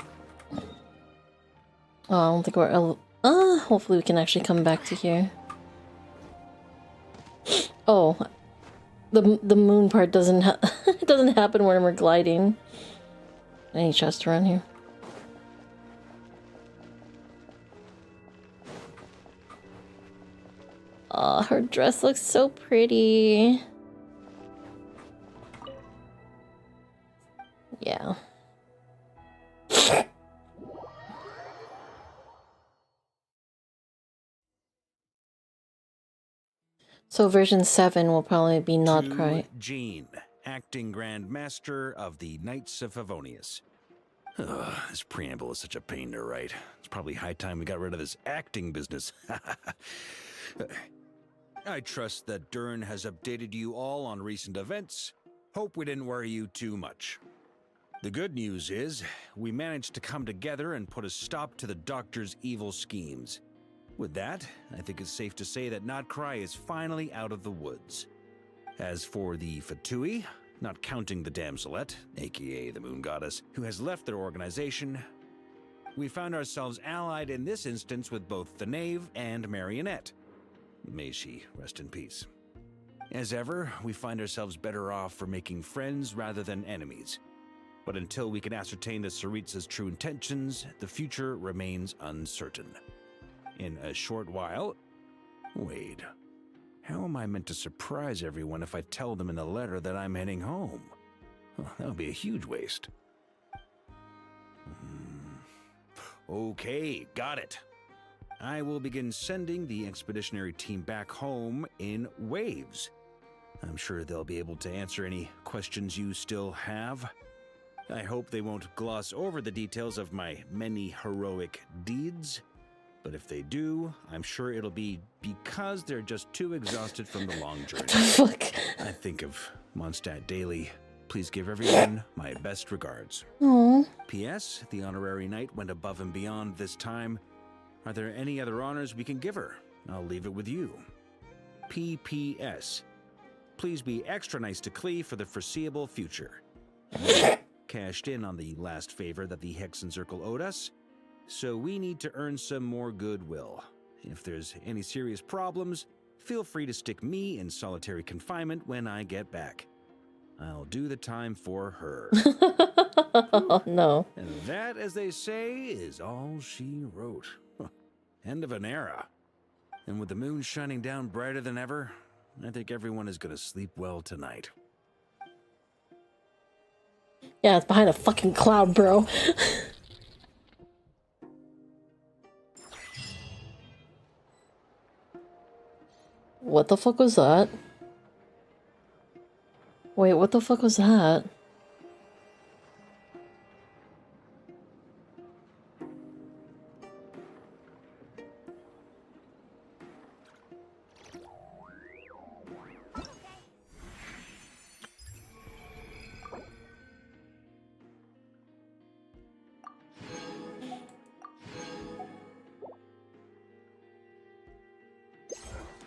Oh, I don't think we're. Hopefully we can actually come back to here. Oh, the moon part doesn't it doesn't happen when we're gliding. Any chest around here? Oh, her dress looks so pretty. Yeah. So version 7 will probably be Nodcry. Jean, acting Grand Master of the Knights of Favonius. Ugh, this preamble is such a pain to write. It's probably high time we got rid of this acting business. I trust that Dern has updated you all on recent events. Hope we didn't worry you too much. The good news is, we managed to come together and put a stop to the Doctor's evil schemes. With that, I think it's safe to say that Notcry is finally out of the woods. As for the Fatui, not counting the Damselette, aka the Moon Goddess, who has left their organization, we found ourselves allied in this instance with both the Knave and Marionette. May she rest in peace. As ever, we find ourselves better off for making friends rather than enemies. But until we can ascertain the Tsaritsa's true intentions, the future remains uncertain. In a short while... Wait. How am I meant to surprise everyone if I tell them in the letter that I'm heading home? Well, that would be a huge waste. Okay, got it. I will begin sending the expeditionary team back home in waves. I'm sure they'll be able to answer any questions you still have. I hope they won't gloss over the details of my many heroic deeds. But if they do, I'm sure it'll be because they're just too exhausted from the long journey. What the fuck? I think of Mondstadt daily. Please give everyone my best regards. Aww. P.S. The honorary knight went above and beyond this time. Are there any other honors we can give her? I'll leave it with you. P.P.S. Please be extra nice to Klee for the foreseeable future. Cashed in on the last favor that the Hexen Circle owed us, so we need to earn some more goodwill. If there's any serious problems, feel free to stick me in solitary confinement when I get back. I'll do the time for her. Oh, no. And that, as they say, is all she wrote. End of an era. And with the moon shining down brighter than ever, I think everyone is gonna sleep well tonight. Yeah, it's behind a fucking cloud, bro. What the fuck was that? Wait, what the fuck was that?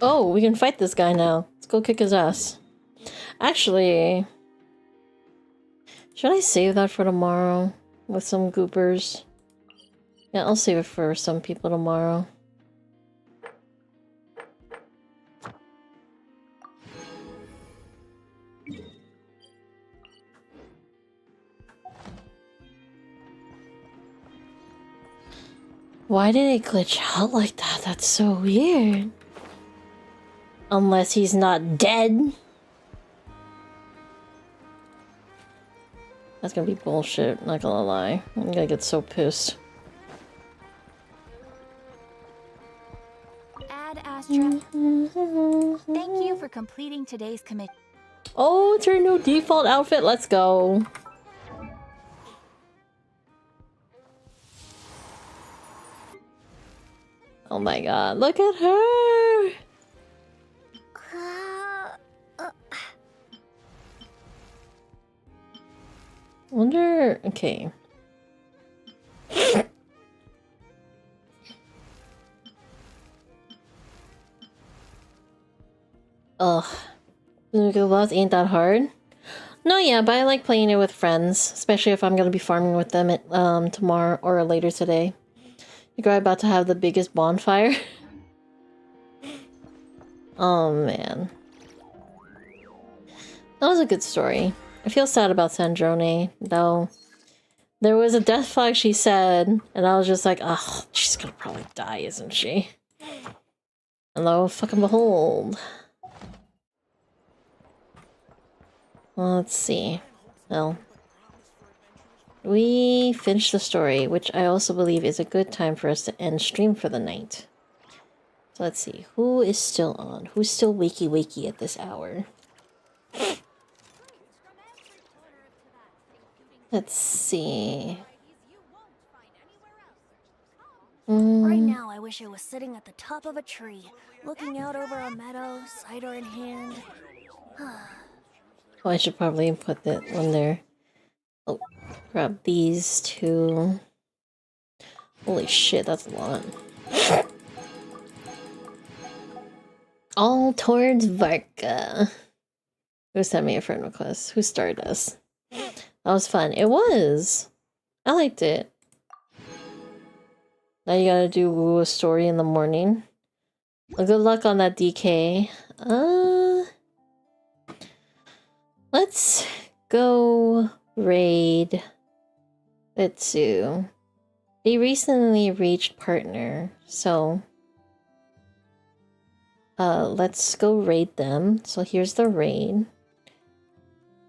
Oh, we can fight this guy now. Let's go kick his ass. Actually, should I save that for tomorrow with some goopers? Yeah, I'll save it for some people tomorrow. Why did it glitch out like that? That's so weird. Unless he's not dead. That's gonna be bullshit, not gonna lie. I'm gonna get so pissed. Ad Astra. Thank you for completing today's commit. Oh, it's her new default outfit. Let's go. Oh my god, look at her! Wonder... okay. Ugh. Nuka Boss ain't that hard? No, yeah, but I like playing it with friends, especially if I'm gonna be farming with them at, tomorrow or later today. You guys about to have the biggest bonfire? Oh man. That was a good story. I feel sad about Sandrone, though. There was a death flag she said, and I was just like, ugh, she's gonna probably die, isn't she? And lo, fucking behold. Well, let's see. Well, we finished the story, which I also believe is a good time for us to end stream for the night. So let's see, who is still on? Who's still wakey at this hour? Let's see. Right now, I wish I was sitting at the top of a tree, looking out over a meadow, cider in hand. Oh, I should probably put that one there. Oh, grab these two. Holy shit, that's a lot. All towards Varka. Who sent me a friend request? Who started us? That was fun. It was. I liked it. Now you gotta do a story in the morning. Well, good luck on that DK. Let's go raid Bitsu. They recently reached partner, so let's go raid them. So here's the raid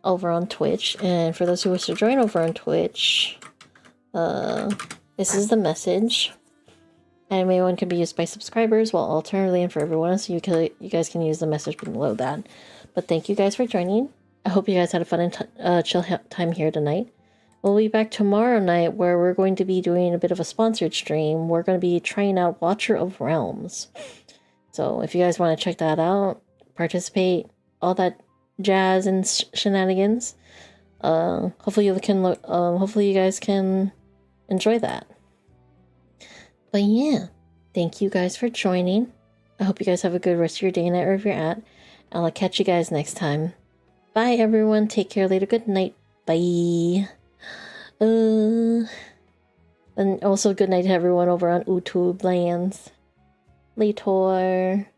over on Twitch, and for those who wish to join over on Twitch, this is the message. Anime 1 can be used by subscribers, while alternatively and for everyone else, you guys can use the message below that. But thank you guys for joining. I hope you guys had a fun and chill time here tonight. We'll be back tomorrow night where we're going to be doing a bit of a sponsored stream. We're going to be trying out Watcher of Realms. So if you guys want to check that out, participate, all that jazz and shenanigans, hopefully you guys can enjoy that. But yeah, thank you guys for joining. I hope you guys have a good rest of your day, night, wherever you're at. And I'll catch you guys next time. Bye, everyone. Take care later. Good night. Bye. And also good night to everyone over on YouTube lands. Later.